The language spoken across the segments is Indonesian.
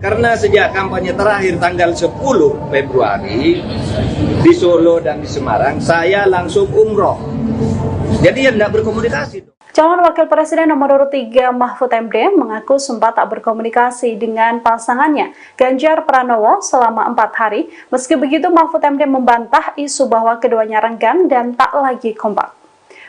Karena sejak kampanye terakhir tanggal 10 Februari di Solo dan di Semarang, saya langsung umroh. Jadi ya tidak berkomunikasi. Calon Wakil Presiden nomor urut 3 Mahfud MD mengaku sempat tak berkomunikasi dengan pasangannya Ganjar Pranowo selama 4 hari. Meski begitu, Mahfud MD membantah isu bahwa keduanya renggang dan tak lagi kompak.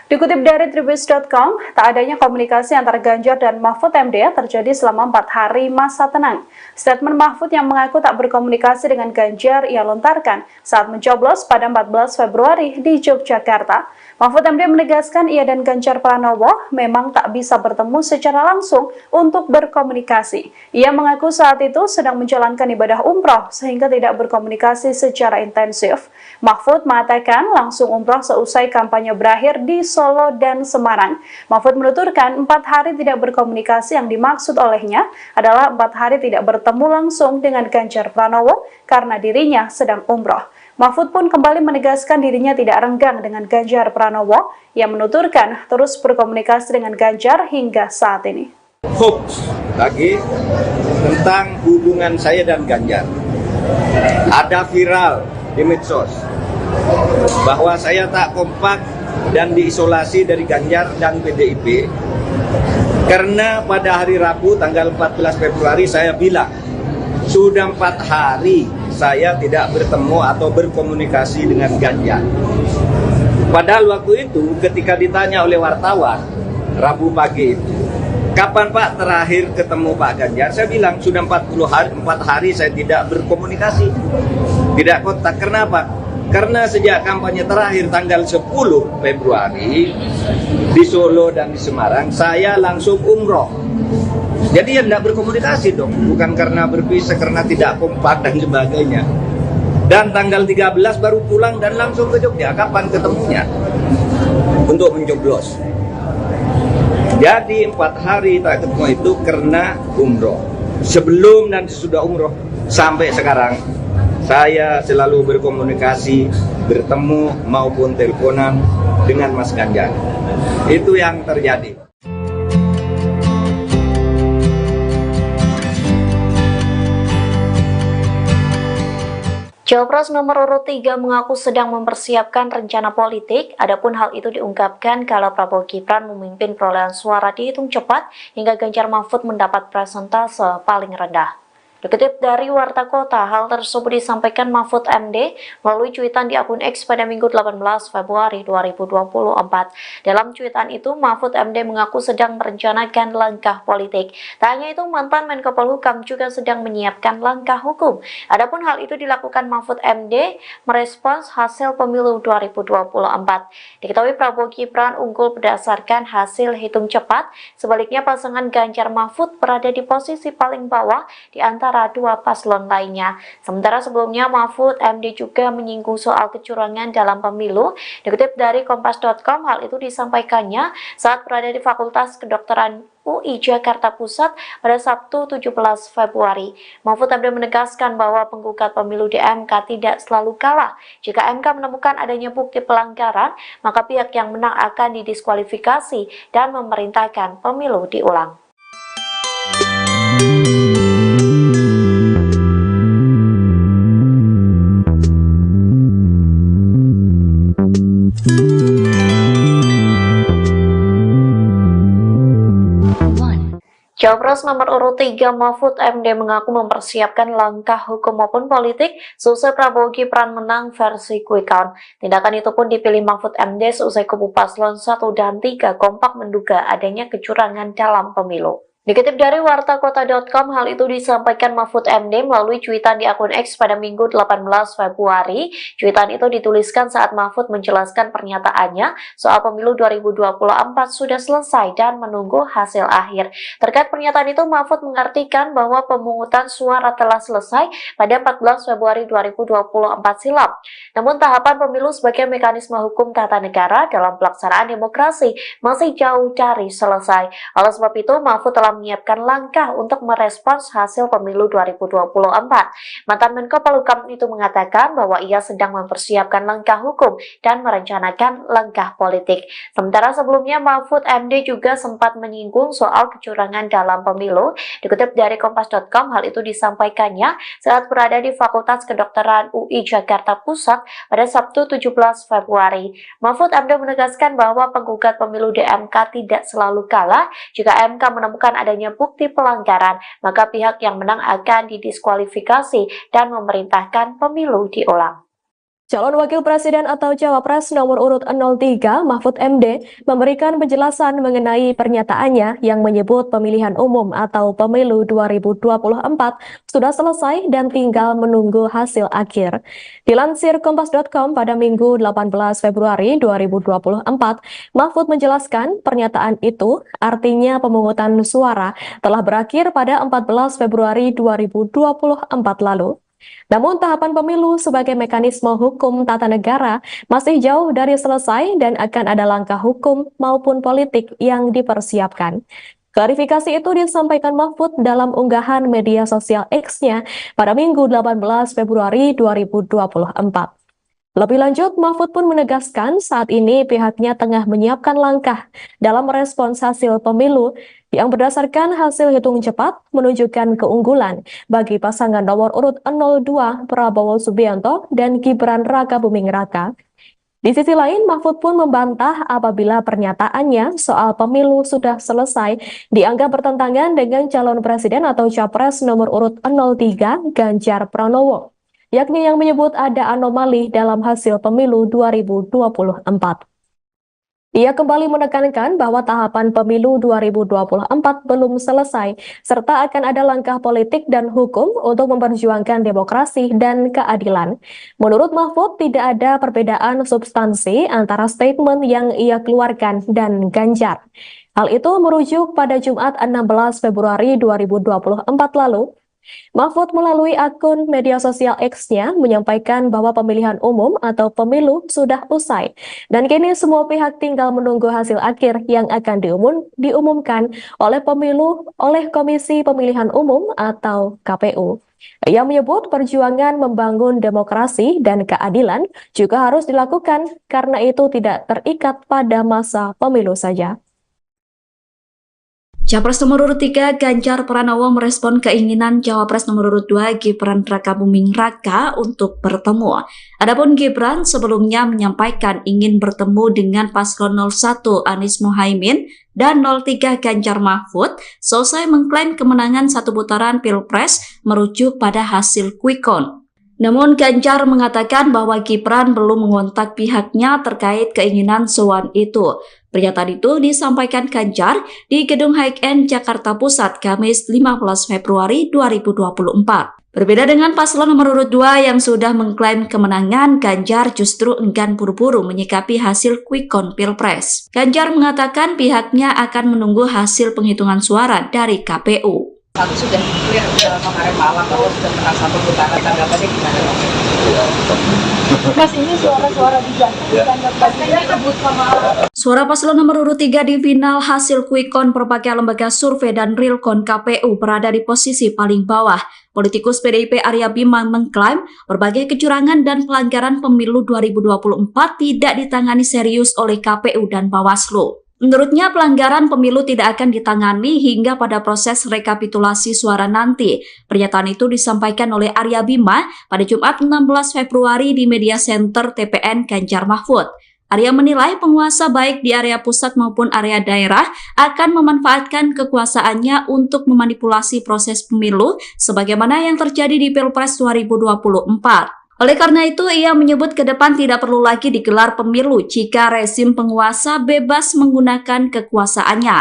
Dikutip dari Tribus.com, tak adanya komunikasi antara Ganjar dan Mahfud MD terjadi selama 4 hari masa tenang. Statement Mahfud yang mengaku tak berkomunikasi dengan Ganjar ia lontarkan saat mencoblos pada 14 Februari di Yogyakarta. Mahfud MD menegaskan ia dan Ganjar Pranowo memang tak bisa bertemu secara langsung untuk berkomunikasi. Ia mengaku saat itu sedang menjalankan ibadah umroh sehingga tidak berkomunikasi secara intensif. Mahfud mengatakan langsung umroh seusai kampanye berakhir di Solo dan Semarang. Mahfud menuturkan 4 hari tidak berkomunikasi yang dimaksud olehnya adalah 4 hari tidak bertemu langsung dengan Ganjar Pranowo karena dirinya sedang umroh. Mahfud pun kembali menegaskan dirinya tidak renggang dengan Ganjar Pranowo. Ia menuturkan terus berkomunikasi dengan Ganjar hingga saat ini. Hoax lagi tentang hubungan saya dan Ganjar. Ada viral di medsos bahwa saya tak kompak dan diisolasi dari Ganjar dan PDIP karena pada hari Rabu tanggal 14 Februari saya bilang sudah 4 hari saya tidak bertemu atau berkomunikasi dengan Ganjar. Padahal waktu itu ketika ditanya oleh wartawan Rabu pagi itu, kapan Pak terakhir ketemu Pak Ganjar? Saya bilang sudah 4 hari saya tidak berkomunikasi, tidak kontak. Kenapa? Karena sejak kampanye terakhir tanggal 10 Februari di Solo dan di Semarang, saya langsung umroh. Jadi ya tidak berkomunikasi dong, bukan karena berpisah, karena tidak kompak dan sebagainya. Dan tanggal 13 baru pulang dan langsung ke Jogja. Kapan ketemunya? Untuk mencoblos. Jadi 4 hari tak ketemu itu karena umroh. Sebelum dan sesudah umroh sampai sekarang, saya selalu berkomunikasi, bertemu maupun teleponan dengan Mas Ganjar. Itu yang terjadi. Cawapres nomor urut 3 mengaku sedang mempersiapkan rencana politik, adapun hal itu diungkapkan kalau Prabowo Gibran memimpin perolehan suara dihitung cepat hingga Ganjar Mahfud mendapat persentase paling rendah. Dikutip dari Warta Kota, hal tersebut disampaikan Mahfud MD melalui cuitan di akun X pada Minggu 18 Februari 2024. Dalam cuitan itu, Mahfud MD mengaku sedang merencanakan langkah politik. Tak hanya itu, mantan Menko Polhukam juga sedang menyiapkan langkah hukum. Adapun hal itu dilakukan Mahfud MD merespons hasil pemilu 2024. Diketahui Prabowo Gibran unggul berdasarkan hasil hitung cepat, sebaliknya pasangan Ganjar Mahfud berada di posisi paling bawah di antara dua paslon lainnya. Sementara sebelumnya Mahfud MD juga menyinggung soal kecurangan dalam pemilu. Dikutip dari Kompas.com, hal itu disampaikannya saat berada di Fakultas Kedokteran UI Jakarta Pusat pada Sabtu 17 Februari. Mahfud MD menegaskan bahwa penggugat pemilu di MK tidak selalu kalah. Jika MK menemukan adanya bukti pelanggaran, maka pihak yang menang akan didiskualifikasi dan memerintahkan pemilu diulang. Cawapres nomor urut 3 Mahfud MD mengaku mempersiapkan langkah hukum maupun politik seusai Prabowo Gibran menang versi quick count. Tindakan itu pun dipilih Mahfud MD seusai kubu paslon 1 dan 3 kompak menduga adanya kecurangan dalam pemilu. Dikutip dari wartakota.com, hal itu disampaikan Mahfud MD melalui cuitan di akun X pada Minggu 18 Februari. Cuitan itu dituliskan saat Mahfud menjelaskan pernyataannya soal pemilu 2024 sudah selesai dan menunggu hasil akhir. Terkait pernyataan itu, Mahfud mengartikan bahwa pemungutan suara telah selesai pada 14 Februari 2024 silam. Namun tahapan pemilu sebagai mekanisme hukum tata negara dalam pelaksanaan demokrasi masih jauh dari selesai. Oleh sebab itu, Mahfud telah telah menyiapkan langkah untuk merespons hasil pemilu 2024. Mantan Menko Polhukam itu mengatakan bahwa ia sedang mempersiapkan langkah hukum dan merencanakan langkah politik. Sementara sebelumnya Mahfud MD juga sempat menyinggung soal kecurangan dalam pemilu. Dikutip dari Kompas.com, hal itu disampaikannya saat berada di Fakultas Kedokteran UI Jakarta Pusat pada Sabtu 17 Februari. Mahfud MD menegaskan bahwa penggugat pemilu di MK tidak selalu kalah. Jika MK menemukan adanya bukti pelanggaran, maka pihak yang menang akan didiskualifikasi dan memerintahkan pemilu diulang. Calon Wakil Presiden atau Cawapres nomor urut 03 Mahfud MD memberikan penjelasan mengenai pernyataannya yang menyebut pemilihan umum atau pemilu 2024 sudah selesai dan tinggal menunggu hasil akhir. Dilansir Kompas.com pada Minggu 18 Februari 2024, Mahfud menjelaskan pernyataan itu artinya pemungutan suara telah berakhir pada 14 Februari 2024 lalu. Namun tahapan pemilu sebagai mekanisme hukum tata negara masih jauh dari selesai dan akan ada langkah hukum maupun politik yang dipersiapkan. Klarifikasi itu disampaikan Mahfud dalam unggahan media sosial X-nya pada Minggu 18 Februari 2024. Lebih lanjut, Mahfud pun menegaskan saat ini pihaknya tengah menyiapkan langkah dalam merespons hasil pemilu yang berdasarkan hasil hitung cepat menunjukkan keunggulan bagi pasangan nomor urut 02 Prabowo Subianto dan Gibran Rakabuming Raka. Di sisi lain, Mahfud pun membantah apabila pernyataannya soal pemilu sudah selesai dianggap bertentangan dengan calon presiden atau capres nomor urut 03 Ganjar Pranowo, yakni yang menyebut ada anomali dalam hasil pemilu 2024. Ia kembali menekankan bahwa tahapan pemilu 2024 belum selesai, serta akan ada langkah politik dan hukum untuk memperjuangkan demokrasi dan keadilan. Menurut Mahfud, tidak ada perbedaan substansi antara statement yang ia keluarkan dan Ganjar. Hal itu merujuk pada Jumat 16 Februari 2024 lalu. Mahfud melalui akun media sosial X-nya menyampaikan bahwa pemilihan umum atau pemilu sudah usai dan kini semua pihak tinggal menunggu hasil akhir yang akan diumumkan oleh Komisi Pemilihan Umum atau KPU. Ia menyebut perjuangan membangun demokrasi dan keadilan juga harus dilakukan karena itu tidak terikat pada masa pemilu saja. Capres nomor urut 3 Ganjar Pranowo merespon keinginan Cawapres nomor urut 2 Gibran Rakabuming Raka untuk bertemu. Adapun Gibran sebelumnya menyampaikan ingin bertemu dengan paslon 01 Anies Mohaimin dan 03 Ganjar Mahfud selesai mengklaim kemenangan satu putaran Pilpres merujuk pada hasil quick count. Namun Ganjar mengatakan bahwa Gibran belum mengontak pihaknya terkait keinginan sowan itu. Pernyataan itu disampaikan Ganjar di Gedung High-End Jakarta Pusat Kamis 15 Februari 2024. Berbeda dengan paslon nomor urut 2 yang sudah mengklaim kemenangan, Ganjar justru enggan buru-buru menyikapi hasil quick count Pilpres. Ganjar mengatakan pihaknya akan menunggu hasil penghitungan suara dari KPU. Satu sudah clear kemarin malam bahwa sudah pernah satu putaran, tanggapannya gimana? Mas, ini suara-suara di Suara paslon nomor urut 3 di final hasil quick count berbagai lembaga survei dan real count KPU berada di posisi paling bawah. Politikus PDIP Arya Bima mengklaim berbagai kecurangan dan pelanggaran pemilu 2024 tidak ditangani serius oleh KPU dan Bawaslu. Menurutnya pelanggaran pemilu tidak akan ditangani hingga pada proses rekapitulasi suara nanti. Pernyataan itu disampaikan oleh Arya Bima pada Jumat 16 Februari di Media Center TPN Ganjar Mahfud. Arya menilai penguasa baik di area pusat maupun area daerah akan memanfaatkan kekuasaannya untuk memanipulasi proses pemilu sebagaimana yang terjadi di Pilpres 2024. Oleh karena itu, ia menyebut ke depan tidak perlu lagi digelar pemilu jika rezim penguasa bebas menggunakan kekuasaannya.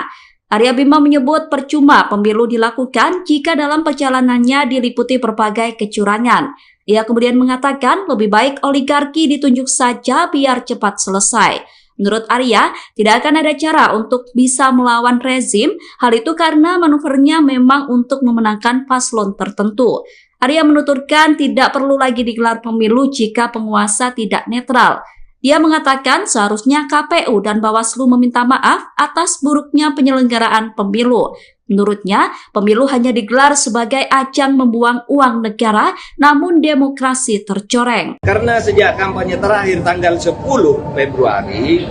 Arya Bima menyebut percuma pemilu dilakukan jika dalam perjalanannya diliputi berbagai kecurangan. Ia kemudian mengatakan lebih baik oligarki ditunjuk saja biar cepat selesai. Menurut Arya, tidak akan ada cara untuk bisa melawan rezim, hal itu karena manuvernya memang untuk memenangkan paslon tertentu. Arya menuturkan tidak perlu lagi digelar pemilu jika penguasa tidak netral. Dia mengatakan seharusnya KPU dan Bawaslu meminta maaf atas buruknya penyelenggaraan pemilu. Menurutnya, pemilu hanya digelar sebagai ajang membuang uang negara, namun demokrasi tercoreng. Karena sejak kampanye terakhir tanggal 10 Februari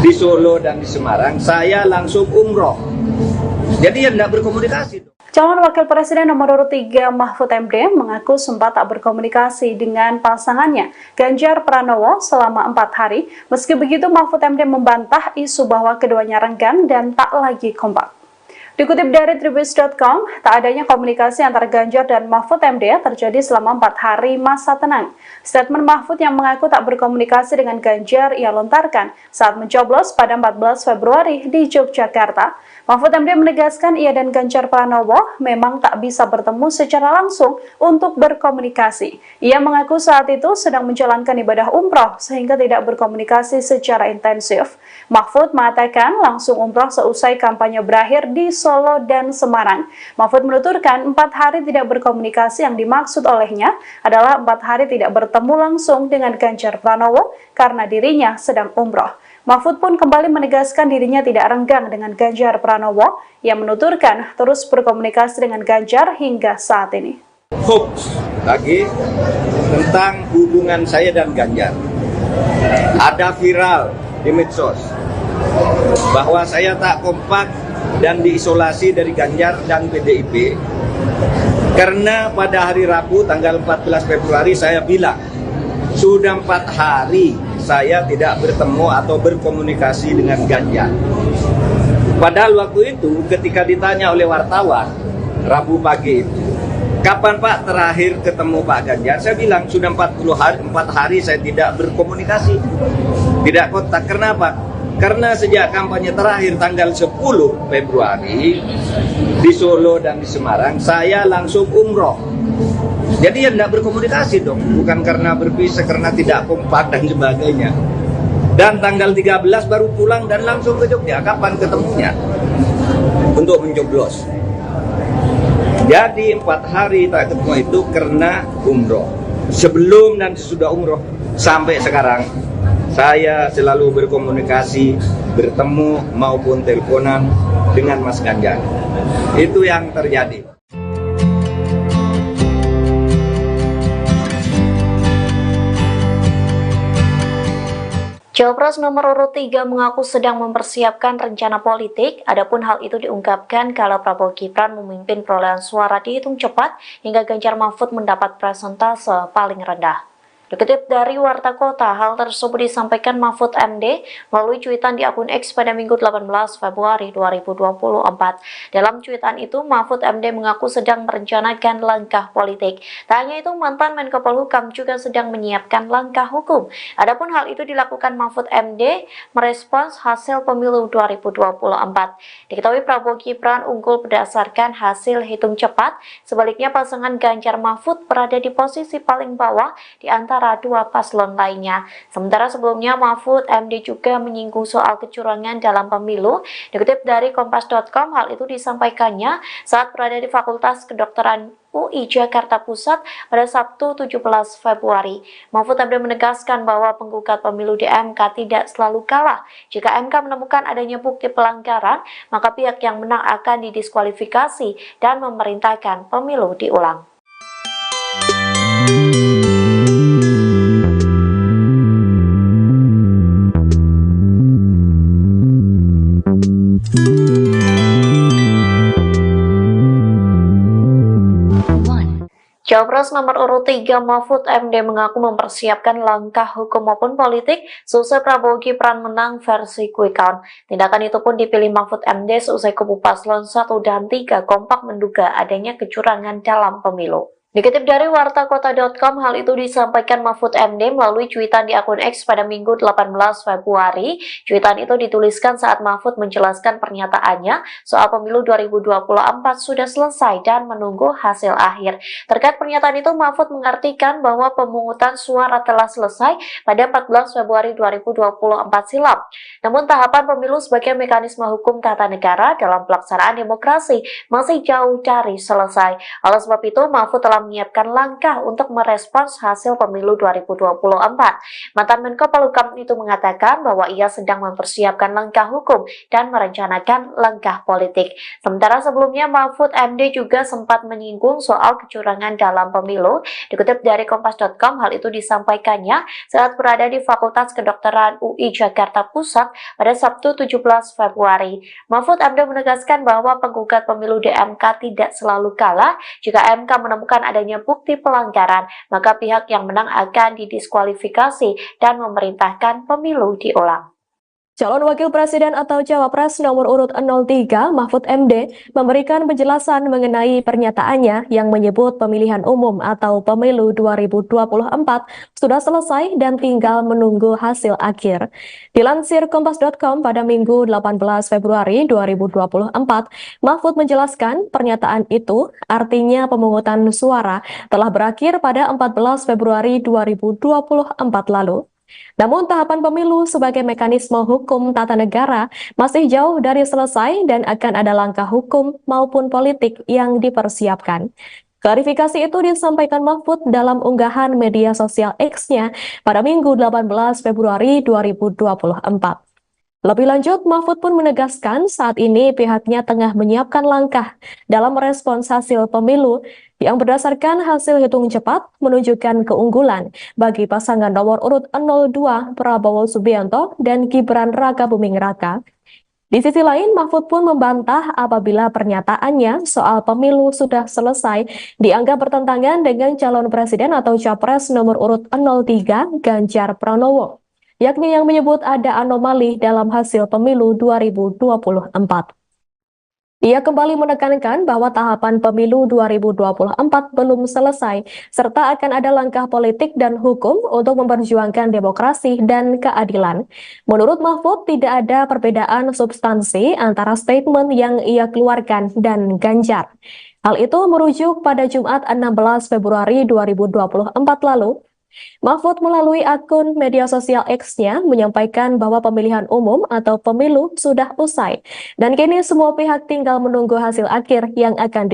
di Solo dan di Semarang, saya langsung umroh. Jadi ya tidak berkomunikasi. Calon Wakil Presiden nomor urut 3 Mahfud MD mengaku sempat tak berkomunikasi dengan pasangannya Ganjar Pranowo selama 4 hari. Meski begitu, Mahfud MD membantah isu bahwa keduanya renggang dan tak lagi kompak. Dikutip dari Tribus.com, tak adanya komunikasi antara Ganjar dan Mahfud MD terjadi selama 4 hari masa tenang. Statement Mahfud yang mengaku tak berkomunikasi dengan Ganjar ia lontarkan saat mencoblos pada 14 Februari di Yogyakarta. Mahfud MD menegaskan ia dan Ganjar Pranowo memang tak bisa bertemu secara langsung untuk berkomunikasi. Ia mengaku saat itu sedang menjalankan ibadah umroh sehingga tidak berkomunikasi secara intensif. Mahfud mengatakan langsung umroh seusai kampanye berakhir di Solo dan Semarang. Mahfud menuturkan 4 hari tidak berkomunikasi yang dimaksud olehnya adalah 4 hari tidak bertemu langsung dengan Ganjar Pranowo karena dirinya sedang umroh. Mahfud pun kembali menegaskan dirinya tidak renggang dengan Ganjar Pranowo. Ia menuturkan terus berkomunikasi dengan Ganjar hingga saat ini. Hoax lagi tentang hubungan saya dan Ganjar. Ada viral di medsos bahwa saya tak kompak dan diisolasi dari Ganjar dan PDIP karena pada hari Rabu tanggal 14 Februari saya bilang sudah 4 hari saya tidak bertemu atau berkomunikasi dengan Ganjar. Padahal waktu itu ketika ditanya oleh wartawan Rabu pagi itu, kapan Pak terakhir ketemu Pak Ganjar? Saya bilang sudah 4 hari saya tidak berkomunikasi, tidak kontak. Kenapa? Karena sejak kampanye terakhir tanggal 10 Februari di Solo dan di Semarang, saya langsung umroh. Jadi ya tidak berkomunikasi dong, bukan karena berpisah, karena tidak kompak dan sebagainya. Dan tanggal 13 baru pulang dan langsung ke Jogja. Kapan ketemunya? Untuk mencoblos. Jadi 4 hari tak ketemu itu karena umroh. Sebelum dan sesudah umroh sampai sekarang, saya selalu berkomunikasi, bertemu maupun teleponan dengan Mas Ganjar. Itu yang terjadi. Cawapres nomor urut 3 mengaku sedang mempersiapkan rencana politik, adapun hal itu diungkapkan kala Prabowo Gibran memimpin perolehan suara dihitung cepat hingga Ganjar Mahfud mendapat persentase paling rendah. Dikutip dari Warta Kota, hal tersebut disampaikan Mahfud MD melalui cuitan di akun X pada Minggu 18 Februari 2024. Dalam cuitan itu, Mahfud MD mengaku sedang merencanakan langkah politik. Tak hanya itu, mantan Menko Polhukam juga sedang menyiapkan langkah hukum. Adapun hal itu dilakukan Mahfud MD merespons hasil pemilu 2024. Diketahui Prabowo Gibran unggul berdasarkan hasil hitung cepat, sebaliknya pasangan Ganjar Mahfud berada di posisi paling bawah di antara dua paslon lainnya. Sementara sebelumnya Mahfud MD juga menyinggung soal kecurangan dalam pemilu. Dikutip dari Kompas.com, hal itu disampaikannya saat berada di Fakultas Kedokteran UI Jakarta Pusat pada Sabtu 17 Februari. Mahfud MD menegaskan bahwa penggugat pemilu di MK tidak selalu kalah. Jika MK menemukan adanya bukti pelanggaran, maka pihak yang menang akan didiskualifikasi dan memerintahkan pemilu diulang. Cawapres nomor urut 3 Mahfud MD mengaku mempersiapkan langkah hukum maupun politik seusai Prabowo Gibran menang versi quick count. Tindakan itu pun dipilih Mahfud MD seusai kubu paslon 1 dan 3 kompak menduga adanya kecurangan dalam pemilu. Dikutip dari wartakota.com, hal itu disampaikan Mahfud MD melalui cuitan di akun X pada Minggu 18 Februari. Cuitan itu dituliskan saat Mahfud menjelaskan pernyataannya soal pemilu 2024 sudah selesai dan menunggu hasil akhir. Terkait pernyataan itu, Mahfud mengartikan bahwa pemungutan suara telah selesai pada 14 Februari 2024 silam. Namun tahapan pemilu sebagai mekanisme hukum tata negara dalam pelaksanaan demokrasi masih jauh dari selesai. Oleh sebab itu, Mahfud telah telah menyiapkan langkah untuk merespons hasil pemilu 2024. Mantan Menko Polhukam itu mengatakan bahwa ia sedang mempersiapkan langkah hukum dan merencanakan langkah politik. Sementara sebelumnya Mahfud MD juga sempat menyinggung soal kecurangan dalam pemilu. Dikutip dari Kompas.com, hal itu disampaikannya saat berada di Fakultas Kedokteran UI Jakarta Pusat pada Sabtu 17 Februari. Mahfud MD menegaskan bahwa penggugat pemilu di MK tidak selalu kalah. Jika MK menemukan adanya bukti pelanggaran, maka pihak yang menang akan didiskualifikasi dan memerintahkan pemilu diulang. Calon Wakil Presiden atau Cawapres nomor urut 03 Mahfud MD memberikan penjelasan mengenai pernyataannya yang menyebut pemilihan umum atau pemilu 2024 sudah selesai dan tinggal menunggu hasil akhir. Dilansir Kompas.com pada Minggu 18 Februari 2024, Mahfud menjelaskan pernyataan itu artinya pemungutan suara telah berakhir pada 14 Februari 2024 lalu. Namun tahapan pemilu sebagai mekanisme hukum tata negara masih jauh dari selesai dan akan ada langkah hukum maupun politik yang dipersiapkan. Klarifikasi itu disampaikan Mahfud dalam unggahan media sosial X-nya pada Minggu 18 Februari 2024. Lebih lanjut, Mahfud pun menegaskan saat ini pihaknya tengah menyiapkan langkah dalam merespons hasil pemilu yang berdasarkan hasil hitung cepat menunjukkan keunggulan bagi pasangan nomor urut 02 Prabowo Subianto dan Gibran Rakabuming Raka. Di sisi lain, Mahfud pun membantah apabila pernyataannya soal pemilu sudah selesai dianggap bertentangan dengan calon presiden atau capres nomor urut 03 Ganjar Pranowo, yakni yang menyebut ada anomali dalam hasil pemilu 2024. Ia kembali menekankan bahwa tahapan pemilu 2024 belum selesai, serta akan ada langkah politik dan hukum untuk memperjuangkan demokrasi dan keadilan. Menurut Mahfud, tidak ada perbedaan substansi antara statement yang ia keluarkan dan Ganjar. Hal itu merujuk pada Jumat 16 Februari 2024 lalu. Mahfud melalui akun media sosial X-nya menyampaikan bahwa pemilihan umum atau pemilu sudah usai dan kini semua pihak tinggal menunggu hasil akhir yang akan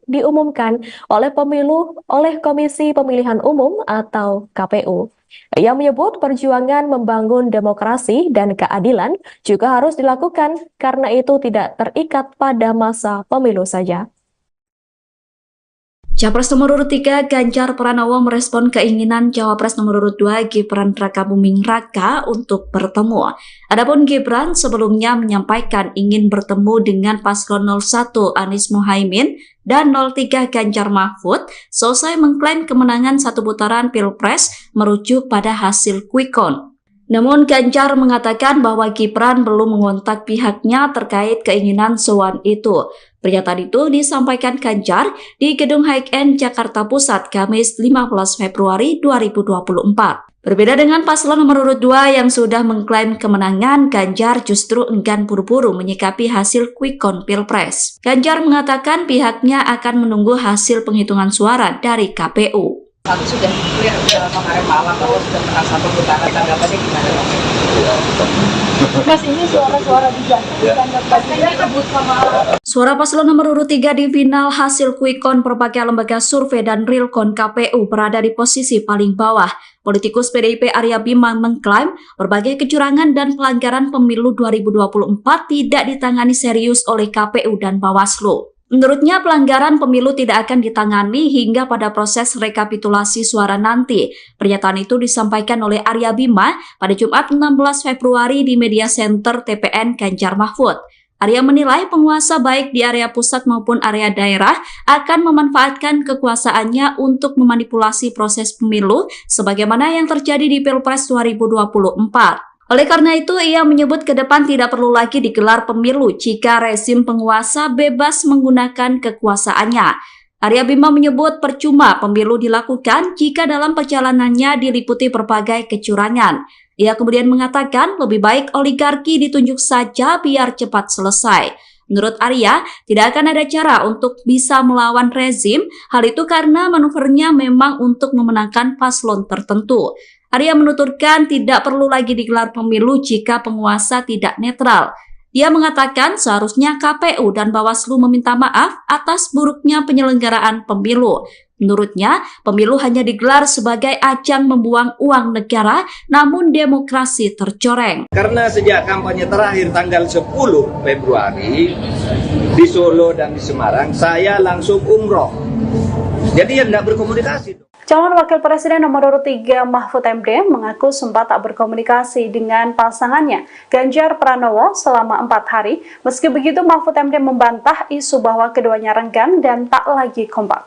diumumkan oleh Komisi Pemilihan Umum atau KPU. Ia menyebut perjuangan membangun demokrasi dan keadilan juga harus dilakukan karena itu tidak terikat pada masa pemilu saja. Capres nomor urut 3 Ganjar Pranowo merespon keinginan Cawapres nomor urut 2 Gibran Rakabuming Raka untuk bertemu. Adapun Gibran sebelumnya menyampaikan ingin bertemu dengan paslon 01 Anies Mohaimin dan 03 Ganjar Mahfud selesai mengklaim kemenangan satu putaran Pilpres merujuk pada hasil quick count. Namun Ganjar mengatakan bahwa Gibran belum mengontak pihaknya terkait keinginan sowan itu. Pernyataan itu disampaikan Ganjar di Gedung High-End Jakarta Pusat Kamis 15 Februari 2024. Berbeda dengan paslon nomor urut 2 yang sudah mengklaim kemenangan, Ganjar justru enggan buru-buru menyikapi hasil quick count Pilpres. Ganjar mengatakan pihaknya akan menunggu hasil penghitungan suara dari KPU. Satu sudah clear kemarin malam bahwa sudah pernah satu putaran, tanggapannya gimana Mas? Ini suara-suara Suara paslon nomor urut 3 di final hasil quick count berbagai lembaga survei dan realcon KPU berada di posisi paling bawah. Politikus PDIP Arya Bima mengklaim berbagai kecurangan dan pelanggaran pemilu 2024 tidak ditangani serius oleh KPU dan Bawaslu. Menurutnya, pelanggaran pemilu tidak akan ditangani hingga pada proses rekapitulasi suara nanti. Pernyataan itu disampaikan oleh Arya Bima pada Jumat 16 Februari di Media Center TPN Ganjar Mahfud. Arya menilai penguasa baik di area pusat maupun area daerah akan memanfaatkan kekuasaannya untuk memanipulasi proses pemilu sebagaimana yang terjadi di Pilpres 2024. Oleh karena itu, ia menyebut ke depan tidak perlu lagi digelar pemilu jika rezim penguasa bebas menggunakan kekuasaannya. Arya Bima menyebut percuma pemilu dilakukan jika dalam perjalanannya diliputi berbagai kecurangan. Ia kemudian mengatakan lebih baik oligarki ditunjuk saja biar cepat selesai. Menurut Arya, tidak akan ada cara untuk bisa melawan rezim, hal itu karena manuvernya memang untuk memenangkan paslon tertentu. Arya menuturkan tidak perlu lagi digelar pemilu jika penguasa tidak netral. Dia mengatakan seharusnya KPU dan Bawaslu meminta maaf atas buruknya penyelenggaraan pemilu. Menurutnya, pemilu hanya digelar sebagai ajang membuang uang negara, namun demokrasi tercoreng. Karena sejak kampanye terakhir tanggal 10 Februari di Solo dan di Semarang, saya langsung umroh. Jadi ya tidak berkomunikasi. Calon Wakil Presiden nomor urut 3 Mahfud MD mengaku sempat tak berkomunikasi dengan pasangannya Ganjar Pranowo selama 4 hari. Meski begitu, Mahfud MD membantah isu bahwa keduanya renggang dan tak lagi kompak.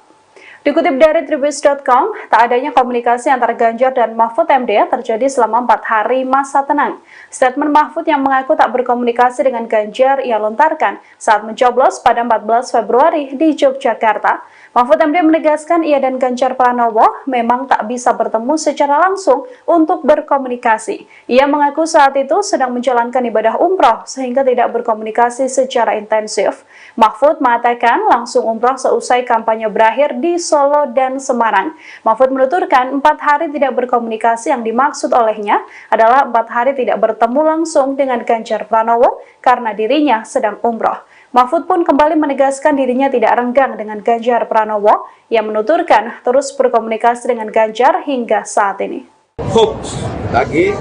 Dikutip dari Tribus.com, tak adanya komunikasi antara Ganjar dan Mahfud MD terjadi selama 4 hari masa tenang. Statement Mahfud yang mengaku tak berkomunikasi dengan Ganjar ia lontarkan saat mencoblos pada 14 Februari di Yogyakarta. Mahfud MD menegaskan ia dan Ganjar Pranowo memang tak bisa bertemu secara langsung untuk berkomunikasi. Ia mengaku saat itu sedang menjalankan ibadah umroh sehingga tidak berkomunikasi secara intensif. Mahfud mengatakan langsung umroh seusai kampanye berakhir di Solo dan Semarang. Mahfud menuturkan 4 hari tidak berkomunikasi yang dimaksud olehnya adalah 4 hari tidak bertemu langsung dengan Ganjar Pranowo karena dirinya sedang umroh. Mahfud pun kembali menegaskan dirinya tidak renggang dengan Ganjar Pranowo yang menuturkan terus berkomunikasi dengan Ganjar hingga saat ini. Hoax lagi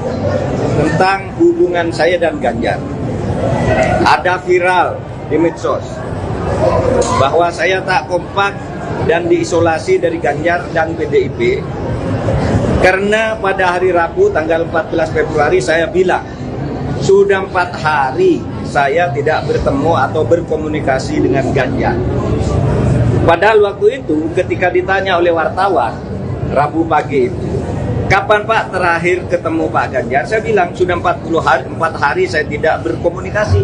tentang hubungan saya dan Ganjar. Ada viral di medsos bahwa saya tak kompak dan diisolasi dari Ganjar dan PDIP karena pada hari Rabu tanggal 14 Februari saya bilang sudah 4 hari saya tidak bertemu atau berkomunikasi dengan Ganjar. Padahal waktu itu ketika ditanya oleh wartawan Rabu pagi itu, kapan Pak terakhir ketemu Pak Ganjar? Saya bilang sudah 4 hari saya tidak berkomunikasi,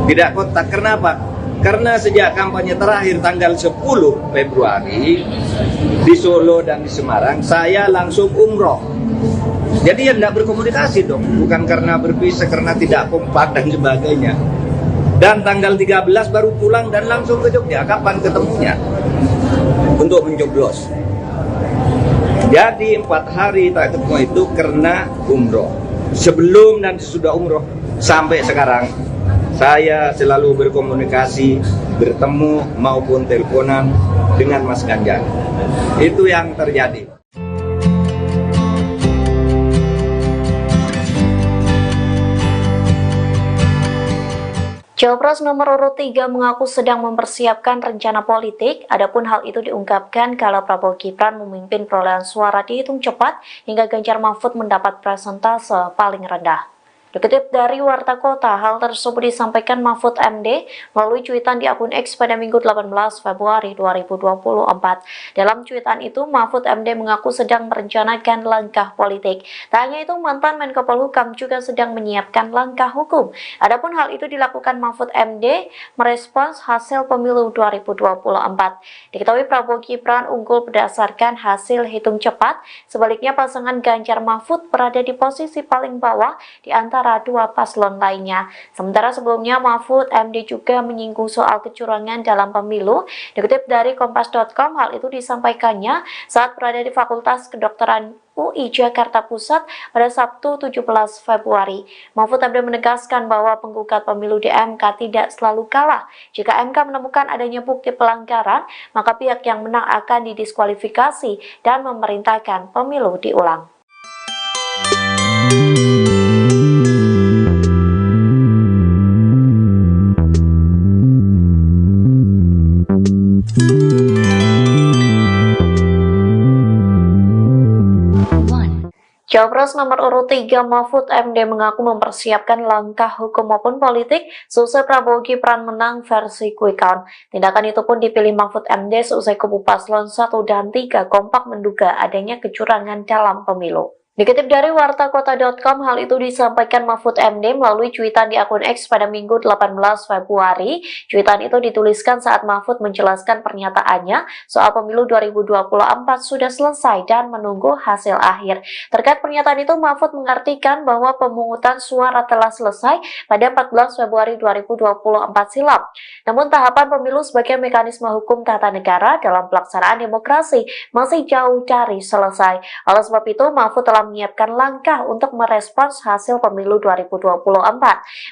tidak kontak. Kenapa? Karena sejak kampanye terakhir tanggal 10 Februari di Solo dan di Semarang, saya langsung umroh. Jadi ya tidak berkomunikasi dong, bukan karena berpisah, karena tidak kompak dan sebagainya. Dan tanggal 13 baru pulang dan langsung ke Jogja. Kapan ketemunya? Untuk mencoblos. Jadi 4 hari tak ketemu itu karena umroh. Sebelum dan sesudah umroh sampai sekarang, saya selalu berkomunikasi, bertemu maupun teleponan dengan Mas Ganjar. Itu yang terjadi. Cawapres nomor urut 3 mengaku sedang mempersiapkan rencana politik, adapun hal itu diungkapkan kala Prabowo Gibran memimpin perolehan suara dihitung cepat hingga Ganjar Mahfud mendapat persentase paling rendah. Dikutip dari Warta Kota, hal tersebut disampaikan Mahfud MD melalui cuitan di akun X pada Minggu 18 Februari 2024. Dalam cuitan itu, Mahfud MD mengaku sedang merencanakan langkah politik. Tak hanya itu, mantan Menko Polhukam juga sedang menyiapkan langkah hukum. Adapun hal itu dilakukan Mahfud MD merespons hasil pemilu 2024. Diketahui Prabowo Gibran unggul berdasarkan hasil hitung cepat, sebaliknya pasangan Ganjar Mahfud berada di posisi paling bawah di antara dua paslon lainnya. Sementara sebelumnya Mahfud MD juga menyinggung soal kecurangan dalam pemilu. Dikutip dari Kompas.com, hal itu disampaikannya saat berada di Fakultas Kedokteran UI Jakarta Pusat pada Sabtu 17 Februari. Mahfud MD menegaskan bahwa penggugat pemilu di MK tidak selalu kalah. Jika MK menemukan adanya bukti pelanggaran, maka pihak yang menang akan didiskualifikasi dan memerintahkan pemilu diulang. Cawapres nomor urut 3 Mahfud MD mengaku mempersiapkan langkah hukum maupun politik seusai Prabowo Gibran menang versi quick count. Tindakan itu pun dipilih Mahfud MD seusai kubu paslon 1 dan 3 kompak menduga adanya kecurangan dalam pemilu. Dikutip dari wartakota.com, hal itu disampaikan Mahfud MD melalui cuitan di akun X pada Minggu 18 Februari. Cuitan itu dituliskan saat Mahfud menjelaskan pernyataannya soal pemilu 2024 sudah selesai dan menunggu hasil akhir. Terkait pernyataan itu, Mahfud mengartikan bahwa pemungutan suara telah selesai pada 14 Februari 2024 silam. Namun tahapan pemilu sebagai mekanisme hukum tata negara dalam pelaksanaan demokrasi masih jauh dari selesai. Oleh sebab itu, Mahfud telah telah menyiapkan langkah untuk merespons hasil pemilu 2024.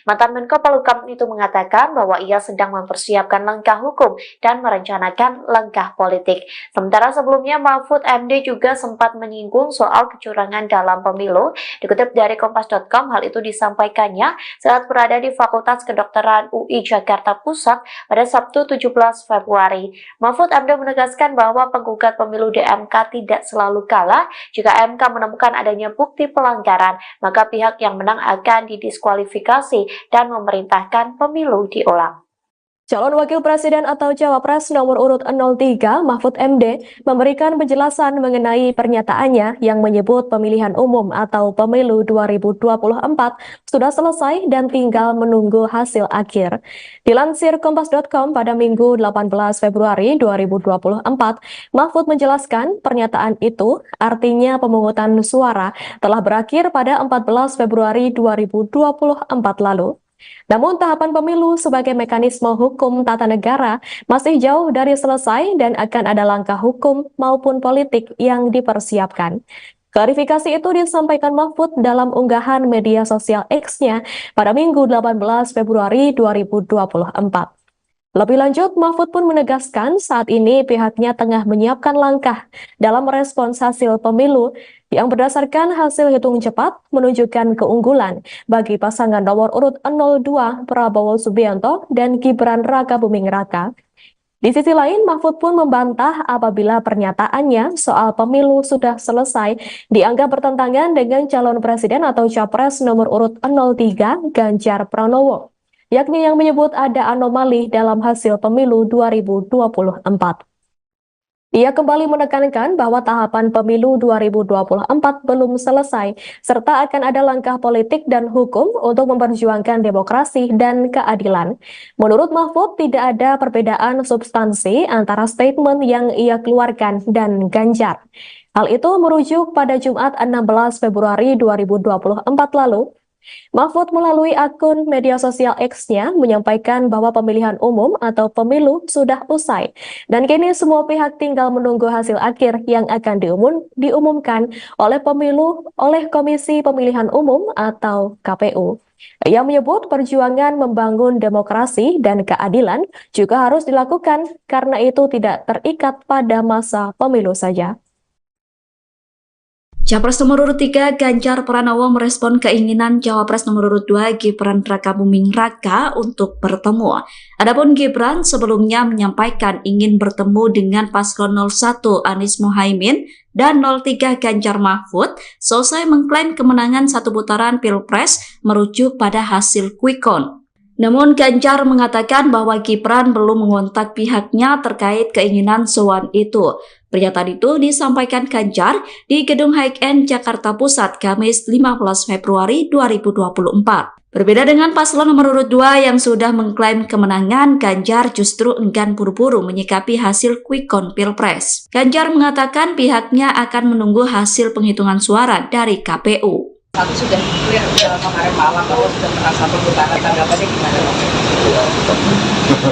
Mantan Menko Polhukam itu mengatakan bahwa ia sedang mempersiapkan langkah hukum dan merencanakan langkah politik. Sementara sebelumnya Mahfud MD juga sempat menyinggung soal kecurangan dalam pemilu. Dikutip dari Kompas.com, hal itu disampaikannya saat berada di Fakultas Kedokteran UI Jakarta Pusat pada Sabtu 17 Februari. Mahfud MD menegaskan bahwa penggugat pemilu di MK tidak selalu kalah. Jika MK menemukan adanya bukti pelanggaran, maka pihak yang menang akan didiskualifikasi dan memerintahkan pemilu diulang. Calon Wakil Presiden atau Cawapres nomor urut 03 Mahfud MD memberikan penjelasan mengenai pernyataannya yang menyebut pemilihan umum atau pemilu 2024 sudah selesai dan tinggal menunggu hasil akhir. Dilansir Kompas.com pada Minggu 18 Februari 2024, Mahfud menjelaskan pernyataan itu artinya pemungutan suara telah berakhir pada 14 Februari 2024 lalu. Namun tahapan pemilu sebagai mekanisme hukum tata negara masih jauh dari selesai dan akan ada langkah hukum maupun politik yang dipersiapkan. Klarifikasi itu disampaikan Mahfud dalam unggahan media sosial X-nya pada Minggu 18 Februari 2024. Lebih lanjut, Mahfud pun menegaskan saat ini pihaknya tengah menyiapkan langkah dalam merespons hasil pemilu yang berdasarkan hasil hitung cepat menunjukkan keunggulan bagi pasangan nomor urut 02 Prabowo Subianto dan Gibran Rakabuming Raka. Di sisi lain, Mahfud pun membantah apabila pernyataannya soal pemilu sudah selesai dianggap bertentangan dengan calon presiden atau capres nomor urut 03 Ganjar Pranowo, yakni yang menyebut ada anomali dalam hasil pemilu 2024. Ia kembali menekankan bahwa tahapan pemilu 2024 belum selesai, serta akan ada langkah politik dan hukum untuk memperjuangkan demokrasi dan keadilan. Menurut Mahfud, tidak ada perbedaan substansi antara statement yang ia keluarkan dan Ganjar. Hal itu merujuk pada Jumat 16 Februari 2024 lalu. Mahfud melalui akun media sosial X-nya menyampaikan bahwa pemilihan umum atau pemilu sudah usai dan kini semua pihak tinggal menunggu hasil akhir yang akan diumumkan oleh Komisi Pemilihan Umum atau KPU. Ia menyebut perjuangan membangun demokrasi dan keadilan juga harus dilakukan karena itu tidak terikat pada masa pemilu saja. Capres nomor urut 3 Ganjar Pranowo merespon keinginan Cawapres nomor urut 2 Gibran Rakabuming Raka untuk bertemu. Adapun Gibran sebelumnya menyampaikan ingin bertemu dengan paslon 01 Anies Mohaimin dan 03 Ganjar Mahfud selesai mengklaim kemenangan satu putaran Pilpres merujuk pada hasil quick count. Namun Ganjar mengatakan bahwa Gibran belum mengontak pihaknya terkait keinginan sowan itu. Pernyataan itu disampaikan Ganjar di Gedung High-End Jakarta Pusat Kamis 15 Februari 2024. Berbeda dengan paslon nomor urut 2 yang sudah mengklaim kemenangan, Ganjar justru enggan buru-buru menyikapi hasil quick count Pilpres. Ganjar mengatakan pihaknya akan menunggu hasil penghitungan suara dari KPU. Satu sudah clear kemarin malam bahwa sudah merasa pemutaran, tanggapannya gimana?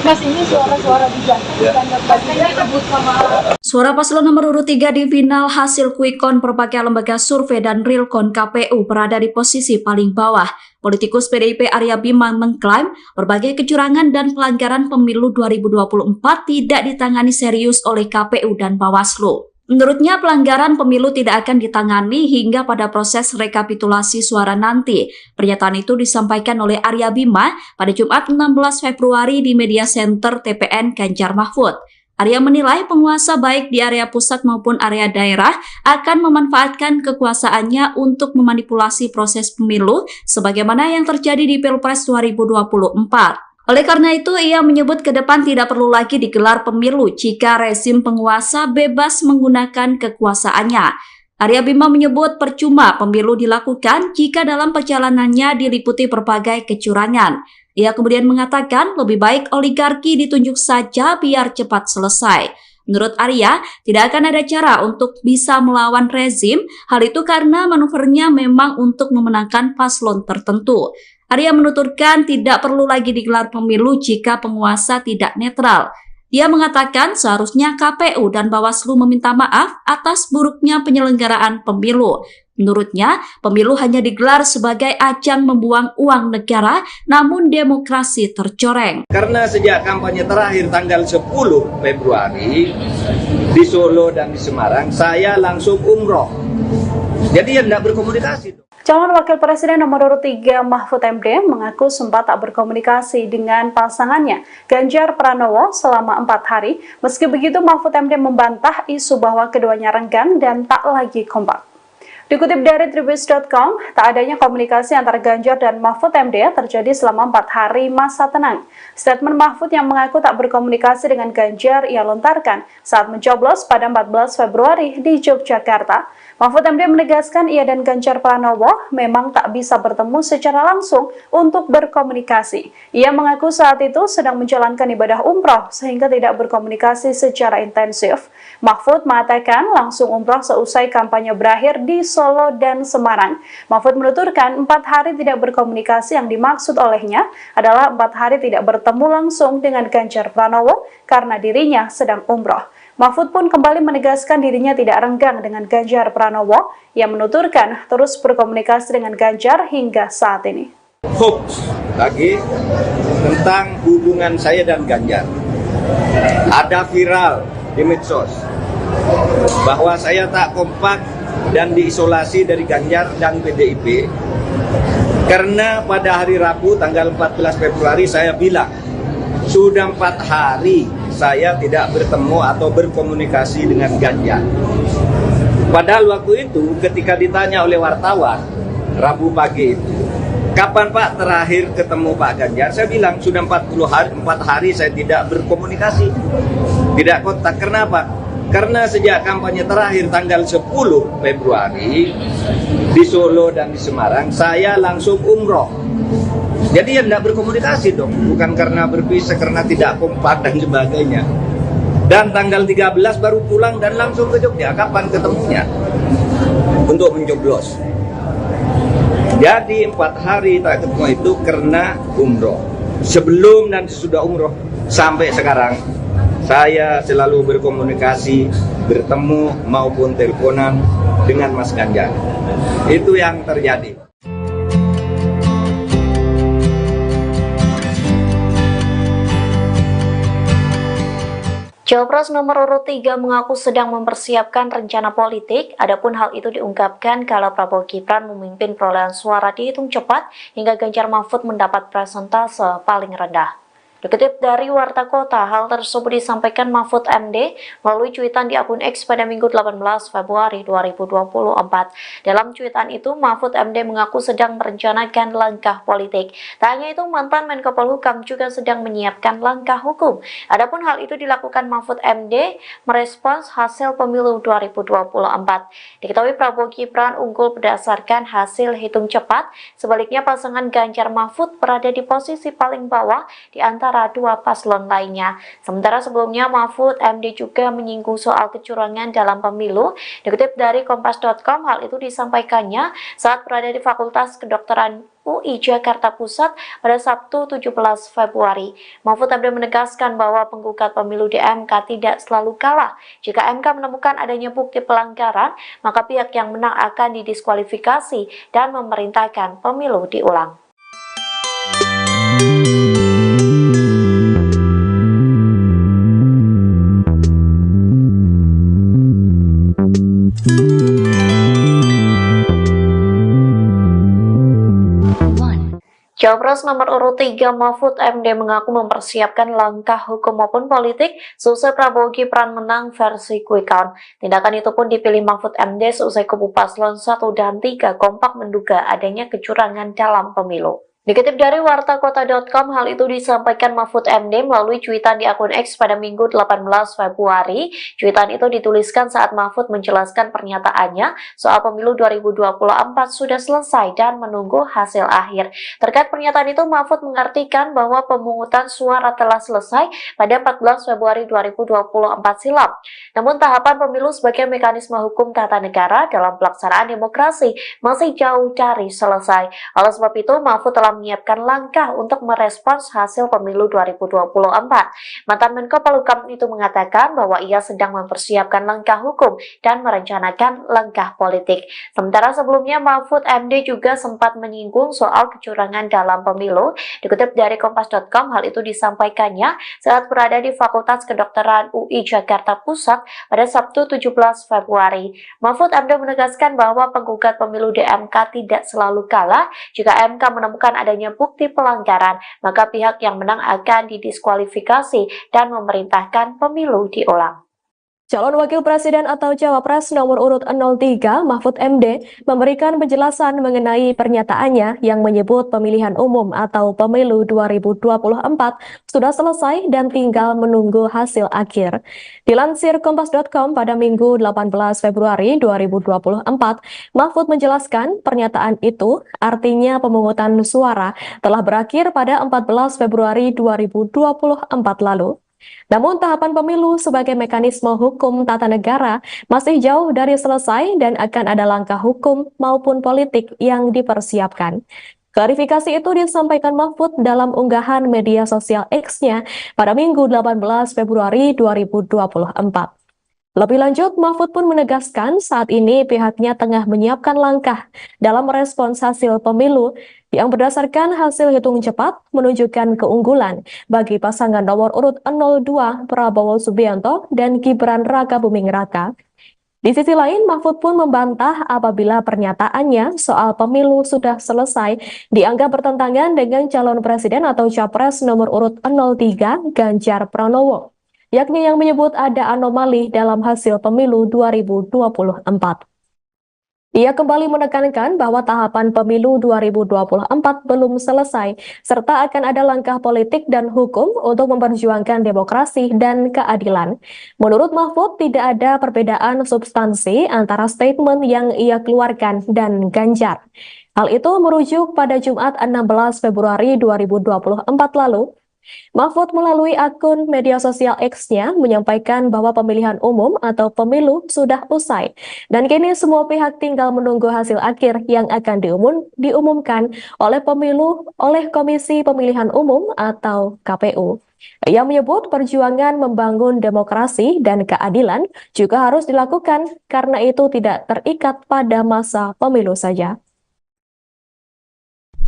Mas, ini suara-suara dijatuhkan pastinya rebut sama. Suara paslon nomor urut 3 di final hasil quick count berbagai lembaga survei dan realcon KPU berada di posisi paling bawah. Politikus PDIP Arya Bima mengklaim berbagai kecurangan dan pelanggaran pemilu 2024 tidak ditangani serius oleh KPU dan Bawaslu. Menurutnya, pelanggaran pemilu tidak akan ditangani hingga pada proses rekapitulasi suara nanti. Pernyataan itu disampaikan oleh Arya Bima pada Jumat 16 Februari di Media Center TPN Ganjar Mahfud. Arya menilai penguasa baik di area pusat maupun area daerah akan memanfaatkan kekuasaannya untuk memanipulasi proses pemilu sebagaimana yang terjadi di Pilpres 2024. Oleh karena itu, ia menyebut ke depan tidak perlu lagi digelar pemilu jika rezim penguasa bebas menggunakan kekuasaannya. Arya Bima menyebut percuma pemilu dilakukan jika dalam perjalanannya diliputi berbagai kecurangan. Ia kemudian mengatakan lebih baik oligarki ditunjuk saja biar cepat selesai. Menurut Arya, tidak akan ada cara untuk bisa melawan rezim, hal itu karena manuvernya memang untuk memenangkan paslon tertentu. Arya menuturkan tidak perlu lagi digelar pemilu jika penguasa tidak netral. Dia mengatakan seharusnya KPU dan Bawaslu meminta maaf atas buruknya penyelenggaraan pemilu. Menurutnya, pemilu hanya digelar sebagai ajang membuang uang negara, namun demokrasi tercoreng. Karena sejak kampanye terakhir tanggal 10 Februari di Solo dan di Semarang, saya langsung umroh. Jadi ya tidak berkomunikasi. Calon Wakil Presiden nomor urut 3 Mahfud MD mengaku sempat tak berkomunikasi dengan pasangannya Ganjar Pranowo selama 4 hari. Meski begitu, Mahfud MD membantah isu bahwa keduanya renggang dan tak lagi kompak. Dikutip dari Tribus.com, tak adanya komunikasi antara Ganjar dan Mahfud MD terjadi selama 4 hari masa tenang. Statement Mahfud yang mengaku tak berkomunikasi dengan Ganjar ia lontarkan saat mencoblos pada 14 Februari di Yogyakarta. Mahfud MD menegaskan ia dan Ganjar Pranowo memang tak bisa bertemu secara langsung untuk berkomunikasi. Ia mengaku saat itu sedang menjalankan ibadah umroh sehingga tidak berkomunikasi secara intensif. Mahfud mengatakan langsung umroh seusai kampanye berakhir di Solo dan Semarang. Mahfud menuturkan 4 hari tidak berkomunikasi yang dimaksud olehnya adalah 4 hari tidak bertemu langsung dengan Ganjar Pranowo karena dirinya sedang umroh. Mahfud pun kembali menegaskan dirinya tidak renggang dengan Ganjar Pranowo. Ia menuturkan terus berkomunikasi dengan Ganjar hingga saat ini. Hoax lagi tentang hubungan saya dan Ganjar. Ada viral di medsos bahwa saya tak kompak dan diisolasi dari Ganjar dan PDIP karena pada hari Rabu tanggal 14 Februari saya bilang sudah 4 hari saya tidak bertemu atau berkomunikasi dengan Ganjar. Padahal waktu itu ketika ditanya oleh wartawan Rabu pagi itu, kapan Pak terakhir ketemu Pak Ganjar? Saya bilang sudah 4 hari saya tidak berkomunikasi, tidak kontak. Kenapa? Karena sejak kampanye terakhir tanggal 10 Februari di Solo dan di Semarang, saya langsung umroh. Jadi ya tidak berkomunikasi dong, bukan karena berpisah, karena tidak kompak dan sebagainya. Dan tanggal 13 baru pulang dan langsung ke Jogja. Kapan ketemunya? Untuk mencoblos. Jadi 4 hari tak ketemu itu karena umroh. Sebelum dan sesudah umroh sampai sekarang, saya selalu berkomunikasi, bertemu maupun teleponan dengan Mas Ganjar. Itu yang terjadi. Cawapres nomor urut 3 mengaku sedang mempersiapkan rencana politik, adapun hal itu diungkapkan kala Prabowo Gibran memimpin perolehan suara dihitung cepat hingga Ganjar Mahfud mendapat persentase paling rendah. Dikutip dari Warta Kota, hal tersebut disampaikan Mahfud MD melalui cuitan di akun X pada Minggu 18 Februari 2024. Dalam cuitan itu, Mahfud MD mengaku sedang merencanakan langkah politik. Tak hanya itu, mantan Menko Polhukam juga sedang menyiapkan langkah hukum. Adapun hal itu dilakukan Mahfud MD merespons hasil pemilu 2024. Diketahui Prabowo Gibran unggul berdasarkan hasil hitung cepat, sebaliknya pasangan Ganjar Mahfud berada di posisi paling bawah di antara dua paslon lainnya. Sementara sebelumnya Mahfud MD juga menyinggung soal kecurangan dalam pemilu. Dikutip dari Kompas.com, hal itu disampaikannya saat berada di Fakultas Kedokteran UI Jakarta Pusat pada Sabtu 17 Februari. Mahfud MD menegaskan bahwa penggugat pemilu di MK tidak selalu kalah. Jika MK menemukan adanya bukti pelanggaran, maka pihak yang menang akan didiskualifikasi dan memerintahkan pemilu diulang. Cawapres nomor urut 3 Mahfud MD mengaku mempersiapkan langkah hukum maupun politik seusai Prabowo Gibran menang versi quick count. Tindakan itu pun dipilih Mahfud MD seusai kubu paslon 1 dan 3 kompak menduga adanya kecurangan dalam pemilu. Dikutip dari wartakota.com, hal itu disampaikan Mahfud MD melalui cuitan di akun X pada Minggu 18 Februari. Cuitan itu dituliskan saat Mahfud menjelaskan pernyataannya soal pemilu 2024 sudah selesai dan menunggu hasil akhir. Terkait pernyataan itu, Mahfud mengartikan bahwa pemungutan suara telah selesai pada 14 Februari 2024 silam. Namun tahapan pemilu sebagai mekanisme hukum tata negara dalam pelaksanaan demokrasi masih jauh dari selesai. Oleh sebab itu, Mahfud telah menyiapkan langkah untuk merespons hasil pemilu 2024. Mantan Menko Polhukam itu mengatakan bahwa ia sedang mempersiapkan langkah hukum dan merencanakan langkah politik. Sementara sebelumnya Mahfud MD juga sempat menyinggung soal kecurangan dalam pemilu. Dikutip dari Kompas.com, hal itu disampaikannya saat berada di Fakultas Kedokteran UI Jakarta Pusat pada Sabtu 17 Februari. Mahfud MD menegaskan bahwa penggugat pemilu di MK tidak selalu kalah. Jika MK menemukan adanya bukti pelanggaran, maka pihak yang menang akan didiskualifikasi dan memerintahkan pemilu diulang. Calon Wakil Presiden atau Cawapres nomor urut 03 Mahfud MD memberikan penjelasan mengenai pernyataannya yang menyebut pemilihan umum atau pemilu 2024 sudah selesai dan tinggal menunggu hasil akhir. Dilansir Kompas.com pada Minggu 18 Februari 2024, Mahfud menjelaskan pernyataan itu artinya pemungutan suara telah berakhir pada 14 Februari 2024 lalu. Namun tahapan pemilu sebagai mekanisme hukum tata negara masih jauh dari selesai dan akan ada langkah hukum maupun politik yang dipersiapkan. Klarifikasi itu disampaikan Mahfud dalam unggahan media sosial X-nya pada Minggu 18 Februari 2024. Lebih lanjut, Mahfud pun menegaskan saat ini pihaknya tengah menyiapkan langkah dalam merespons hasil pemilu yang berdasarkan hasil hitung cepat menunjukkan keunggulan bagi pasangan nomor urut 02 Prabowo Subianto dan Gibran Rakabuming Raka. Di sisi lain, Mahfud pun membantah apabila pernyataannya soal pemilu sudah selesai dianggap bertentangan dengan calon presiden atau capres nomor urut 03 Ganjar Pranowo, yakni yang menyebut ada anomali dalam hasil pemilu 2024. Ia kembali menekankan bahwa tahapan pemilu 2024 belum selesai, serta akan ada langkah politik dan hukum untuk memperjuangkan demokrasi dan keadilan. Menurut Mahfud, tidak ada perbedaan substansi antara statement yang ia keluarkan dan Ganjar. Hal itu merujuk pada Jumat 16 Februari 2024 lalu. Mahfud melalui akun media sosial X-nya menyampaikan bahwa pemilihan umum atau pemilu sudah usai dan kini semua pihak tinggal menunggu hasil akhir yang akan diumumkan oleh Komisi Pemilihan Umum atau KPU. Ia menyebut perjuangan membangun demokrasi dan keadilan juga harus dilakukan karena itu tidak terikat pada masa pemilu saja.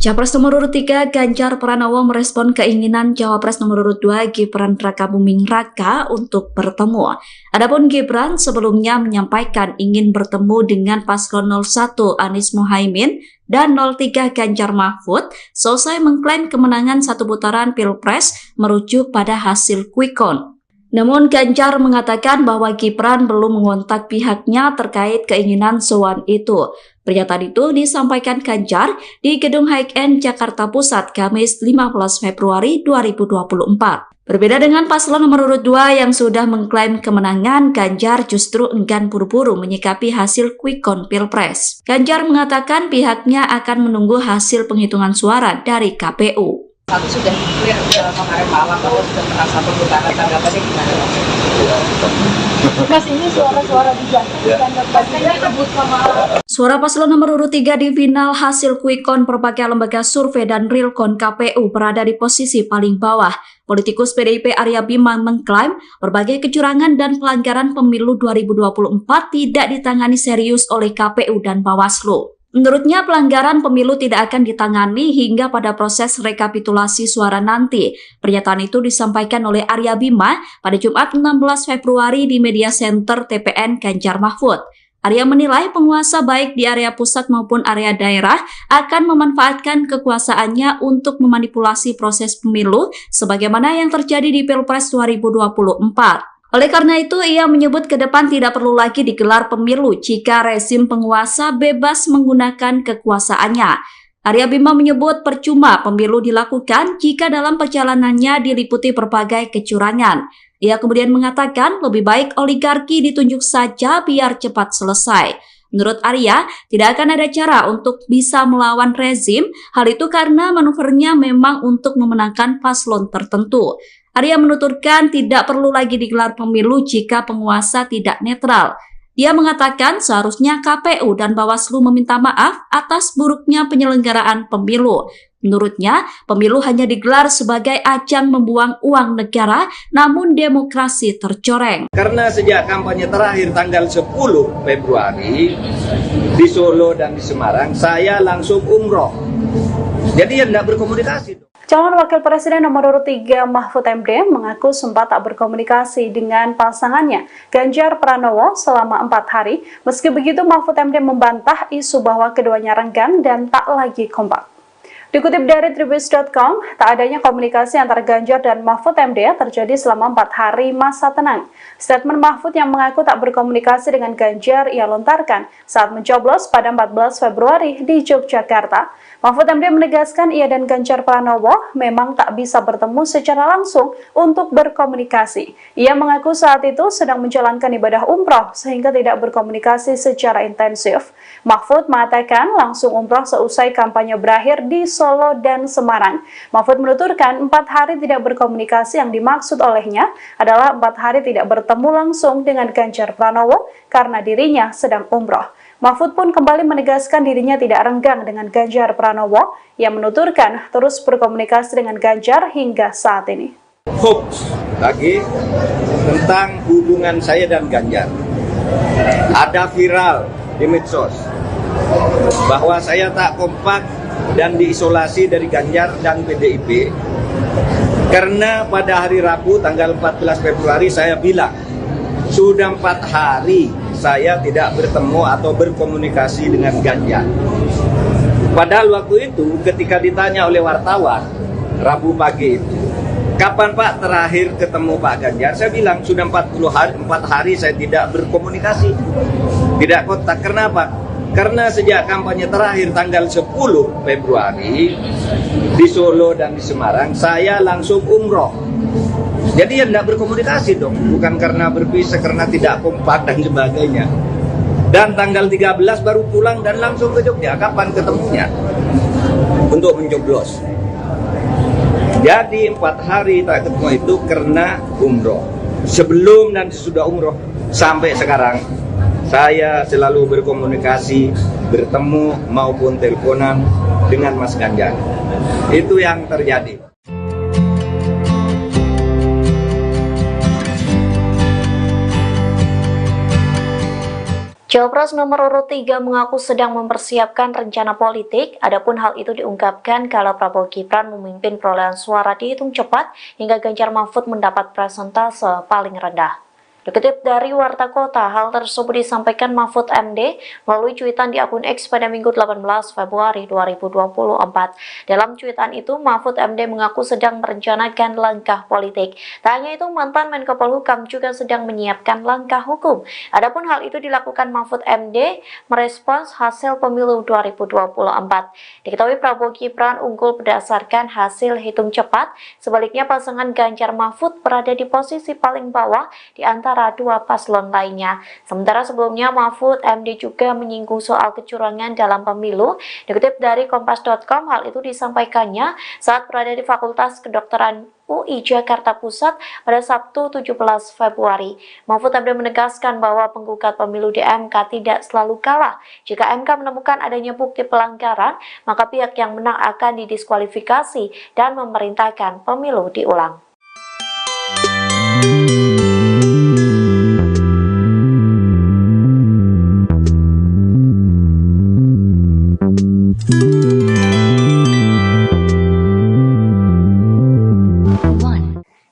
Capres nomor urut 3 Ganjar Pranowo merespon keinginan Cawapres nomor urut 2 Gibran Rakabuming Raka untuk bertemu. Adapun Gibran sebelumnya menyampaikan ingin bertemu dengan paslon 01 Anies Mohaimin dan 03 Ganjar Mahfud selesai mengklaim kemenangan satu putaran Pilpres merujuk pada hasil quick count. Namun Ganjar mengatakan bahwa Gibran belum mengontak pihaknya terkait keinginan sowan itu. Pernyataan itu disampaikan Ganjar di Gedung High-End Jakarta Pusat Kamis 15 Februari 2024. Berbeda dengan paslon nomor urut 2 yang sudah mengklaim kemenangan, Ganjar justru enggan buru-buru menyikapi hasil quick count Pilpres. Ganjar mengatakan pihaknya akan menunggu hasil penghitungan suara dari KPU. Satu sudah clear kemarin malam bahwa sudah merasa pemutaran, tanggapannya gimana? Mas, ini suara-suara dijatuhkan pastinya kebut sama. Suara paslon nomor urut 3 di final hasil quick count berbagai lembaga survei dan realcon KPU berada di posisi paling bawah. Politikus PDIP Arya Bima mengklaim berbagai kecurangan dan pelanggaran pemilu 2024 tidak ditangani serius oleh KPU dan Bawaslu. Menurutnya pelanggaran pemilu tidak akan ditangani hingga pada proses rekapitulasi suara nanti. Pernyataan itu disampaikan oleh Arya Bima pada Jumat 16 Februari di Media Center TPN Ganjar Mahfud. Arya menilai penguasa baik di area pusat maupun area daerah akan memanfaatkan kekuasaannya untuk memanipulasi proses pemilu sebagaimana yang terjadi di Pilpres 2024. Oleh karena itu, ia menyebut ke depan tidak perlu lagi digelar pemilu jika rezim penguasa bebas menggunakan kekuasaannya. Arya Bima menyebut percuma pemilu dilakukan jika dalam perjalanannya diliputi berbagai kecurangan. Ia kemudian mengatakan lebih baik oligarki ditunjuk saja biar cepat selesai. Menurut Arya, tidak akan ada cara untuk bisa melawan rezim, hal itu karena manuvernya memang untuk memenangkan paslon tertentu. Arya menuturkan tidak perlu lagi digelar pemilu jika penguasa tidak netral. Dia mengatakan seharusnya KPU dan Bawaslu meminta maaf atas buruknya penyelenggaraan pemilu. Menurutnya, pemilu hanya digelar sebagai ajang membuang uang negara, namun demokrasi tercoreng. Karena sejak kampanye terakhir tanggal 10 Februari di Solo dan di Semarang, saya langsung umroh. Jadi ya tidak berkomunikasi. Calon Wakil Presiden nomor urut 3 Mahfud MD mengaku sempat tak berkomunikasi dengan pasangannya Ganjar Pranowo selama 4 hari. Meski begitu, Mahfud MD membantah isu bahwa keduanya renggang dan tak lagi kompak. Dikutip dari Tribus.com, tak adanya komunikasi antara Ganjar dan Mahfud MD terjadi selama 4 hari masa tenang. Statement Mahfud yang mengaku tak berkomunikasi dengan Ganjar ia lontarkan saat mencoblos pada 14 Februari di Yogyakarta. Mahfud MD menegaskan ia dan Ganjar Pranowo memang tak bisa bertemu secara langsung untuk berkomunikasi. Ia mengaku saat itu sedang menjalankan ibadah umroh sehingga tidak berkomunikasi secara intensif. Mahfud mengatakan langsung umroh seusai kampanye berakhir di Solo dan Semarang. Mahfud menuturkan 4 hari tidak berkomunikasi yang dimaksud olehnya adalah 4 hari tidak bertemu langsung dengan Ganjar Pranowo karena dirinya sedang umroh. Mahfud pun kembali menegaskan dirinya tidak renggang dengan Ganjar Pranowo yang menuturkan terus berkomunikasi dengan Ganjar hingga saat ini. Hoax lagi tentang hubungan saya dan Ganjar. Ada viral di medsos bahwa saya tak kompak dan diisolasi dari Ganjar dan PDIP karena pada hari Rabu tanggal 14 Februari saya bilang sudah 4 hari saya tidak bertemu atau berkomunikasi dengan Ganjar. Padahal waktu itu ketika ditanya oleh wartawan Rabu pagi itu, kapan Pak terakhir ketemu Pak Ganjar? Saya bilang sudah 4 hari saya tidak berkomunikasi, tidak kontak. Kenapa? Karena sejak kampanye terakhir tanggal 10 Februari di Solo dan di Semarang, saya langsung umroh. Jadi ya tidak berkomunikasi dong, bukan karena berpisah, karena tidak kompak dan sebagainya. Dan tanggal 13 baru pulang dan langsung ke Jogja. Kapan ketemunya? Untuk mencoblos. Jadi 4 hari tak ketemu itu karena umroh. Sebelum dan sesudah umroh sampai sekarang, saya selalu berkomunikasi, bertemu maupun teleponan dengan Mas Ganjar. Itu yang terjadi. Cawapres nomor urut 3 mengaku sedang mempersiapkan rencana politik, adapun hal itu diungkapkan kala Prabowo Gibran memimpin perolehan suara dihitung cepat hingga Ganjar Mahfud mendapat persentase paling rendah. Dikutip dari Warta Kota, hal tersebut disampaikan Mahfud MD melalui cuitan di akun X pada Minggu 18 Februari 2024. Dalam cuitan itu, Mahfud MD mengaku sedang merencanakan langkah politik. Tak hanya itu, mantan Menko Polhukam juga sedang menyiapkan langkah hukum. Adapun hal itu dilakukan Mahfud MD merespons hasil pemilu 2024. Diketahui Prabowo Gibran unggul berdasarkan hasil hitung cepat, sebaliknya pasangan Ganjar Mahfud berada di posisi paling bawah di antara dua paslon lainnya. Sementara sebelumnya Mahfud MD juga menyinggung soal kecurangan dalam pemilu. Dikutip dari Kompas.com, hal itu disampaikannya saat berada di Fakultas Kedokteran UI Jakarta Pusat pada Sabtu 17 Februari. Mahfud MD menegaskan bahwa penggugat pemilu di MK tidak selalu kalah. Jika MK menemukan adanya bukti pelanggaran, maka pihak yang menang akan didiskualifikasi dan memerintahkan pemilu diulang.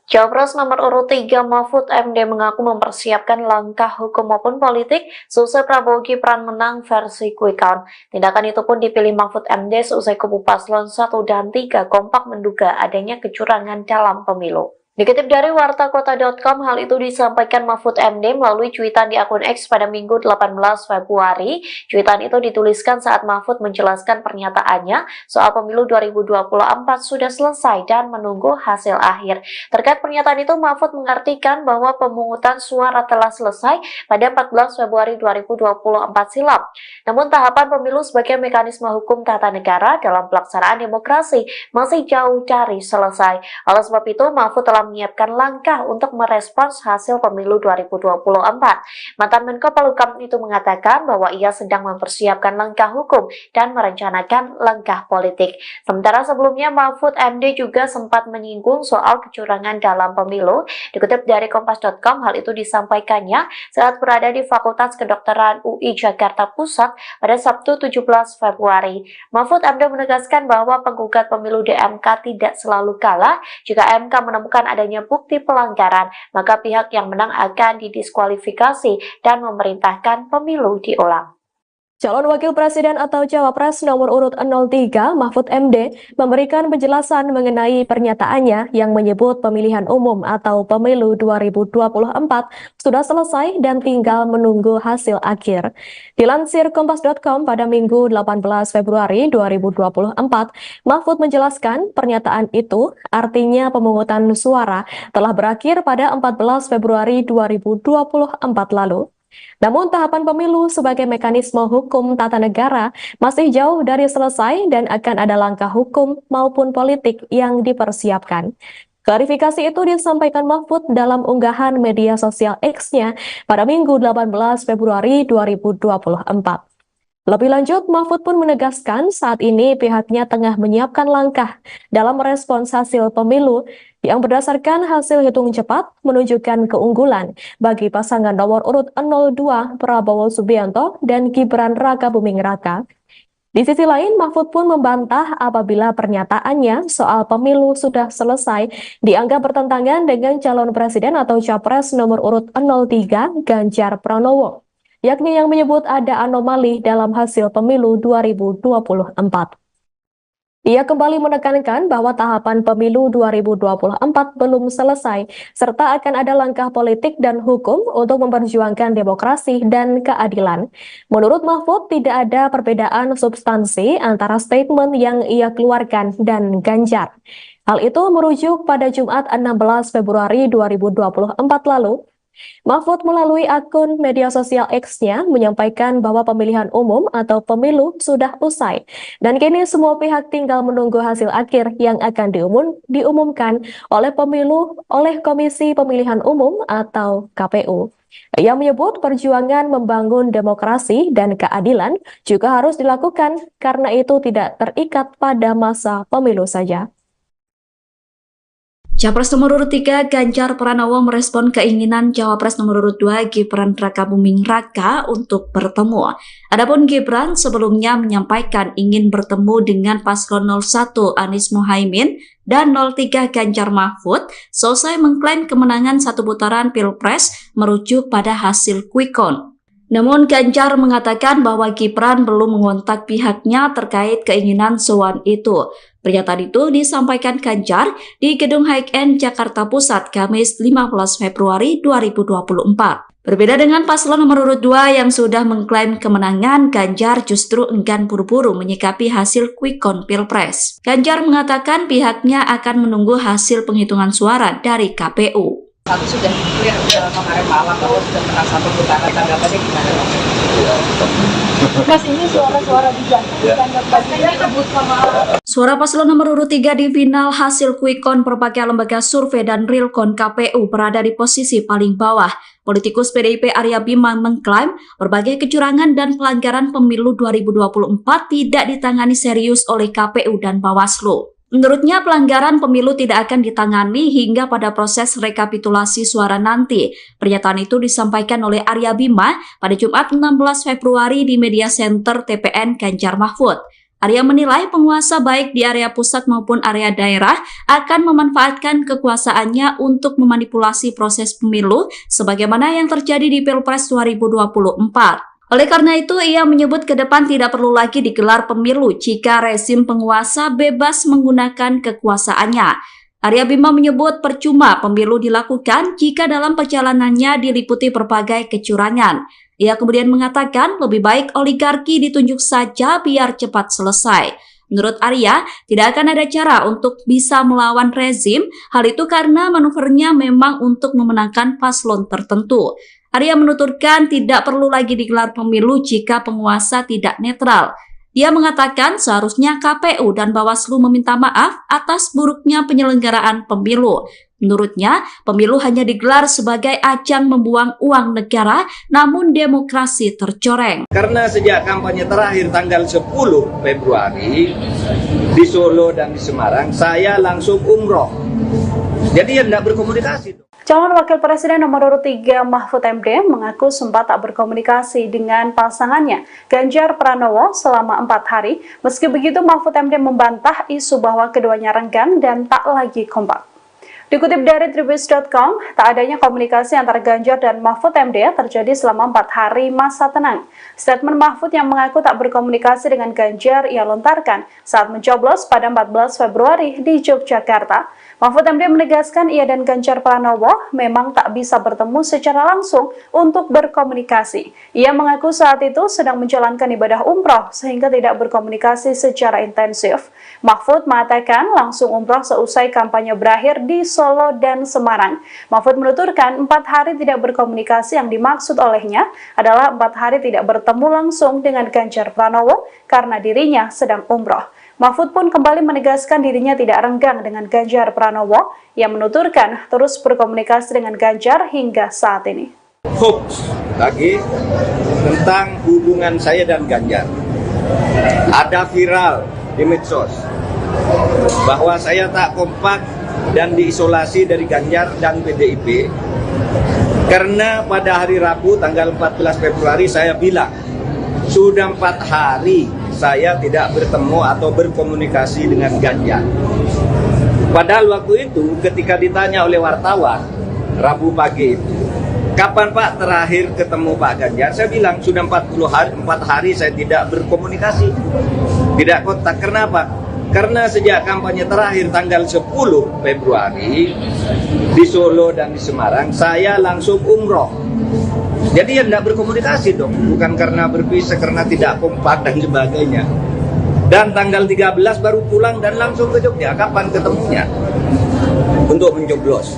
Cawapres nomor urut 3 Mahfud MD mengaku mempersiapkan langkah hukum maupun politik seusai Prabowo Gibran menang versi quick count. Tindakan itu pun dipilih Mahfud MD seusai kubu paslon 1 dan 3 kompak menduga adanya kecurangan dalam pemilu. Dikutip dari wartakota.com, hal itu disampaikan Mahfud MD melalui cuitan di akun X pada Minggu 18 Februari. Cuitan itu dituliskan saat Mahfud menjelaskan pernyataannya soal pemilu 2024 sudah selesai dan menunggu hasil akhir. Terkait pernyataan itu, Mahfud mengartikan bahwa pemungutan suara telah selesai pada 14 Februari 2024 silam. Namun tahapan pemilu sebagai mekanisme hukum tata negara dalam pelaksanaan demokrasi masih jauh dari selesai. Oleh sebab itu, Mahfud telah menyiapkan langkah untuk merespons hasil pemilu 2024. Mantan Menko Polhukam itu mengatakan bahwa ia sedang mempersiapkan langkah hukum dan merencanakan langkah politik. Sementara sebelumnya Mahfud MD juga sempat menyinggung soal kecurangan dalam pemilu. Dikutip dari Kompas.com, hal itu disampaikannya saat berada di Fakultas Kedokteran UI Jakarta Pusat pada Sabtu 17 Februari. Mahfud MD menegaskan bahwa penggugat pemilu di MK tidak selalu kalah. Jika MK menemukan adanya bukti pelanggaran, maka pihak yang menang akan didiskualifikasi dan memerintahkan pemilu diulang. Calon Wakil Presiden atau Cawapres nomor urut 03 Mahfud MD memberikan penjelasan mengenai pernyataannya yang menyebut pemilihan umum atau pemilu 2024 sudah selesai dan tinggal menunggu hasil akhir. Dilansir Kompas.com pada Minggu 18 Februari 2024, Mahfud menjelaskan pernyataan itu artinya pemungutan suara telah berakhir pada 14 Februari 2024 lalu. Namun tahapan pemilu sebagai mekanisme hukum tata negara masih jauh dari selesai dan akan ada langkah hukum maupun politik yang dipersiapkan. Klarifikasi itu disampaikan Mahfud dalam unggahan media sosial X-nya pada Minggu 18 Februari 2024. Lebih lanjut, Mahfud pun menegaskan saat ini pihaknya tengah menyiapkan langkah dalam merespons hasil pemilu yang berdasarkan hasil hitung cepat menunjukkan keunggulan bagi pasangan nomor urut 02 Prabowo Subianto dan Gibran Rakabuming Raka. Di sisi lain, Mahfud pun membantah apabila pernyataannya soal pemilu sudah selesai dianggap bertentangan dengan calon presiden atau capres nomor urut 03 Ganjar Pranowo, yakni yang menyebut ada anomali dalam hasil pemilu 2024. Ia kembali menekankan bahwa tahapan pemilu 2024 belum selesai, serta akan ada langkah politik dan hukum untuk memperjuangkan demokrasi dan keadilan. Menurut Mahfud, tidak ada perbedaan substansi antara statement yang ia keluarkan dan Ganjar. Hal itu merujuk pada Jumat 16 Februari 2024 lalu. Mahfud melalui akun media sosial X-nya menyampaikan bahwa pemilihan umum atau pemilu sudah usai dan kini semua pihak tinggal menunggu hasil akhir yang akan diumumkan oleh Komisi Pemilihan Umum atau KPU. Ia menyebut perjuangan membangun demokrasi dan keadilan juga harus dilakukan karena itu tidak terikat pada masa pemilu saja. Capres nomor urut 3 Ganjar Pranowo merespon keinginan Cawapres nomor urut 2 Gibran Rakabuming Raka untuk bertemu. Adapun Gibran sebelumnya menyampaikan ingin bertemu dengan paslon 01 Anies Mohaimin dan 03 Ganjar Mahfud selesai mengklaim kemenangan satu putaran Pilpres merujuk pada hasil quick count. Namun Ganjar mengatakan bahwa Gibran belum mengontak pihaknya terkait keinginan sowan itu. Pernyataan itu disampaikan Ganjar di Gedung High-End Jakarta Pusat Kamis 15 Februari 2024. Berbeda dengan paslon nomor urut 2 yang sudah mengklaim kemenangan, Ganjar justru enggan buru-buru menyikapi hasil quick count Pilpres. Ganjar mengatakan pihaknya akan menunggu hasil penghitungan suara dari KPU. Satu sudah clear kemarin malam bahwa sudah pernah satu putaran, tanggapannya gimana? Mas, ini suara-suara diganti pastinya kebut sama Suara paslon nomor urut 3 di final hasil quick count berbagai lembaga survei dan realcon KPU berada di posisi paling bawah. Politikus PDIP Arya Bima mengklaim berbagai kecurangan dan pelanggaran pemilu 2024 tidak ditangani serius oleh KPU dan Bawaslu. Menurutnya pelanggaran pemilu tidak akan ditangani hingga pada proses rekapitulasi suara nanti. Pernyataan itu disampaikan oleh Arya Bima pada Jumat 16 Februari di Media Center TPN Ganjar Mahfud. Arya menilai penguasa baik di area pusat maupun area daerah akan memanfaatkan kekuasaannya untuk memanipulasi proses pemilu sebagaimana yang terjadi di Pilpres 2024. Oleh karena itu, ia menyebut ke depan tidak perlu lagi digelar pemilu jika rezim penguasa bebas menggunakan kekuasaannya. Arya Bima menyebut percuma pemilu dilakukan jika dalam perjalanannya diliputi berbagai kecurangan. Ia kemudian mengatakan lebih baik oligarki ditunjuk saja biar cepat selesai. Menurut Arya, tidak akan ada cara untuk bisa melawan rezim, hal itu karena manuvernya memang untuk memenangkan paslon tertentu. Arya menuturkan tidak perlu lagi digelar pemilu jika penguasa tidak netral. Dia mengatakan seharusnya KPU dan Bawaslu meminta maaf atas buruknya penyelenggaraan pemilu. Menurutnya, pemilu hanya digelar sebagai ajang membuang uang negara, namun demokrasi tercoreng. Karena sejak kampanye terakhir tanggal 10 Februari di Solo dan di Semarang, saya langsung umroh. Jadi ya tidak berkomunikasi. Calon Wakil Presiden nomor urut 3 Mahfud MD mengaku sempat tak berkomunikasi dengan pasangannya Ganjar Pranowo selama 4 hari. Meski begitu, Mahfud MD membantah isu bahwa keduanya renggang dan tak lagi kompak. Dikutip dari Tribus.com, tak adanya komunikasi antara Ganjar dan Mahfud MD terjadi selama 4 hari masa tenang. Statement Mahfud yang mengaku tak berkomunikasi dengan Ganjar ia lontarkan saat mencoblos pada 14 Februari di Yogyakarta. Mahfud MD menegaskan ia dan Ganjar Pranowo memang tak bisa bertemu secara langsung untuk berkomunikasi. Ia mengaku saat itu sedang menjalankan ibadah umroh sehingga tidak berkomunikasi secara intensif. Mahfud mengatakan langsung umroh seusai kampanye berakhir di Solo dan Semarang. Mahfud menuturkan 4 hari tidak berkomunikasi yang dimaksud olehnya adalah 4 hari tidak bertemu langsung dengan Ganjar Pranowo karena dirinya sedang umroh. Mahfud pun kembali menegaskan dirinya tidak renggang dengan Ganjar Pranowo yang menuturkan terus berkomunikasi dengan Ganjar hingga saat ini. Hoax lagi tentang hubungan saya dan Ganjar. Ada viral di medsos bahwa saya tak kompak dan diisolasi dari Ganjar dan PDIP karena pada hari Rabu tanggal 14 Februari saya bilang sudah 4 hari saya tidak bertemu atau berkomunikasi dengan Ganjar. Padahal waktu itu ketika ditanya oleh wartawan Rabu pagi itu, kapan Pak terakhir ketemu Pak Ganjar? Saya bilang sudah 4 hari saya tidak berkomunikasi, tidak kontak. Kenapa? Karena sejak kampanye terakhir tanggal 10 Februari di Solo dan di Semarang, saya langsung umroh. Jadi ya tidak berkomunikasi dong, bukan karena berpisah, karena tidak kompak dan sebagainya. Dan tanggal 13 baru pulang dan langsung ke Jogja. Kapan ketemunya? Untuk mencoblos.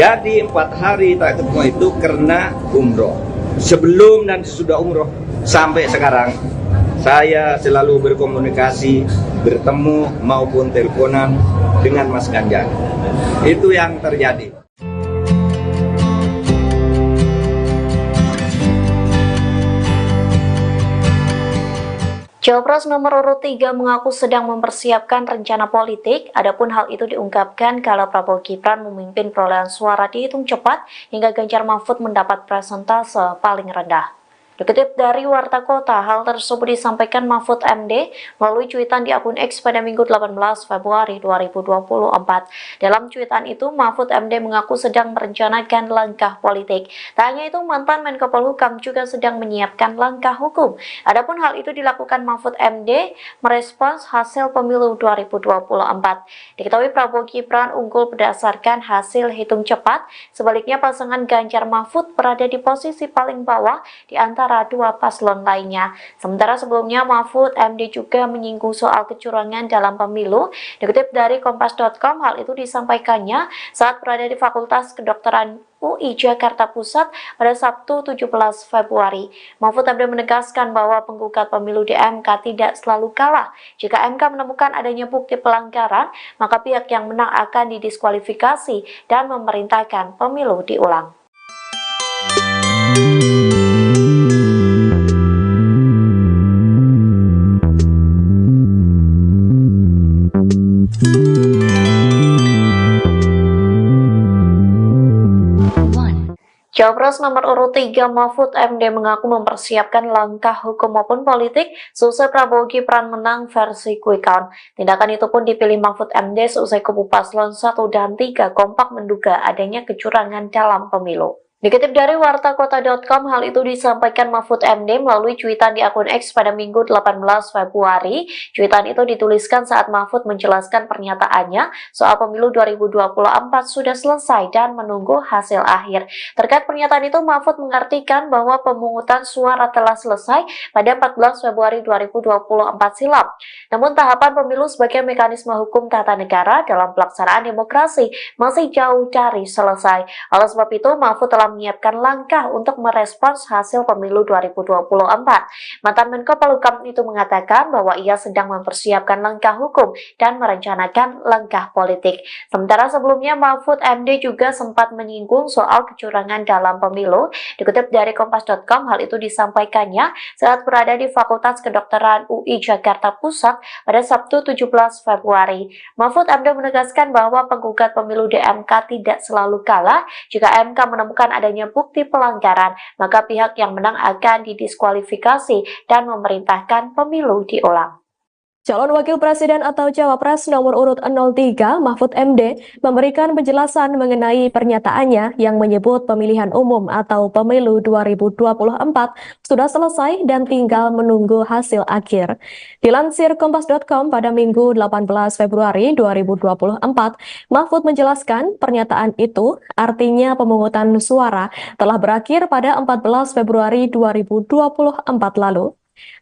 Jadi 4 hari tak ketemu itu karena umroh. Sebelum dan sesudah umroh sampai sekarang, saya selalu berkomunikasi, bertemu maupun teleponan dengan Mas Ganjar. Itu yang terjadi. Cawapres nomor urut 3 mengaku sedang mempersiapkan rencana politik, adapun hal itu diungkapkan kala Prabowo Gibran memimpin perolehan suara dihitung cepat hingga Ganjar Mahfud mendapat persentase paling rendah. Dikutip dari Warta Kota, hal tersebut disampaikan Mahfud MD melalui cuitan di akun X pada Minggu 18 Februari 2024. Dalam cuitan itu, Mahfud MD mengaku sedang merencanakan langkah politik. Tak hanya itu, mantan Menko Polhukam juga sedang menyiapkan langkah hukum. Adapun hal itu dilakukan Mahfud MD merespons hasil pemilu 2024. Diketahui Prabowo Gibran unggul berdasarkan hasil hitung cepat, sebaliknya pasangan Ganjar Mahfud berada di posisi paling bawah di antara dua paslon lainnya. Sementara sebelumnya Mahfud MD juga menyinggung soal kecurangan dalam pemilu. Dikutip dari Kompas.com, hal itu disampaikannya saat berada di Fakultas Kedokteran UI Jakarta Pusat pada Sabtu 17 Februari. Mahfud MD menegaskan bahwa penggugat pemilu di MK tidak selalu kalah. Jika MK menemukan adanya bukti pelanggaran, maka pihak yang menang akan didiskualifikasi dan memerintahkan pemilu diulang. Cawapres nomor urut 3 Mahfud MD mengaku mempersiapkan langkah hukum maupun politik seusai Prabowo Gibran menang versi quick count. Tindakan itu pun dipilih Mahfud MD seusai kubu paslon 1 dan 3 kompak menduga adanya kecurangan dalam pemilu. Dikutip dari wartakota.com, hal itu disampaikan Mahfud MD melalui cuitan di akun X pada Minggu 18 Februari. Cuitan itu dituliskan saat Mahfud menjelaskan pernyataannya soal pemilu 2024 sudah selesai dan menunggu hasil akhir. Terkait pernyataan itu, Mahfud mengartikan bahwa pemungutan suara telah selesai pada 14 Februari 2024 silam. Namun tahapan pemilu sebagai mekanisme hukum tata negara dalam pelaksanaan demokrasi masih jauh dari selesai. Oleh sebab itu, Mahfud telah menyiapkan langkah untuk merespons hasil pemilu 2024. Mantan Menko Polhukam itu mengatakan bahwa ia sedang mempersiapkan langkah hukum dan merencanakan langkah politik. Sementara sebelumnya Mahfud MD juga sempat menyinggung soal kecurangan dalam pemilu. Dikutip dari Kompas.com, hal itu disampaikannya saat berada di Fakultas Kedokteran UI Jakarta Pusat pada Sabtu 17 Februari. Mahfud MD menegaskan bahwa penggugat pemilu di MK tidak selalu kalah. Jika MK menemukan adanya bukti pelanggaran, maka pihak yang menang akan didiskualifikasi dan memerintahkan pemilu diulang. Calon Wakil Presiden atau Cawapres nomor urut 03 Mahfud MD memberikan penjelasan mengenai pernyataannya yang menyebut pemilihan umum atau pemilu 2024 sudah selesai dan tinggal menunggu hasil akhir. Dilansir Kompas.com pada Minggu 18 Februari 2024, Mahfud menjelaskan pernyataan itu artinya pemungutan suara telah berakhir pada 14 Februari 2024 lalu.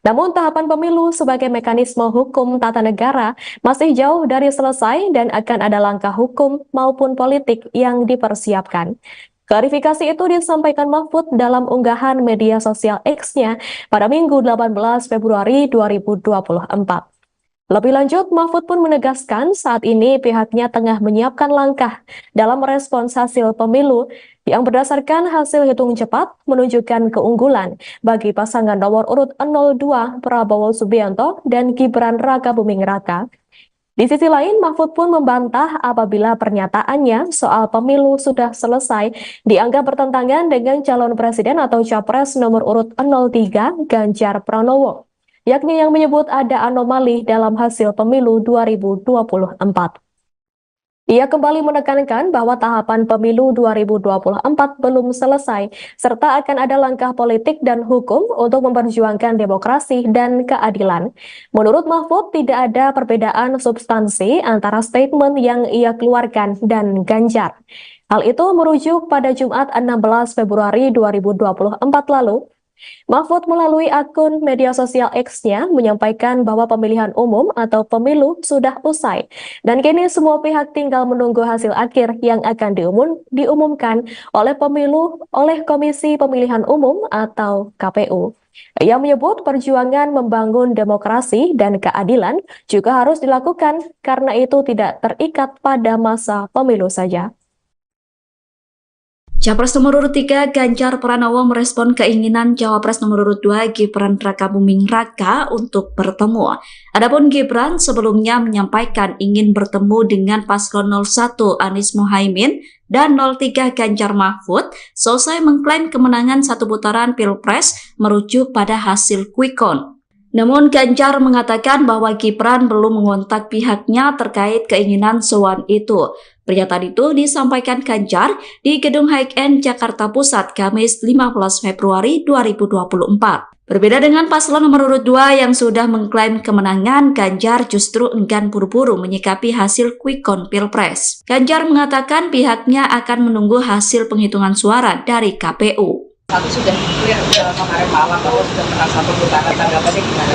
Namun tahapan pemilu sebagai mekanisme hukum tata negara masih jauh dari selesai dan akan ada langkah hukum maupun politik yang dipersiapkan. Klarifikasi itu disampaikan Mahfud dalam unggahan media sosial X-nya pada Minggu 18 Februari 2024. Lebih lanjut, Mahfud pun menegaskan saat ini pihaknya tengah menyiapkan langkah dalam merespons hasil pemilu yang berdasarkan hasil hitung cepat menunjukkan keunggulan bagi pasangan nomor urut 02 Prabowo Subianto dan Gibran Rakabuming Raka. Di sisi lain, Mahfud pun membantah apabila pernyataannya soal pemilu sudah selesai dianggap bertentangan dengan calon presiden atau capres nomor urut 03 Ganjar Pranowo, yakni yang menyebut ada anomali dalam hasil pemilu 2024. Ia kembali menekankan bahwa tahapan pemilu 2024 belum selesai, serta akan ada langkah politik dan hukum untuk memperjuangkan demokrasi dan keadilan. Menurut Mahfud, tidak ada perbedaan substansi antara statement yang ia keluarkan dan Ganjar. Hal itu merujuk pada Jumat 16 Februari 2024 lalu. Mahfud melalui akun media sosial X-nya menyampaikan bahwa pemilihan umum atau pemilu sudah usai dan kini semua pihak tinggal menunggu hasil akhir yang akan diumumkan oleh Komisi Pemilihan Umum atau KPU. Ia menyebut perjuangan membangun demokrasi dan keadilan juga harus dilakukan karena itu tidak terikat pada masa pemilu saja. Capres nomor urut 3 Ganjar Pranowo merespon keinginan Cawapres nomor urut 2 Gibran Rakabuming Raka untuk bertemu. Adapun Gibran sebelumnya menyampaikan ingin bertemu dengan paslon 01 Anies Muhaimin dan 03 Ganjar Mahfud selesai mengklaim kemenangan satu putaran Pilpres merujuk pada hasil quick count. Namun Ganjar mengatakan bahwa Gibran belum mengontak pihaknya terkait keinginan sowan itu. Pernyataan itu disampaikan Ganjar di Gedung High-End Jakarta Pusat Kamis 15 Februari 2024. Berbeda dengan paslon nomor urut 2 yang sudah mengklaim kemenangan, Ganjar justru enggan buru-buru menyikapi hasil quick count Pilpres. Ganjar mengatakan pihaknya akan menunggu hasil penghitungan suara dari KPU. Satu sudah clear kemarin malam bahwa sudah pernah satu putaran, tanggapannya gimana?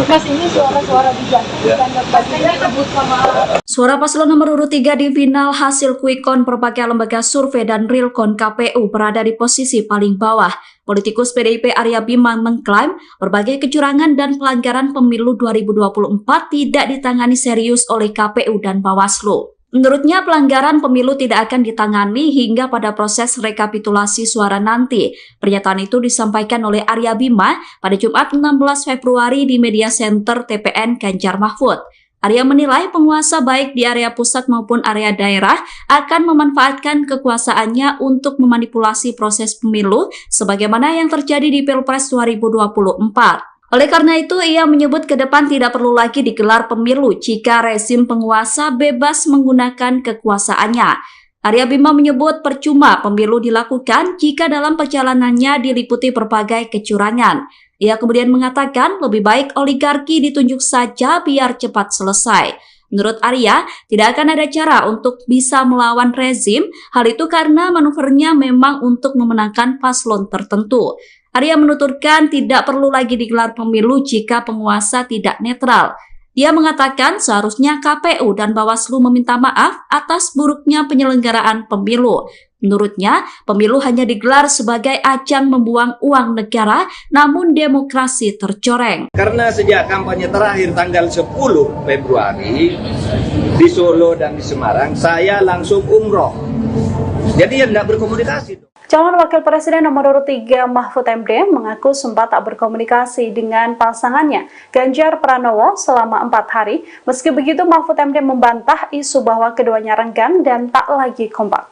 Mas, ini suara-suara diganti pastinya kebut sama Suara paslon nomor urut 3 di final hasil quick count berbagai lembaga survei dan realcon KPU berada di posisi paling bawah. Politikus PDIP Arya Bima mengklaim berbagai kecurangan dan pelanggaran pemilu 2024 tidak ditangani serius oleh KPU dan Bawaslu. Menurutnya pelanggaran pemilu tidak akan ditangani hingga pada proses rekapitulasi suara nanti. Pernyataan itu disampaikan oleh Arya Bima pada Jumat 16 Februari di Media Center TPN Ganjar Mahfud. Arya menilai penguasa baik di area pusat maupun area daerah akan memanfaatkan kekuasaannya untuk memanipulasi proses pemilu sebagaimana yang terjadi di Pilpres 2024. Oleh karena itu, ia menyebut ke depan tidak perlu lagi digelar pemilu jika rezim penguasa bebas menggunakan kekuasaannya. Arya Bima menyebut percuma pemilu dilakukan jika dalam perjalanannya diliputi berbagai kecurangan. Ia kemudian mengatakan lebih baik oligarki ditunjuk saja biar cepat selesai. Menurut Arya, tidak akan ada cara untuk bisa melawan rezim, hal itu karena manuvernya memang untuk memenangkan paslon tertentu. Arya menuturkan tidak perlu lagi digelar pemilu jika penguasa tidak netral. Dia mengatakan seharusnya KPU dan Bawaslu meminta maaf atas buruknya penyelenggaraan pemilu. Menurutnya, pemilu hanya digelar sebagai ajang membuang uang negara, namun demokrasi tercoreng. Karena sejak kampanye terakhir tanggal 10 Februari di Solo dan di Semarang, saya langsung umroh. Jadi ya tidak berkomunikasi. Calon Wakil Presiden nomor urut 3 Mahfud MD mengaku sempat tak berkomunikasi dengan pasangannya Ganjar Pranowo selama 4 hari. Meski begitu, Mahfud MD membantah isu bahwa keduanya renggang dan tak lagi kompak.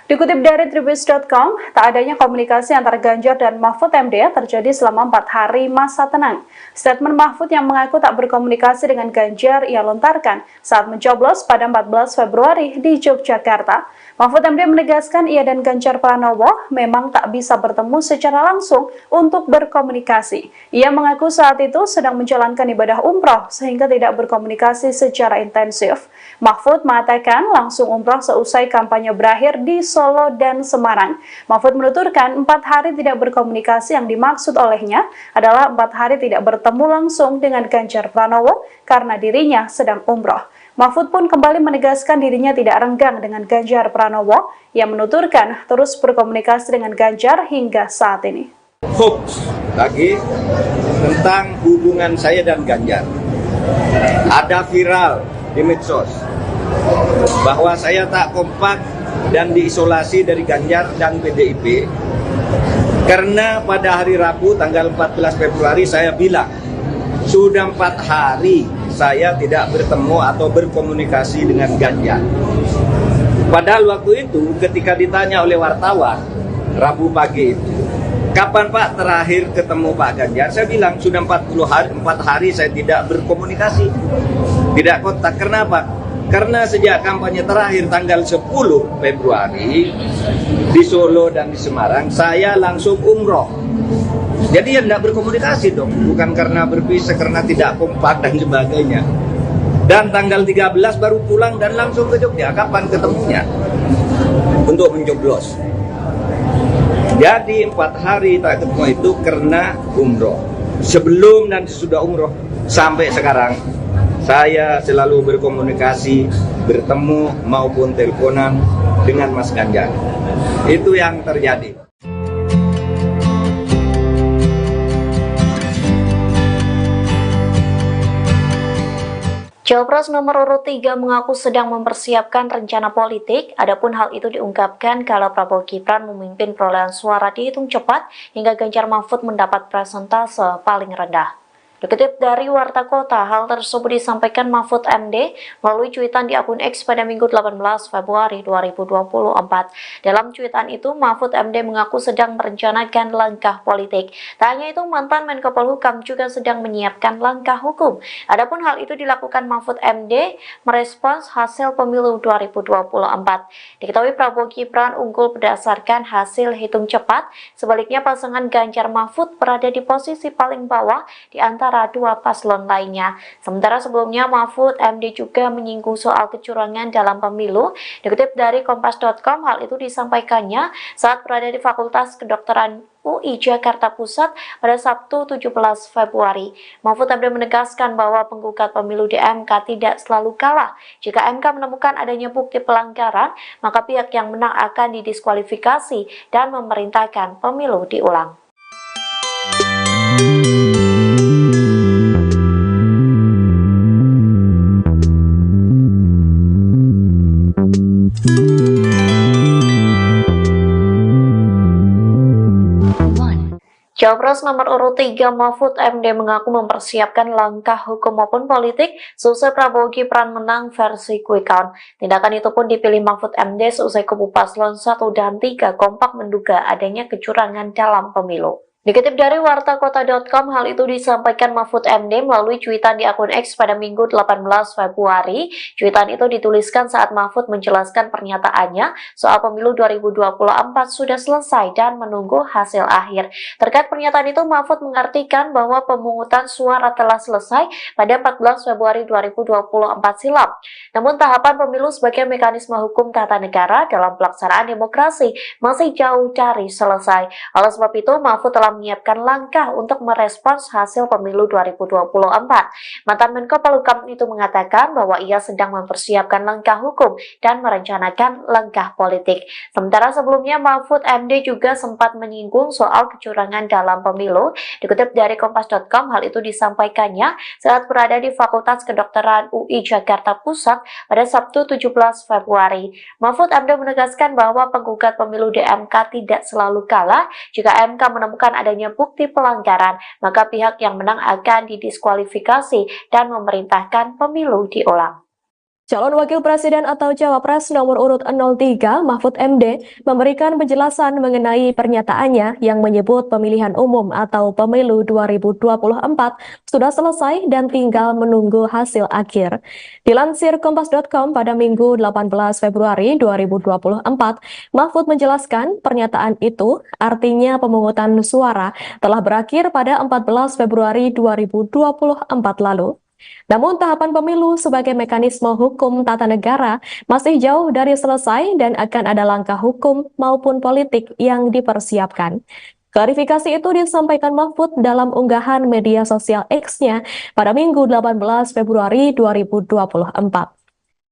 Dikutip dari Tribus.com, tak adanya komunikasi antara Ganjar dan Mahfud MD terjadi selama 4 hari masa tenang. Statement Mahfud yang mengaku tak berkomunikasi dengan Ganjar ia lontarkan saat mencoblos pada 14 Februari di Yogyakarta. Mahfud MD menegaskan ia dan Ganjar Pranowo memang tak bisa bertemu secara langsung untuk berkomunikasi. Ia mengaku saat itu sedang menjalankan ibadah umroh sehingga tidak berkomunikasi secara intensif. Mahfud mengatakan langsung umroh seusai kampanye berakhir di Solo dan Semarang. Mahfud menuturkan 4 hari tidak berkomunikasi yang dimaksud olehnya adalah 4 hari tidak bertemu langsung dengan Ganjar Pranowo karena dirinya sedang umroh. Mahfud pun kembali menegaskan dirinya tidak renggang dengan Ganjar Pranowo yang menuturkan terus berkomunikasi dengan Ganjar hingga saat ini. Hoax lagi tentang hubungan saya dan Ganjar. Ada viral di medsos bahwa saya tak kompak dan diisolasi dari Ganjar dan PDIP karena pada hari Rabu tanggal 14 Februari saya bilang sudah 4 hari saya tidak bertemu atau berkomunikasi dengan Ganjar. Padahal waktu itu ketika ditanya oleh wartawan Rabu pagi itu, kapan Pak terakhir ketemu Pak Ganjar? Saya bilang sudah 4 hari saya tidak berkomunikasi, tidak kontak. Kenapa? Karena sejak kampanye terakhir tanggal 10 Februari di Solo dan di Semarang, saya langsung umroh. Jadi ya tidak berkomunikasi dong, bukan karena berpisah, karena tidak kompak dan sebagainya. Dan tanggal 13 baru pulang dan langsung ke Jogja. Kapan ketemunya? Untuk mencoblos. Jadi 4 hari tak ketemu itu karena umroh. Sebelum dan sesudah umroh sampai sekarang, saya selalu berkomunikasi, bertemu maupun teleponan dengan Mas Ganjar. Itu yang terjadi. Cawapres nomor urut 3 mengaku sedang mempersiapkan rencana politik, adapun hal itu diungkapkan kalau Prabowo Gibran memimpin perolehan suara dihitung cepat hingga Ganjar Mahfud mendapat persentase paling rendah. Dikutip dari Warta Kota, hal tersebut disampaikan Mahfud MD melalui cuitan di akun X pada Minggu 18 Februari 2024. Dalam cuitan itu, Mahfud MD mengaku sedang merencanakan langkah politik. Tak hanya itu, mantan Menko Polhukam juga sedang menyiapkan langkah hukum. Adapun hal itu dilakukan Mahfud MD merespons hasil pemilu 2024. Diketahui Prabowo Gibran unggul berdasarkan hasil hitung cepat, sebaliknya pasangan Ganjar Mahfud berada di posisi paling bawah di antara dua paslon lainnya. Sementara sebelumnya Mahfud MD juga menyinggung soal kecurangan dalam pemilu. Dikutip dari Kompas.com, hal itu disampaikannya saat berada di Fakultas Kedokteran UI Jakarta Pusat pada Sabtu 17 Februari. Mahfud MD menegaskan bahwa penggugat pemilu di MK tidak selalu kalah. Jika MK menemukan adanya bukti pelanggaran, maka pihak yang menang akan didiskualifikasi dan memerintahkan pemilu diulang. Cawapres nomor urut 3 Mahfud MD mengaku mempersiapkan langkah hukum maupun politik seusai Prabowo Gibran menang versi quick count. Tindakan itu pun dipilih Mahfud MD seusai kubu paslon 1 dan 3 kompak menduga adanya kecurangan dalam pemilu. Dikutip dari wartakota.com, hal itu disampaikan Mahfud MD melalui cuitan di akun X pada Minggu 18 Februari. Cuitan itu dituliskan saat Mahfud menjelaskan pernyataannya soal pemilu 2024 sudah selesai dan menunggu hasil akhir. Terkait pernyataan itu, Mahfud mengartikan bahwa pemungutan suara telah selesai pada 14 Februari 2024 silam. Namun tahapan pemilu sebagai mekanisme hukum tata negara dalam pelaksanaan demokrasi masih jauh dari selesai. Oleh sebab itu, Mahfud telah menyiapkan langkah untuk merespons hasil pemilu 2024. Mantan Menko Polhukam itu mengatakan bahwa ia sedang mempersiapkan langkah hukum dan merencanakan langkah politik. Sementara sebelumnya Mahfud MD juga sempat menyinggung soal kecurangan dalam pemilu. Dikutip dari Kompas.com, hal itu disampaikannya saat berada di Fakultas Kedokteran UI Jakarta Pusat pada Sabtu 17 Februari. Mahfud MD menegaskan bahwa penggugat pemilu di MK tidak selalu kalah. Jika MK menemukan adanya bukti pelanggaran, maka pihak yang menang akan didiskualifikasi dan memerintahkan pemilu diulang. Calon Wakil Presiden atau Cawapres nomor urut 03 Mahfud MD memberikan penjelasan mengenai pernyataannya yang menyebut pemilihan umum atau pemilu 2024 sudah selesai dan tinggal menunggu hasil akhir. Dilansir Kompas.com pada Minggu 18 Februari 2024, Mahfud menjelaskan pernyataan itu artinya pemungutan suara telah berakhir pada 14 Februari 2024 lalu. Namun tahapan pemilu sebagai mekanisme hukum tata negara masih jauh dari selesai dan akan ada langkah hukum maupun politik yang dipersiapkan. Klarifikasi itu disampaikan Mahfud dalam unggahan media sosial X-nya pada Minggu 18 Februari 2024.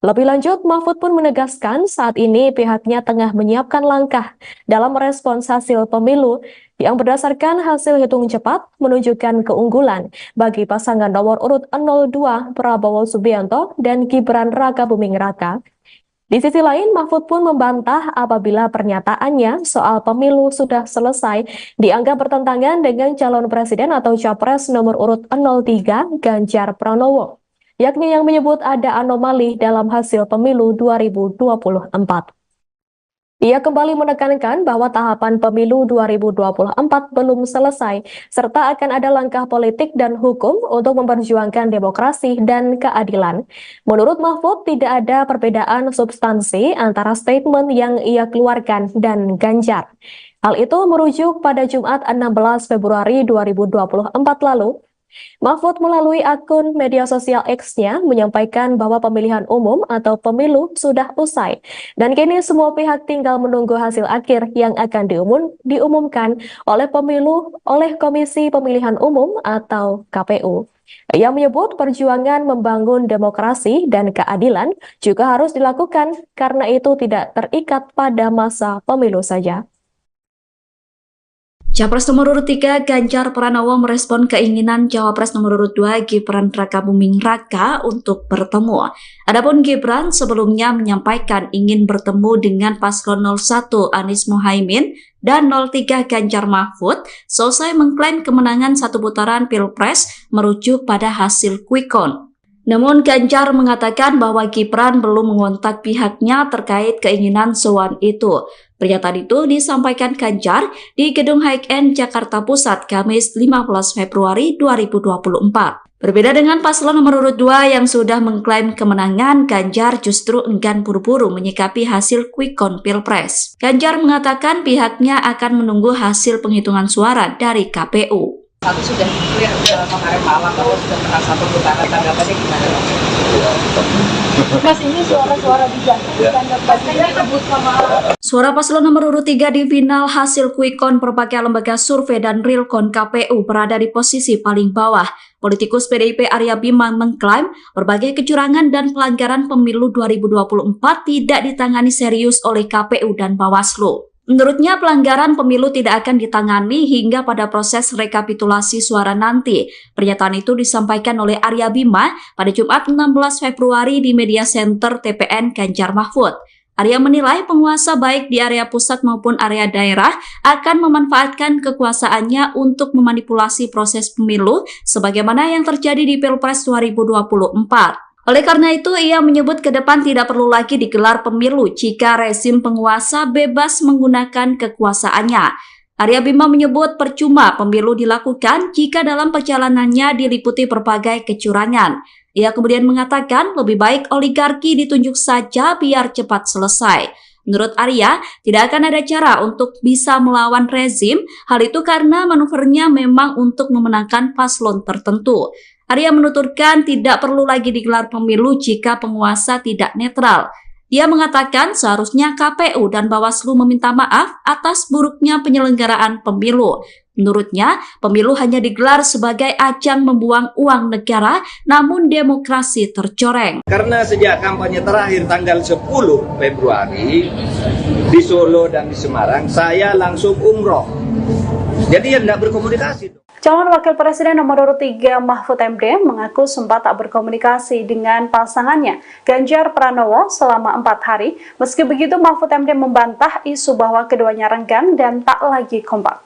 Lebih lanjut, Mahfud pun menegaskan saat ini pihaknya tengah menyiapkan langkah dalam merespons hasil pemilu yang berdasarkan hasil hitung cepat menunjukkan keunggulan bagi pasangan nomor urut 02 Prabowo Subianto dan Gibran Rakabuming Raka. Di sisi lain, Mahfud pun membantah apabila pernyataannya soal pemilu sudah selesai dianggap bertentangan dengan calon presiden atau capres nomor urut 03 Ganjar Pranowo, yakni yang menyebut ada anomali dalam hasil pemilu 2024. Ia kembali menekankan bahwa tahapan pemilu 2024 belum selesai, serta akan ada langkah politik dan hukum untuk memperjuangkan demokrasi dan keadilan. Menurut Mahfud, tidak ada perbedaan substansi antara statement yang ia keluarkan dan Ganjar. Hal itu merujuk pada Jumat 16 Februari 2024 lalu. Mahfud melalui akun media sosial X-nya menyampaikan bahwa pemilihan umum atau pemilu sudah usai dan kini semua pihak tinggal menunggu hasil akhir yang akan diumumkan oleh Komisi Pemilihan Umum atau KPU. Ia menyebut perjuangan membangun demokrasi dan keadilan juga harus dilakukan karena itu tidak terikat pada masa pemilu saja. Capres nomor urut 3 Ganjar Pranowo merespon keinginan Cawapres nomor urut 2 Gibran Rakabuming Raka untuk bertemu. Adapun Gibran sebelumnya menyampaikan ingin bertemu dengan paslon 01 Anies Mohaimin dan 03 Ganjar Mahfud selesai mengklaim kemenangan satu putaran Pilpres merujuk pada hasil quick count. Namun Ganjar mengatakan bahwa Gibran belum mengontak pihaknya terkait keinginan sowan itu. Pernyataan itu disampaikan Ganjar di Gedung High-End Jakarta Pusat Kamis 15 Februari 2024. Berbeda dengan paslon nomor urut 2 yang sudah mengklaim kemenangan, Ganjar justru enggan buru-buru menyikapi hasil quick count Pilpres. Ganjar mengatakan pihaknya akan menunggu hasil penghitungan suara dari KPU. Satu sudah clear kemarin malam bahwa sudah pernah satu putaran, tanggapannya gimana? Mas, ini suara-suara digantung dianggap bagian rebut sama. Suara paslon nomor urut 3 di final hasil quick count berbagai lembaga survei dan realcon KPU berada di posisi paling bawah. Politikus PDIP Arya Bima mengklaim berbagai kecurangan dan pelanggaran pemilu 2024 tidak ditangani serius oleh KPU dan Bawaslu. Menurutnya pelanggaran pemilu tidak akan ditangani hingga pada proses rekapitulasi suara nanti. Pernyataan itu disampaikan oleh Arya Bima pada Jumat 16 Februari di Media Center TPN Ganjar Mahfud. Arya menilai penguasa baik di area pusat maupun area daerah akan memanfaatkan kekuasaannya untuk memanipulasi proses pemilu sebagaimana yang terjadi di Pilpres 2024. Oleh karena itu, ia menyebut ke depan tidak perlu lagi digelar pemilu jika rezim penguasa bebas menggunakan kekuasaannya. Arya Bima menyebut percuma pemilu dilakukan jika dalam perjalanannya diliputi berbagai kecurangan. Ia kemudian mengatakan lebih baik oligarki ditunjuk saja biar cepat selesai. Menurut Arya, tidak akan ada cara untuk bisa melawan rezim, hal itu karena manuvernya memang untuk memenangkan paslon tertentu. Arya menuturkan tidak perlu lagi digelar pemilu jika penguasa tidak netral. Ia mengatakan seharusnya KPU dan Bawaslu meminta maaf atas buruknya penyelenggaraan pemilu. Menurutnya, pemilu hanya digelar sebagai ajang membuang uang negara, namun demokrasi tercoreng. Karena sejak kampanye terakhir tanggal 10 Februari di Solo dan di Semarang, saya langsung umroh. Jadi ya tidak berkomunikasi. Calon Wakil Presiden nomor urut 3 Mahfud MD mengaku sempat tak berkomunikasi dengan pasangannya Ganjar Pranowo selama 4 hari. Meski begitu, Mahfud MD membantah isu bahwa keduanya renggang dan tak lagi kompak.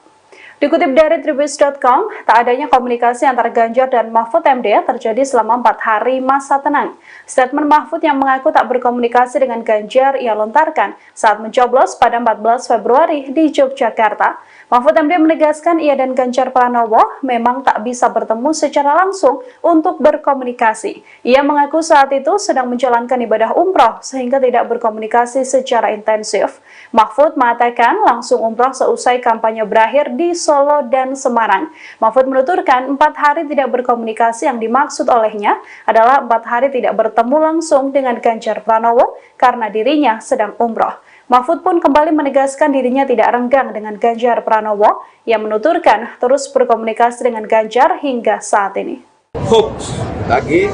Dikutip dari Tribus.com, tak adanya komunikasi antara Ganjar dan Mahfud MD terjadi selama 4 hari masa tenang. Statement Mahfud yang mengaku tak berkomunikasi dengan Ganjar ia lontarkan saat mencoblos pada 14 Februari di Yogyakarta. Mahfud MD menegaskan ia dan Ganjar Pranowo memang tak bisa bertemu secara langsung untuk berkomunikasi. Ia mengaku saat itu sedang menjalankan ibadah umroh sehingga tidak berkomunikasi secara intensif. Mahfud mengatakan langsung umroh seusai kampanye berakhir di Solo dan Semarang. Mahfud menuturkan 4 hari tidak berkomunikasi yang dimaksud olehnya adalah 4 hari tidak bertemu langsung dengan Ganjar Pranowo karena dirinya sedang umroh. Mahfud pun kembali menegaskan dirinya tidak renggang dengan Ganjar Pranowo. Ia menuturkan terus berkomunikasi dengan Ganjar hingga saat ini. Hoax lagi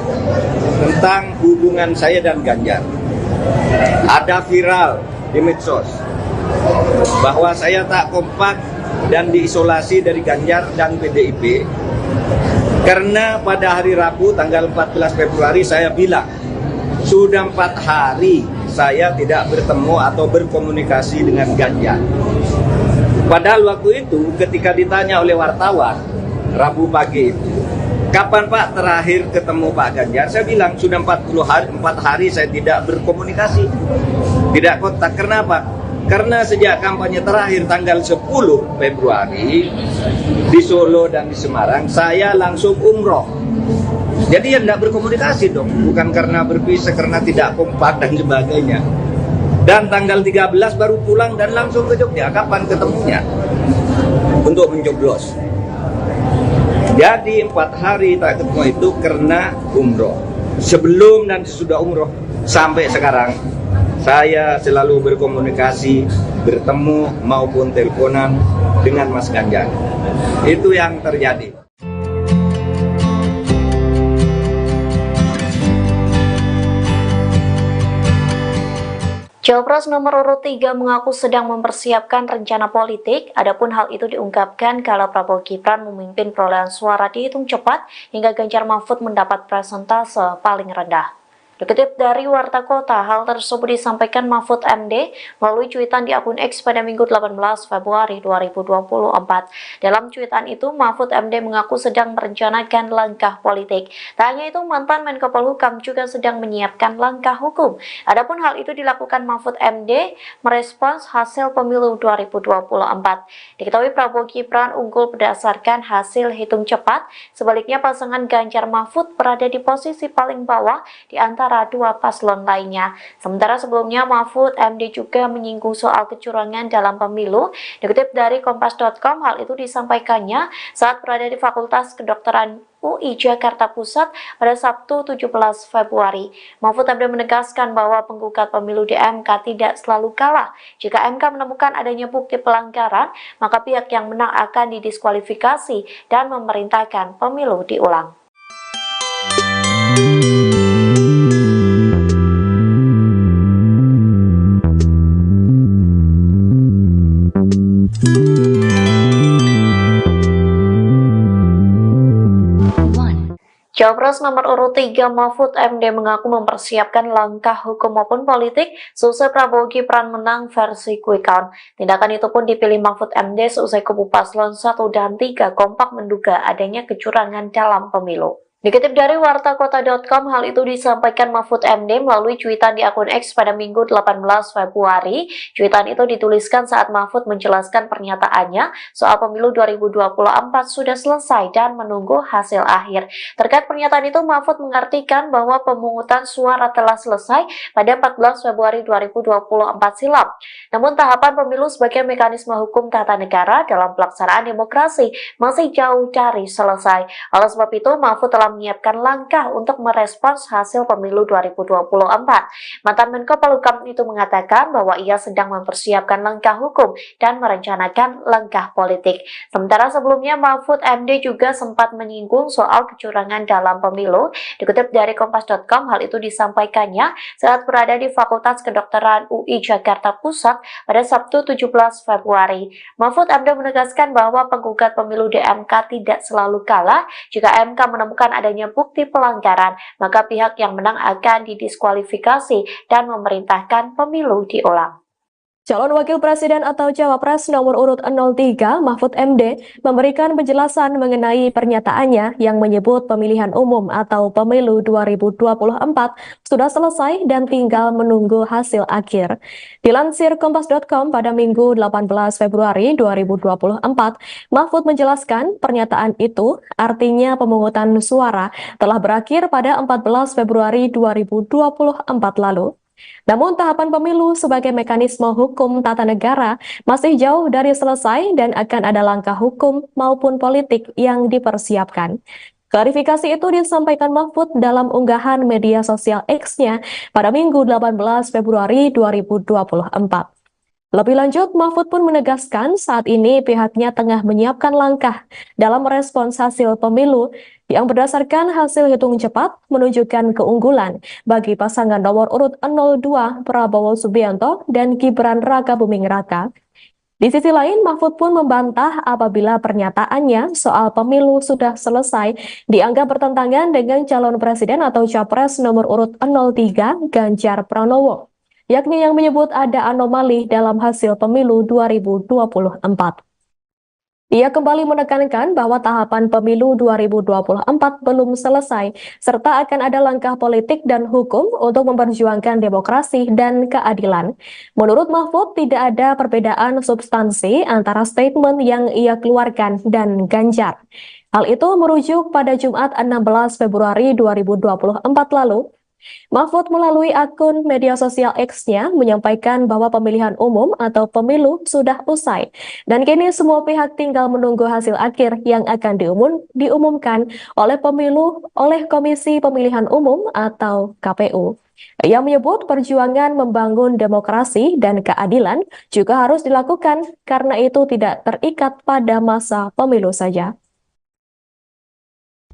tentang hubungan saya dan Ganjar. Ada viral di medsos bahwa saya tak kompak dan diisolasi dari Ganjar dan PDIP karena pada hari Rabu tanggal 14 Februari saya bilang sudah 4 hari saya tidak bertemu atau berkomunikasi dengan Ganjar. Padahal waktu itu ketika ditanya oleh wartawan Rabu pagi itu, kapan Pak terakhir ketemu Pak Ganjar? Saya bilang sudah 4 hari saya tidak berkomunikasi, tidak kontak. Kenapa? Karena sejak kampanye terakhir tanggal 10 Februari di Solo dan di Semarang, saya langsung umroh. Jadi ya tidak berkomunikasi dong, bukan karena berpisah, karena tidak kompak dan sebagainya. Dan tanggal 13 baru pulang dan langsung ke Jogja. Kapan ketemunya? Untuk mencoblos. Jadi 4 hari tak ketemu itu karena umroh. Sebelum dan sesudah umroh sampai sekarang, saya selalu berkomunikasi, bertemu maupun teleponan dengan Mas Ganjar. Itu yang terjadi. Cawapres nomor urut 3 mengaku sedang mempersiapkan rencana politik, adapun hal itu diungkapkan kala Prabowo Gibran memimpin perolehan suara dihitung cepat hingga Ganjar Mahfud mendapat persentase paling rendah. Dikutip dari Warta Kota, hal tersebut disampaikan Mahfud MD melalui cuitan di akun X pada Minggu 18 Februari 2024. Dalam cuitan itu, Mahfud MD mengaku sedang merencanakan langkah politik. Tak hanya itu, mantan Menko Polhukam juga sedang menyiapkan langkah hukum. Adapun hal itu dilakukan Mahfud MD merespons hasil pemilu 2024. Diketahui Prabowo Gibran unggul berdasarkan hasil hitung cepat, sebaliknya pasangan Ganjar Mahfud berada di posisi paling bawah di antara dua paslon lainnya. Sementara sebelumnya Mahfud MD juga menyinggung soal kecurangan dalam pemilu. Dikutip dari Kompas.com, hal itu disampaikannya saat berada di Fakultas Kedokteran UI Jakarta Pusat pada Sabtu 17 Februari. Mahfud MD menegaskan bahwa penggugat pemilu di MK tidak selalu kalah. Jika MK menemukan adanya bukti pelanggaran, maka pihak yang menang akan didiskualifikasi dan memerintahkan pemilu diulang. Cawapres nomor urut 3 Mahfud MD mengaku mempersiapkan langkah hukum maupun politik seusai Prabowo Gibran menang versi quick count. Tindakan itu pun dipilih Mahfud MD seusai kubu paslon 1 dan 3 kompak menduga adanya kecurangan dalam pemilu. Dikutip dari wartakota.com, hal itu disampaikan Mahfud MD melalui cuitan di akun X pada Minggu 18 Februari. Cuitan itu dituliskan saat Mahfud menjelaskan pernyataannya soal pemilu 2024 sudah selesai dan menunggu hasil akhir. Terkait pernyataan itu, Mahfud mengartikan bahwa pemungutan suara telah selesai pada 14 Februari 2024 silam. Namun tahapan pemilu sebagai mekanisme hukum tata negara dalam pelaksanaan demokrasi masih jauh dari selesai. Oleh sebab itu, Mahfud telah menyiapkan langkah untuk merespons hasil pemilu 2024. Mantan Menko Polhukam itu mengatakan bahwa ia sedang mempersiapkan langkah hukum dan merencanakan langkah politik. Sementara sebelumnya Mahfud MD juga sempat menyinggung soal kecurangan dalam pemilu. Dikutip dari Kompas.com, hal itu disampaikannya saat berada di Fakultas Kedokteran UI Jakarta Pusat pada Sabtu 17 Februari. Mahfud MD menegaskan bahwa penggugat pemilu di MK tidak selalu kalah. Jika MK menemukan adanya bukti pelanggaran, maka pihak yang menang akan didiskualifikasi dan memerintahkan pemilu diulang. Calon Wakil Presiden atau Cawapres nomor urut 03 Mahfud MD memberikan penjelasan mengenai pernyataannya yang menyebut pemilihan umum atau pemilu 2024 sudah selesai dan tinggal menunggu hasil akhir. Dilansir Kompas.com pada Minggu 18 Februari 2024, Mahfud menjelaskan pernyataan itu artinya pemungutan suara telah berakhir pada 14 Februari 2024 lalu. Namun tahapan pemilu sebagai mekanisme hukum tata negara masih jauh dari selesai dan akan ada langkah hukum maupun politik yang dipersiapkan. Klarifikasi itu disampaikan Mahfud dalam unggahan media sosial X-nya pada Minggu 18 Februari 2024. Lebih lanjut, Mahfud pun menegaskan saat ini pihaknya tengah menyiapkan langkah dalam merespons hasil pemilu yang berdasarkan hasil hitung cepat menunjukkan keunggulan bagi pasangan nomor urut 02 Prabowo Subianto dan Gibran Rakabuming Raka. Di sisi lain, Mahfud pun membantah apabila pernyataannya soal pemilu sudah selesai dianggap bertentangan dengan calon presiden atau capres nomor urut 03 Ganjar Pranowo, yakni yang menyebut ada anomali dalam hasil pemilu 2024. Ia kembali menekankan bahwa tahapan pemilu 2024 belum selesai, serta akan ada langkah politik dan hukum untuk memperjuangkan demokrasi dan keadilan. Menurut Mahfud, tidak ada perbedaan substansi antara statement yang ia keluarkan dan Ganjar. Hal itu merujuk pada Jumat 16 Februari 2024 lalu. Mahfud melalui akun media sosial X-nya menyampaikan bahwa pemilihan umum atau pemilu sudah usai dan kini semua pihak tinggal menunggu hasil akhir yang akan diumumkan oleh Komisi Pemilihan Umum atau KPU. Ia menyebut perjuangan membangun demokrasi dan keadilan juga harus dilakukan karena itu tidak terikat pada masa pemilu saja.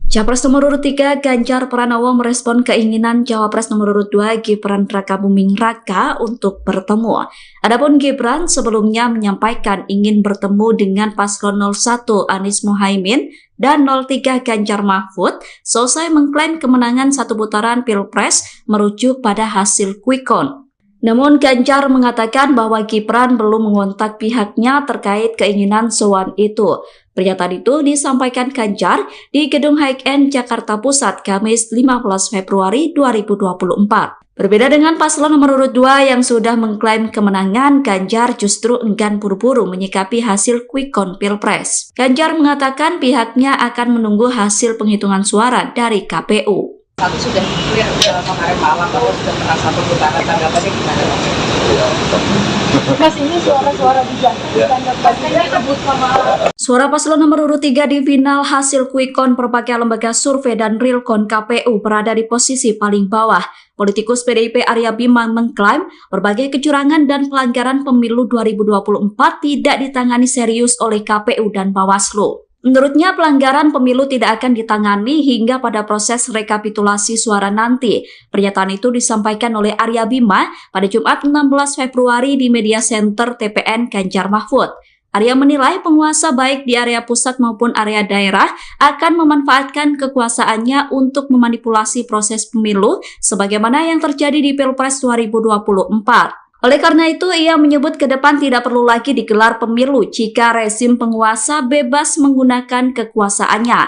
Capres nomor urut 3 Ganjar Pranowo merespon keinginan Cawapres nomor urut 2 Gibran Rakabuming Raka untuk bertemu. Adapun Gibran sebelumnya menyampaikan ingin bertemu dengan paslon 01 Anies Mohaimin dan 03 Ganjar Mahfud selesai mengklaim kemenangan satu putaran Pilpres merujuk pada hasil quick count. Namun Ganjar mengatakan bahwa Gibran belum mengontak pihaknya terkait keinginan sowan itu. Pernyataan itu disampaikan Ganjar di Gedung High-End Jakarta Pusat Kamis 15 Februari 2024. Berbeda dengan paslon nomor urut 2 yang sudah mengklaim kemenangan, Ganjar justru enggan buru-buru menyikapi hasil quick count Pilpres. Ganjar mengatakan pihaknya akan menunggu hasil penghitungan suara dari KPU. Satu sudah clear kemarin malam bahwa sudah pernah satu putaran, tanggapannya gimana? Mas, ini suara-suara dijatuhkan pastinya kebut sama. Suara paslon nomor urut 3 di final hasil quick count berbagai lembaga survei dan realcon KPU berada di posisi paling bawah. Politikus PDIP Arya Bima mengklaim berbagai kecurangan dan pelanggaran pemilu 2024 tidak ditangani serius oleh KPU dan Bawaslu. Menurutnya, pelanggaran pemilu tidak akan ditangani hingga pada proses rekapitulasi suara nanti. Pernyataan itu disampaikan oleh Arya Bima pada Jumat 16 Februari di Media Center TPN Ganjar Mahfud. Arya menilai penguasa baik di area pusat maupun area daerah akan memanfaatkan kekuasaannya untuk memanipulasi proses pemilu sebagaimana yang terjadi di Pilpres 2024. Oleh karena itu, ia menyebut ke depan tidak perlu lagi digelar pemilu jika rezim penguasa bebas menggunakan kekuasaannya.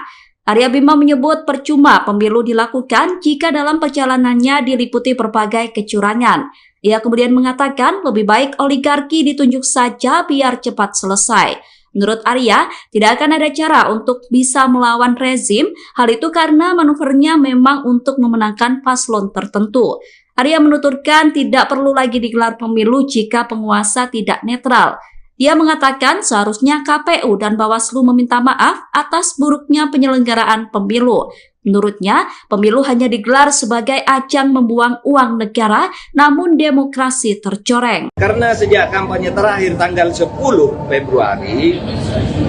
Arya Bima menyebut percuma pemilu dilakukan jika dalam perjalanannya diliputi berbagai kecurangan. Ia kemudian mengatakan lebih baik oligarki ditunjuk saja biar cepat selesai. Menurut Arya, tidak akan ada cara untuk bisa melawan rezim, hal itu karena manuvernya memang untuk memenangkan paslon tertentu. Arya menuturkan tidak perlu lagi digelar pemilu jika penguasa tidak netral. Dia mengatakan seharusnya KPU dan Bawaslu meminta maaf atas buruknya penyelenggaraan pemilu. Menurutnya, pemilu hanya digelar sebagai ajang membuang uang negara, namun demokrasi tercoreng. Karena sejak kampanye terakhir tanggal 10 Februari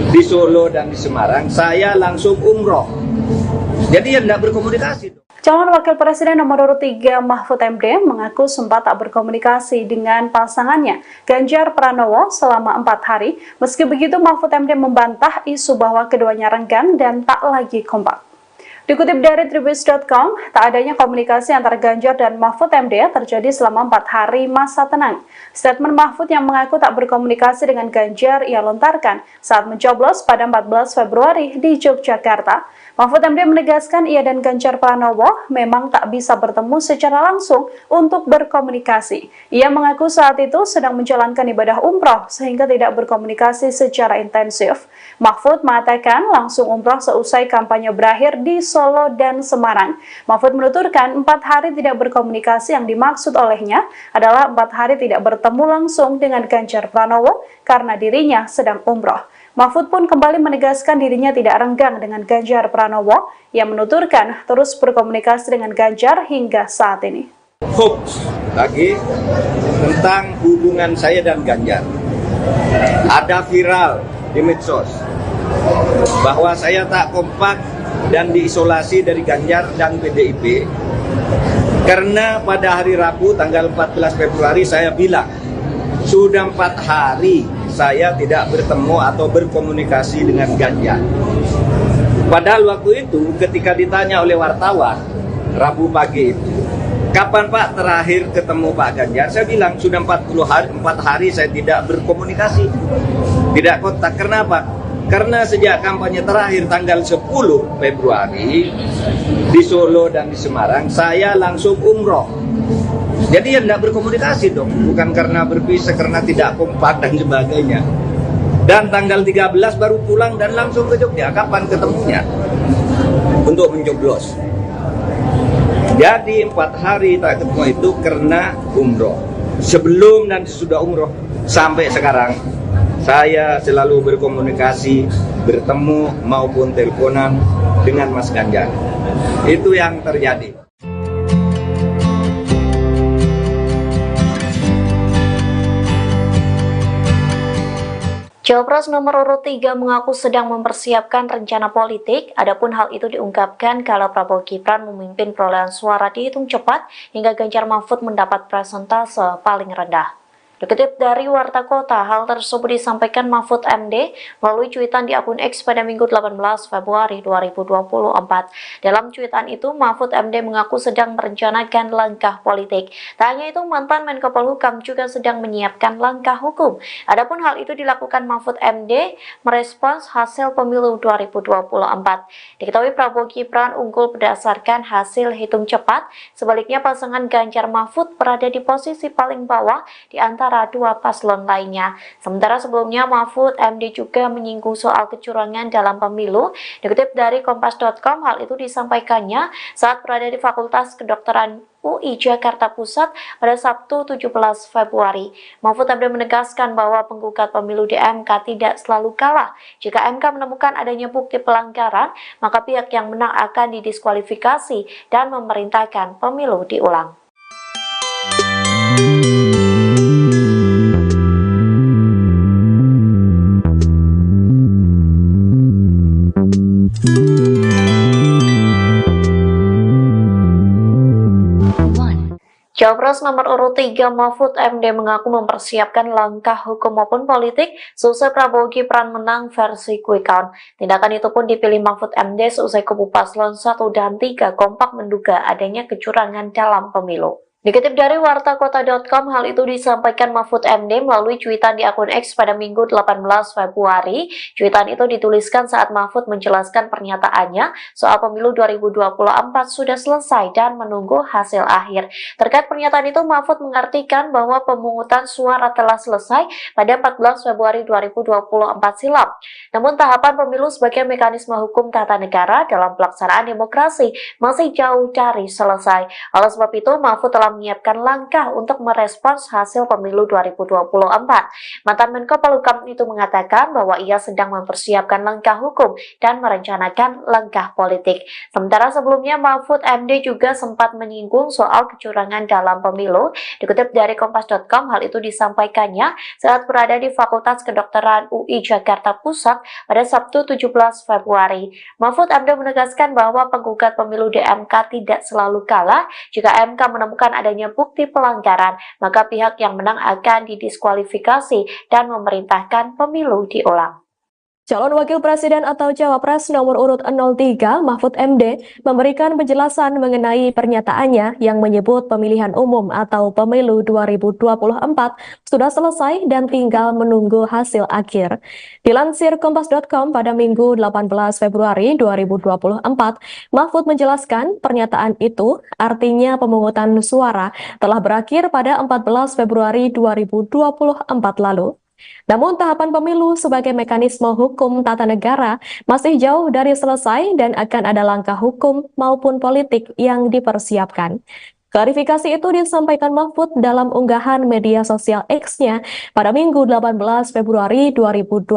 di Solo dan di Semarang, saya langsung umroh. Jadi ya tidak berkomunikasi. Calon Wakil Presiden nomor urut 3 Mahfud MD mengaku sempat tak berkomunikasi dengan pasangannya Ganjar Pranowo selama 4 hari. Meski begitu, Mahfud MD membantah isu bahwa keduanya renggang dan tak lagi kompak. Dikutip dari Tribus.com, tak adanya komunikasi antara Ganjar dan Mahfud MD terjadi selama 4 hari masa tenang. Statement Mahfud yang mengaku tak berkomunikasi dengan Ganjar ia lontarkan saat mencoblos pada 14 Februari di Yogyakarta. Mahfud MD menegaskan ia dan Ganjar Pranowo memang tak bisa bertemu secara langsung untuk berkomunikasi. Ia mengaku saat itu sedang menjalankan ibadah umroh sehingga tidak berkomunikasi secara intensif. Mahfud mengatakan langsung umroh seusai kampanye berakhir di Solo dan Semarang. Mahfud menuturkan 4 hari tidak berkomunikasi yang dimaksud olehnya adalah 4 hari tidak bertemu langsung dengan Ganjar Pranowo karena dirinya sedang umroh. Mahfud pun kembali menegaskan dirinya tidak renggang dengan Ganjar Pranowo yang menuturkan terus berkomunikasi dengan Ganjar hingga saat ini. Hoax lagi tentang hubungan saya dan Ganjar. Ada viral di medsos bahwa saya tak kompak dan diisolasi dari Ganjar dan PDIP karena pada hari Rabu tanggal 14 Februari saya bilang sudah 4 hari saya tidak bertemu atau berkomunikasi dengan Ganjar. Padahal waktu itu ketika ditanya oleh wartawan Rabu pagi itu, kapan Pak terakhir ketemu Pak Ganjar? Saya bilang sudah 4 hari saya tidak berkomunikasi, tidak kontak. Kenapa? Karena sejak kampanye terakhir tanggal 10 Februari di Solo dan di Semarang, saya langsung umroh. Jadi ya tidak berkomunikasi dong, bukan karena berpisah, karena tidak kompak dan sebagainya. Dan tanggal 13 baru pulang dan langsung ke Jogja. Kapan ketemunya? Untuk mencoblos. Jadi 4 hari tak ketemu itu karena umroh. Sebelum dan sesudah umroh sampai sekarang, saya selalu berkomunikasi, bertemu maupun teleponan dengan Mas Ganjar. Itu yang terjadi. Cawapres nomor urut 3 mengaku sedang mempersiapkan rencana politik, adapun hal itu diungkapkan kalau Prabowo Gibran memimpin perolehan suara dihitung cepat hingga Ganjar Mahfud mendapat persentase paling rendah. Dikutip dari Warta Kota, hal tersebut disampaikan Mahfud MD melalui cuitan di akun X pada Minggu 18 Februari 2024. Dalam cuitan itu, Mahfud MD mengaku sedang merencanakan langkah politik. Tak hanya itu, mantan Menko Polhukam juga sedang menyiapkan langkah hukum. Adapun hal itu dilakukan Mahfud MD merespons hasil pemilu 2024. Diketahui Prabowo Gibran unggul berdasarkan hasil hitung cepat, sebaliknya pasangan Ganjar Mahfud berada di posisi paling bawah di antara dua paslon lainnya. Sementara sebelumnya Mahfud MD juga menyinggung soal kecurangan dalam pemilu. Dikutip dari Kompas.com, hal itu disampaikannya saat berada di Fakultas Kedokteran UI Jakarta Pusat pada Sabtu 17 Februari. Mahfud MD menegaskan bahwa penggugat pemilu di MK tidak selalu kalah. Jika MK menemukan adanya bukti pelanggaran, maka pihak yang menang akan didiskualifikasi dan memerintahkan pemilu diulang. Cawapres nomor urut 3 Mahfud MD mengaku mempersiapkan langkah hukum maupun politik seusai Prabowo Gibran menang versi quick count. Tindakan itu pun dipilih Mahfud MD seusai kubu paslon 1 dan 3 kompak menduga adanya kecurangan dalam pemilu. Dikutip dari wartakota.com, hal itu disampaikan Mahfud MD melalui cuitan di akun X pada Minggu 18 Februari. Cuitan itu dituliskan saat Mahfud menjelaskan pernyataannya soal pemilu 2024 sudah selesai dan menunggu hasil akhir. Terkait pernyataan itu, Mahfud mengartikan bahwa pemungutan suara telah selesai pada 14 Februari 2024 silam. Namun tahapan pemilu sebagai mekanisme hukum tata negara dalam pelaksanaan demokrasi masih jauh dari selesai. Oleh sebab itu, Mahfud telah telah menyiapkan langkah untuk merespons hasil pemilu 2024. Mantan Menko Polhukam itu mengatakan bahwa ia sedang mempersiapkan langkah hukum dan merencanakan langkah politik. Sementara sebelumnya Mahfud MD juga sempat menyinggung soal kecurangan dalam pemilu. Dikutip dari Kompas.com, hal itu disampaikannya saat berada di Fakultas Kedokteran UI Jakarta Pusat pada Sabtu 17 Februari. Mahfud MD menegaskan bahwa penggugat pemilu di MK tidak selalu kalah. Jika MK menemukan adanya bukti pelanggaran, maka pihak yang menang akan didiskualifikasi dan memerintahkan pemilu diulang. Calon Wakil Presiden atau Cawapres nomor urut 03 Mahfud MD memberikan penjelasan mengenai pernyataannya yang menyebut pemilihan umum atau pemilu 2024 sudah selesai dan tinggal menunggu hasil akhir. Dilansir Kompas.com pada Minggu 18 Februari 2024, Mahfud menjelaskan pernyataan itu artinya pemungutan suara telah berakhir pada 14 Februari 2024 lalu. Namun tahapan pemilu sebagai mekanisme hukum tata negara masih jauh dari selesai dan akan ada langkah hukum maupun politik yang dipersiapkan. Klarifikasi itu disampaikan Mahfud dalam unggahan media sosial X-nya pada Minggu 18 Februari 2024.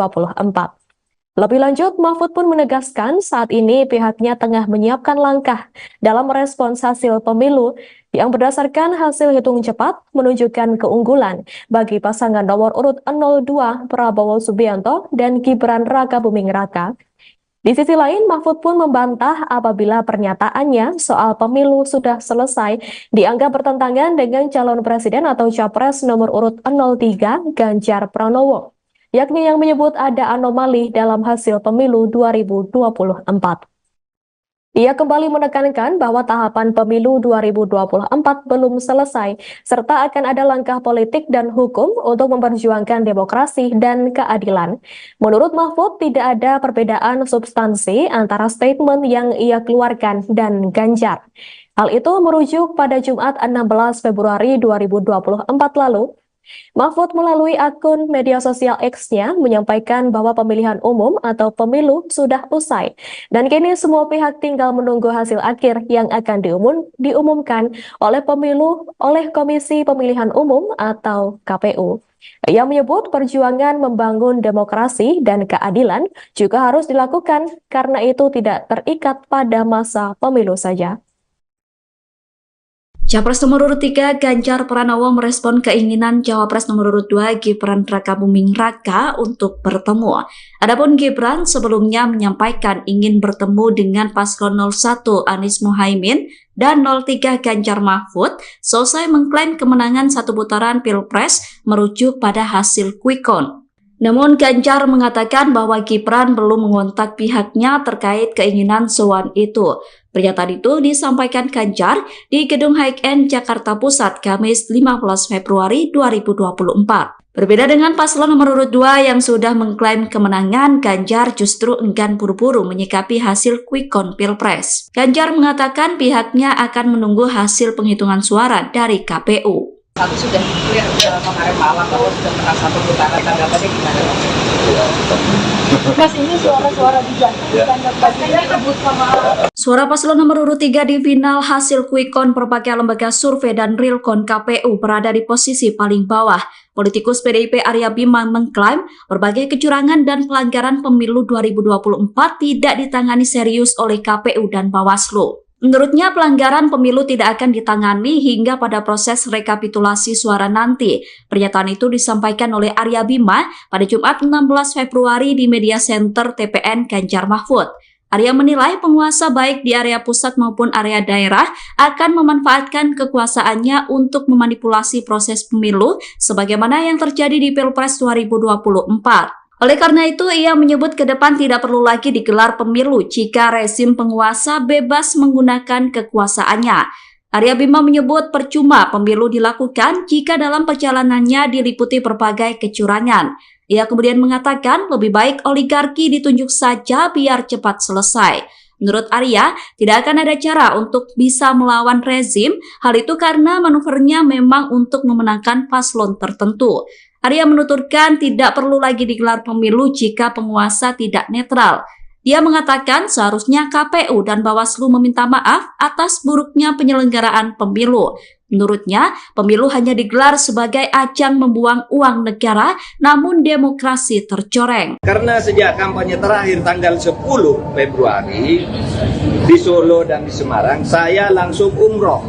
Lebih lanjut, Mahfud pun menegaskan saat ini pihaknya tengah menyiapkan langkah dalam merespons hasil pemilu yang berdasarkan hasil hitung cepat menunjukkan keunggulan bagi pasangan nomor urut 02 Prabowo Subianto dan Gibran Rakabuming Raka. Di sisi lain, Mahfud pun membantah apabila pernyataannya soal pemilu sudah selesai dianggap bertentangan dengan calon presiden atau capres nomor urut 03 Ganjar Pranowo, yakni yang menyebut ada anomali dalam hasil pemilu 2024. Ia kembali menekankan bahwa tahapan pemilu 2024 belum selesai, serta akan ada langkah politik dan hukum untuk memperjuangkan demokrasi dan keadilan. Menurut Mahfud, tidak ada perbedaan substansi antara statement yang ia keluarkan dan Ganjar. Hal itu merujuk pada Jumat 16 Februari 2024 lalu. Mahfud melalui akun media sosial X-nya menyampaikan bahwa pemilihan umum atau pemilu sudah usai dan kini semua pihak tinggal menunggu hasil akhir yang akan diumumkan oleh Komisi Pemilihan Umum atau KPU. Ia menyebut perjuangan membangun demokrasi dan keadilan juga harus dilakukan karena itu tidak terikat pada masa pemilu saja. Capres nomor urut 3 Ganjar Pranowo merespon keinginan Cawapres nomor urut 2 Gibran Rakabuming Raka untuk bertemu. Adapun Gibran sebelumnya menyampaikan ingin bertemu dengan paslon 01 Anies Muhaimin dan 03 Ganjar Mahfud selesai mengklaim kemenangan satu putaran Pilpres merujuk pada hasil quick count. Namun Ganjar mengatakan bahwa Gibran belum mengontak pihaknya terkait keinginan sowan itu. Pernyataan itu disampaikan Ganjar di Gedung High-End Jakarta Pusat Kamis 15 Februari 2024. Berbeda dengan paslon nomor urut 2 yang sudah mengklaim kemenangan, Ganjar justru enggan buru-buru menyikapi hasil quick count Pilpres. Ganjar mengatakan pihaknya akan menunggu hasil penghitungan suara dari KPU. Satu sudah clear kemarin malam bahwa sudah pernah satu putaran, tanggapannya gimana? Mas, ini suara-suara diganti pastinya kebut sama. Suara paslon nomor urut 3 di final hasil quick count berbagai lembaga survei dan realcon KPU berada di posisi paling bawah. Politikus PDIP Arya Bima mengklaim berbagai kecurangan dan pelanggaran pemilu 2024 tidak ditangani serius oleh KPU dan Bawaslu. Menurutnya, pelanggaran pemilu tidak akan ditangani hingga pada proses rekapitulasi suara nanti. Pernyataan itu disampaikan oleh Arya Bima pada Jumat 16 Februari di Media Center TPN Ganjar Mahfud. Arya menilai penguasa baik di area pusat maupun area daerah akan memanfaatkan kekuasaannya untuk memanipulasi proses pemilu sebagaimana yang terjadi di Pilpres 2024. Oleh karena itu, ia menyebut ke depan tidak perlu lagi digelar pemilu jika rezim penguasa bebas menggunakan kekuasaannya. Arya Bima menyebut percuma pemilu dilakukan jika dalam perjalanannya diliputi berbagai kecurangan. Ia kemudian mengatakan lebih baik oligarki ditunjuk saja biar cepat selesai. Menurut Arya, tidak akan ada cara untuk bisa melawan rezim, hal itu karena manuvernya memang untuk memenangkan paslon tertentu. Arya menuturkan tidak perlu lagi digelar pemilu jika penguasa tidak netral. Dia mengatakan seharusnya KPU dan Bawaslu meminta maaf atas buruknya penyelenggaraan pemilu. Menurutnya, pemilu hanya digelar sebagai ajang membuang uang negara, namun demokrasi tercoreng. Karena sejak kampanye terakhir tanggal 10 Februari di Solo dan di Semarang, saya langsung umroh.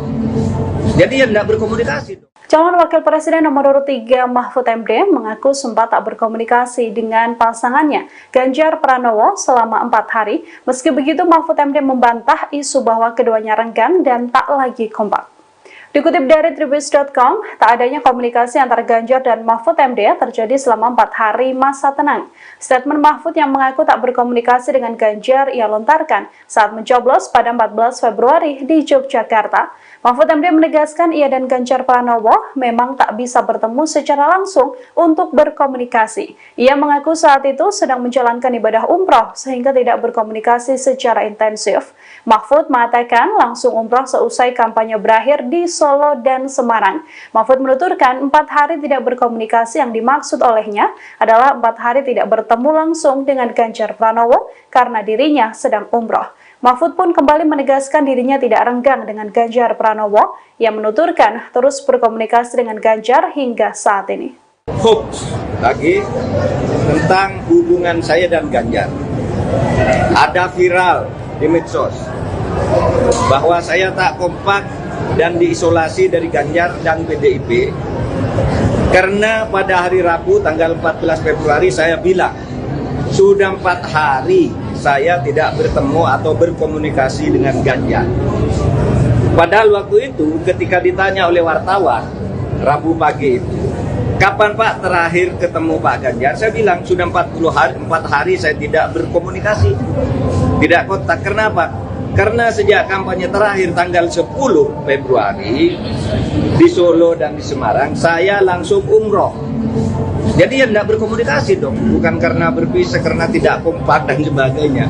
Jadi ya tidak berkomunikasi. Calon Wakil Presiden nomor urut 3 Mahfud MD mengaku sempat tak berkomunikasi dengan pasangannya Ganjar Pranowo selama 4 hari. Meski begitu, Mahfud MD membantah isu bahwa keduanya renggang dan tak lagi kompak. Dikutip dari Tribus.com, tak adanya komunikasi antara Ganjar dan Mahfud MD terjadi selama 4 hari masa tenang. Statement Mahfud yang mengaku tak berkomunikasi dengan Ganjar ia lontarkan saat mencoblos pada 14 Februari di Yogyakarta. Mahfud MD menegaskan ia dan Ganjar Pranowo memang tak bisa bertemu secara langsung untuk berkomunikasi. Ia mengaku saat itu sedang menjalankan ibadah umroh sehingga tidak berkomunikasi secara intensif. Mahfud mengatakan langsung umroh seusai kampanye berakhir di Solo dan Semarang. Mahfud menuturkan 4 hari tidak berkomunikasi yang dimaksud olehnya adalah 4 hari tidak bertemu langsung dengan Ganjar Pranowo karena dirinya sedang umroh. Mahfud pun kembali menegaskan dirinya tidak renggang dengan Ganjar Pranowo. Ia menuturkan terus berkomunikasi dengan Ganjar hingga saat ini. Hoax lagi tentang hubungan saya dan Ganjar. Ada viral di medsos bahwa saya tak kompak dan diisolasi dari Ganjar dan PDIP karena pada hari Rabu tanggal 14 Februari saya bilang sudah 4 hari saya tidak bertemu atau berkomunikasi dengan Ganjar. Padahal waktu itu ketika ditanya oleh wartawan Rabu pagi itu, kapan Pak terakhir ketemu Pak Ganjar? Saya bilang sudah 4 hari saya tidak berkomunikasi, tidak kontak. Kenapa? Karena sejak kampanye terakhir tanggal 10 Februari di Solo dan di Semarang, saya langsung umroh. Jadi ya tidak berkomunikasi dong, bukan karena berpisah, karena tidak kompak dan sebagainya.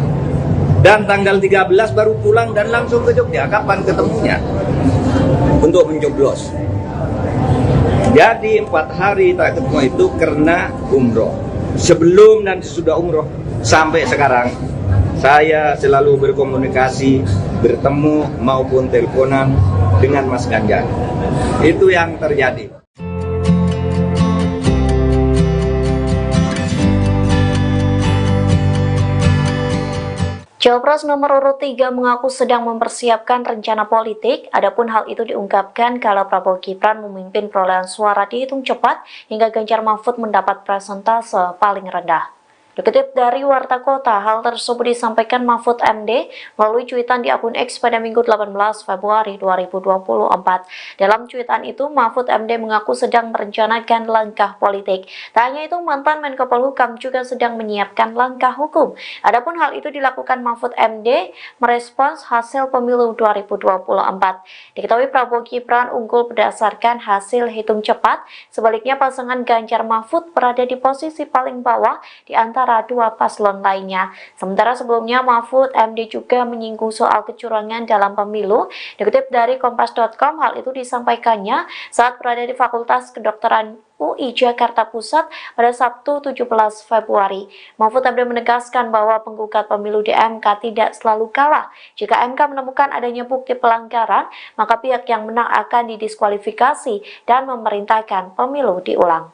Dan tanggal 13 baru pulang dan langsung ke Jogja. Kapan ketemunya? Untuk mencoblos. Jadi 4 hari tak ketemu itu karena umroh. Sebelum dan sesudah umroh sampai sekarang, saya selalu berkomunikasi, bertemu maupun teleponan dengan Mas Ganjar. Itu yang terjadi. Cawapres nomor urut 3 mengaku sedang mempersiapkan rencana politik, adapun hal itu diungkapkan kala Prabowo Gibran memimpin perolehan suara dihitung cepat hingga Ganjar Mahfud mendapat persentase paling rendah. Dikutip dari Warta Kota, hal tersebut disampaikan Mahfud MD melalui cuitan di akun X pada Minggu 18 Februari 2024. Dalam cuitan itu, Mahfud MD mengaku sedang merencanakan langkah politik. Tak hanya itu, mantan Menko Polhukam juga sedang menyiapkan langkah hukum. Adapun hal itu dilakukan Mahfud MD merespons hasil pemilu 2024. Diketahui Prabowo Gibran unggul berdasarkan hasil hitung cepat, sebaliknya pasangan Ganjar Mahfud berada di posisi paling bawah di antara dua paslon lainnya. Sementara sebelumnya Mahfud MD juga menyinggung soal kecurangan dalam pemilu. Dikutip dari Kompas.com, hal itu disampaikannya saat berada di Fakultas Kedokteran UI Jakarta Pusat pada Sabtu 17 Februari. Mahfud MD menegaskan bahwa penggugat pemilu di MK tidak selalu kalah. Jika MK menemukan adanya bukti pelanggaran, maka pihak yang menang akan didiskualifikasi dan memerintahkan pemilu diulang.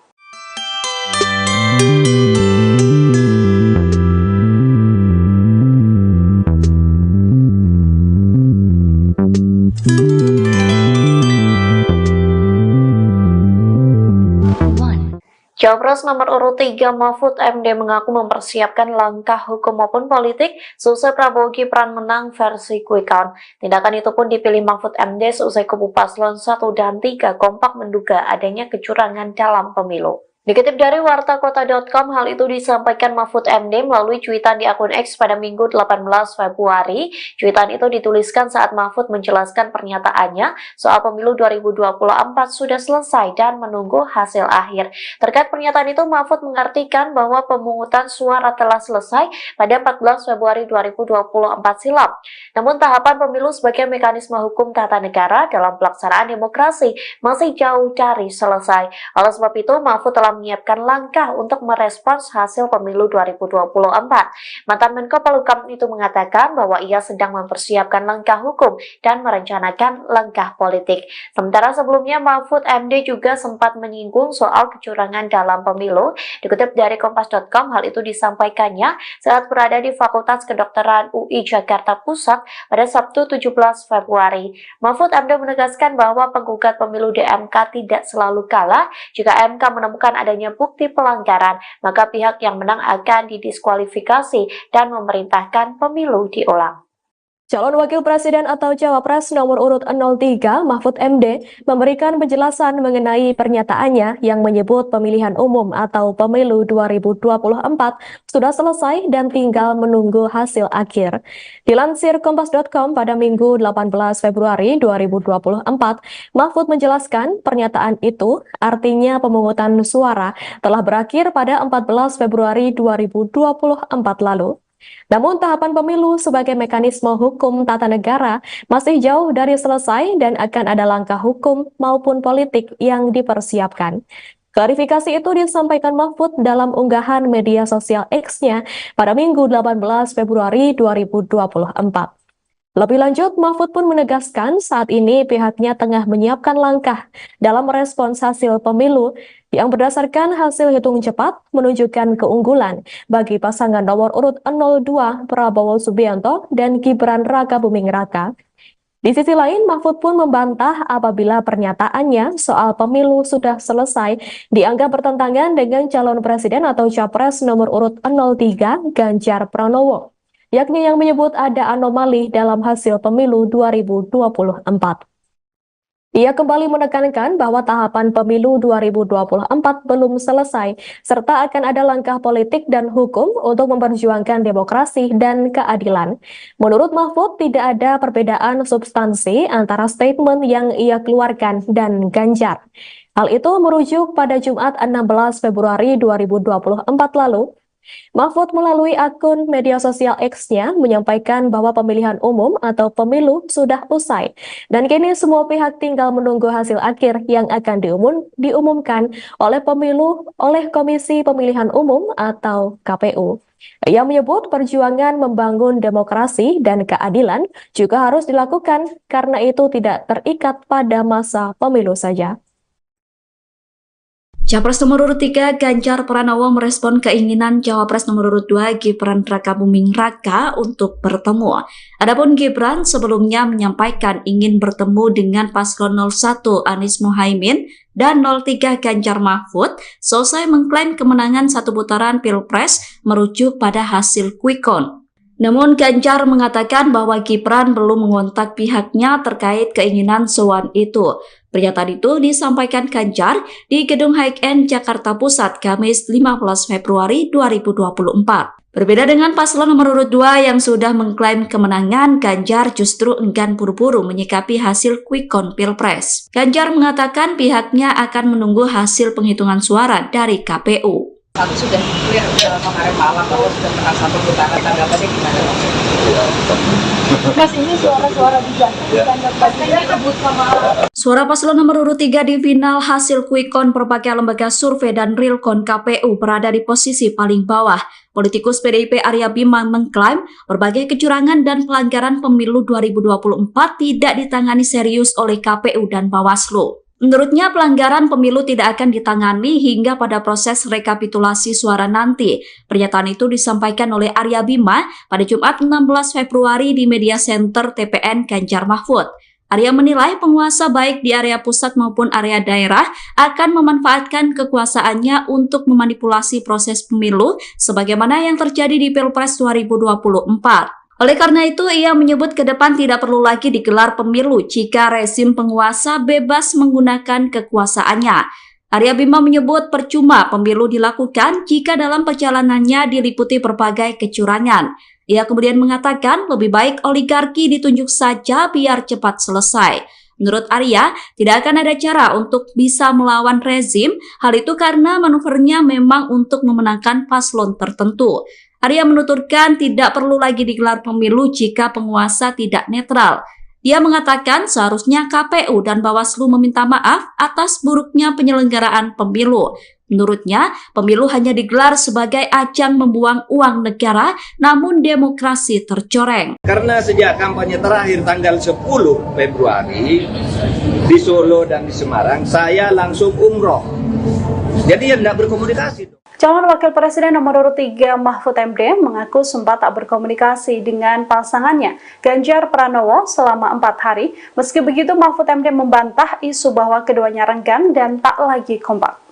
Cawapres nomor urut 3 Mahfud MD mengaku mempersiapkan langkah hukum maupun politik seusai Prabowo Gibran menang versi quick count. Tindakan itu pun dipilih Mahfud MD seusai kubu paslon 1 dan 3 kompak menduga adanya kecurangan dalam pemilu. Dikutip dari wartakota.com, hal itu disampaikan Mahfud MD melalui cuitan di akun X pada Minggu 18 Februari. Cuitan itu dituliskan saat Mahfud menjelaskan pernyataannya soal pemilu 2024 sudah selesai dan menunggu hasil akhir. Terkait pernyataan itu, Mahfud mengartikan bahwa pemungutan suara telah selesai pada 14 Februari 2024 silam. Namun tahapan pemilu sebagai mekanisme hukum tata negara dalam pelaksanaan demokrasi masih jauh dari selesai. Oleh sebab itu, Mahfud telah telah menyiapkan langkah untuk merespons hasil pemilu 2024. Mantan Menko Polhukam itu mengatakan bahwa ia sedang mempersiapkan langkah hukum dan merencanakan langkah politik. Sementara sebelumnya Mahfud MD juga sempat menyinggung soal kecurangan dalam pemilu. Dikutip dari Kompas.com, hal itu disampaikannya saat berada di Fakultas Kedokteran UI Jakarta Pusat pada Sabtu 17 Februari. Mahfud MD menegaskan bahwa penggugat pemilu di MK tidak selalu kalah. Jika MK menemukan adanya bukti pelanggaran, maka pihak yang menang akan didiskualifikasi dan memerintahkan pemilu diulang. Calon Wakil Presiden atau Cawapres nomor urut 03 Mahfud MD memberikan penjelasan mengenai pernyataannya yang menyebut pemilihan umum atau pemilu 2024 sudah selesai dan tinggal menunggu hasil akhir. Dilansir Kompas.com pada Minggu 18 Februari 2024, Mahfud menjelaskan pernyataan itu artinya pemungutan suara telah berakhir pada 14 Februari 2024 lalu. Namun tahapan pemilu sebagai mekanisme hukum tata negara masih jauh dari selesai dan akan ada langkah hukum maupun politik yang dipersiapkan. Klarifikasi itu disampaikan Mahfud dalam unggahan media sosial X-nya pada Minggu 18 Februari 2024. Lebih lanjut, Mahfud pun menegaskan saat ini pihaknya tengah menyiapkan langkah dalam merespons hasil pemilu yang berdasarkan hasil hitung cepat menunjukkan keunggulan bagi pasangan nomor urut 02 Prabowo Subianto dan Gibran Rakabuming Raka. Di sisi lain, Mahfud pun membantah apabila pernyataannya soal pemilu sudah selesai dianggap bertentangan dengan calon presiden atau capres nomor urut 03 Ganjar Pranowo, yakni yang menyebut ada anomali dalam hasil pemilu 2024. Ia kembali menekankan bahwa tahapan pemilu 2024 belum selesai, serta akan ada langkah politik dan hukum untuk memperjuangkan demokrasi dan keadilan. Menurut Mahfud, tidak ada perbedaan substansi antara statement yang ia keluarkan dan Ganjar. Hal itu merujuk pada Jumat 16 Februari 2024 lalu. Mahfud melalui akun media sosial X-nya menyampaikan bahwa pemilihan umum atau pemilu sudah usai dan kini semua pihak tinggal menunggu hasil akhir yang akan diumumkan oleh Komisi Pemilihan Umum atau KPU. Ia menyebut perjuangan membangun demokrasi dan keadilan juga harus dilakukan karena itu tidak terikat pada masa pemilu saja. Capres nomor urut 3 Ganjar Pranowo merespon keinginan Cawapres nomor urut 2 Gibran Rakabuming Raka untuk bertemu. Adapun Gibran sebelumnya menyampaikan ingin bertemu dengan paslon 01 Anies Mohaimin dan 03 Ganjar Mahfud selesai mengklaim kemenangan satu putaran Pilpres merujuk pada hasil quick count. Namun Ganjar mengatakan bahwa Gibran belum mengontak pihaknya terkait keinginan sowan itu. Pernyataan itu disampaikan Ganjar di Gedung High-End Jakarta Pusat Kamis 15 Februari 2024. Berbeda dengan paslon nomor urut 2 yang sudah mengklaim kemenangan, Ganjar justru enggan buru-buru menyikapi hasil quick count Pilpres. Ganjar mengatakan pihaknya akan menunggu hasil penghitungan suara dari KPU. Satu sudah clear kemarin malam bahwa sudah pernah satu putaran, tanggapannya gimana? Mas, ini suara-suara bukan pastinya rebut sama. Suara paslon nomor urut 3 di final hasil quick count berbagai lembaga survei dan realcon KPU berada di posisi paling bawah. Politikus PDIP Arya Bima mengklaim berbagai kecurangan dan pelanggaran pemilu 2024 tidak ditangani serius oleh KPU dan Bawaslu. Menurutnya, pelanggaran pemilu tidak akan ditangani hingga pada proses rekapitulasi suara nanti. Pernyataan itu disampaikan oleh Arya Bima pada Jumat 16 Februari di Media Center TPN Ganjar Mahfud. Arya menilai penguasa baik di area pusat maupun area daerah akan memanfaatkan kekuasaannya untuk memanipulasi proses pemilu sebagaimana yang terjadi di Pilpres 2024. Oleh karena itu, ia menyebut ke depan tidak perlu lagi digelar pemilu jika rezim penguasa bebas menggunakan kekuasaannya. Arya Bima menyebut percuma pemilu dilakukan jika dalam perjalanannya diliputi berbagai kecurangan. Ia kemudian mengatakan lebih baik oligarki ditunjuk saja biar cepat selesai. Menurut Arya, tidak akan ada cara untuk bisa melawan rezim, hal itu karena manuvernya memang untuk memenangkan paslon tertentu. Arya menuturkan tidak perlu lagi digelar pemilu jika penguasa tidak netral. Dia mengatakan seharusnya KPU dan Bawaslu meminta maaf atas buruknya penyelenggaraan pemilu. Menurutnya, pemilu hanya digelar sebagai ajang membuang uang negara, namun demokrasi tercoreng. Karena sejak kampanye terakhir tanggal 10 Februari di Solo dan di Semarang, saya langsung umroh. Jadi ya tidak berkomunikasi. Calon Wakil Presiden nomor urut 3 Mahfud MD mengaku sempat tak berkomunikasi dengan pasangannya Ganjar Pranowo selama 4 hari. Meski begitu, Mahfud MD membantah isu bahwa keduanya renggang dan tak lagi kompak.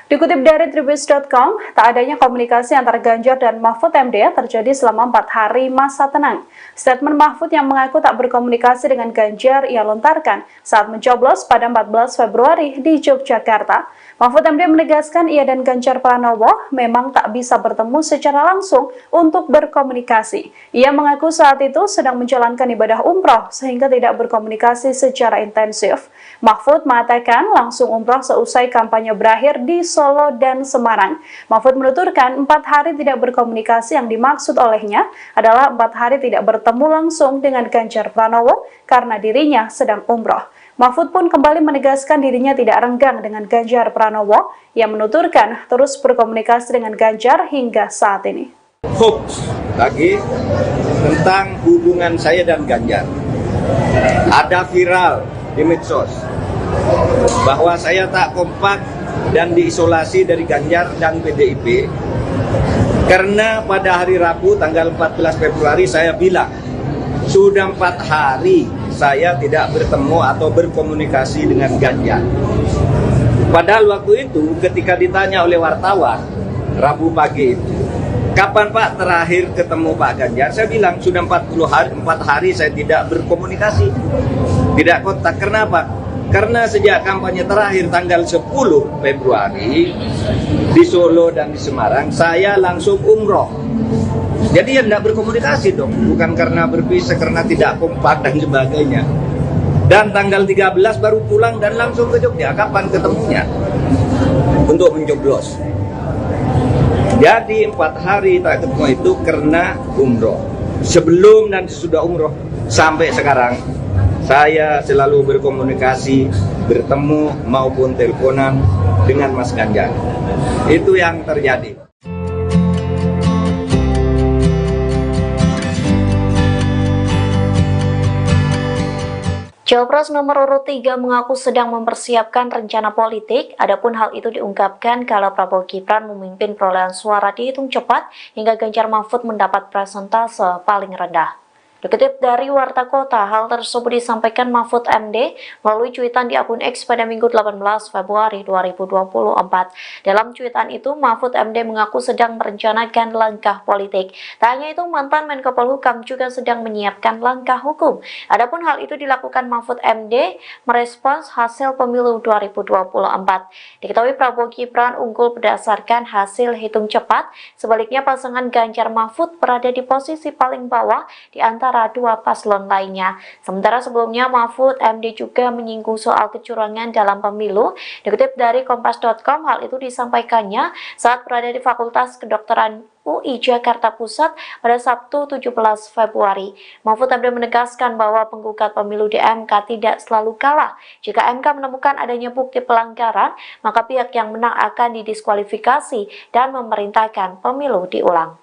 Dikutip dari Tribus.com, tak adanya komunikasi antara Ganjar dan Mahfud MD terjadi selama 4 hari masa tenang. Statement Mahfud yang mengaku tak berkomunikasi dengan Ganjar ia lontarkan saat mencoblos pada 14 Februari di Yogyakarta. Mahfud MD menegaskan ia dan Ganjar Pranowo memang tak bisa bertemu secara langsung untuk berkomunikasi. Ia mengaku saat itu sedang menjalankan ibadah umroh sehingga tidak berkomunikasi secara intensif. Mahfud mengatakan langsung umroh seusai kampanye berakhir di Solo dan Semarang. Mahfud menuturkan 4 hari tidak berkomunikasi yang dimaksud olehnya adalah 4 hari tidak bertemu langsung dengan Ganjar Pranowo karena dirinya sedang umroh. Mahfud pun kembali menegaskan dirinya tidak renggang dengan Ganjar Pranowo yang menuturkan terus berkomunikasi dengan Ganjar hingga saat ini. Hoax lagi tentang hubungan saya dan Ganjar. Ada viral di medsos bahwa saya tak kompak dan diisolasi dari Ganjar dan PDIP karena pada hari Rabu tanggal 14 Februari saya bilang sudah 4 hari saya tidak bertemu atau berkomunikasi dengan Ganjar. Padahal waktu itu ketika ditanya oleh wartawan Rabu pagi itu, kapan Pak terakhir ketemu Pak Ganjar? Saya bilang sudah 4 hari saya tidak berkomunikasi, tidak kontak. Kenapa? Karena sejak kampanye terakhir tanggal 10 Februari di Solo dan di Semarang, saya langsung umroh. Jadi ya tidak berkomunikasi dong, bukan karena berpisah, karena tidak kompak dan sebagainya. Dan tanggal 13 baru pulang dan langsung ke Jogja. Kapan ketemunya? Untuk mencoblos. Jadi 4 hari tak ketemu itu karena umroh. Sebelum dan sesudah umroh sampai sekarang, saya selalu berkomunikasi, bertemu maupun teleponan dengan Mas Ganjar. Itu yang terjadi. Cawapres nomor urut 3 mengaku sedang mempersiapkan rencana politik, adapun hal itu diungkapkan kala Prabowo Gibran memimpin perolehan suara dihitung cepat hingga Ganjar Mahfud mendapat persentase paling rendah. Dikutip dari Warta Kota, hal tersebut disampaikan Mahfud MD melalui cuitan di akun X pada Minggu 18 Februari 2024. Dalam cuitan itu, Mahfud MD mengaku sedang merencanakan langkah politik. Tak hanya itu, mantan Menko Polhukam juga sedang menyiapkan langkah hukum. Adapun hal itu dilakukan Mahfud MD merespons hasil pemilu 2024. Diketahui Prabowo Gibran unggul berdasarkan hasil hitung cepat, sebaliknya pasangan Ganjar Mahfud berada di posisi paling bawah di antara dua paslon lainnya. Sementara sebelumnya Mahfud MD juga menyinggung soal kecurangan dalam pemilu. Dikutip dari Kompas.com, hal itu disampaikannya saat berada di Fakultas Kedokteran UI Jakarta Pusat pada Sabtu 17 Februari. Mahfud MD menegaskan bahwa penggugat pemilu di MK tidak selalu kalah. Jika MK menemukan adanya bukti pelanggaran, maka pihak yang menang akan didiskualifikasi dan memerintahkan pemilu diulang.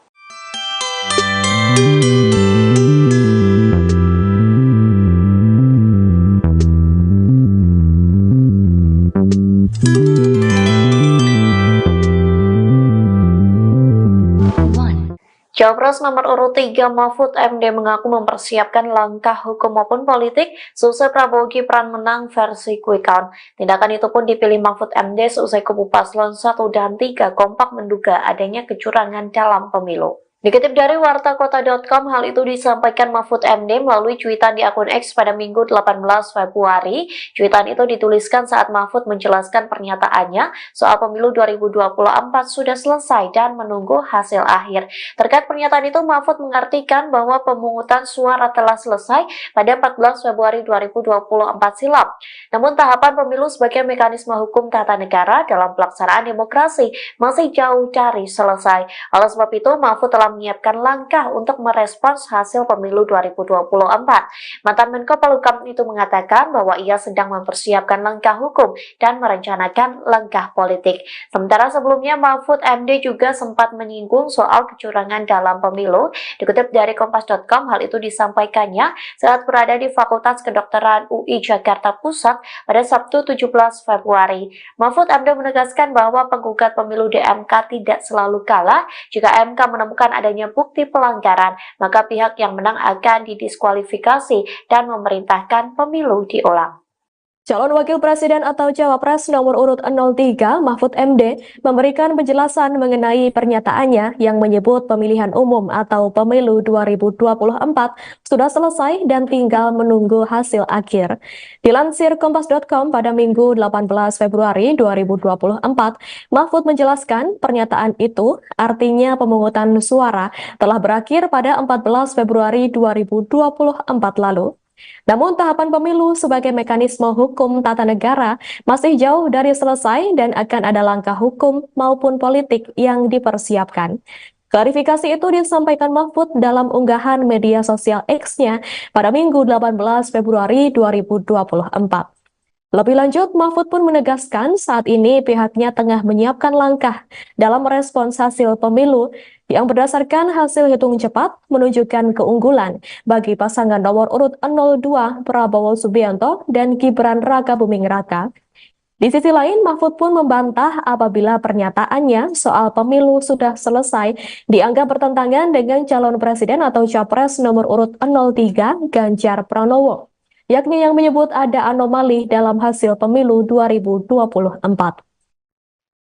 Cawapres nomor urut 3 Mahfud MD mengaku mempersiapkan langkah hukum maupun politik seusai Prabowo Gibran menang versi quick count. Tindakan itu pun dipilih Mahfud MD seusai kubu paslon 1 dan 3 kompak menduga adanya kecurangan dalam pemilu. Dikutip dari wartakota.com, hal itu disampaikan Mahfud MD melalui cuitan di akun X pada Minggu 18 Februari. Cuitan itu dituliskan saat Mahfud menjelaskan pernyataannya soal pemilu 2024 sudah selesai dan menunggu hasil akhir. Terkait pernyataan itu, Mahfud mengartikan bahwa pemungutan suara telah selesai pada 14 Februari 2024 silam. Namun tahapan pemilu sebagai mekanisme hukum tata negara dalam pelaksanaan demokrasi masih jauh dari selesai. Oleh sebab itu, Mahfud telah menyiapkan langkah untuk merespons hasil pemilu 2024. Mantan Menko Polhukam itu mengatakan bahwa ia sedang mempersiapkan langkah hukum dan merencanakan langkah politik. Sementara sebelumnya Mahfud MD juga sempat menyinggung soal kecurangan dalam pemilu. Dikutip dari Kompas.com, hal itu disampaikannya saat berada di Fakultas Kedokteran UI Jakarta Pusat pada Sabtu 17 Februari. Mahfud MD menegaskan bahwa penggugat pemilu di MK tidak selalu kalah. Jika MK menemukan adanya bukti pelanggaran, maka pihak yang menang akan didiskualifikasi dan memerintahkan pemilu diulang. Calon Wakil Presiden atau Cawapres nomor urut 03 Mahfud MD memberikan penjelasan mengenai pernyataannya yang menyebut pemilihan umum atau pemilu 2024 sudah selesai dan tinggal menunggu hasil akhir. Dilansir Kompas.com pada Minggu 18 Februari 2024, Mahfud menjelaskan pernyataan itu artinya pemungutan suara telah berakhir pada 14 Februari 2024 lalu. Namun tahapan pemilu sebagai mekanisme hukum tata negara masih jauh dari selesai dan akan ada langkah hukum maupun politik yang dipersiapkan. Klarifikasi itu disampaikan Mahfud dalam unggahan media sosial X-nya pada Minggu 18 Februari 2024. Lebih lanjut, Mahfud pun menegaskan saat ini pihaknya tengah menyiapkan langkah dalam merespons hasil pemilu yang berdasarkan hasil hitung cepat menunjukkan keunggulan bagi pasangan nomor urut 02 Prabowo Subianto dan Gibran Rakabuming Raka. Di sisi lain, Mahfud pun membantah apabila pernyataannya soal pemilu sudah selesai dianggap bertentangan dengan calon presiden atau capres nomor urut 03 Ganjar Pranowo, yakni yang menyebut ada anomali dalam hasil pemilu 2024.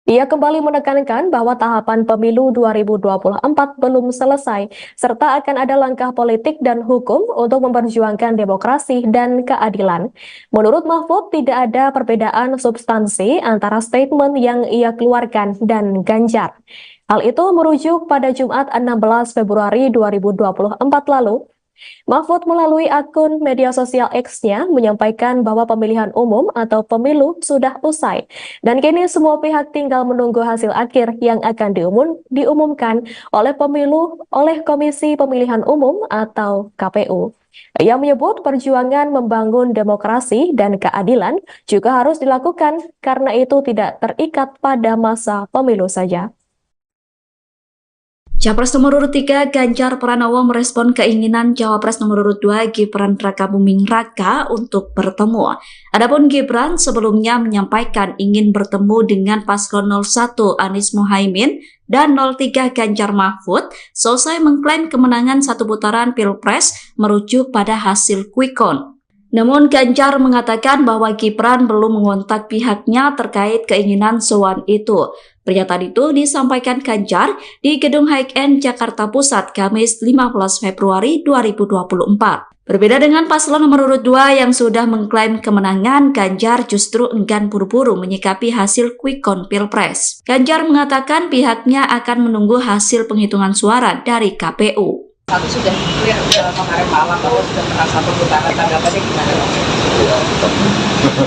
Ia kembali menekankan bahwa tahapan pemilu 2024 belum selesai, serta akan ada langkah politik dan hukum untuk memperjuangkan demokrasi dan keadilan. Menurut Mahfud, tidak ada perbedaan substansi antara statement yang ia keluarkan dan Ganjar. Hal itu merujuk pada Jumat 16 Februari 2024 lalu. Mahfud melalui akun media sosial X-nya menyampaikan bahwa pemilihan umum atau pemilu sudah usai dan kini semua pihak tinggal menunggu hasil akhir yang akan diumumkan oleh Komisi Pemilihan Umum atau KPU. Ia menyebut perjuangan membangun demokrasi dan keadilan juga harus dilakukan karena itu tidak terikat pada masa pemilu saja. Capres nomor urut 3 Ganjar Pranowo merespon keinginan Cawapres nomor urut 2 Gibran Rakabuming Raka untuk bertemu. Adapun Gibran sebelumnya menyampaikan ingin bertemu dengan paslon 01 Anies Muhaimin dan 03 Ganjar Mahfud selesai mengklaim kemenangan satu putaran Pilpres merujuk pada hasil quick count. Namun Ganjar mengatakan bahwa Gibran belum mengontak pihaknya terkait keinginan sowan itu. Pernyataan itu disampaikan Ganjar di Gedung High-End Jakarta Pusat Kamis 15 Februari 2024. Berbeda dengan paslon nomor urut 2 yang sudah mengklaim kemenangan, Ganjar justru enggan buru-buru menyikapi hasil quick count Pilpres. Ganjar mengatakan pihaknya akan menunggu hasil penghitungan suara dari KPU. Satu sudah clear kemarin malam bahwa sudah pernah satu putaran, tanggapannya gimana?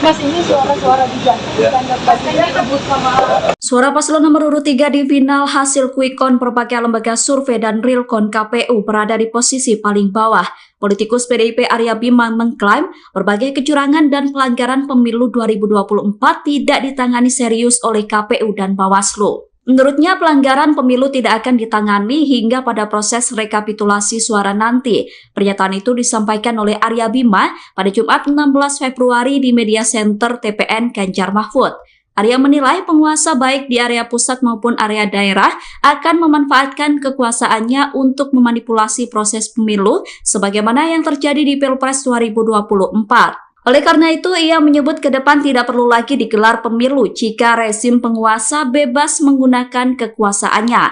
Mas, ini suara-suara diganti pastinya rebut sama Suara paslon nomor urut 3 di final hasil quick count berbagai lembaga survei dan realcon KPU berada di posisi paling bawah. Politikus PDIP Arya Bima mengklaim berbagai kecurangan dan pelanggaran pemilu 2024 tidak ditangani serius oleh KPU dan Bawaslu. Menurutnya pelanggaran pemilu tidak akan ditangani hingga pada proses rekapitulasi suara nanti. Pernyataan itu disampaikan oleh Arya Bima pada Jumat 16 Februari di Media Center TPN Ganjar Mahfud. Arya menilai penguasa baik di area pusat maupun area daerah akan memanfaatkan kekuasaannya untuk memanipulasi proses pemilu sebagaimana yang terjadi di Pilpres 2024. Oleh karena itu, ia menyebut ke depan tidak perlu lagi digelar pemilu jika rezim penguasa bebas menggunakan kekuasaannya.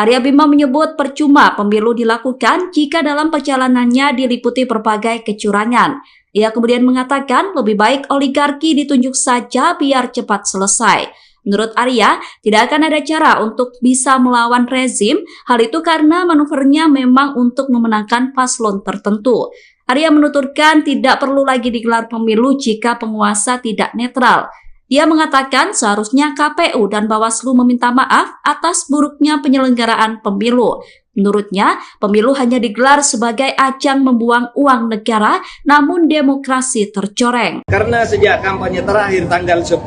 Arya Bima menyebut percuma pemilu dilakukan jika dalam perjalanannya diliputi berbagai kecurangan. Ia kemudian mengatakan lebih baik oligarki ditunjuk saja biar cepat selesai. Menurut Arya, tidak akan ada cara untuk bisa melawan rezim, hal itu karena manuvernya memang untuk memenangkan paslon tertentu. Arya menuturkan tidak perlu lagi digelar pemilu jika penguasa tidak netral. Dia mengatakan seharusnya KPU dan Bawaslu meminta maaf atas buruknya penyelenggaraan pemilu. Menurutnya, pemilu hanya digelar sebagai ajang membuang uang negara, namun demokrasi tercoreng. Karena sejak kampanye terakhir tanggal 10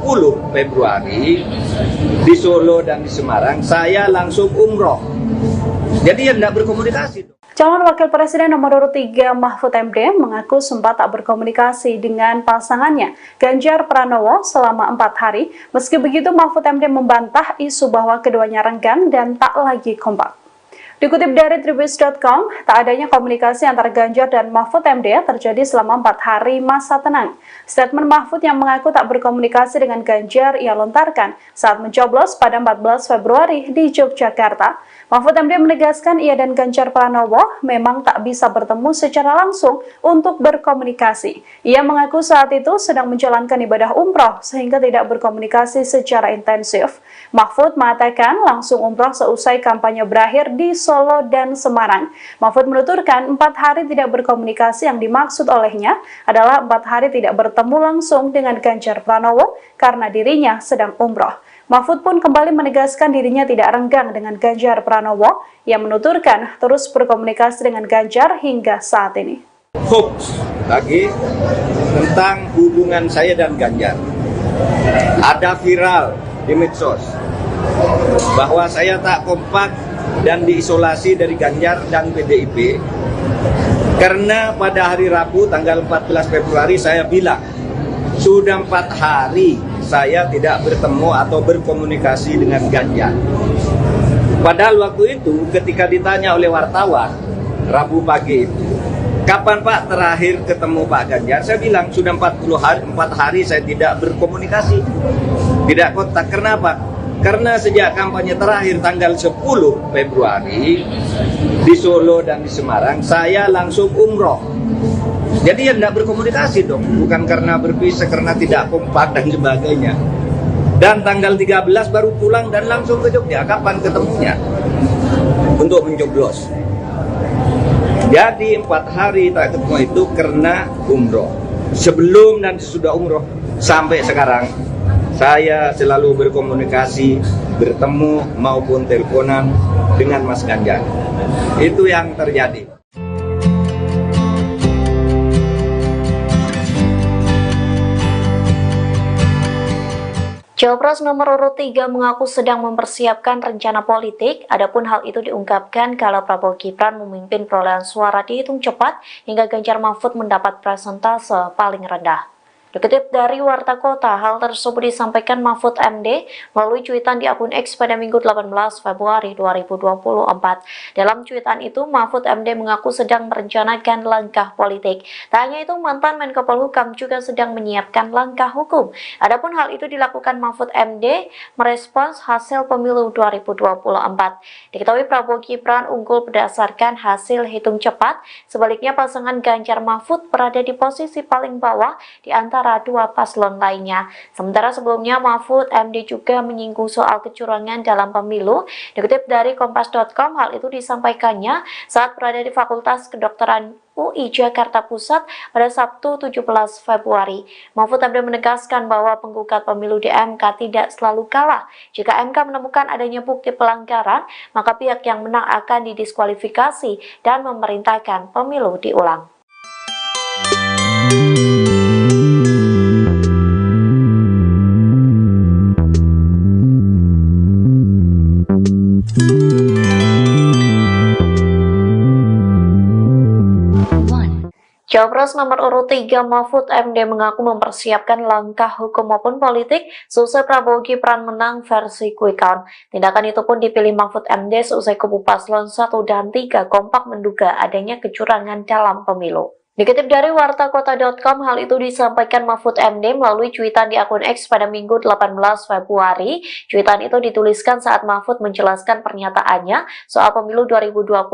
Februari di Solo dan di Semarang, saya langsung umroh. Jadi ya tidak berkomunikasi. Calon Wakil Presiden nomor urut 3 Mahfud MD mengaku sempat tak berkomunikasi dengan pasangannya Ganjar Pranowo selama 4 hari. Meski begitu, Mahfud MD membantah isu bahwa keduanya renggang dan tak lagi kompak. Dikutip dari Tribus.com, tak adanya komunikasi antara Ganjar dan Mahfud MD terjadi selama 4 hari masa tenang. Statement Mahfud yang mengaku tak berkomunikasi dengan Ganjar ia lontarkan saat mencoblos pada 14 Februari di Yogyakarta. Mahfud MD menegaskan ia dan Ganjar Pranowo memang tak bisa bertemu secara langsung untuk berkomunikasi. Ia mengaku saat itu sedang menjalankan ibadah umroh sehingga tidak berkomunikasi secara intensif. Mahfud mengatakan langsung umroh seusai kampanye berakhir di Solo dan Semarang. Mahfud menuturkan 4 hari tidak berkomunikasi yang dimaksud olehnya adalah 4 hari tidak bertemu langsung dengan Ganjar Pranowo karena dirinya sedang umroh. Mahfud pun kembali menegaskan dirinya tidak renggang dengan Ganjar Pranowo yang menuturkan terus berkomunikasi dengan Ganjar hingga saat ini. Hoax lagi tentang hubungan saya dan Ganjar. Ada viral di medsos bahwa saya tak kompak dan diisolasi dari Ganjar dan PDIP karena pada hari Rabu tanggal 14 Februari saya bilang sudah 4 hari saya tidak bertemu atau berkomunikasi dengan Ganjar. Padahal waktu itu ketika ditanya oleh wartawan Rabu pagi itu, kapan Pak terakhir ketemu Pak Ganjar? Saya bilang sudah 4 hari saya tidak berkomunikasi, tidak kontak. Kenapa? Karena sejak kampanye terakhir tanggal 10 Februari di Solo dan di Semarang, saya langsung umroh. Jadi ya tidak berkomunikasi dong, bukan karena berpisah, karena tidak kompak dan sebagainya. Dan tanggal 13 baru pulang dan langsung ke Jogja. Kapan ketemunya? Untuk mencoblos. Jadi 4 hari tak ketemu itu karena umroh. Sebelum dan sesudah umroh sampai sekarang, saya selalu berkomunikasi, bertemu maupun teleponan dengan Mas Ganjar. Itu yang terjadi. Cawapres nomor urut 3 mengaku sedang mempersiapkan rencana politik, adapun hal itu diungkapkan kalau Prabowo Gibran memimpin perolehan suara dihitung cepat hingga Ganjar Mahfud mendapat persentase paling rendah. Dikutip dari Warta Kota, hal tersebut disampaikan Mahfud MD melalui cuitan di akun X pada Minggu 18 Februari 2024. Dalam cuitan itu, Mahfud MD mengaku sedang merencanakan langkah politik. Tak hanya itu, mantan Menko Polhukam juga sedang menyiapkan langkah hukum. Adapun hal itu dilakukan Mahfud MD merespons hasil pemilu 2024. Diketahui Prabowo Gibran unggul berdasarkan hasil hitung cepat, sebaliknya pasangan Ganjar Mahfud berada di posisi paling bawah di antara dua paslon lainnya. Sementara sebelumnya Mahfud MD juga menyinggung soal kecurangan dalam pemilu. Dikutip dari Kompas.com, hal itu disampaikannya saat berada di Fakultas Kedokteran UI Jakarta Pusat pada Sabtu 17 Februari. Mahfud MD menegaskan bahwa penggugat pemilu di MK tidak selalu kalah. Jika MK menemukan adanya bukti pelanggaran, maka pihak yang menang akan didiskualifikasi dan memerintahkan pemilu diulang. Cawapres nomor urut 3 Mahfud MD mengaku mempersiapkan langkah hukum maupun politik seusai Prabowo Gibran menang versi quick count. Tindakan itu pun dipilih Mahfud MD seusai kubu paslon 1 dan 3 kompak menduga adanya kecurangan dalam pemilu. Dikutip dari wartakota.com, hal itu disampaikan Mahfud MD melalui cuitan di akun X pada Minggu 18 Februari. Cuitan itu dituliskan saat Mahfud menjelaskan pernyataannya soal pemilu 2024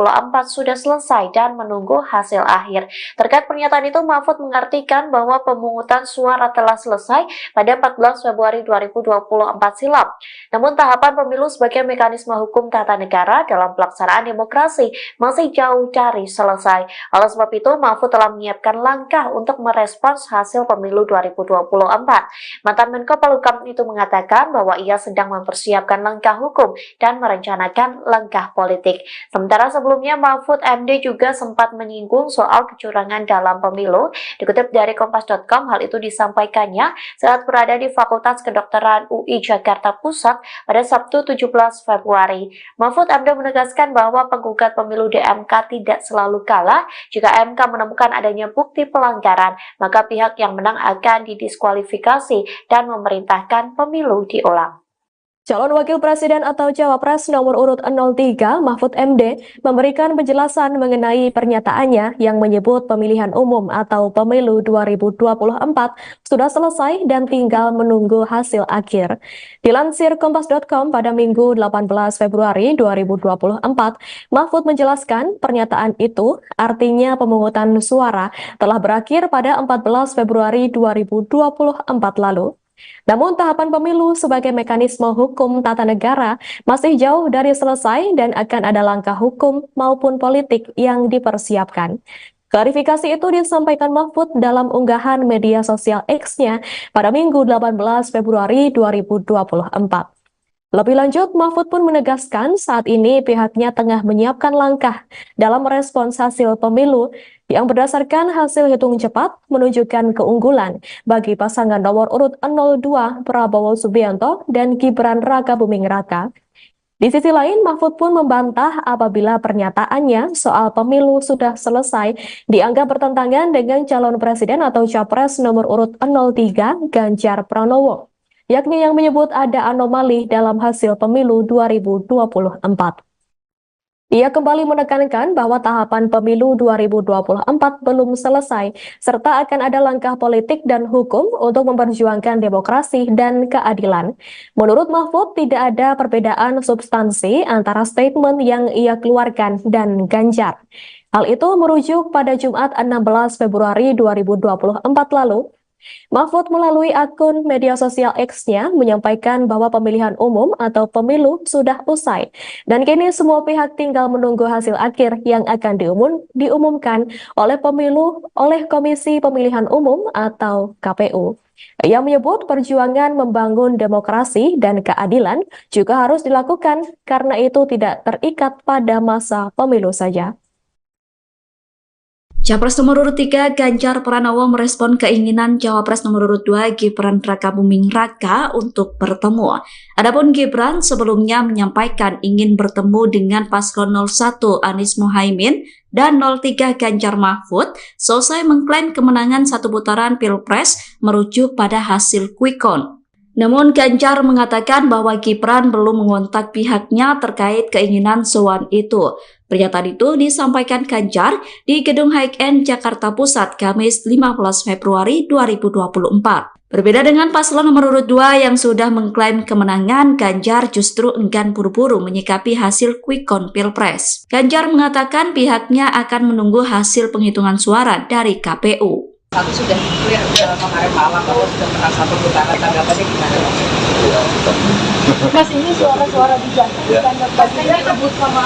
sudah selesai dan menunggu hasil akhir. Terkait pernyataan itu, Mahfud mengartikan bahwa pemungutan suara telah selesai pada 14 Februari 2024 silam. Namun tahapan pemilu sebagai mekanisme hukum tata negara dalam pelaksanaan demokrasi masih jauh dari selesai. Oleh sebab itu, Mahfud telah telah menyiapkan langkah untuk merespons hasil pemilu 2024. Mantan Menko Polhukam itu mengatakan bahwa ia sedang mempersiapkan langkah hukum dan merencanakan langkah politik. Sementara sebelumnya Mahfud MD juga sempat menyinggung soal kecurangan dalam pemilu. Dikutip dari Kompas.com, hal itu disampaikannya saat berada di Fakultas Kedokteran UI Jakarta Pusat pada Sabtu 17 Februari. Mahfud MD menegaskan bahwa penggugat pemilu di MK tidak selalu kalah. Jika MK menemukan adanya bukti pelanggaran, maka pihak yang menang akan didiskualifikasi dan memerintahkan pemilu diulang. Calon Wakil Presiden atau Cawapres nomor urut 03 Mahfud MD memberikan penjelasan mengenai pernyataannya yang menyebut pemilihan umum atau pemilu 2024 sudah selesai dan tinggal menunggu hasil akhir. Dilansir Kompas.com pada Minggu 18 Februari 2024, Mahfud menjelaskan pernyataan itu artinya pemungutan suara telah berakhir pada 14 Februari 2024 lalu. Namun tahapan pemilu sebagai mekanisme hukum tata negara masih jauh dari selesai dan akan ada langkah hukum maupun politik yang dipersiapkan. Klarifikasi itu disampaikan Mahfud dalam unggahan media sosial X-nya pada Minggu 18 Februari 2024. Lebih lanjut, Mahfud pun menegaskan saat ini pihaknya tengah menyiapkan langkah dalam merespons hasil pemilu yang berdasarkan hasil hitung cepat menunjukkan keunggulan bagi pasangan nomor urut 02 Prabowo Subianto dan Gibran Rakabuming Raka. Di sisi lain, Mahfud pun membantah apabila pernyataannya soal pemilu sudah selesai dianggap bertentangan dengan calon presiden atau capres nomor urut 03 Ganjar Pranowo, yakni yang menyebut ada anomali dalam hasil pemilu 2024. Ia kembali menekankan bahwa tahapan pemilu 2024 belum selesai, serta akan ada langkah politik dan hukum untuk memperjuangkan demokrasi dan keadilan. Menurut Mahfud, tidak ada perbedaan substansi antara statement yang ia keluarkan dan Ganjar. Hal itu merujuk pada Jumat 16 Februari 2024 lalu. Mahfud melalui akun media sosial X-nya menyampaikan bahwa pemilihan umum atau pemilu sudah usai dan kini semua pihak tinggal menunggu hasil akhir yang akan diumumkan oleh Komisi Pemilihan Umum atau KPU. Ia menyebut perjuangan membangun demokrasi dan keadilan juga harus dilakukan karena itu tidak terikat pada masa pemilu saja. Capres nomor urut 3 Ganjar Pranowo merespon keinginan Cawapres nomor urut 2 Gibran Rakabuming Raka untuk bertemu. Adapun Gibran sebelumnya menyampaikan ingin bertemu dengan paslon 01 Anies Muhaimin dan 03 Ganjar Mahfud selesai mengklaim kemenangan satu putaran Pilpres merujuk pada hasil quick count. Namun Ganjar mengatakan bahwa Gibran belum mengontak pihaknya terkait keinginan sowan itu. Pernyataan itu disampaikan Ganjar di Gedung High-End Jakarta Pusat Kamis 15 Februari 2024. Berbeda dengan paslon nomor urut 2 yang sudah mengklaim kemenangan, Ganjar justru enggan buru-buru menyikapi hasil quick count Pilpres. Ganjar mengatakan pihaknya akan menunggu hasil penghitungan suara dari KPU. Satu sudah clear kemarin malam bahwa sudah pernah satu putaran, tanggapannya gimana? Mas, ini suara-suara di jantung dianggap bagian rebut sama.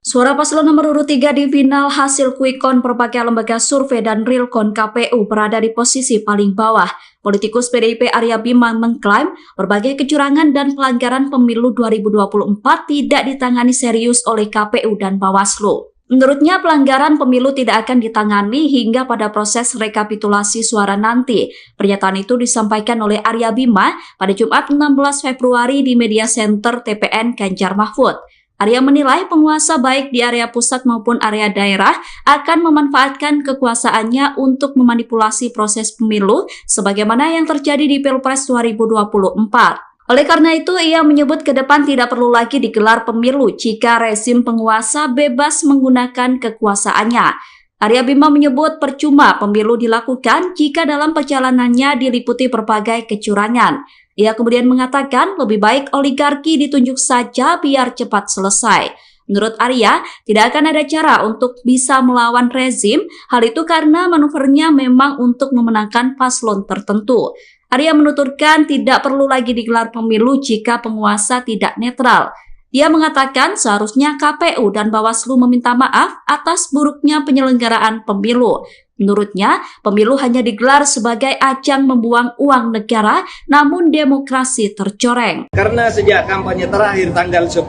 Suara paslon nomor urut 3 di final hasil quick count berbagai lembaga survei dan realcon KPU berada di posisi paling bawah. Politikus PDIP Arya Bima mengklaim berbagai kecurangan dan pelanggaran pemilu 2024 tidak ditangani serius oleh KPU dan Bawaslu. Menurutnya pelanggaran pemilu tidak akan ditangani hingga pada proses rekapitulasi suara nanti. Pernyataan itu disampaikan oleh Arya Bima pada Jumat 16 Februari di Media Center TPN Ganjar Mahfud. Arya menilai penguasa baik di area pusat maupun area daerah akan memanfaatkan kekuasaannya untuk memanipulasi proses pemilu sebagaimana yang terjadi di Pilpres 2024. Oleh karena itu, ia menyebut ke depan tidak perlu lagi digelar pemilu jika rezim penguasa bebas menggunakan kekuasaannya. Arya Bima menyebut percuma pemilu dilakukan jika dalam perjalanannya diliputi berbagai kecurangan. Ia kemudian mengatakan lebih baik oligarki ditunjuk saja biar cepat selesai. Menurut Arya, tidak akan ada cara untuk bisa melawan rezim, hal itu karena manuvernya memang untuk memenangkan paslon tertentu. Arya menuturkan tidak perlu lagi digelar pemilu jika penguasa tidak netral. Ia mengatakan seharusnya KPU dan Bawaslu meminta maaf atas buruknya penyelenggaraan pemilu. Menurutnya, pemilu hanya digelar sebagai ajang membuang uang negara, namun demokrasi tercoreng. Karena sejak kampanye terakhir tanggal 10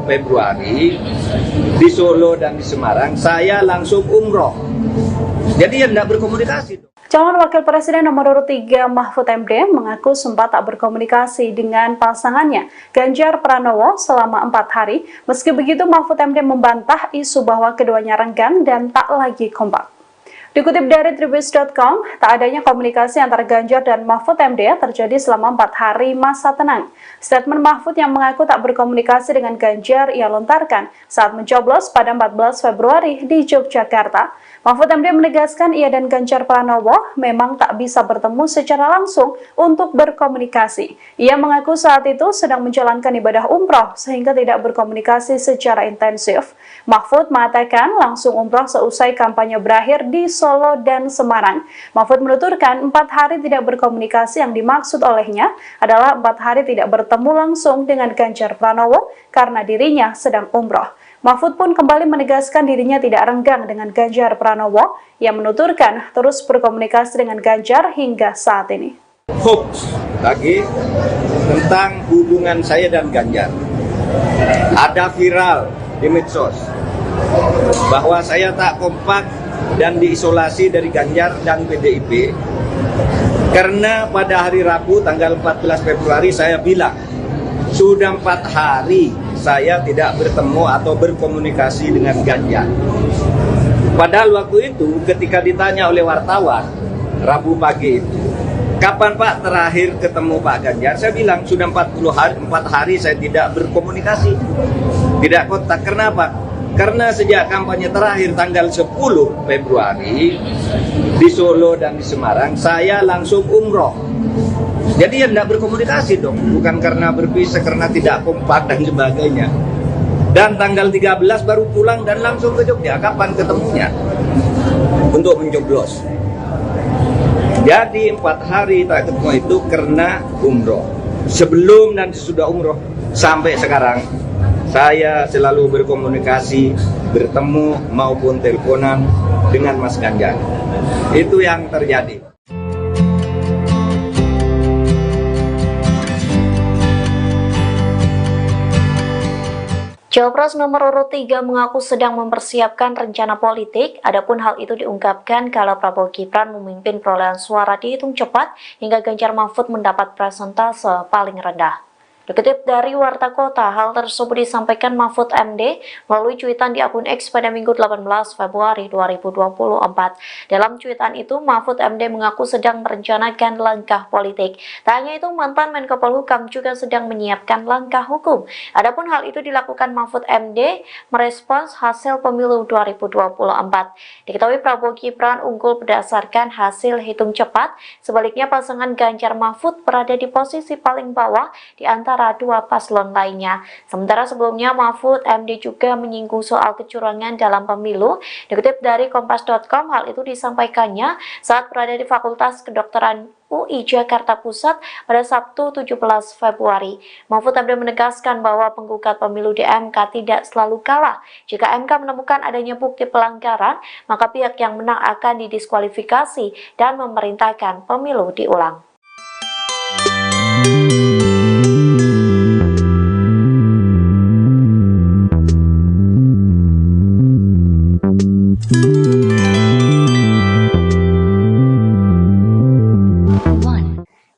Februari di Solo dan di Semarang, saya langsung umroh. Jadi ya tidak berkomunikasi. Calon Wakil Presiden nomor urut 3 Mahfud MD mengaku sempat tak berkomunikasi dengan pasangannya Ganjar Pranowo selama 4 hari. Meski begitu, Mahfud MD membantah isu bahwa keduanya renggang dan tak lagi kompak. Dikutip dari Tribus.com, tak adanya komunikasi antara Ganjar dan Mahfud MD terjadi selama 4 hari masa tenang. Statement Mahfud yang mengaku tak berkomunikasi dengan Ganjar ia lontarkan saat mencoblos pada 14 Februari di Yogyakarta. Mahfud MD menegaskan ia dan Ganjar Pranowo memang tak bisa bertemu secara langsung untuk berkomunikasi. Ia mengaku saat itu sedang menjalankan ibadah umroh sehingga tidak berkomunikasi secara intensif. Mahfud mengatakan langsung umroh seusai kampanye berakhir di Solo dan Semarang. Mahfud menuturkan 4 hari tidak berkomunikasi yang dimaksud olehnya adalah 4 hari tidak bertemu langsung dengan Ganjar Pranowo karena dirinya sedang umroh. Mahfud pun kembali menegaskan dirinya tidak renggang dengan Ganjar Pranowo. Ia menuturkan terus berkomunikasi dengan Ganjar hingga saat ini. Hoax lagi tentang hubungan saya dan Ganjar. Ada viral di medsos bahwa saya tak kompak dan diisolasi dari Ganjar dan PDIP karena pada hari Rabu tanggal 14 Februari saya bilang sudah 4 hari saya tidak bertemu atau berkomunikasi dengan Ganjar. Padahal waktu itu ketika ditanya oleh wartawan Rabu pagi itu, kapan Pak terakhir ketemu Pak Ganjar? Saya bilang sudah 4 hari saya tidak berkomunikasi, tidak kontak. Kenapa? Karena sejak kampanye terakhir tanggal 10 Februari di Solo dan di Semarang, saya langsung umroh. Jadi ya tidak berkomunikasi dong, bukan karena berpisah, karena tidak kompak dan sebagainya. Dan tanggal 13 baru pulang dan langsung ke Jogja. Kapan ketemunya? Untuk mencoblos. Jadi 4 hari tak ketemu itu karena umroh. Sebelum dan sesudah umroh sampai sekarang, saya selalu berkomunikasi, bertemu maupun teleponan dengan Mas Ganjar. Itu yang terjadi. Cawapres nomor urut 3 mengaku sedang mempersiapkan rencana politik, adapun hal itu diungkapkan kala Prabowo Gibran memimpin perolehan suara dihitung cepat hingga Ganjar Mahfud mendapat persentase paling rendah. Dikutip dari Warta Kota, hal tersebut disampaikan Mahfud MD melalui cuitan di akun X pada Minggu 18 Februari 2024. Dalam cuitan itu, Mahfud MD mengaku sedang merencanakan langkah politik. Tak hanya itu, mantan Menko Polhukam juga sedang menyiapkan langkah hukum. Adapun hal itu dilakukan Mahfud MD merespons hasil pemilu 2024. Diketahui Prabowo Gibran unggul berdasarkan hasil hitung cepat, sebaliknya pasangan Ganjar Mahfud berada di posisi paling bawah di antara dua paslon lainnya. Sementara sebelumnya Mahfud MD juga menyinggung soal kecurangan dalam pemilu. Dikutip dari Kompas.com, hal itu disampaikannya saat berada di Fakultas Kedokteran UI Jakarta Pusat pada Sabtu 17 Februari. Mahfud MD menegaskan bahwa penggugat pemilu di MK tidak selalu kalah. Jika MK menemukan adanya bukti pelanggaran, maka pihak yang menang akan didiskualifikasi dan memerintahkan pemilu diulang.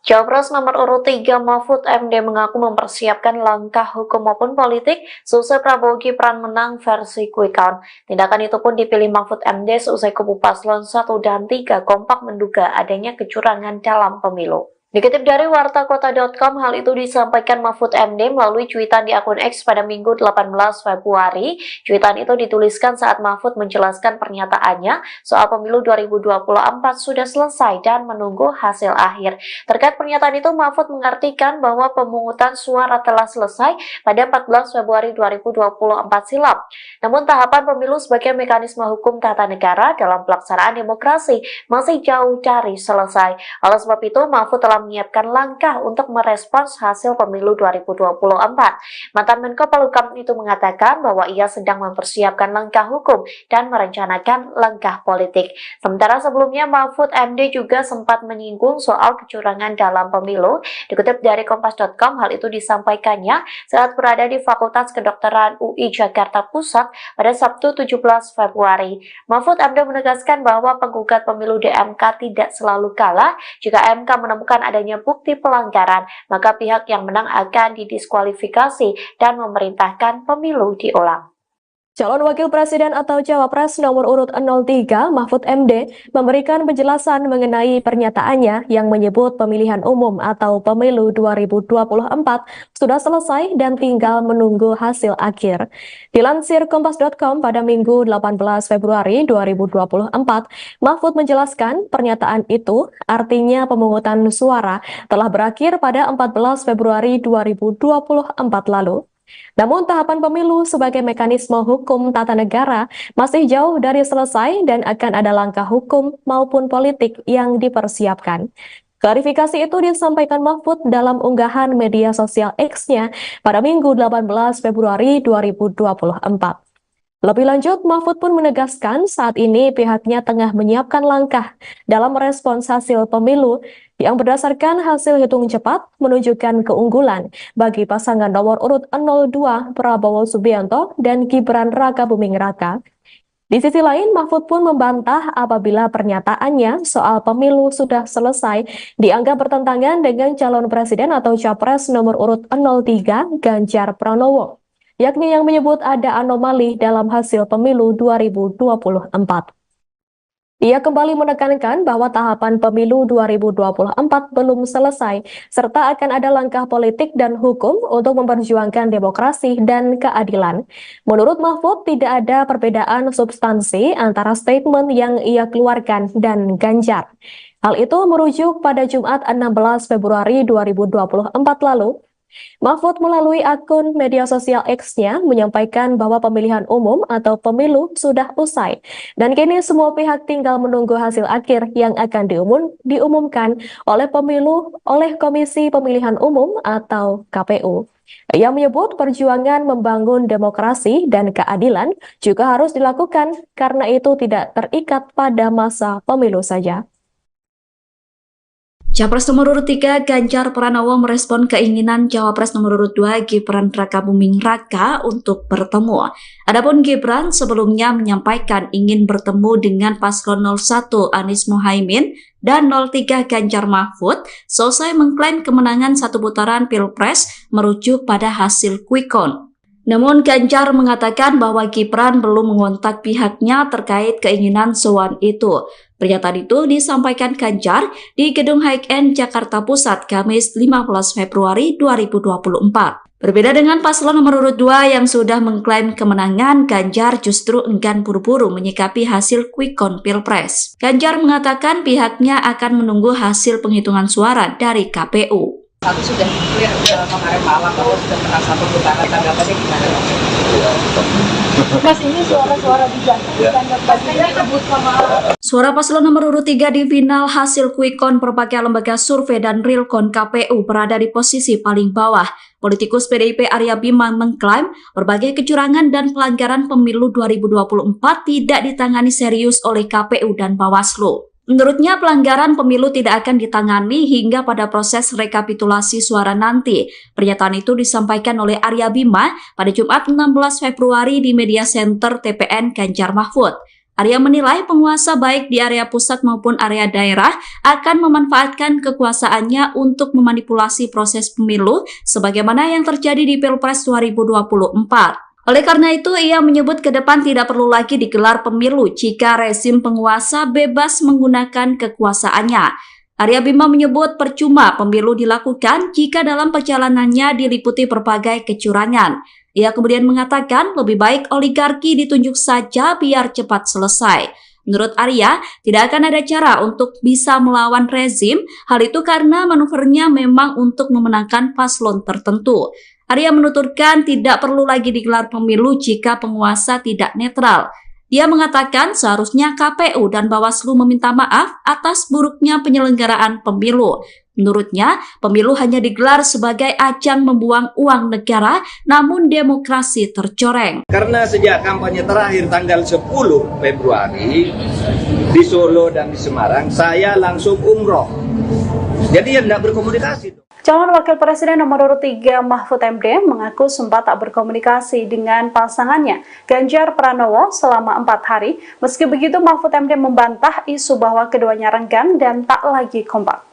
Cawapres nomor urut 3 Mahfud MD mengaku mempersiapkan langkah hukum maupun politik seusai Prabowo Gibran menang versi quick count. Tindakan itu pun dipilih Mahfud MD seusai kubu paslon 1 dan 3 kompak menduga adanya kecurangan dalam pemilu. Dikutip dari wartakota.com, hal itu disampaikan Mahfud MD melalui cuitan di akun X pada Minggu 18 Februari. Cuitan itu dituliskan saat Mahfud menjelaskan pernyataannya soal pemilu 2024 sudah selesai dan menunggu hasil akhir. Terkait pernyataan itu, Mahfud mengartikan bahwa pemungutan suara telah selesai pada 14 Februari 2024 silam. Namun tahapan pemilu sebagai mekanisme hukum tata negara dalam pelaksanaan demokrasi masih jauh dari selesai. Oleh sebab itu, Mahfud telah telah menyiapkan langkah untuk merespons hasil pemilu 2024. Mantan Menko Polhukam itu mengatakan bahwa ia sedang mempersiapkan langkah hukum dan merencanakan langkah politik. Sementara sebelumnya Mahfud MD juga sempat menyinggung soal kecurangan dalam pemilu. Dikutip dari Kompas.com, hal itu disampaikannya saat berada di Fakultas Kedokteran UI Jakarta Pusat pada Sabtu 17 Februari. Mahfud MD menegaskan bahwa penggugat pemilu di MK tidak selalu kalah. Jika MK menemukan adanya bukti pelanggaran, maka pihak yang menang akan didiskualifikasi dan memerintahkan pemilu diulang. Calon Wakil Presiden atau Cawapres nomor urut 03 Mahfud MD memberikan penjelasan mengenai pernyataannya yang menyebut pemilihan umum atau pemilu 2024 sudah selesai dan tinggal menunggu hasil akhir. Dilansir Kompas.com pada Minggu 18 Februari 2024, Mahfud menjelaskan pernyataan itu artinya pemungutan suara telah berakhir pada 14 Februari 2024 lalu. Namun tahapan pemilu sebagai mekanisme hukum tata negara masih jauh dari selesai dan akan ada langkah hukum maupun politik yang dipersiapkan. Klarifikasi itu disampaikan Mahfud dalam unggahan media sosial X-nya pada Minggu 18 Februari 2024. Lebih lanjut, Mahfud pun menegaskan saat ini pihaknya tengah menyiapkan langkah dalam merespons hasil pemilu yang berdasarkan hasil hitung cepat menunjukkan keunggulan bagi pasangan nomor urut 02 Prabowo Subianto dan Gibran Rakabuming Raka. Di sisi lain, Mahfud pun membantah apabila pernyataannya soal pemilu sudah selesai dianggap bertentangan dengan calon presiden atau capres nomor urut 03 Ganjar Pranowo, yakni yang menyebut ada anomali dalam hasil pemilu 2024. Ia kembali menekankan bahwa tahapan pemilu 2024 belum selesai, serta akan ada langkah politik dan hukum untuk memperjuangkan demokrasi dan keadilan. Menurut Mahfud, tidak ada perbedaan substansi antara statement yang ia keluarkan dan Ganjar. Hal itu merujuk pada Jumat 16 Februari 2024 lalu. Mahfud melalui akun media sosial X-nya menyampaikan bahwa pemilihan umum atau pemilu sudah usai dan kini semua pihak tinggal menunggu hasil akhir yang akan diumumkan oleh Komisi Pemilihan Umum atau KPU. Ia menyebut perjuangan membangun demokrasi dan keadilan juga harus dilakukan karena itu tidak terikat pada masa pemilu saja. Capres nomor urut 3 Ganjar Pranowo merespon keinginan Cawapres nomor urut 2 Gibran Rakabuming Raka untuk bertemu. Adapun Gibran sebelumnya menyampaikan ingin bertemu dengan paslon 01 Anies Mohaimin dan 03 Ganjar Mahfud selesai mengklaim kemenangan satu putaran Pilpres merujuk pada hasil quick count. Namun Ganjar mengatakan bahwa Gibran belum mengontak pihaknya terkait keinginan sowan itu. Pernyataan itu disampaikan Ganjar di Gedung High-End Jakarta Pusat Kamis 15 Februari 2024. Berbeda dengan paslon nomor urut 2 yang sudah mengklaim kemenangan, Ganjar justru enggan buru-buru menyikapi hasil quick count Pilpres. Ganjar mengatakan pihaknya akan menunggu hasil penghitungan suara dari KPU. Satu sudah clear kemarin malam bahwa sudah pernah satu putaran, tanggapannya gimana? Mas, ini suara-suara diganti pastinya kebut sama. Suara paslon nomor urut 3 di final hasil quick count berbagai lembaga survei dan realcon KPU berada di posisi paling bawah. Politikus PDIP Arya Bima mengklaim berbagai kecurangan dan pelanggaran pemilu 2024 tidak ditangani serius oleh KPU dan Bawaslu. Menurutnya, pelanggaran pemilu tidak akan ditangani hingga pada proses rekapitulasi suara nanti. Pernyataan itu disampaikan oleh Arya Bima pada Jumat 16 Februari di Media Center TPN Ganjar Mahfud. Arya menilai penguasa baik di area pusat maupun area daerah akan memanfaatkan kekuasaannya untuk memanipulasi proses pemilu sebagaimana yang terjadi di Pilpres 2024. Oleh karena itu, ia menyebut ke depan tidak perlu lagi digelar pemilu jika rezim penguasa bebas menggunakan kekuasaannya. Arya Bima menyebut percuma pemilu dilakukan jika dalam perjalanannya diliputi berbagai kecurangan. Ia kemudian mengatakan lebih baik oligarki ditunjuk saja biar cepat selesai. Menurut Arya, tidak akan ada cara untuk bisa melawan rezim, hal itu karena manuvernya memang untuk memenangkan paslon tertentu. Arya menuturkan tidak perlu lagi digelar pemilu jika penguasa tidak netral. Dia mengatakan seharusnya KPU dan Bawaslu meminta maaf atas buruknya penyelenggaraan pemilu. Menurutnya, pemilu hanya digelar sebagai ajang membuang uang negara, namun demokrasi tercoreng. Karena sejak kampanye terakhir tanggal 10 Februari di Solo dan di Semarang, saya langsung umroh. Jadi ya tidak berkomunikasi. Calon Wakil Presiden nomor urut 3 Mahfud MD mengaku sempat tak berkomunikasi dengan pasangannya Ganjar Pranowo selama 4 hari. Meski begitu, Mahfud MD membantah isu bahwa keduanya renggang dan tak lagi kompak.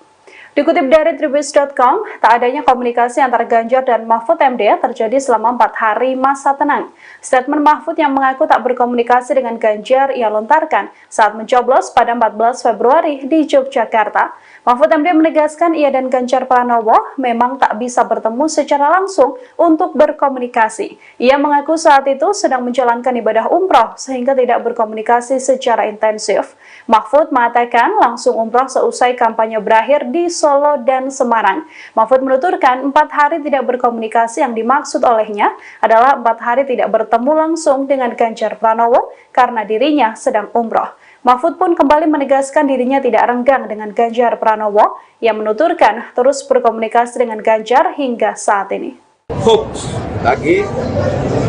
Dikutip dari Tribus.com, tak adanya komunikasi antara Ganjar dan Mahfud MD terjadi selama 4 hari masa tenang. Statement Mahfud yang mengaku tak berkomunikasi dengan Ganjar ia lontarkan saat mencoblos pada 14 Februari di Yogyakarta. Mahfud MD menegaskan ia dan Ganjar Pranowo memang tak bisa bertemu secara langsung untuk berkomunikasi. Ia mengaku saat itu sedang menjalankan ibadah umroh sehingga tidak berkomunikasi secara intensif. Mahfud mengatakan langsung umroh seusai kampanye berakhir di Solo dan Semarang. Mahfud menuturkan 4 hari tidak berkomunikasi yang dimaksud olehnya adalah 4 hari tidak bertemu langsung dengan Ganjar Pranowo karena dirinya sedang umroh. Mahfud pun kembali menegaskan dirinya tidak renggang dengan Ganjar Pranowo yang menuturkan terus berkomunikasi dengan Ganjar hingga saat ini. Hoax lagi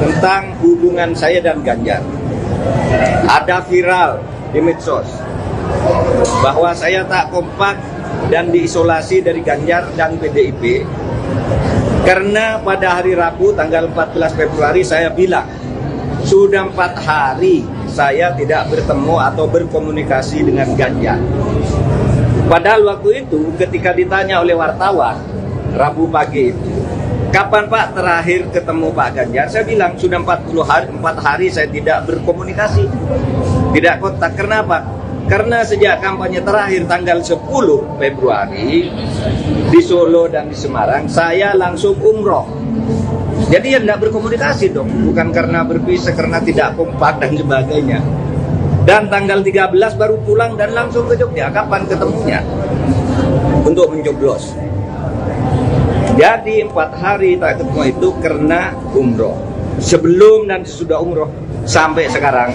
tentang hubungan saya dan Ganjar. Ada viral di medsos bahwa saya tak kompak dan diisolasi dari Ganjar dan PDIP karena pada hari Rabu tanggal 14 Februari saya bilang sudah 4 hari saya tidak bertemu atau berkomunikasi dengan Ganjar. Padahal waktu itu ketika ditanya oleh wartawan Rabu pagi itu, kapan Pak terakhir ketemu Pak Ganjar? Saya bilang sudah 4 hari saya tidak berkomunikasi, tidak kontak. Kenapa? Karena sejak kampanye terakhir tanggal 10 Februari di Solo dan di Semarang, saya langsung umroh. Jadi ya tidak berkomunikasi dong, bukan karena berpisah, karena tidak kompak dan sebagainya. Dan tanggal 13 baru pulang dan langsung ke Jogja. Kapan ketemunya? Untuk mencoblos. Jadi 4 hari tak ketemu itu karena umroh. Sebelum dan sesudah umroh sampai sekarang,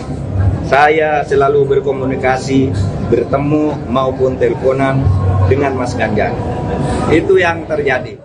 saya selalu berkomunikasi, bertemu maupun teleponan dengan Mas Ganjar. Itu yang terjadi.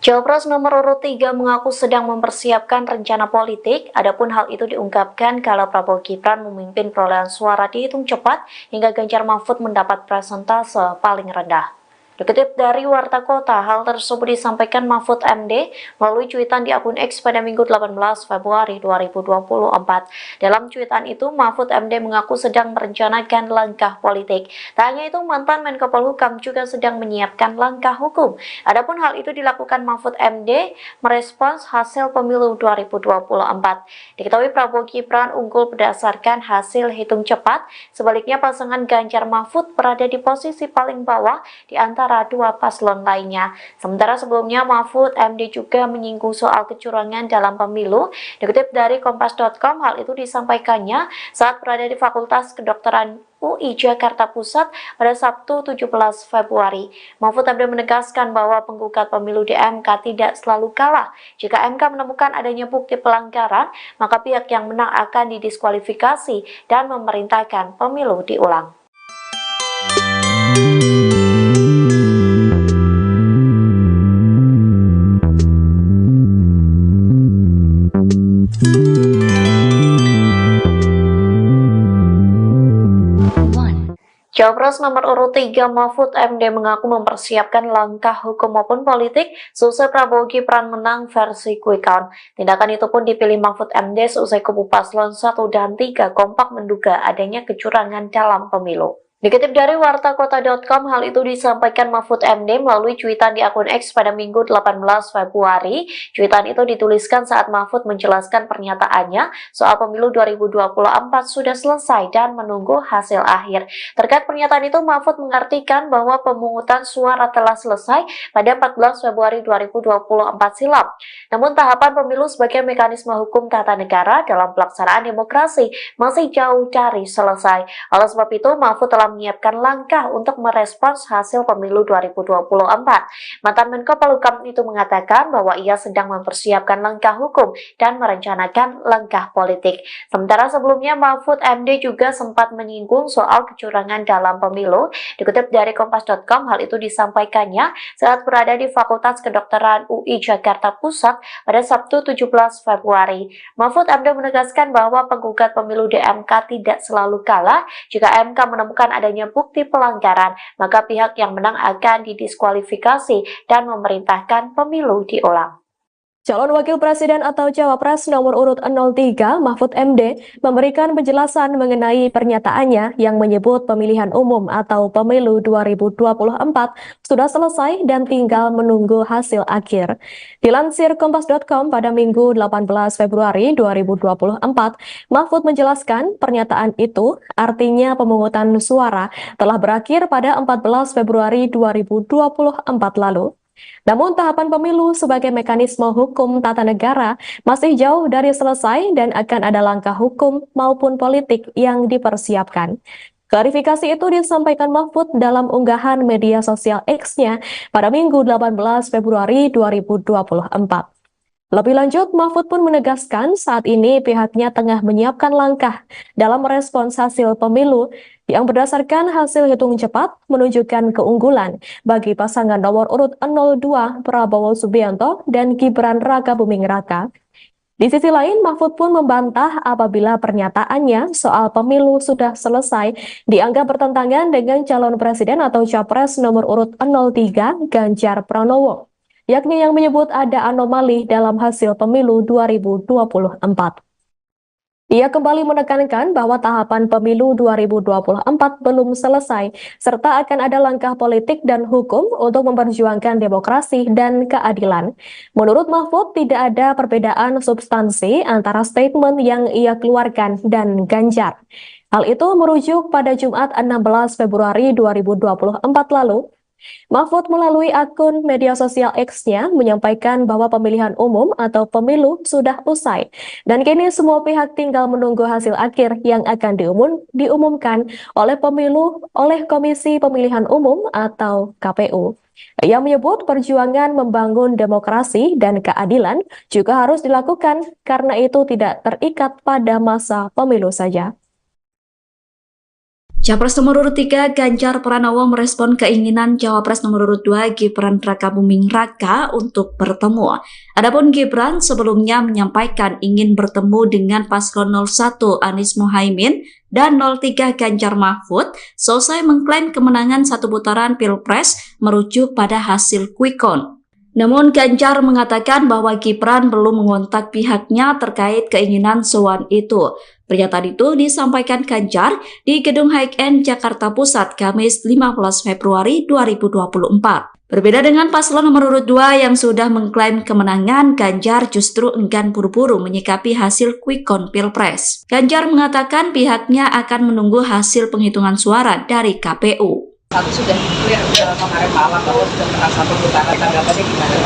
Cawapres nomor urut 3 mengaku sedang mempersiapkan rencana politik, adapun hal itu diungkapkan kala Prabowo Gibran memimpin perolehan suara dihitung cepat hingga Ganjar Mahfud mendapat persentase paling rendah. Dikutip dari Warta Kota, hal tersebut disampaikan Mahfud MD melalui cuitan di akun X pada Minggu 18 Februari 2024. Dalam cuitan itu, Mahfud MD mengaku sedang merencanakan langkah politik. Tak hanya itu, mantan Menko Polhukam juga sedang menyiapkan langkah hukum. Adapun hal itu dilakukan Mahfud MD merespons hasil pemilu 2024. Diketahui Prabowo Gibran unggul berdasarkan hasil hitung cepat, sebaliknya pasangan Ganjar Mahfud berada di posisi paling bawah di antara dua paslon lainnya. Sementara sebelumnya Mahfud MD juga menyinggung soal kecurangan dalam pemilu. Dikutip dari Kompas.com, hal itu disampaikannya saat berada di Fakultas Kedokteran UI Jakarta Pusat pada Sabtu 17 Februari. Mahfud MD menegaskan bahwa penggugat pemilu di MK tidak selalu kalah. Jika MK menemukan adanya bukti pelanggaran, maka pihak yang menang akan didiskualifikasi dan memerintahkan pemilu diulang. Cawapres nomor urut 3 Mahfud MD mengaku mempersiapkan langkah hukum maupun politik seusai Prabowo Gibran menang versi quick count. Tindakan itu pun dipilih Mahfud MD seusai kubu paslon 1 dan 3 kompak menduga adanya kecurangan dalam pemilu. Dikutip dari wartakota.com, hal itu disampaikan Mahfud MD melalui cuitan di akun X pada Minggu 18 Februari. Cuitan itu dituliskan saat Mahfud menjelaskan pernyataannya soal pemilu 2024 sudah selesai dan menunggu hasil akhir. Terkait pernyataan itu, Mahfud mengartikan bahwa pemungutan suara telah selesai pada 14 Februari 2024 silam. Namun tahapan pemilu sebagai mekanisme hukum tata negara dalam pelaksanaan demokrasi masih jauh dari selesai. Oleh sebab itu, Mahfud telah telah menyiapkan langkah untuk merespons hasil pemilu 2024. Mantan Menko Polhukam itu mengatakan bahwa ia sedang mempersiapkan langkah hukum dan merencanakan langkah politik. Sementara sebelumnya Mahfud MD juga sempat menyinggung soal kecurangan dalam pemilu. Dikutip dari Kompas.com, hal itu disampaikannya saat berada di Fakultas Kedokteran UI Jakarta Pusat pada Sabtu 17 Februari. Mahfud MD menegaskan bahwa penggugat pemilu di MK tidak selalu kalah. Jika MK menemukan adanya bukti pelanggaran, maka pihak yang menang akan didiskualifikasi dan memerintahkan pemilu diulang. Calon Wakil Presiden atau Cawapres nomor urut 03 Mahfud MD memberikan penjelasan mengenai pernyataannya yang menyebut pemilihan umum atau pemilu 2024 sudah selesai dan tinggal menunggu hasil akhir. Dilansir Kompas.com pada Minggu 18 Februari 2024, Mahfud menjelaskan pernyataan itu artinya pemungutan suara telah berakhir pada 14 Februari 2024 lalu. Namun tahapan pemilu sebagai mekanisme hukum tata negara masih jauh dari selesai dan akan ada langkah hukum maupun politik yang dipersiapkan. Klarifikasi itu disampaikan Mahfud dalam unggahan media sosial X-nya pada Minggu 18 Februari 2024. Lebih lanjut, Mahfud pun menegaskan saat ini pihaknya tengah menyiapkan langkah dalam merespons hasil pemilu yang berdasarkan hasil hitung cepat menunjukkan keunggulan bagi pasangan nomor urut 02 Prabowo Subianto dan Gibran Rakabuming Raka. Di sisi lain, Mahfud pun membantah apabila pernyataannya soal pemilu sudah selesai dianggap bertentangan dengan calon presiden atau capres nomor urut 03 Ganjar Pranowo, yakni yang menyebut ada anomali dalam hasil pemilu 2024. Ia kembali menekankan bahwa tahapan pemilu 2024 belum selesai, serta akan ada langkah politik dan hukum untuk memperjuangkan demokrasi dan keadilan. Menurut Mahfud, tidak ada perbedaan substansi antara statement yang ia keluarkan dan Ganjar. Hal itu merujuk pada Jumat 16 Februari 2024 lalu. Mahfud melalui akun media sosial X-nya menyampaikan bahwa pemilihan umum atau pemilu sudah usai dan kini semua pihak tinggal menunggu hasil akhir yang akan diumumkan oleh Komisi Pemilihan Umum atau KPU. Ia menyebut perjuangan membangun demokrasi dan keadilan juga harus dilakukan karena itu tidak terikat pada masa pemilu saja. Capres nomor urut 3 Ganjar Pranowo merespon keinginan Cawapres nomor urut 2 Gibran Rakabuming Raka untuk bertemu. Adapun Gibran sebelumnya menyampaikan ingin bertemu dengan paslon 01 Anies Mohaimin dan 03 Ganjar Mahfud selesai mengklaim kemenangan satu putaran Pilpres merujuk pada hasil quick count. Namun Ganjar mengatakan bahwa Gibran belum mengontak pihaknya terkait keinginan sowan itu. Pernyataan itu disampaikan Ganjar di Gedung High-End Jakarta Pusat Kamis 15 Februari 2024. Berbeda dengan paslon nomor urut 2 yang sudah mengklaim kemenangan, Ganjar justru enggan buru-buru menyikapi hasil quick count Pilpres. Ganjar mengatakan pihaknya akan menunggu hasil penghitungan suara dari KPU. Satu sudah clear kemarin malam bahwa sudah pernah satu putaran, tanggapannya gimana?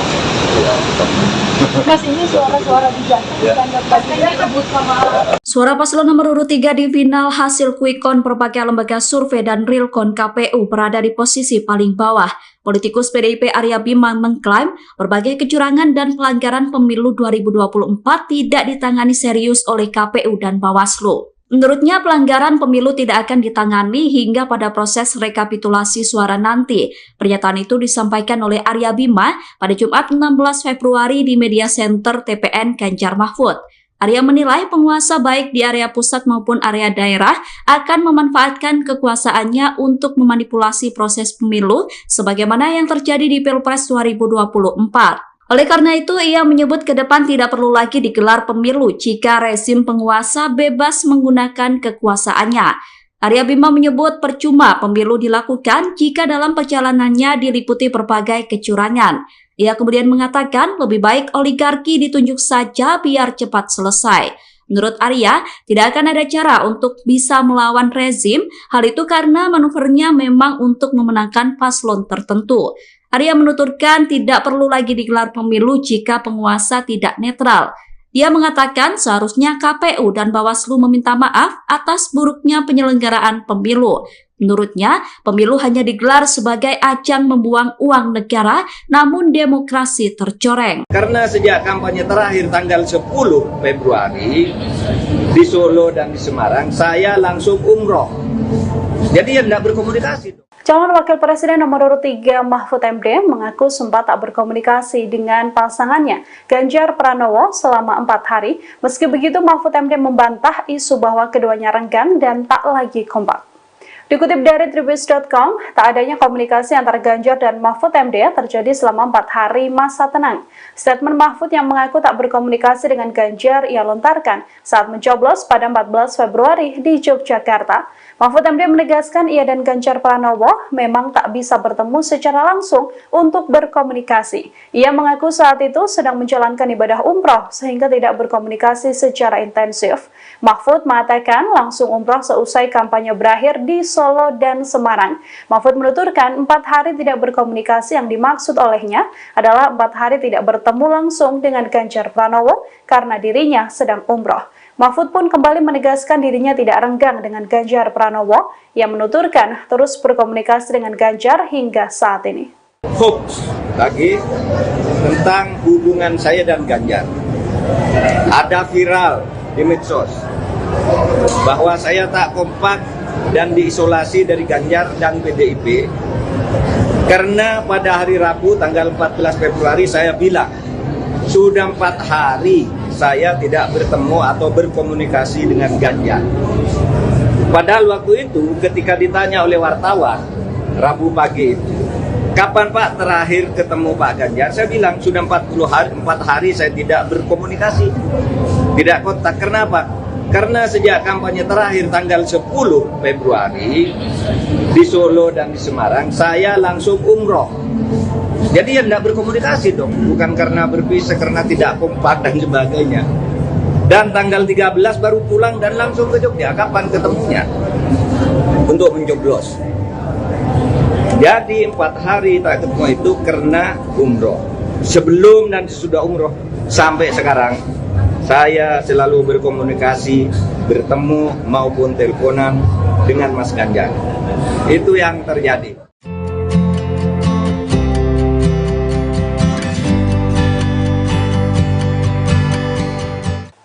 Mas, ini suara-suara dijatuhkan pastinya rebut sama Suara paslon nomor urut 3 di final hasil quick count berbagai lembaga survei dan realcon KPU berada di posisi paling bawah. Politikus PDIP Arya Bima mengklaim berbagai kecurangan dan pelanggaran pemilu 2024 tidak ditangani serius oleh KPU dan Bawaslu. Menurutnya, pelanggaran pemilu tidak akan ditangani hingga pada proses rekapitulasi suara nanti. Pernyataan itu disampaikan oleh Arya Bima pada Jumat 16 Februari di Media Center TPN Ganjar Mahfud. Arya menilai penguasa baik di area pusat maupun area daerah akan memanfaatkan kekuasaannya untuk memanipulasi proses pemilu sebagaimana yang terjadi di Pilpres 2024. Oleh karena itu, ia menyebut ke depan tidak perlu lagi digelar pemilu jika rezim penguasa bebas menggunakan kekuasaannya. Arya Bima menyebut percuma pemilu dilakukan jika dalam perjalanannya diliputi berbagai kecurangan. Ia kemudian mengatakan lebih baik oligarki ditunjuk saja biar cepat selesai. Menurut Arya, tidak akan ada cara untuk bisa melawan rezim, hal itu karena manuvernya memang untuk memenangkan paslon tertentu. Arya menuturkan tidak perlu lagi digelar pemilu jika penguasa tidak netral. Dia mengatakan seharusnya KPU dan Bawaslu meminta maaf atas buruknya penyelenggaraan pemilu. Menurutnya, pemilu hanya digelar sebagai ajang membuang uang negara, namun demokrasi tercoreng. Karena sejak kampanye terakhir tanggal 10 Februari di Solo dan di Semarang, saya langsung umroh. Jadi ya tidak berkomunikasi. Calon Wakil Presiden nomor urut 3 Mahfud MD mengaku sempat tak berkomunikasi dengan pasangannya Ganjar Pranowo selama 4 hari. Meski begitu, Mahfud MD membantah isu bahwa keduanya renggang dan tak lagi kompak. Dikutip dari Tribus.com, tak adanya komunikasi antara Ganjar dan Mahfud MD terjadi selama 4 hari masa tenang. Statement Mahfud yang mengaku tak berkomunikasi dengan Ganjar ia lontarkan saat mencoblos pada 14 Februari di Yogyakarta. Mahfud MD menegaskan ia dan Ganjar Pranowo memang tak bisa bertemu secara langsung untuk berkomunikasi. Ia mengaku saat itu sedang menjalankan ibadah umroh sehingga tidak berkomunikasi secara intensif. Mahfud mengatakan langsung umroh seusai kampanye berakhir di Solo dan Semarang. Mahfud menuturkan 4 hari tidak berkomunikasi yang dimaksud olehnya adalah 4 hari tidak bertemu langsung dengan Ganjar Pranowo karena dirinya sedang umroh. Mahfud pun kembali menegaskan dirinya tidak renggang dengan Ganjar Pranowo yang menuturkan terus berkomunikasi dengan Ganjar hingga saat ini. Hoax lagi tentang hubungan saya dan Ganjar. Ada viral di medsos bahwa saya tak kompak dan diisolasi dari Ganjar dan PDIP karena pada hari Rabu tanggal 14 Februari saya bilang sudah 4 hari saya tidak bertemu atau berkomunikasi dengan Ganjar. Padahal waktu itu ketika ditanya oleh wartawan Rabu pagi itu, kapan Pak terakhir ketemu Pak Ganjar? Saya bilang sudah 4 hari saya tidak berkomunikasi, tidak kontak. Kenapa? Karena sejak kampanye terakhir tanggal 10 Februari di Solo dan di Semarang, saya langsung umroh. Jadi ya tidak berkomunikasi dong, bukan karena berpisah, karena tidak kompak dan sebagainya. Dan tanggal 13 baru pulang dan langsung ke Jogja. Kapan ketemunya? Untuk mencoblos. Jadi 4 hari tak ketemu itu karena umroh. Sebelum dan sesudah umroh sampai sekarang, saya selalu berkomunikasi, bertemu maupun teleponan dengan Mas Ganjar. Itu yang terjadi.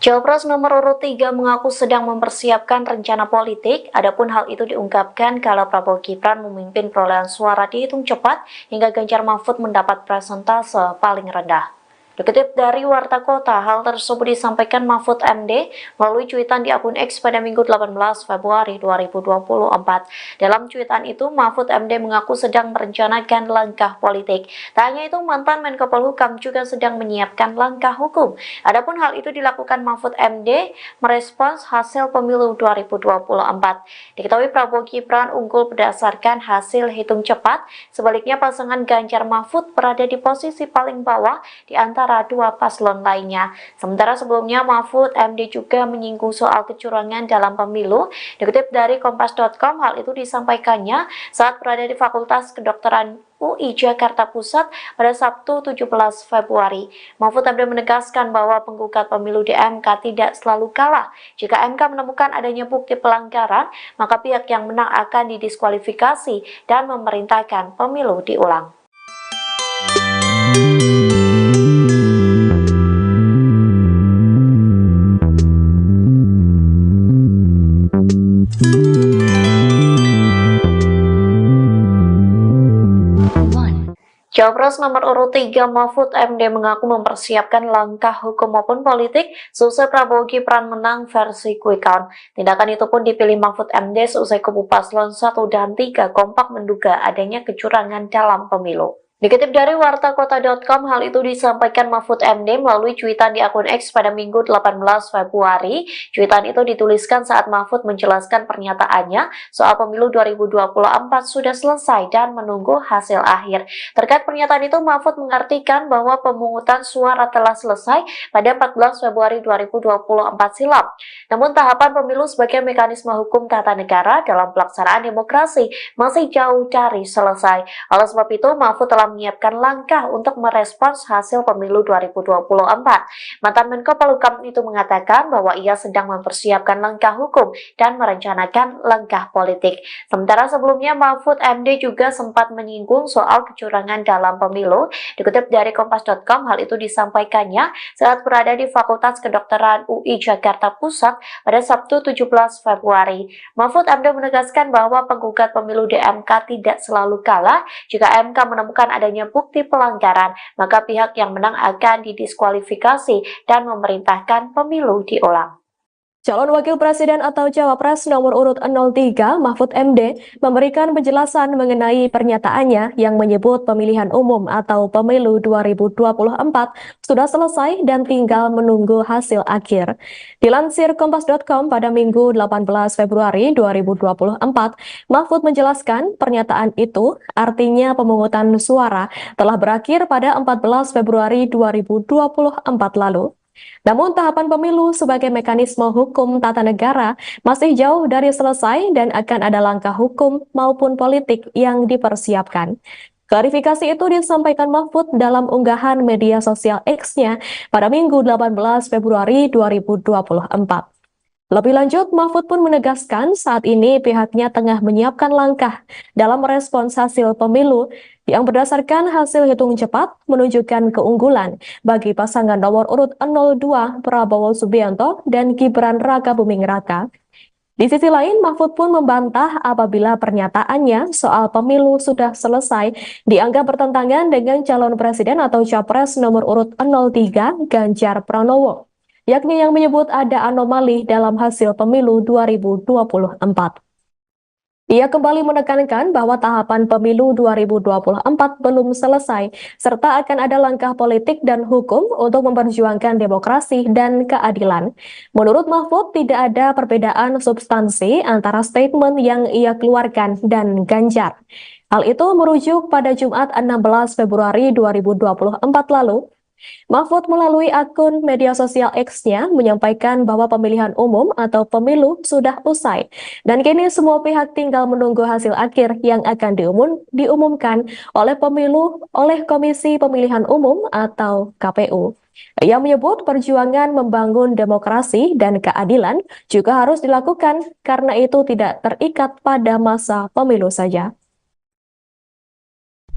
Cawapres nomor urut 3 mengaku sedang mempersiapkan rencana politik, adapun hal itu diungkapkan kala Prabowo Gibran memimpin perolehan suara dihitung cepat hingga Ganjar Mahfud mendapat persentase paling rendah. Dikutip dari Warta Kota, hal tersebut disampaikan Mahfud MD melalui cuitan di akun X pada Minggu 18 Februari 2024. Dalam cuitan itu, Mahfud MD mengaku sedang merencanakan langkah politik. Tak hanya itu, mantan Menko Polhukam juga sedang menyiapkan langkah hukum. Adapun hal itu dilakukan Mahfud MD merespons hasil pemilu 2024. Diketahui Prabowo Gibran unggul berdasarkan hasil hitung cepat, sebaliknya pasangan Ganjar Mahfud berada di posisi paling bawah di antara dua paslon lainnya. Sementara sebelumnya Mahfud MD juga menyinggung soal kecurangan dalam pemilu. Dikutip dari Kompas.com, hal itu disampaikannya saat berada di Fakultas Kedokteran UI Jakarta Pusat pada Sabtu 17 Februari. Mahfud MD menegaskan bahwa penggugat pemilu di MK tidak selalu kalah. Jika MK menemukan adanya bukti pelanggaran, maka pihak yang menang akan didiskualifikasi dan memerintahkan pemilu diulang. Cawapres nomor urut 3 Mahfud MD mengaku mempersiapkan langkah hukum maupun politik seusai Prabowo Gibran menang versi quick count. Tindakan itu pun dipilih Mahfud MD seusai kubu paslon 1 dan 3 kompak menduga adanya kecurangan dalam pemilu. Dikutip dari wartakota.com, hal itu disampaikan Mahfud MD melalui cuitan di akun X pada Minggu 18 Februari. Cuitan itu dituliskan saat Mahfud menjelaskan pernyataannya soal pemilu 2024 sudah selesai dan menunggu hasil akhir. Terkait pernyataan itu, Mahfud mengartikan bahwa pemungutan suara telah selesai pada 14 Februari 2024 silam. Namun tahapan pemilu sebagai mekanisme hukum tata negara dalam pelaksanaan demokrasi masih jauh dari selesai. Oleh sebab itu, Mahfud telah telah menyiapkan langkah untuk merespons hasil pemilu 2024. Mantan Menko Polhukam itu mengatakan bahwa ia sedang mempersiapkan langkah hukum dan merencanakan langkah politik. Sementara sebelumnya Mahfud MD juga sempat menyinggung soal kecurangan dalam pemilu. Dikutip dari Kompas.com, hal itu disampaikannya saat berada di Fakultas Kedokteran UI Jakarta Pusat pada Sabtu 17 Februari. Mahfud MD menegaskan bahwa penggugat pemilu di MK tidak selalu kalah. Jika MK menemukan adanya bukti pelanggaran, maka pihak yang menang akan didiskualifikasi dan memerintahkan pemilu diulang. Calon Wakil Presiden atau Cawapres nomor urut 03 Mahfud MD memberikan penjelasan mengenai pernyataannya yang menyebut pemilihan umum atau pemilu 2024 sudah selesai dan tinggal menunggu hasil akhir. Dilansir Kompas.com pada Minggu 18 Februari 2024, Mahfud menjelaskan pernyataan itu artinya pemungutan suara telah berakhir pada 14 Februari 2024 lalu. Namun tahapan pemilu sebagai mekanisme hukum tata negara masih jauh dari selesai dan akan ada langkah hukum maupun politik yang dipersiapkan. Klarifikasi itu disampaikan Mahfud dalam unggahan media sosial X-nya pada Minggu 18 Februari 2024. Lebih lanjut, Mahfud pun menegaskan saat ini pihaknya tengah menyiapkan langkah dalam merespons hasil pemilu yang berdasarkan hasil hitung cepat menunjukkan keunggulan bagi pasangan nomor urut 02 Prabowo Subianto dan Gibran Rakabuming Raka. Di sisi lain, Mahfud pun membantah apabila pernyataannya soal pemilu sudah selesai dianggap bertentangan dengan calon presiden atau capres nomor urut 03 Ganjar Pranowo, yakni yang menyebut ada anomali dalam hasil pemilu 2024. Ia kembali menekankan bahwa tahapan pemilu 2024 belum selesai, serta akan ada langkah politik dan hukum untuk memperjuangkan demokrasi dan keadilan. Menurut Mahfud, tidak ada perbedaan substansi antara statement yang ia keluarkan dan Ganjar. Hal itu merujuk pada Jumat 16 Februari 2024 lalu. Mahfud melalui akun media sosial X-nya menyampaikan bahwa pemilihan umum atau pemilu sudah usai dan kini semua pihak tinggal menunggu hasil akhir yang akan diumumkan oleh Komisi Pemilihan Umum atau KPU. Ia menyebut perjuangan membangun demokrasi dan keadilan juga harus dilakukan karena itu tidak terikat pada masa pemilu saja.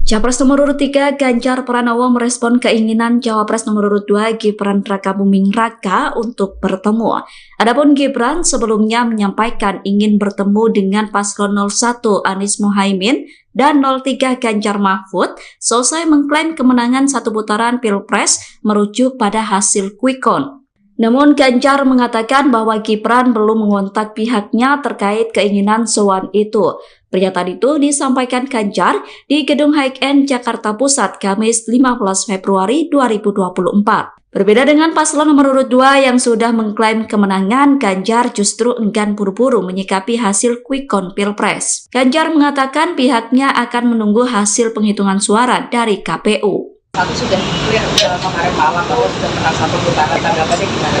Capres nomor urut 3 Ganjar Pranowo merespon keinginan Cawapres nomor urut 2 Gibran Rakabuming Raka untuk bertemu. Adapun Gibran sebelumnya menyampaikan ingin bertemu dengan paslon 01 Anies Mohaimin dan 03 Ganjar Mahfud selesai mengklaim kemenangan satu putaran Pilpres merujuk pada hasil quick count. Namun Ganjar mengatakan bahwa Gibran belum mengontak pihaknya terkait keinginan sowan itu. Pernyataan itu disampaikan Ganjar di Gedung High-End Jakarta Pusat Kamis 15 Februari 2024. Berbeda dengan paslon nomor urut 2 yang sudah mengklaim kemenangan, Ganjar justru enggan buru-buru menyikapi hasil quick count Pilpres. Ganjar mengatakan pihaknya akan menunggu hasil penghitungan suara dari KPU. Satu sudah clear kemarin malam bahwa sudah menang satu putaran, tanggapannya gimana?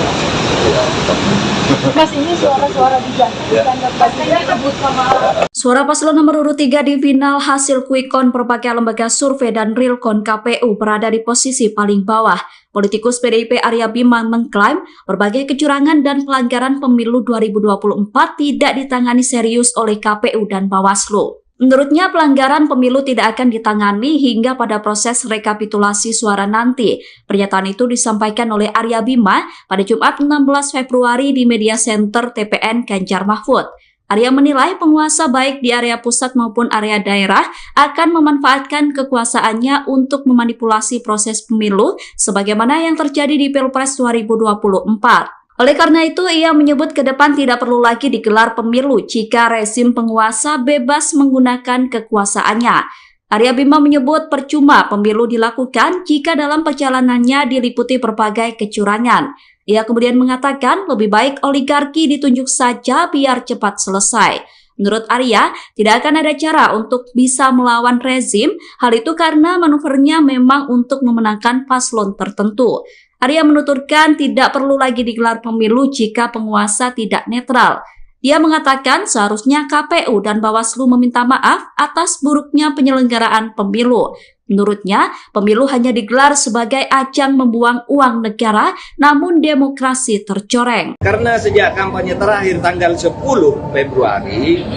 Mas, ini suara-suara dijatuhkan pastinya rebut sama Suara paslon nomor urut 3 di final hasil quick count berbagai lembaga survei dan realcon KPU berada di posisi paling bawah. Politikus PDIP Arya Bima mengklaim berbagai kecurangan dan pelanggaran pemilu 2024 tidak ditangani serius oleh KPU dan Bawaslu. Menurutnya, pelanggaran pemilu tidak akan ditangani hingga pada proses rekapitulasi suara nanti. Pernyataan itu disampaikan oleh Arya Bima pada Jumat 16 Februari di Media Center TPN Ganjar Mahfud. Arya menilai penguasa baik di area pusat maupun area daerah akan memanfaatkan kekuasaannya untuk memanipulasi proses pemilu sebagaimana yang terjadi di Pilpres 2024. Oleh karena itu, ia menyebut ke depan tidak perlu lagi digelar pemilu jika rezim penguasa bebas menggunakan kekuasaannya. Arya Bima menyebut percuma pemilu dilakukan jika dalam perjalanannya diliputi berbagai kecurangan. Ia kemudian mengatakan lebih baik oligarki ditunjuk saja biar cepat selesai. Menurut Arya, tidak akan ada cara untuk bisa melawan rezim, hal itu karena manuvernya memang untuk memenangkan paslon tertentu. Arya menuturkan tidak perlu lagi digelar pemilu jika penguasa tidak netral. Ia mengatakan seharusnya KPU dan Bawaslu meminta maaf atas buruknya penyelenggaraan pemilu. Menurutnya, pemilu hanya digelar sebagai ajang membuang uang negara, namun demokrasi tercoreng. Karena sejak kampanye terakhir tanggal 10 Februari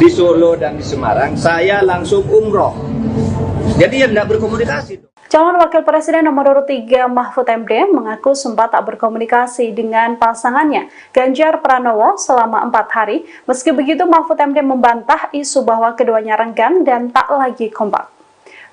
di Solo dan di Semarang, saya langsung umroh. Jadi ya tidak berkomunikasi. Calon Wakil Presiden nomor urut 3 Mahfud MD mengaku sempat tak berkomunikasi dengan pasangannya Ganjar Pranowo selama 4 hari. Meski begitu, Mahfud MD membantah isu bahwa keduanya renggang dan tak lagi kompak.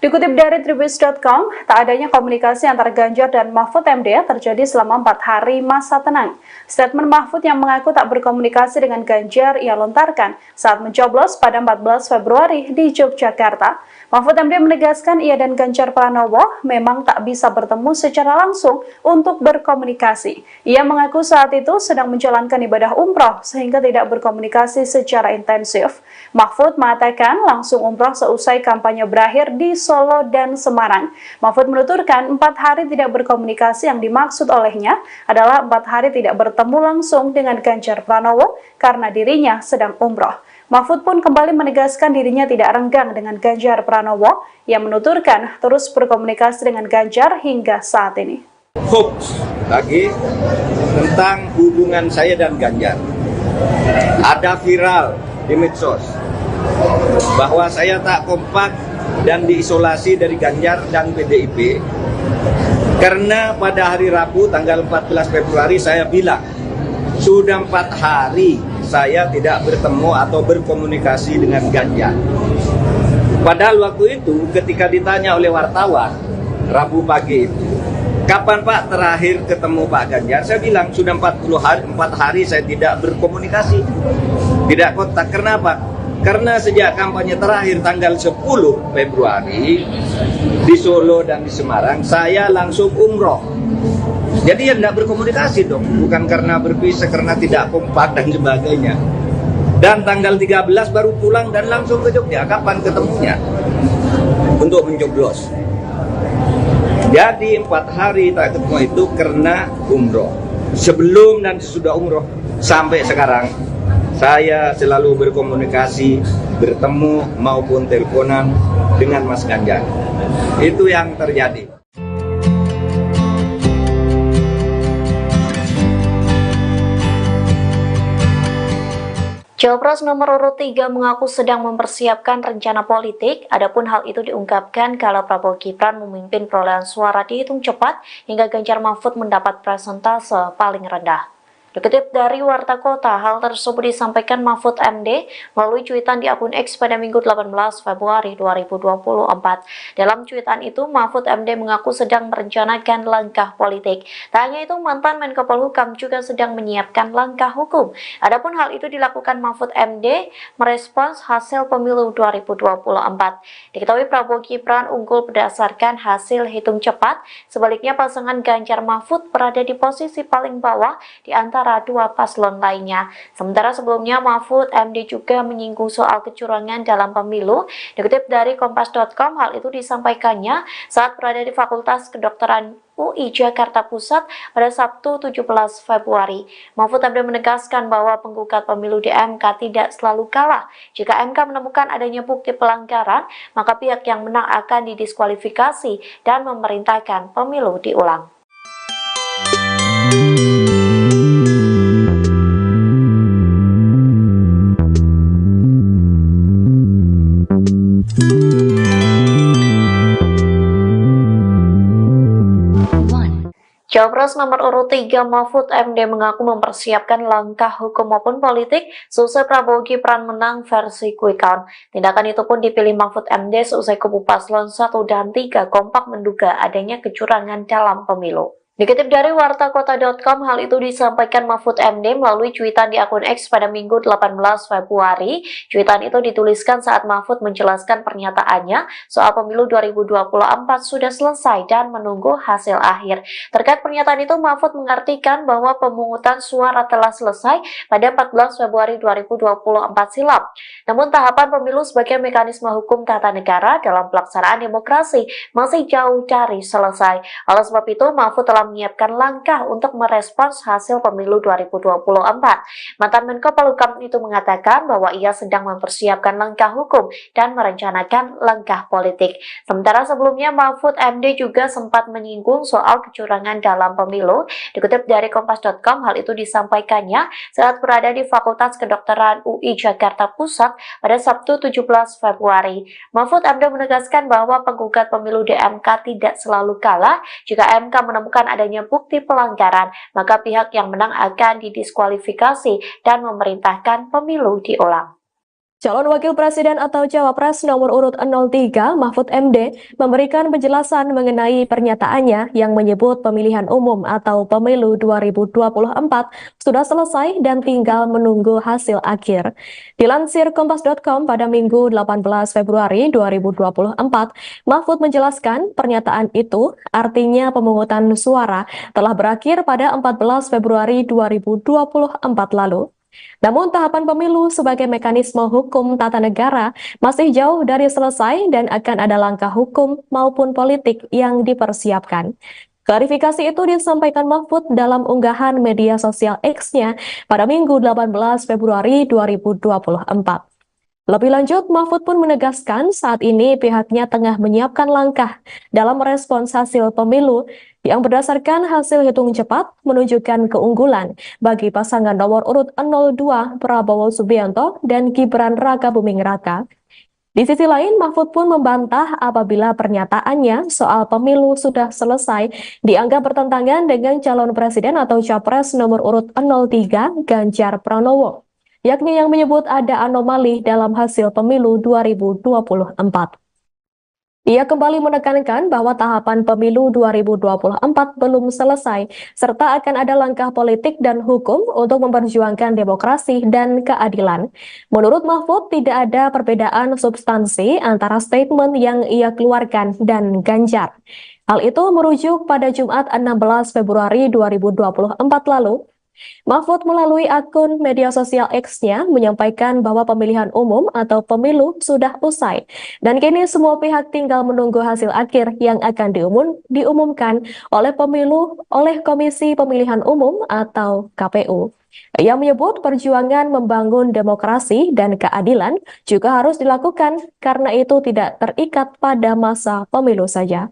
Dikutip dari Tribus.com, tak adanya komunikasi antara Ganjar dan Mahfud MD terjadi selama 4 hari masa tenang. Statement Mahfud yang mengaku tak berkomunikasi dengan Ganjar ia lontarkan saat mencoblos pada 14 Februari di Yogyakarta. Mahfud MD menegaskan ia dan Ganjar Pranowo memang tak bisa bertemu secara langsung untuk berkomunikasi. Ia mengaku saat itu sedang menjalankan ibadah umroh sehingga tidak berkomunikasi secara intensif. Mahfud mengatakan langsung umroh seusai kampanye berakhir di Solo dan Semarang. Mahfud menuturkan 4 hari tidak berkomunikasi yang dimaksud olehnya adalah 4 hari tidak bertemu langsung dengan Ganjar Pranowo karena dirinya sedang umroh. Mahfud pun kembali menegaskan dirinya tidak renggang dengan Ganjar Pranowo yang menuturkan terus berkomunikasi dengan Ganjar hingga saat ini. Hoax lagi tentang hubungan saya dan Ganjar. Ada viral di medsos bahwa saya tak kompak dan diisolasi dari Ganjar dan PDIP karena pada hari Rabu tanggal 14 Februari saya bilang sudah 4 hari saya tidak bertemu atau berkomunikasi dengan Ganjar. Padahal waktu itu ketika ditanya oleh wartawan Rabu pagi itu, kapan Pak terakhir ketemu Pak Ganjar? Saya bilang sudah 4 hari saya tidak berkomunikasi, tidak kontak. Kenapa? Karena sejak kampanye terakhir tanggal 10 Februari di Solo dan di Semarang, saya langsung umroh. Jadi ya tidak berkomunikasi dong, bukan karena berpisah, karena tidak kompak dan sebagainya. Dan tanggal 13 baru pulang dan langsung ke Jogja. Kapan ketemunya? Untuk mencoblos. Jadi 4 hari tak ketemu itu karena umroh. Sebelum dan sesudah umroh sampai sekarang, saya selalu berkomunikasi, bertemu maupun teleponan dengan Mas Ganjar. Itu yang terjadi. Cawapres nomor urut 3 mengaku sedang mempersiapkan rencana politik, adapun hal itu diungkapkan kala Prabowo Gibran memimpin perolehan suara dihitung cepat hingga Ganjar Mahfud mendapat persentase paling rendah. Dikutip dari Warta Kota, hal tersebut disampaikan Mahfud MD melalui cuitan di akun X pada Minggu 18 Februari 2024. Dalam cuitan itu, Mahfud MD mengaku sedang merencanakan langkah politik. Tak hanya itu, mantan Menko Polhukam juga sedang menyiapkan langkah hukum. Adapun hal itu dilakukan Mahfud MD merespons hasil pemilu 2024. Diketahui Prabowo Gibran unggul berdasarkan hasil hitung cepat, sebaliknya pasangan Ganjar Mahfud berada di posisi paling bawah di antara dua paslon lainnya. Sementara sebelumnya Mahfud MD juga menyinggung soal kecurangan dalam pemilu. Dikutip dari Kompas.com, hal itu disampaikannya saat berada di Fakultas Kedokteran UI Jakarta Pusat pada Sabtu 17 Februari. Mahfud MD menegaskan bahwa penggugat pemilu di MK tidak selalu kalah. Jika MK menemukan adanya bukti pelanggaran, maka pihak yang menang akan didiskualifikasi dan memerintahkan pemilu diulang. Cawapres nomor urut 3 Mahfud MD mengaku mempersiapkan langkah hukum maupun politik seusai Prabowo Gibran menang versi quick count. Tindakan itu pun dipilih Mahfud MD seusai kubu paslon 1 dan 3 kompak menduga adanya kecurangan dalam pemilu. Dikutip dari wartakota.com, hal itu disampaikan Mahfud MD melalui cuitan di akun X pada Minggu 18 Februari. Cuitan itu dituliskan saat Mahfud menjelaskan pernyataannya soal pemilu 2024 sudah selesai dan menunggu hasil akhir. Terkait pernyataan itu, Mahfud mengartikan bahwa pemungutan suara telah selesai pada 14 Februari 2024 silam. Namun tahapan pemilu sebagai mekanisme hukum tata negara dalam pelaksanaan demokrasi masih jauh dari selesai. Oleh sebab itu, Mahfud telah menyiapkan langkah untuk merespons hasil pemilu 2024. Mantan Menko Polhukam itu mengatakan bahwa ia sedang mempersiapkan langkah hukum dan merencanakan langkah politik. Sementara sebelumnya Mahfud MD juga sempat menyinggung soal kecurangan dalam pemilu. Dikutip dari Kompas.com, hal itu disampaikannya saat berada di Fakultas Kedokteran UI Jakarta Pusat pada Sabtu 17 Februari. Mahfud MD menegaskan bahwa penggugat pemilu di MK tidak selalu kalah. Jika MK menemukan adanya bukti pelanggaran, maka pihak yang menang akan didiskualifikasi dan memerintahkan pemilu diulang. Calon Wakil Presiden atau Cawapres nomor urut 03 Mahfud MD memberikan penjelasan mengenai pernyataannya yang menyebut pemilihan umum atau pemilu 2024 sudah selesai dan tinggal menunggu hasil akhir. Dilansir Kompas.com pada Minggu 18 Februari 2024, Mahfud menjelaskan pernyataan itu artinya pemungutan suara telah berakhir pada 14 Februari 2024 lalu. Namun tahapan pemilu sebagai mekanisme hukum tata negara masih jauh dari selesai dan akan ada langkah hukum maupun politik yang dipersiapkan. Klarifikasi itu disampaikan Mahfud dalam unggahan media sosial X-nya pada Minggu 18 Februari 2024. Lebih lanjut, Mahfud pun menegaskan saat ini pihaknya tengah menyiapkan langkah dalam merespons hasil pemilu yang berdasarkan hasil hitung cepat menunjukkan keunggulan bagi pasangan nomor urut 02 Prabowo Subianto dan Gibran Rakabuming Raka. Di sisi lain, Mahfud pun membantah apabila pernyataannya soal pemilu sudah selesai dianggap bertentangan dengan calon presiden atau capres nomor urut 03 Ganjar Pranowo, yakni yang menyebut ada anomali dalam hasil pemilu 2024. Ia kembali menekankan bahwa tahapan pemilu 2024 belum selesai, serta akan ada langkah politik dan hukum untuk memperjuangkan demokrasi dan keadilan. Menurut Mahfud, tidak ada perbedaan substansi antara statement yang ia keluarkan dan Ganjar. Hal itu merujuk pada Jumat 16 Februari 2024 lalu. Mahfud melalui akun media sosial X-nya menyampaikan bahwa pemilihan umum atau pemilu sudah usai dan kini semua pihak tinggal menunggu hasil akhir yang akan diumumkan oleh Komisi Pemilihan Umum atau KPU. Ia menyebut perjuangan membangun demokrasi dan keadilan juga harus dilakukan karena itu tidak terikat pada masa pemilu saja.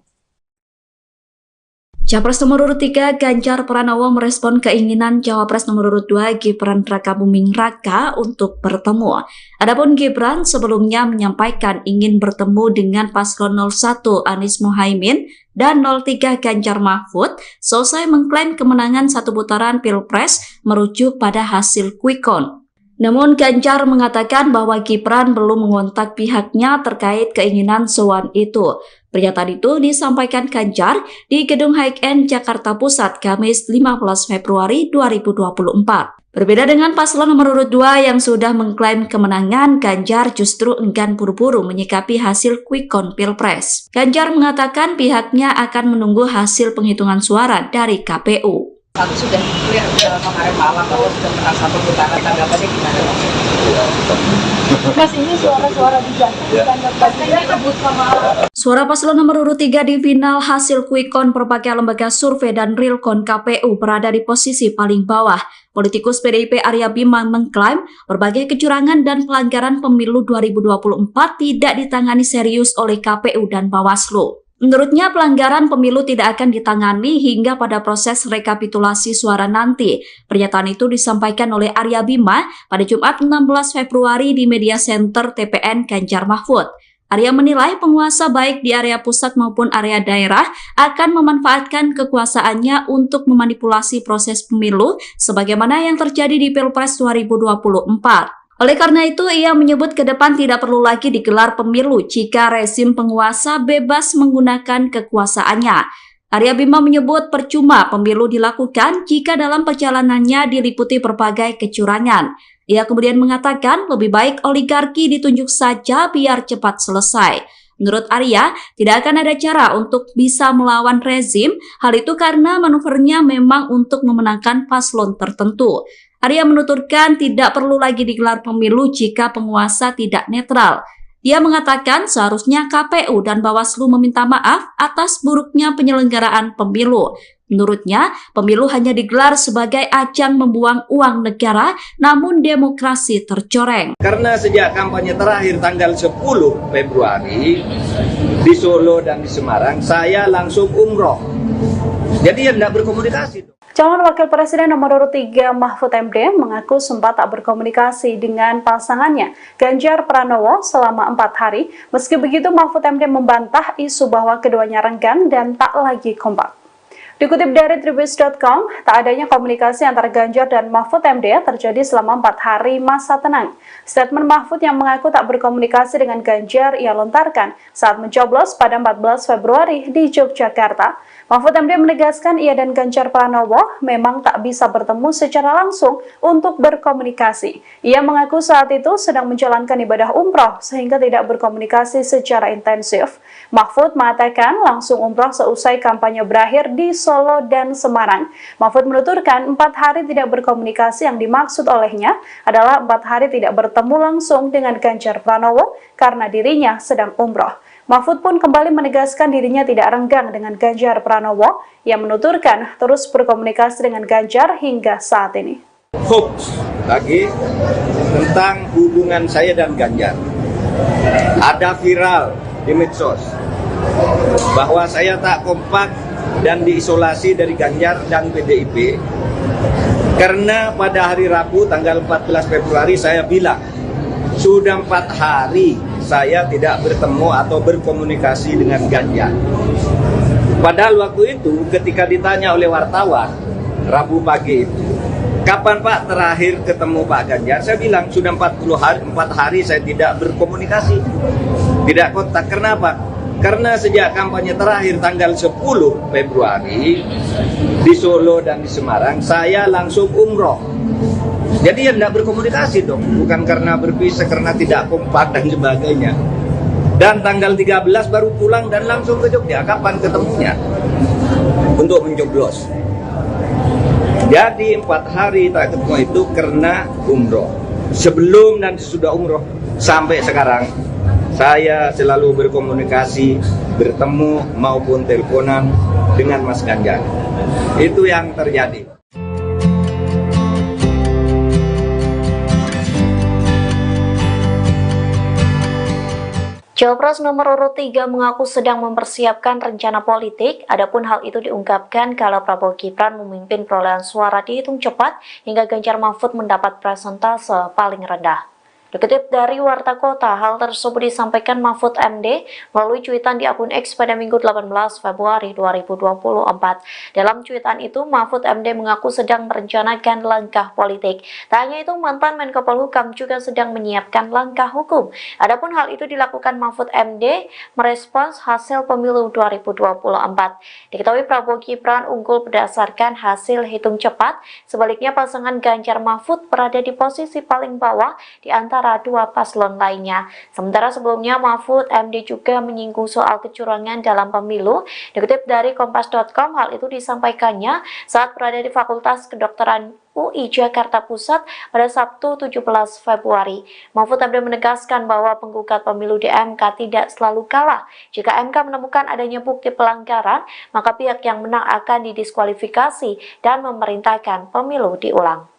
Capres nomor urut 3 Ganjar Pranowo merespon keinginan Cawapres nomor urut 2 Gibran Rakabuming Raka untuk bertemu. Adapun Gibran sebelumnya menyampaikan ingin bertemu dengan paslon 01 Anies Mohaimin dan 03 Ganjar Mahfud selesai mengklaim kemenangan satu putaran Pilpres merujuk pada hasil quick count. Namun Ganjar mengatakan bahwa Gibran belum mengontak pihaknya terkait keinginan sowan itu. Pernyataan itu disampaikan Ganjar di Gedung High-End Jakarta Pusat Kamis 15 Februari 2024. Berbeda dengan paslon nomor urut 2 yang sudah mengklaim kemenangan, Ganjar justru enggan buru-buru menyikapi hasil quick count Pilpres. Ganjar mengatakan pihaknya akan menunggu hasil penghitungan suara dari KPU. Satu sudah clear kemarin malam bahwa sudah pernah satu putaran, tanggapannya gimana? Mas, ini suara-suara diganti pastinya kebut sama Suara paslon nomor urut 3 di final hasil quick count berbagai lembaga survei dan realcon KPU berada di posisi paling bawah. Politikus PDIP Arya Bima mengklaim berbagai kecurangan dan pelanggaran pemilu 2024 tidak ditangani serius oleh KPU dan Bawaslu. Menurutnya pelanggaran pemilu tidak akan ditangani hingga pada proses rekapitulasi suara nanti. Pernyataan itu disampaikan oleh Arya Bima pada Jumat 16 Februari di Media Center TPN Ganjar Mahfud. Arya menilai penguasa baik di area pusat maupun area daerah akan memanfaatkan kekuasaannya untuk memanipulasi proses pemilu sebagaimana yang terjadi di Pilpres 2024. Oleh karena itu, ia menyebut ke depan tidak perlu lagi digelar pemilu jika rezim penguasa bebas menggunakan kekuasaannya. Arya Bima menyebut percuma pemilu dilakukan jika dalam perjalanannya diliputi berbagai kecurangan. Ia kemudian mengatakan lebih baik oligarki ditunjuk saja biar cepat selesai. Menurut Arya, tidak akan ada cara untuk bisa melawan rezim, hal itu karena manuvernya memang untuk memenangkan paslon tertentu. Arya menuturkan tidak perlu lagi digelar pemilu jika penguasa tidak netral. Dia mengatakan seharusnya KPU dan Bawaslu meminta maaf atas buruknya penyelenggaraan pemilu. Menurutnya, pemilu hanya digelar sebagai ajang membuang uang negara, namun demokrasi tercoreng. Karena sejak kampanye terakhir tanggal 10 Februari di Solo dan di Semarang, saya langsung umroh. Jadi ya tidak berkomunikasi. Calon Wakil Presiden nomor urut 3 Mahfud MD mengaku sempat tak berkomunikasi dengan pasangannya Ganjar Pranowo selama 4 hari. Meski begitu, Mahfud MD membantah isu bahwa keduanya renggang dan tak lagi kompak. Dikutip dari Tribus.com, tak adanya komunikasi antara Ganjar dan Mahfud MD terjadi selama 4 hari masa tenang. Statement Mahfud yang mengaku tak berkomunikasi dengan Ganjar ia lontarkan saat mencoblos pada 14 Februari di Yogyakarta. Mahfud MD menegaskan ia dan Ganjar Pranowo memang tak bisa bertemu secara langsung untuk berkomunikasi. Ia mengaku saat itu sedang menjalankan ibadah umroh sehingga tidak berkomunikasi secara intensif. Mahfud mengatakan langsung umroh seusai kampanye berakhir di Solo dan Semarang. Mahfud menuturkan 4 hari tidak berkomunikasi yang dimaksud olehnya adalah 4 hari tidak bertemu langsung dengan Ganjar Pranowo karena dirinya sedang umroh. Mahfud pun kembali menegaskan dirinya tidak renggang dengan Ganjar Pranowo. Ia menuturkan terus berkomunikasi dengan Ganjar hingga saat ini. Hoax lagi tentang hubungan saya dan Ganjar. Ada viral di medsos bahwa saya tak kompak dan diisolasi dari Ganjar dan PDIP karena pada hari Rabu tanggal 14 Februari saya bilang sudah 4 hari saya tidak bertemu atau berkomunikasi dengan Ganjar. Padahal waktu itu ketika ditanya oleh wartawan Rabu pagi itu, kapan Pak terakhir ketemu Pak Ganjar? Saya bilang sudah 4 hari saya tidak berkomunikasi, tidak kontak. Kenapa? Karena sejak kampanye terakhir tanggal 10 Februari di Solo dan di Semarang, saya langsung umroh. Jadi ya tidak berkomunikasi dong, bukan karena berpisah, karena tidak kompak dan sebagainya. Dan tanggal 13 baru pulang dan langsung ke Jogja. Kapan ketemunya? Untuk mencoblos. Jadi 4 hari tak ketemu itu karena umroh. Sebelum dan sesudah umroh sampai sekarang, saya selalu berkomunikasi, bertemu maupun teleponan dengan Mas Ganjar. Itu yang terjadi. Cawapres nomor urut 3 mengaku sedang mempersiapkan rencana politik, adapun hal itu diungkapkan kalau Prabowo Gibran memimpin perolehan suara dihitung cepat hingga Ganjar Mahfud mendapat persentase paling rendah. Dikutip dari Warta Kota, hal tersebut disampaikan Mahfud MD melalui cuitan di akun X pada Minggu 18 Februari 2024. Dalam cuitan itu, Mahfud MD mengaku sedang merencanakan langkah politik. Tak hanya itu, mantan Menko Polhukam juga sedang menyiapkan langkah hukum. Adapun hal itu dilakukan Mahfud MD merespons hasil pemilu 2024. Diketahui Prabowo Gibran unggul berdasarkan hasil hitung cepat, sebaliknya pasangan Ganjar Mahfud berada di posisi paling bawah di antara dua paslon lainnya. Sementara sebelumnya Mahfud MD juga menyinggung soal kecurangan dalam pemilu. Dikutip dari Kompas.com, hal itu disampaikannya saat berada di Fakultas Kedokteran UI Jakarta Pusat pada Sabtu 17 Februari. Mahfud MD menegaskan bahwa penggugat pemilu di MK tidak selalu kalah. Jika MK menemukan adanya bukti pelanggaran, maka pihak yang menang akan didiskualifikasi dan memerintahkan pemilu diulang.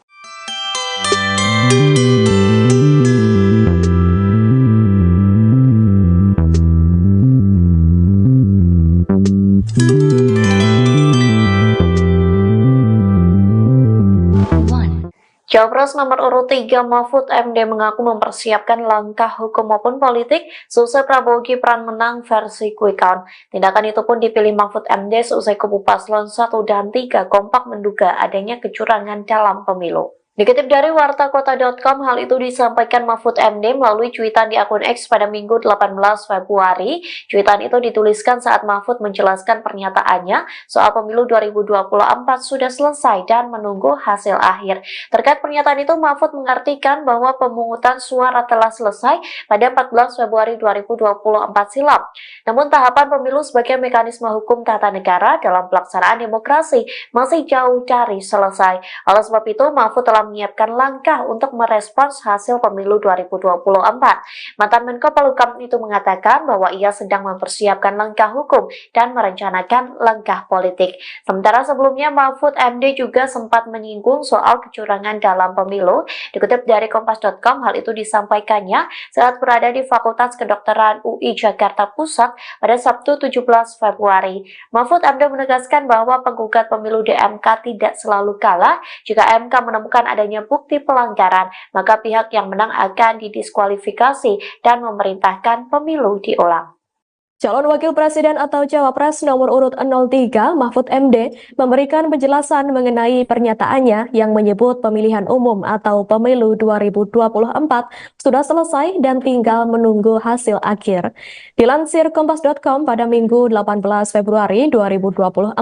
Cawapres nomor urut 3 Mahfud MD mengaku mempersiapkan langkah hukum maupun politik seusai Prabowo Gibran menang versi quick count. Tindakan itu pun dipilih Mahfud MD seusai kubu paslon 1 dan 3 kompak menduga adanya kecurangan dalam pemilu. Dikutip dari wartakota.com, hal itu disampaikan Mahfud MD melalui cuitan di akun X pada Minggu 18 Februari. Cuitan itu dituliskan saat Mahfud menjelaskan pernyataannya soal pemilu 2024 sudah selesai dan menunggu hasil akhir. Terkait pernyataan itu, Mahfud mengartikan bahwa pemungutan suara telah selesai pada 14 Februari 2024 silam. Namun tahapan pemilu sebagai mekanisme hukum tata negara dalam pelaksanaan demokrasi masih jauh dari selesai. Oleh sebab itu, Mahfud telah menyiapkan langkah untuk merespons hasil pemilu 2024. Mantan Menko Polhukam itu mengatakan bahwa ia sedang mempersiapkan langkah hukum dan merencanakan langkah politik. Sementara sebelumnya Mahfud MD juga sempat menyinggung soal kecurangan dalam pemilu. Dikutip dari Kompas.com, hal itu disampaikannya saat berada di Fakultas Kedokteran UI Jakarta Pusat pada Sabtu 17 Februari. Mahfud MD menegaskan bahwa penggugat pemilu di MK tidak selalu kalah. Jika MK menemukan adanya bukti pelanggaran, maka pihak yang menang akan didiskualifikasi dan memerintahkan pemilu diulang. Calon Wakil Presiden atau Cawapres nomor urut 03 Mahfud MD memberikan penjelasan mengenai pernyataannya yang menyebut pemilihan umum atau pemilu 2024 sudah selesai dan tinggal menunggu hasil akhir. Dilansir Kompas.com pada Minggu 18 Februari 2024,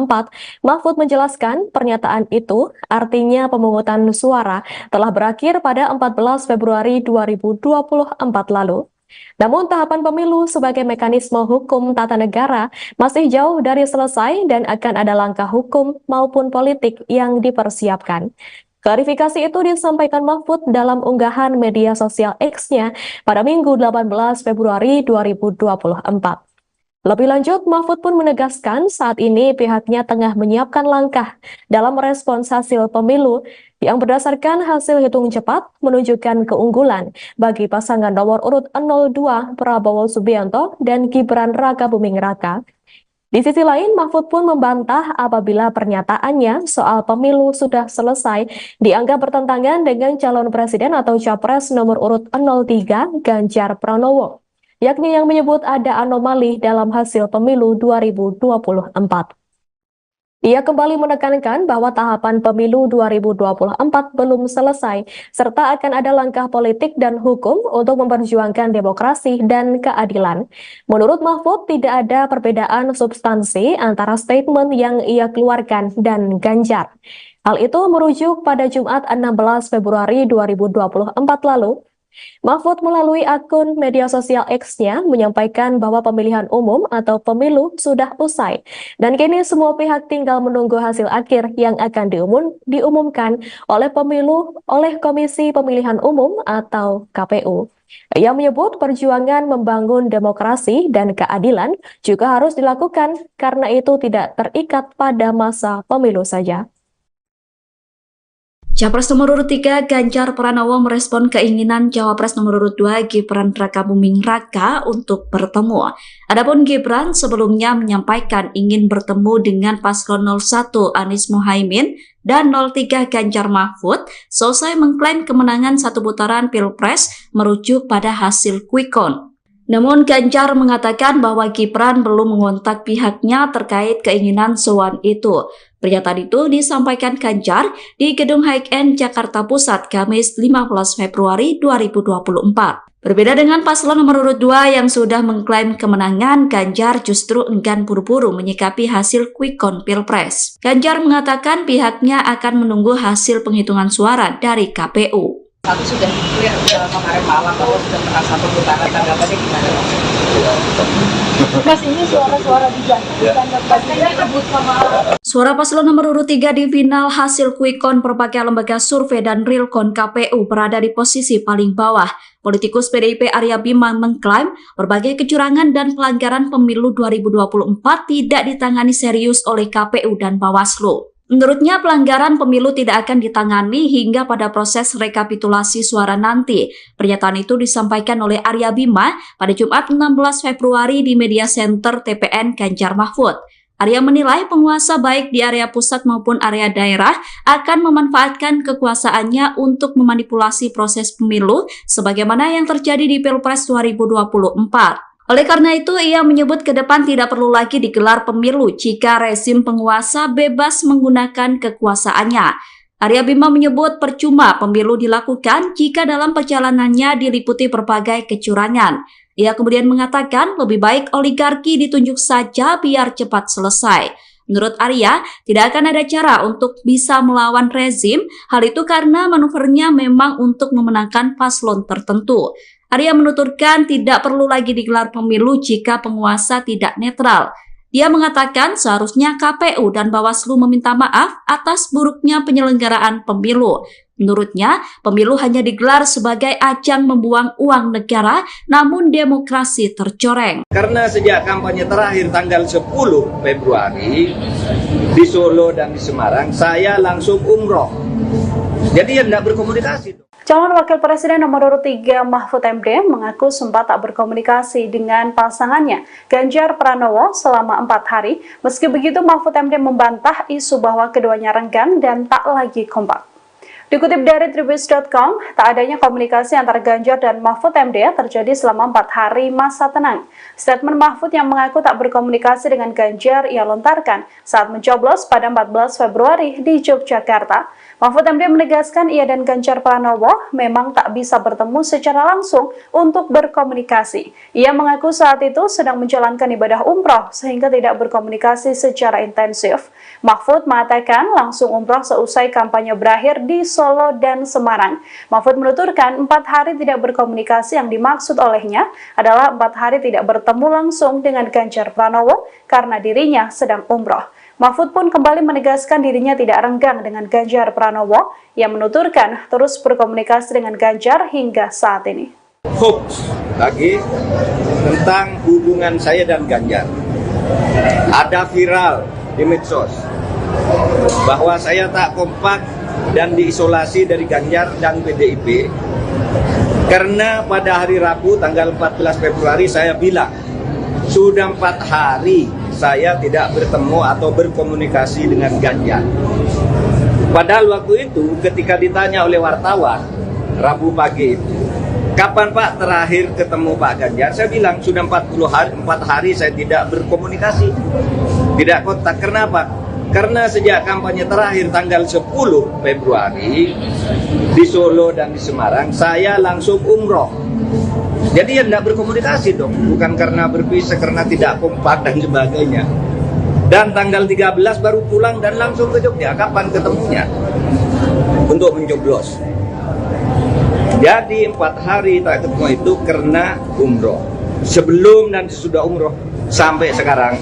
Mahfud menjelaskan pernyataan itu artinya pemungutan suara telah berakhir pada 14 Februari 2024 lalu. Namun tahapan pemilu sebagai mekanisme hukum tata negara masih jauh dari selesai dan akan ada langkah hukum maupun politik yang dipersiapkan. Klarifikasi itu disampaikan Mahfud dalam unggahan media sosial X-nya pada Minggu 18 Februari 2024. Lebih lanjut, Mahfud pun menegaskan saat ini pihaknya tengah menyiapkan langkah dalam merespons hasil pemilu yang berdasarkan hasil hitung cepat menunjukkan keunggulan bagi pasangan nomor urut 02 Prabowo Subianto dan Gibran Rakabuming Raka. Di sisi lain, Mahfud pun membantah apabila pernyataannya soal pemilu sudah selesai dianggap bertentangan dengan calon presiden atau capres nomor urut 03 Ganjar Pranowo, yakni yang menyebut ada anomali dalam hasil pemilu 2024. Ia kembali menekankan bahwa tahapan pemilu 2024 belum selesai, serta akan ada langkah politik dan hukum untuk memperjuangkan demokrasi dan keadilan. Menurut Mahfud, tidak ada perbedaan substansi antara statement yang ia keluarkan dan Ganjar. Hal itu merujuk pada Jumat 16 Februari 2024 lalu. Mahfud melalui akun media sosial X-nya menyampaikan bahwa pemilihan umum atau pemilu sudah usai dan kini semua pihak tinggal menunggu hasil akhir yang akan diumumkan oleh Komisi Pemilihan Umum atau KPU. Ia menyebut perjuangan membangun demokrasi dan keadilan juga harus dilakukan karena itu tidak terikat pada masa pemilu saja. Capres nomor urut 3 Ganjar Pranowo merespon keinginan Cawapres nomor urut 2 Gibran Rakabuming Raka untuk bertemu. Adapun Gibran sebelumnya menyampaikan ingin bertemu dengan paslon 01 Anies Muhaimin dan 03 Ganjar Mahfud selesai mengklaim kemenangan satu putaran Pilpres merujuk pada hasil quick count. Namun Ganjar mengatakan bahwa Gibran belum mengontak pihaknya terkait keinginan sowan itu. Pernyataan itu disampaikan Ganjar di Gedung High-End Jakarta Pusat Kamis 15 Februari 2024. Berbeda dengan paslon nomor urut 2 yang sudah mengklaim kemenangan, Ganjar justru enggan buru-buru menyikapi hasil quick count Pilpres. Ganjar mengatakan pihaknya akan menunggu hasil penghitungan suara dari KPU. Satu sudah clear kemarin malam bahwa sudah pernah satu putaran, tanggapannya gimana? Mas, ini suara-suara digantikan pastinya rebut sama Suara paslon nomor urut 3 di final hasil quick count berbagai lembaga survei dan realcon KPU berada di posisi paling bawah. Politikus PDIP Arya Bima mengklaim berbagai kecurangan dan pelanggaran pemilu 2024 tidak ditangani serius oleh KPU dan Bawaslu. Menurutnya, pelanggaran pemilu tidak akan ditangani hingga pada proses rekapitulasi suara nanti. Pernyataan itu disampaikan oleh Arya Bima pada Jumat 16 Februari di Media Center TPN Ganjar Mahfud. Arya menilai penguasa baik di area pusat maupun area daerah akan memanfaatkan kekuasaannya untuk memanipulasi proses pemilu sebagaimana yang terjadi di Pilpres 2024. Oleh karena itu, ia menyebut ke depan tidak perlu lagi digelar pemilu jika rezim penguasa bebas menggunakan kekuasaannya. Arya Bima menyebut percuma pemilu dilakukan jika dalam perjalanannya diliputi berbagai kecurangan. Ia kemudian mengatakan lebih baik oligarki ditunjuk saja biar cepat selesai. Menurut Arya, tidak akan ada cara untuk bisa melawan rezim, hal itu karena manuvernya memang untuk memenangkan paslon tertentu. Arya menuturkan tidak perlu lagi digelar pemilu jika penguasa tidak netral. Dia mengatakan seharusnya KPU dan Bawaslu meminta maaf atas buruknya penyelenggaraan pemilu. Menurutnya, pemilu hanya digelar sebagai ajang membuang uang negara, namun demokrasi tercoreng. Karena sejak kampanye terakhir tanggal 10 Februari di Solo dan di Semarang, saya langsung umroh. Jadi ya tidak berkomunikasi. Calon Wakil Presiden nomor urut 3 Mahfud MD mengaku sempat tak berkomunikasi dengan pasangannya Ganjar Pranowo selama 4 hari. Meski begitu, Mahfud MD membantah isu bahwa keduanya renggang dan tak lagi kompak. Dikutip dari Tribus.com, tak adanya komunikasi antara Ganjar dan Mahfud MD terjadi selama 4 hari masa tenang. Statement Mahfud yang mengaku tak berkomunikasi dengan Ganjar ia lontarkan saat mencoblos pada 14 Februari di Yogyakarta. Mahfud MD menegaskan ia dan Ganjar Pranowo memang tak bisa bertemu secara langsung untuk berkomunikasi. Ia mengaku saat itu sedang menjalankan ibadah umroh sehingga tidak berkomunikasi secara intensif. Mahfud mengatakan langsung umroh seusai kampanye berakhir di Solo dan Semarang. Mahfud menuturkan 4 hari tidak berkomunikasi yang dimaksud olehnya adalah 4 hari tidak bertemu langsung dengan Ganjar Pranowo karena dirinya sedang umroh. Mahfud pun kembali menegaskan dirinya tidak renggang dengan Ganjar Pranowo yang menuturkan terus berkomunikasi dengan Ganjar hingga saat ini. Hoax lagi tentang hubungan saya dan Ganjar. Ada viral di medsos bahwa saya tak kompak dan diisolasi dari Ganjar dan PDIP karena pada hari Rabu tanggal 14 Februari saya bilang sudah 4 hari saya tidak bertemu atau berkomunikasi dengan Ganjar. Padahal waktu itu ketika ditanya oleh wartawan Rabu pagi itu, kapan Pak terakhir ketemu Pak Ganjar? Saya bilang sudah 4 hari saya tidak berkomunikasi, tidak kontak. Kenapa? Karena sejak kampanye terakhir tanggal 10 Februari di Solo dan di Semarang, saya langsung umroh. Jadi ya tidak berkomunikasi dong, bukan karena berpisah, karena tidak kompak dan sebagainya. Dan tanggal 13 baru pulang dan langsung ke Jogja. Kapan ketemunya? Untuk mencoblos. Jadi 4 hari tak ketemu itu karena umroh. Sebelum dan sesudah umroh sampai sekarang,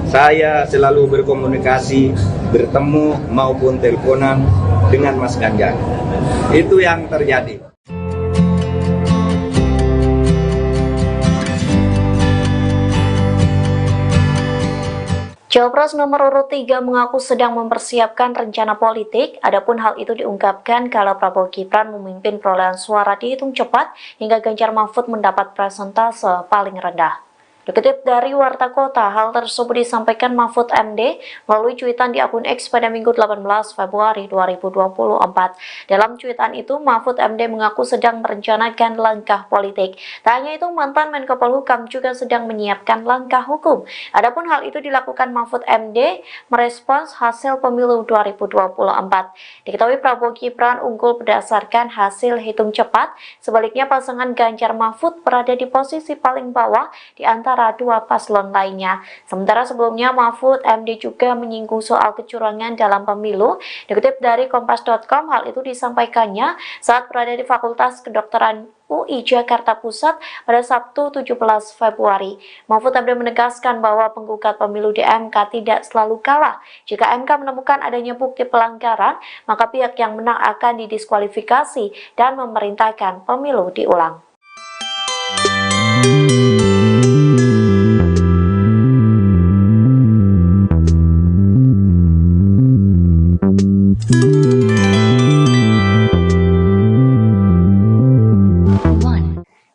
saya selalu berkomunikasi, bertemu maupun teleponan dengan Mas Ganjar. Itu yang terjadi. Cawapres nomor urut 3 mengaku sedang mempersiapkan rencana politik, adapun hal itu diungkapkan kala Prabowo Gibran memimpin perolehan suara dihitung cepat hingga Ganjar Mahfud mendapat persentase paling rendah. Dikutip dari Warta Kota, hal tersebut disampaikan Mahfud MD melalui cuitan di akun X pada Minggu 18 Februari 2024. Dalam cuitan itu, Mahfud MD mengaku sedang merencanakan langkah politik. Tak hanya itu, mantan Menko Polhukam juga sedang menyiapkan langkah hukum. Adapun hal itu dilakukan Mahfud MD merespons hasil pemilu 2024. Diketahui Prabowo Gibran unggul berdasarkan hasil hitung cepat, sebaliknya pasangan Ganjar Mahfud berada di posisi paling bawah di antara dua paslon lainnya. Sementara sebelumnya Mahfud MD juga menyinggung soal kecurangan dalam pemilu. Dikutip dari Kompas.com, hal itu disampaikannya saat berada di Fakultas Kedokteran UI Jakarta Pusat pada Sabtu 17 Februari. Mahfud MD menegaskan bahwa penggugat pemilu di MK tidak selalu kalah. Jika MK menemukan adanya bukti pelanggaran, maka pihak yang menang akan didiskualifikasi dan memerintahkan pemilu diulang.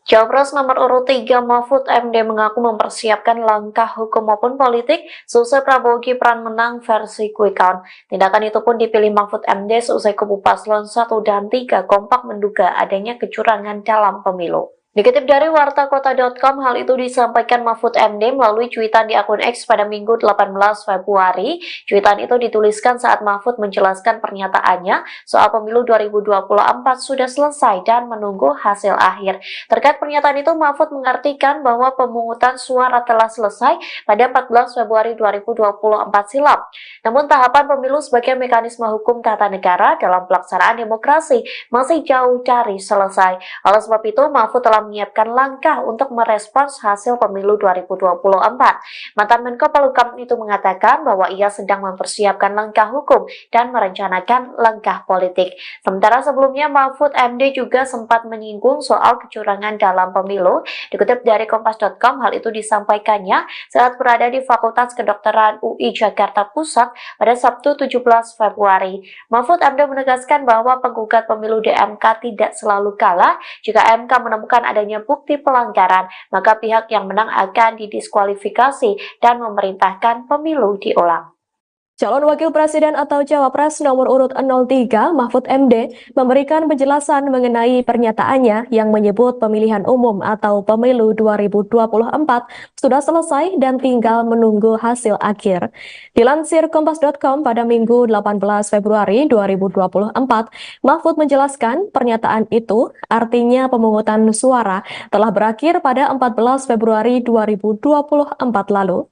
Cawapres nomor urut 3 Mahfud MD mengaku mempersiapkan langkah hukum maupun politik seusai Prabowo Gibran menang versi quick count. Tindakan itu pun dipilih Mahfud MD seusai kubu paslon 1 dan 3 kompak menduga adanya kecurangan dalam pemilu. Dikutip dari wartakota.com, hal itu disampaikan Mahfud MD melalui cuitan di akun X pada Minggu 18 Februari. Cuitan itu dituliskan saat Mahfud menjelaskan pernyataannya soal pemilu 2024 sudah selesai dan menunggu hasil akhir. Terkait pernyataan itu, Mahfud mengartikan bahwa pemungutan suara telah selesai pada 14 Februari 2024 silam. Namun tahapan pemilu sebagai mekanisme hukum tata negara dalam pelaksanaan demokrasi masih jauh dari selesai. Oleh sebab itu, Mahfud telah menyiapkan langkah untuk merespons hasil pemilu 2024. Mantan Menko Polhukam itu mengatakan bahwa ia sedang mempersiapkan langkah hukum dan merencanakan langkah politik. Sementara sebelumnya Mahfud MD juga sempat menyinggung soal kecurangan dalam pemilu. Dikutip dari Kompas.com, hal itu disampaikannya saat berada di Fakultas Kedokteran UI Jakarta Pusat pada Sabtu 17 Februari. Mahfud MD menegaskan bahwa penggugat pemilu di MK tidak selalu kalah. Jika MK menemukan adanya bukti pelanggaran, maka pihak yang menang akan didiskualifikasi dan memerintahkan pemilu diulang. Calon Wakil Presiden atau Cawapres nomor urut 03 Mahfud MD memberikan penjelasan mengenai pernyataannya yang menyebut pemilihan umum atau pemilu 2024 sudah selesai dan tinggal menunggu hasil akhir. Dilansir Kompas.com pada Minggu 18 Februari 2024, Mahfud menjelaskan pernyataan itu artinya pemungutan suara telah berakhir pada 14 Februari 2024 lalu.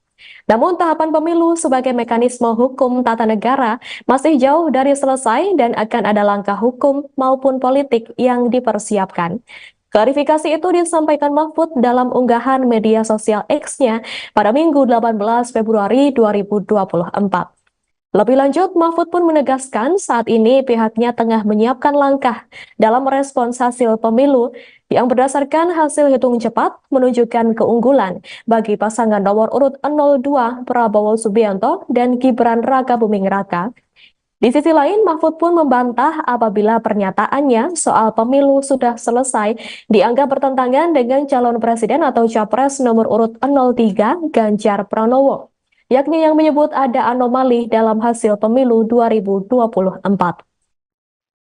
Namun tahapan pemilu sebagai mekanisme hukum tata negara masih jauh dari selesai dan akan ada langkah hukum maupun politik yang dipersiapkan. Klarifikasi itu disampaikan Mahfud dalam unggahan media sosial X-nya pada Minggu 18 Februari 2024. Lebih lanjut, Mahfud pun menegaskan saat ini pihaknya tengah menyiapkan langkah dalam merespons hasil pemilu yang berdasarkan hasil hitung cepat menunjukkan keunggulan bagi pasangan nomor urut 02 Prabowo Subianto dan Gibran Rakabuming Raka. Di sisi lain, Mahfud pun membantah apabila pernyataannya soal pemilu sudah selesai dianggap bertentangan dengan calon presiden atau capres nomor urut 03 Ganjar Pranowo, yakni yang menyebut ada anomali dalam hasil pemilu 2024.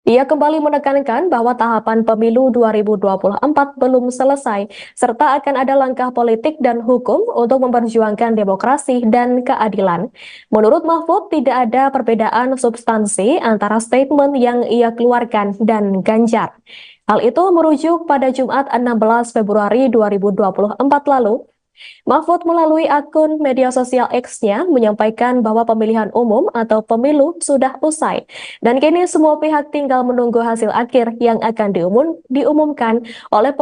Ia kembali menekankan bahwa tahapan pemilu 2024 belum selesai, serta akan ada langkah politik dan hukum untuk memperjuangkan demokrasi dan keadilan. Menurut Mahfud, tidak ada perbedaan substansi antara statement yang ia keluarkan dan Ganjar. Hal itu merujuk pada Jumat 16 Februari 2024 lalu. Mahfud melalui akun media sosial X-nya menyampaikan bahwa pemilihan umum atau pemilu sudah usai dan kini semua pihak tinggal menunggu hasil akhir yang akan diumumkan oleh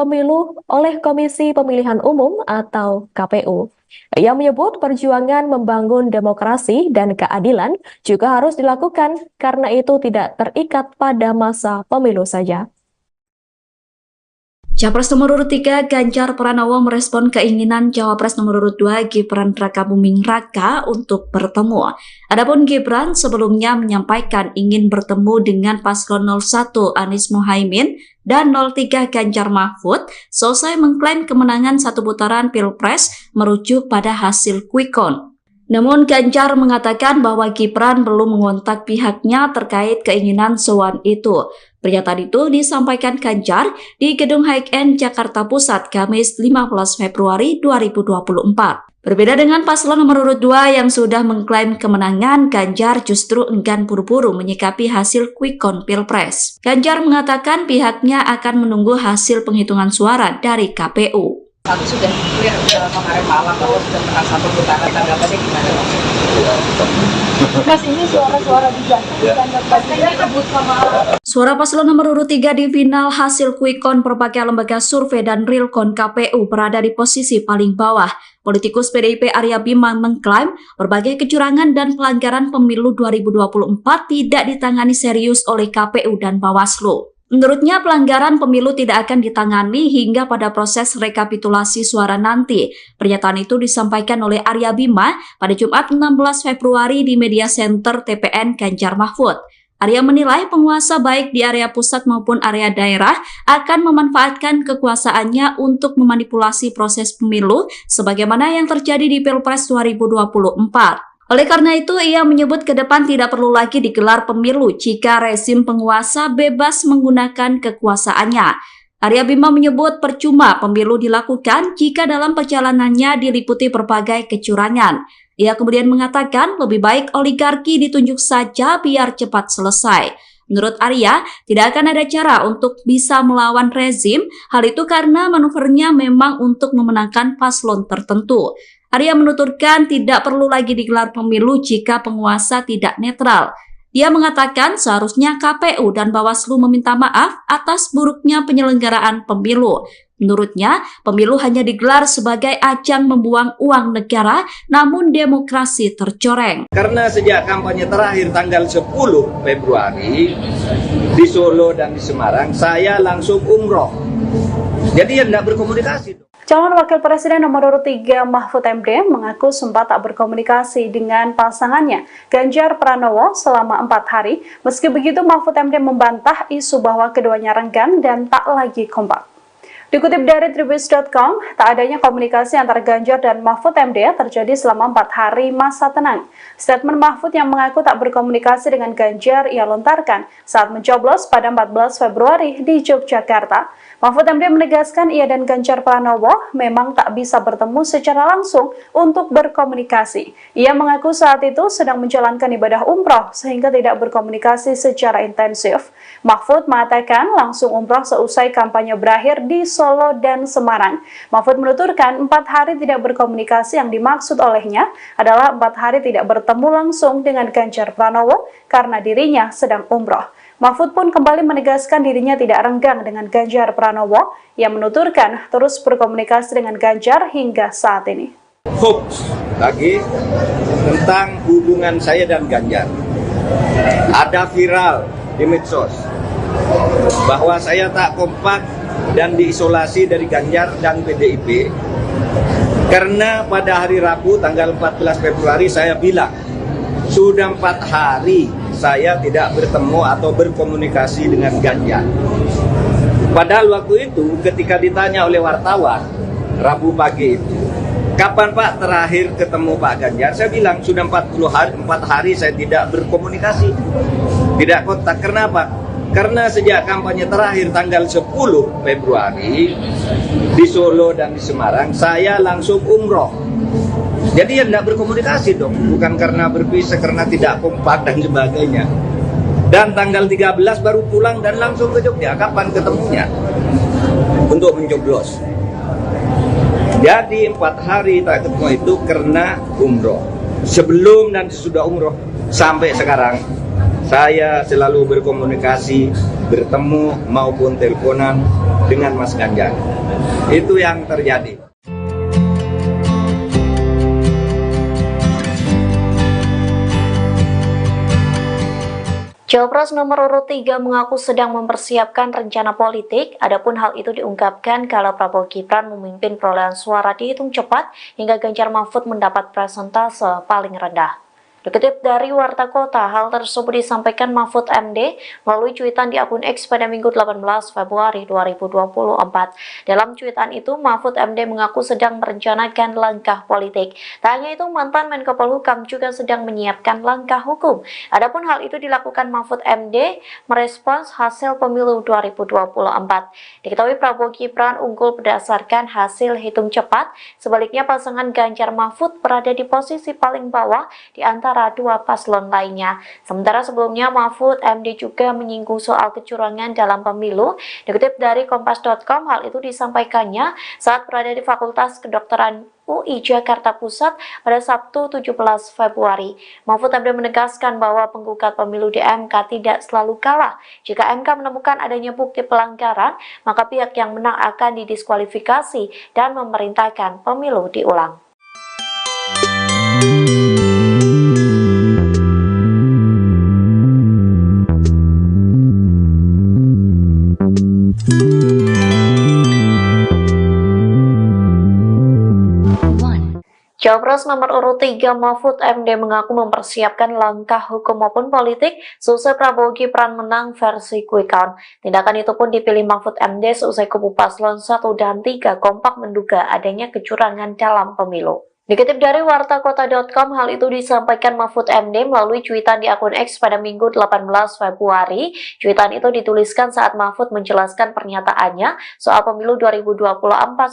Komisi Pemilihan Umum atau KPU. Ia menyebut perjuangan membangun demokrasi dan keadilan juga harus dilakukan karena itu tidak terikat pada masa pemilu saja. Capres nomor urut 3 Ganjar Pranowo merespon keinginan Cawapres nomor urut 2 Gibran Rakabuming Raka untuk bertemu. Adapun Gibran sebelumnya menyampaikan ingin bertemu dengan paslon 01 Anies Mohaimin dan 03 Ganjar Mahfud selesai mengklaim kemenangan satu putaran Pilpres merujuk pada hasil quick count. Namun Ganjar mengatakan bahwa Gibran belum mengontak pihaknya terkait keinginan sowan itu. Pernyataan itu disampaikan Ganjar di Gedung High-End Jakarta Pusat Kamis 15 Februari 2024. Berbeda dengan paslon nomor urut 2 yang sudah mengklaim kemenangan, Ganjar justru enggan buru-buru menyikapi hasil quick count Pilpres. Ganjar mengatakan pihaknya akan menunggu hasil penghitungan suara dari KPU. Satu sudah clear kemarin malam bahwa sudah pernah satu putaran, tanggapannya gimana Mas? Mas, ini suara-suara di jantung dan pastinya kebut sama. Suara paslon nomor urut 3 di final hasil quick count berbagai lembaga survei dan realcon KPU berada di posisi paling bawah. Politikus PDIP Arya Bima mengklaim berbagai kecurangan dan pelanggaran pemilu 2024 tidak ditangani serius oleh KPU dan Bawaslu. Menurutnya, pelanggaran pemilu tidak akan ditangani hingga pada proses rekapitulasi suara nanti. Pernyataan itu disampaikan oleh Arya Bima pada Jumat 16 Februari di Media Center TPN Ganjar Mahfud. Arya menilai penguasa baik di area pusat maupun area daerah akan memanfaatkan kekuasaannya untuk memanipulasi proses pemilu sebagaimana yang terjadi di Pilpres 2024. Oleh karena itu, ia menyebut ke depan tidak perlu lagi digelar pemilu jika rezim penguasa bebas menggunakan kekuasaannya. Arya Bima menyebut percuma pemilu dilakukan jika dalam perjalanannya diliputi berbagai kecurangan. Ia kemudian mengatakan lebih baik oligarki ditunjuk saja biar cepat selesai. Menurut Arya, tidak akan ada cara untuk bisa melawan rezim, hal itu karena manuvernya memang untuk memenangkan paslon tertentu. Arya menuturkan tidak perlu lagi digelar pemilu jika penguasa tidak netral. Dia mengatakan seharusnya KPU dan Bawaslu meminta maaf atas buruknya penyelenggaraan pemilu. Menurutnya, pemilu hanya digelar sebagai ajang membuang uang negara, namun demokrasi tercoreng. Karena sejak kampanye terakhir tanggal 10 Februari di Solo dan di Semarang, saya langsung umroh. Jadi ya tidak berkomunikasi. Calon Wakil Presiden nomor urut 3 Mahfud MD mengaku sempat tak berkomunikasi dengan pasangannya Ganjar Pranowo selama 4 hari. Meski begitu, Mahfud MD membantah isu bahwa keduanya renggang dan tak lagi kompak. Dikutip dari Tribus.com, tak adanya komunikasi antara Ganjar dan Mahfud MD terjadi selama 4 hari masa tenang. Statement Mahfud yang mengaku tak berkomunikasi dengan Ganjar ia lontarkan saat mencoblos pada 14 Februari di Yogyakarta. Mahfud MD menegaskan ia dan Ganjar Pranowo memang tak bisa bertemu secara langsung untuk berkomunikasi. Ia mengaku saat itu sedang menjalankan ibadah umroh sehingga tidak berkomunikasi secara intensif. Mahfud mengatakan langsung umroh seusai kampanye berakhir di Solo dan Semarang. Mahfud menuturkan 4 hari tidak berkomunikasi yang dimaksud olehnya adalah 4 hari tidak bertemu langsung dengan Ganjar Pranowo karena dirinya sedang umroh. Mahfud pun kembali menegaskan dirinya tidak renggang dengan Ganjar Pranowo. Ia menuturkan terus berkomunikasi dengan Ganjar hingga saat ini. Hoax lagi tentang hubungan saya dan Ganjar. Ada viral di medsos bahwa saya tak kompak dan diisolasi dari Ganjar dan PDIP karena pada hari Rabu tanggal 14 Februari saya bilang sudah 4 hari saya tidak bertemu atau berkomunikasi dengan Ganjar. Padahal waktu itu ketika ditanya oleh wartawan Rabu pagi itu, kapan Pak terakhir ketemu Pak Ganjar? Saya bilang sudah 4 hari saya tidak berkomunikasi, tidak kontak. Kenapa? Karena sejak kampanye terakhir tanggal 10 Februari di Solo dan di Semarang, saya langsung umroh. Jadi ya tidak berkomunikasi dong, bukan karena berpisah, karena tidak kompak dan sebagainya. Dan tanggal 13 baru pulang dan langsung ke Jogja. Kapan ketemunya? Untuk mencoblos. Jadi 4 hari tak ketemu itu karena umroh. Sebelum dan sesudah umroh sampai sekarang, saya selalu berkomunikasi, bertemu maupun teleponan dengan Mas Ganjar. Itu yang terjadi. Cawapres nomor urut 3 mengaku sedang mempersiapkan rencana politik, adapun hal itu diungkapkan kalau Prabowo Gibran memimpin perolehan suara dihitung cepat hingga Ganjar Mahfud mendapat persentase paling rendah. Dikutip dari Warta Kota, hal tersebut disampaikan Mahfud MD melalui cuitan di akun X pada Minggu 18 Februari 2024. Dalam cuitan itu, Mahfud MD mengaku sedang merencanakan langkah politik. Tak hanya itu, mantan Menko Polhukam juga sedang menyiapkan langkah hukum. Adapun hal itu dilakukan Mahfud MD merespons hasil pemilu 2024. Diketahui Prabowo Gibran unggul berdasarkan hasil hitung cepat, sebaliknya pasangan Ganjar Mahfud berada di posisi paling bawah di antara dua paslon lainnya. Sementara sebelumnya Mahfud MD juga menyinggung soal kecurangan dalam pemilu. Dikutip dari Kompas.com, hal itu disampaikannya saat berada di Fakultas Kedokteran UI Jakarta Pusat pada Sabtu 17 Februari. Mahfud MD menegaskan bahwa penggugat pemilu di MK tidak selalu kalah. Jika MK menemukan adanya bukti pelanggaran, maka pihak yang menang akan didiskualifikasi dan memerintahkan pemilu diulang. Cawapres nomor urut 3 Mahfud MD mengaku mempersiapkan langkah hukum maupun politik seusai Prabowo Gibran menang versi quick count. Tindakan itu pun dipilih Mahfud MD seusai kubu paslon 1 dan 3 kompak menduga adanya kecurangan dalam pemilu. Dikutip dari wartakota.com, hal itu disampaikan Mahfud MD melalui cuitan di akun X pada Minggu 18 Februari. Cuitan itu dituliskan saat Mahfud menjelaskan pernyataannya soal pemilu 2024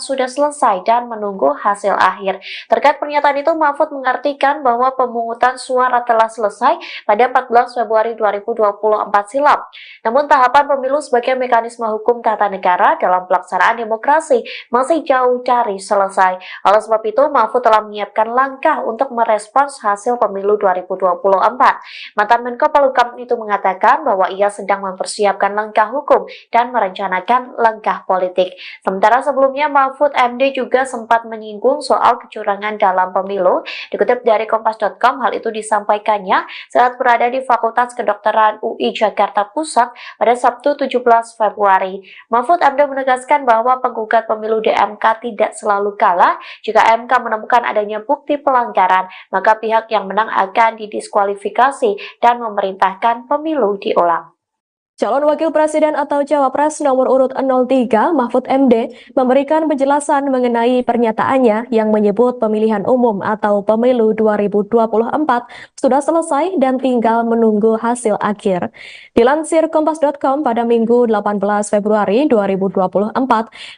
sudah selesai dan menunggu hasil akhir. Terkait pernyataan itu, Mahfud mengartikan bahwa pemungutan suara telah selesai pada 14 Februari 2024 silam. Namun tahapan pemilu sebagai mekanisme hukum tata negara dalam pelaksanaan demokrasi masih jauh dari selesai. Oleh sebab itu, Mahfud telah telah menyiapkan langkah untuk merespons hasil pemilu 2024. Mantan Menko Polhukam itu mengatakan bahwa ia sedang mempersiapkan langkah hukum dan merencanakan langkah politik. Sementara sebelumnya Mahfud MD juga sempat menyinggung soal kecurangan dalam pemilu. Dikutip dari Kompas.com, hal itu disampaikannya saat berada di Fakultas Kedokteran UI Jakarta Pusat pada Sabtu 17 Februari. Mahfud MD menegaskan bahwa penggugat pemilu di MK tidak selalu kalah. Jika MK menemukan adanya bukti pelanggaran, maka pihak yang menang akan didiskualifikasi dan memerintahkan pemilu diulang. Calon Wakil Presiden atau Cawapres nomor urut 03 Mahfud MD memberikan penjelasan mengenai pernyataannya yang menyebut pemilihan umum atau pemilu 2024 sudah selesai dan tinggal menunggu hasil akhir. Dilansir Kompas.com pada Minggu 18 Februari 2024,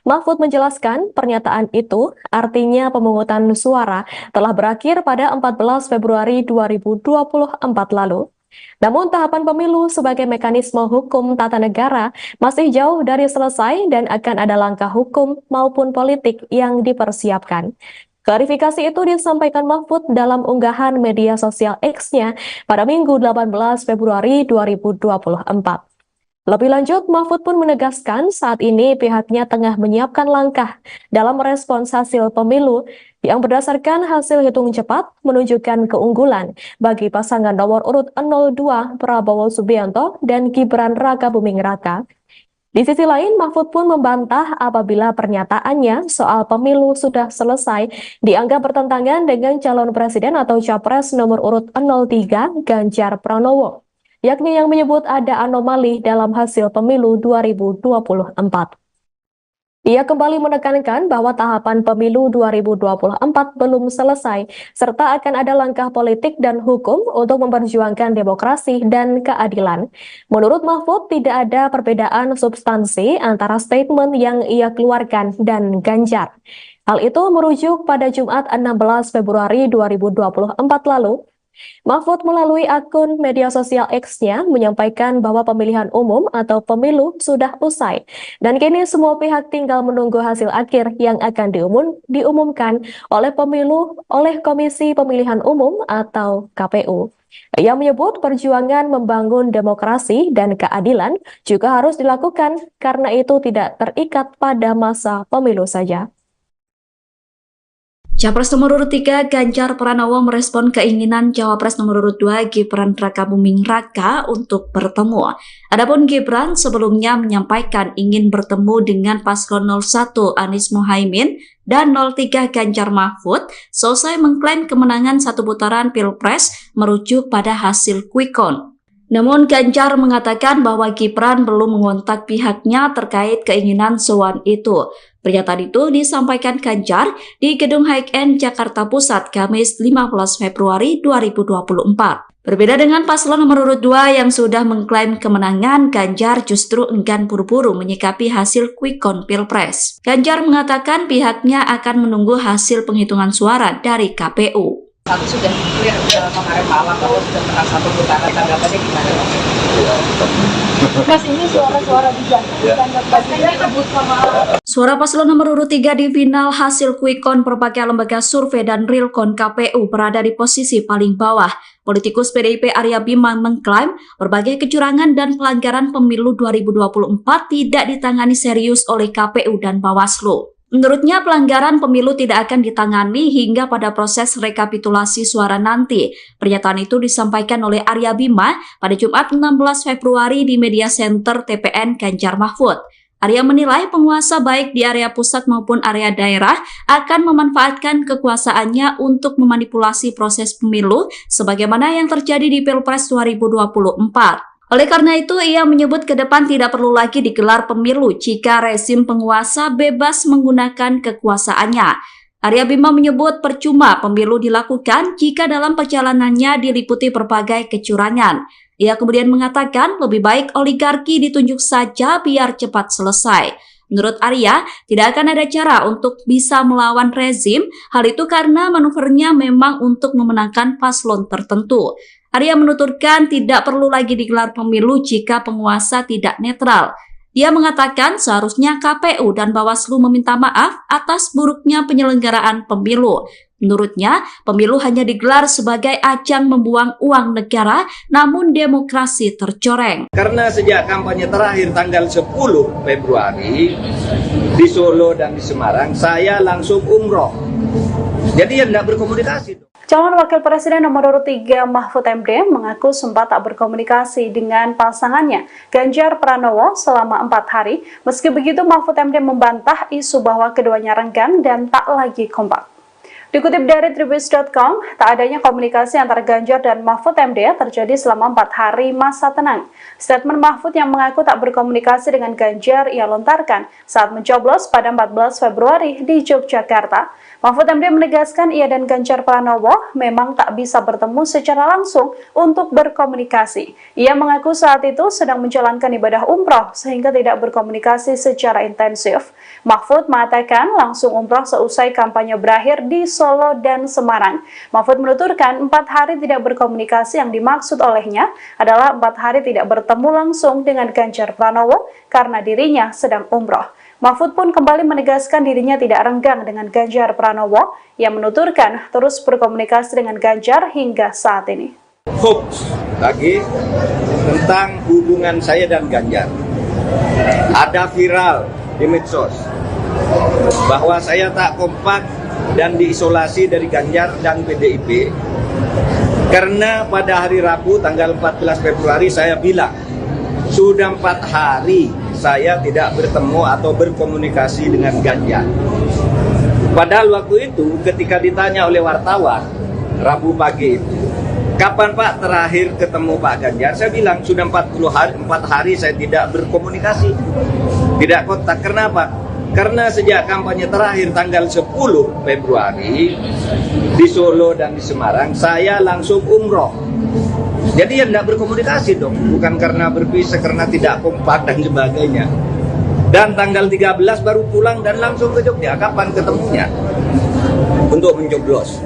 Mahfud menjelaskan pernyataan itu artinya pemungutan suara telah berakhir pada 14 Februari 2024 lalu. Namun tahapan pemilu sebagai mekanisme hukum tata negara masih jauh dari selesai dan akan ada langkah hukum maupun politik yang dipersiapkan. Klarifikasi itu disampaikan Mahfud dalam unggahan media sosial X-nya pada Minggu 18 Februari 2024. Lebih lanjut, Mahfud pun menegaskan saat ini pihaknya tengah menyiapkan langkah dalam merespons hasil pemilu yang berdasarkan hasil hitung cepat menunjukkan keunggulan bagi pasangan nomor urut 02 Prabowo Subianto dan Gibran Rakabuming Raka. Di sisi lain, Mahfud pun membantah apabila pernyataannya soal pemilu sudah selesai dianggap bertentangan dengan calon presiden atau capres nomor urut 03 Ganjar Pranowo, yakni yang menyebut ada anomali dalam hasil pemilu 2024. Ia kembali menekankan bahwa tahapan pemilu 2024 belum selesai, serta akan ada langkah politik dan hukum untuk memperjuangkan demokrasi dan keadilan. Menurut Mahfud, tidak ada perbedaan substansi antara statement yang ia keluarkan dan Ganjar. Hal itu merujuk pada Jumat 16 Februari 2024 lalu. Mahfud melalui akun media sosial X-nya menyampaikan bahwa pemilihan umum atau pemilu sudah usai dan kini semua pihak tinggal menunggu hasil akhir yang akan diumumkan oleh Komisi Pemilihan Umum atau KPU. Ia menyebut perjuangan membangun demokrasi dan keadilan juga harus dilakukan karena itu tidak terikat pada masa pemilu saja. Capres nomor urut 3 Ganjar Pranowo merespon keinginan Cawapres nomor urut 2 Gibran Rakabuming Raka untuk bertemu. Adapun Gibran sebelumnya menyampaikan ingin bertemu dengan paslon 01 Anies Mohaimin dan 03 Ganjar Mahfud selesai mengklaim kemenangan satu putaran Pilpres merujuk pada hasil quick count. Namun Ganjar mengatakan bahwa Gibran belum mengontak pihaknya terkait keinginan sowan itu. Pernyataan itu disampaikan Ganjar di Gedung High-End Jakarta Pusat Kamis 15 Februari 2024. Berbeda dengan paslon nomor urut 2 yang sudah mengklaim kemenangan, Ganjar justru enggan buru-buru menyikapi hasil quick count Pilpres. Ganjar mengatakan pihaknya akan menunggu hasil penghitungan suara dari KPU. Satu sudah clear kemarin malam bahwa sudah pernah satu putaran, tanggapannya gimana Mas? Mas, ini suara-suara di Jakarta pastinya kebut sama. Suara paslon nomor urut 3 di final hasil quick count berbagai lembaga survei dan realcon KPU berada di posisi paling bawah. Politikus PDIP Arya Bima mengklaim berbagai kecurangan dan pelanggaran pemilu 2024 tidak ditangani serius oleh KPU dan Bawaslu. Menurutnya, pelanggaran pemilu tidak akan ditangani hingga pada proses rekapitulasi suara nanti. Pernyataan itu disampaikan oleh Arya Bima pada Jumat 16 Februari di Media Center TPN Ganjar Mahfud. Arya menilai penguasa baik di area pusat maupun area daerah akan memanfaatkan kekuasaannya untuk memanipulasi proses pemilu sebagaimana yang terjadi di Pilpres 2024. Oleh karena itu, ia menyebut ke depan tidak perlu lagi digelar pemilu jika rezim penguasa bebas menggunakan kekuasaannya. Arya Bima menyebut percuma pemilu dilakukan jika dalam perjalanannya diliputi berbagai kecurangan. Ia kemudian mengatakan lebih baik oligarki ditunjuk saja biar cepat selesai. Menurut Arya, tidak akan ada cara untuk bisa melawan rezim, hal itu karena manuvernya memang untuk memenangkan paslon tertentu. Arya menuturkan tidak perlu lagi digelar pemilu jika penguasa tidak netral. Ia mengatakan seharusnya KPU dan Bawaslu meminta maaf atas buruknya penyelenggaraan pemilu. Menurutnya, pemilu hanya digelar sebagai ajang membuang uang negara, namun demokrasi tercoreng. Karena sejak kampanye terakhir tanggal 10 Februari di Solo dan di Semarang, saya langsung umroh. Jadi ya tidak berkomunikasi. Calon Wakil Presiden nomor urut 3 Mahfud MD mengaku sempat tak berkomunikasi dengan pasangannya Ganjar Pranowo selama 4 hari. Meski begitu, Mahfud MD membantah isu bahwa keduanya renggang dan tak lagi kompak. Dikutip dari Tribus.com, tak adanya komunikasi antara Ganjar dan Mahfud MD terjadi selama 4 hari masa tenang. Statement Mahfud yang mengaku tak berkomunikasi dengan Ganjar ia lontarkan saat mencoblos pada 14 Februari di Yogyakarta. Mahfud MD menegaskan ia dan Ganjar Pranowo memang tak bisa bertemu secara langsung untuk berkomunikasi. Ia mengaku saat itu sedang menjalankan ibadah umroh sehingga tidak berkomunikasi secara intensif. Mahfud mengatakan langsung umroh seusai kampanye berakhir di Solo dan Semarang. Mahfud menuturkan 4 hari tidak berkomunikasi yang dimaksud olehnya adalah 4 hari tidak bertemu langsung dengan Ganjar Pranowo karena dirinya sedang umroh. Mahfud pun kembali menegaskan dirinya tidak renggang dengan Ganjar Pranowo. Ia menuturkan terus berkomunikasi dengan Ganjar hingga saat ini. Hoax lagi tentang hubungan saya dan Ganjar. Ada viral di medsos bahwa saya tak kompak dan diisolasi dari Ganjar dan PDIP karena pada hari Rabu tanggal 14 Februari saya bilang sudah 4 hari saya tidak bertemu atau berkomunikasi dengan Ganjar. Padahal waktu itu ketika ditanya oleh wartawan Rabu pagi itu, kapan Pak terakhir ketemu Pak Ganjar? Saya bilang sudah 4 hari saya tidak berkomunikasi, tidak kontak. Kenapa? Karena sejak kampanye terakhir tanggal 10 Februari di Solo dan di Semarang, saya langsung umroh. Jadi ya tidak berkomunikasi dong, bukan karena berpisah, karena tidak kompak dan sebagainya. Dan tanggal 13 baru pulang dan langsung ke Jogja. Kapan ketemunya? Untuk mencoblos.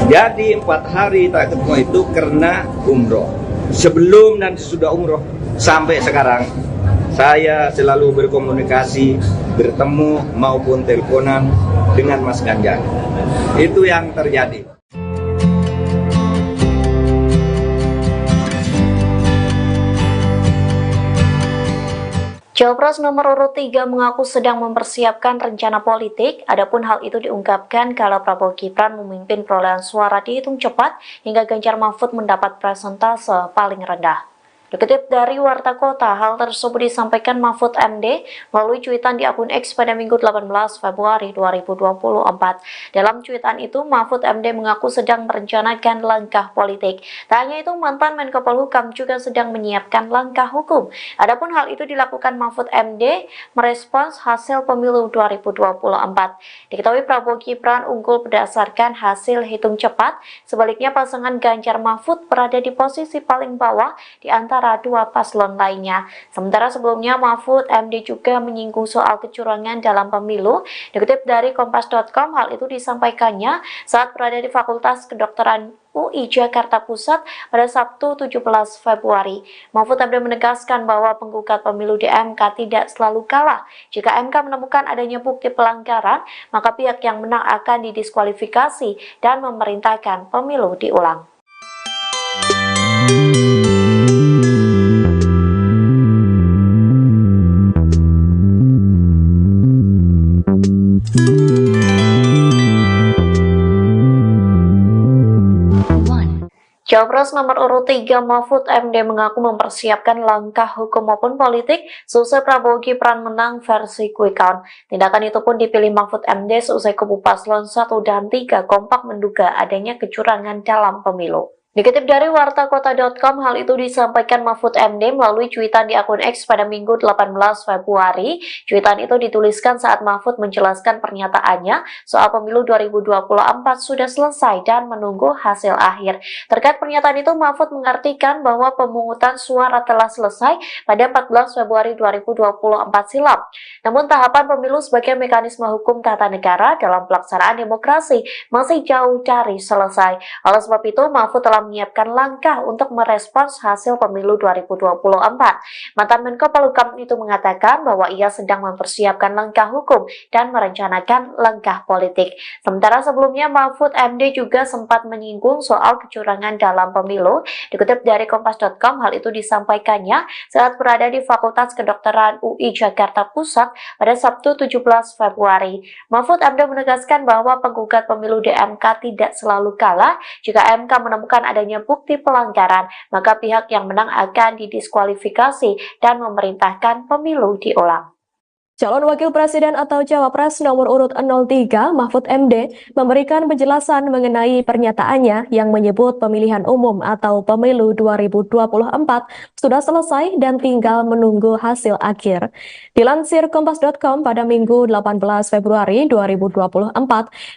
Jadi 4 hari tak ketemu itu karena umroh. Sebelum dan sesudah umroh sampai sekarang, saya selalu berkomunikasi, bertemu maupun teleponan dengan Mas Ganjar. Itu yang terjadi. Cawapres nomor urut 3 mengaku sedang mempersiapkan rencana politik, adapun hal itu diungkapkan kala Prabowo Gibran memimpin perolehan suara dihitung cepat hingga Ganjar Mahfud mendapat persentase paling rendah. Dikutip dari Warta Kota, hal tersebut disampaikan Mahfud MD melalui cuitan di akun X pada Minggu 18 Februari 2024. Dalam cuitan itu, Mahfud MD mengaku sedang merencanakan langkah politik. Tak hanya itu, mantan Menko Polhukam juga sedang menyiapkan langkah hukum. Adapun hal itu dilakukan Mahfud MD merespons hasil pemilu 2024. Diketahui Prabowo Gibran unggul berdasarkan hasil hitung cepat, sebaliknya pasangan Ganjar Mahfud berada di posisi paling bawah di antara dua paslon lainnya. Sementara sebelumnya Mahfud MD juga menyinggung soal kecurangan dalam pemilu. Dikutip dari Kompas.com, hal itu disampaikannya saat berada di Fakultas Kedokteran UI Jakarta Pusat pada Sabtu 17 Februari. Mahfud MD menegaskan bahwa penggugat pemilu di MK tidak selalu kalah. Jika MK menemukan adanya bukti pelanggaran, maka pihak yang menang akan didiskualifikasi dan memerintahkan pemilu diulang. Cawapres nomor urut 3 Mahfud MD mengaku mempersiapkan langkah hukum maupun politik seusai Prabowo Gibran menang versi quick count. Tindakan itu pun dipilih Mahfud MD seusai kubu paslon 1 dan 3 kompak menduga adanya kecurangan dalam pemilu. Dikutip dari wartakota.com, hal itu disampaikan Mahfud MD melalui cuitan di akun X pada Minggu 18 Februari. Cuitan itu dituliskan saat Mahfud menjelaskan pernyataannya soal pemilu 2024 sudah selesai dan menunggu hasil akhir. Terkait pernyataan itu, Mahfud mengartikan bahwa pemungutan suara telah selesai pada 14 Februari 2024 silam. Namun tahapan pemilu sebagai mekanisme hukum tata negara dalam pelaksanaan demokrasi masih jauh dari selesai. Oleh sebab itu, Mahfud telah telah menyiapkan langkah untuk merespons hasil pemilu 2024. Mantan Menko Polhukam itu mengatakan bahwa ia sedang mempersiapkan langkah hukum dan merencanakan langkah politik. Sementara sebelumnya Mahfud MD juga sempat menyinggung soal kecurangan dalam pemilu. Dikutip dari Kompas.com, hal itu disampaikannya saat berada di Fakultas Kedokteran UI Jakarta Pusat pada Sabtu 17 Februari. Mahfud MD menegaskan bahwa penggugat pemilu di MK tidak selalu kalah. Jika MK menemukan adanya bukti pelanggaran, maka pihak yang menang akan didiskualifikasi dan memerintahkan pemilu diulang. Calon Wakil Presiden atau Cawapres nomor urut 03 Mahfud MD memberikan penjelasan mengenai pernyataannya yang menyebut pemilihan umum atau pemilu 2024 sudah selesai dan tinggal menunggu hasil akhir. Dilansir Kompas.com pada Minggu 18 Februari 2024,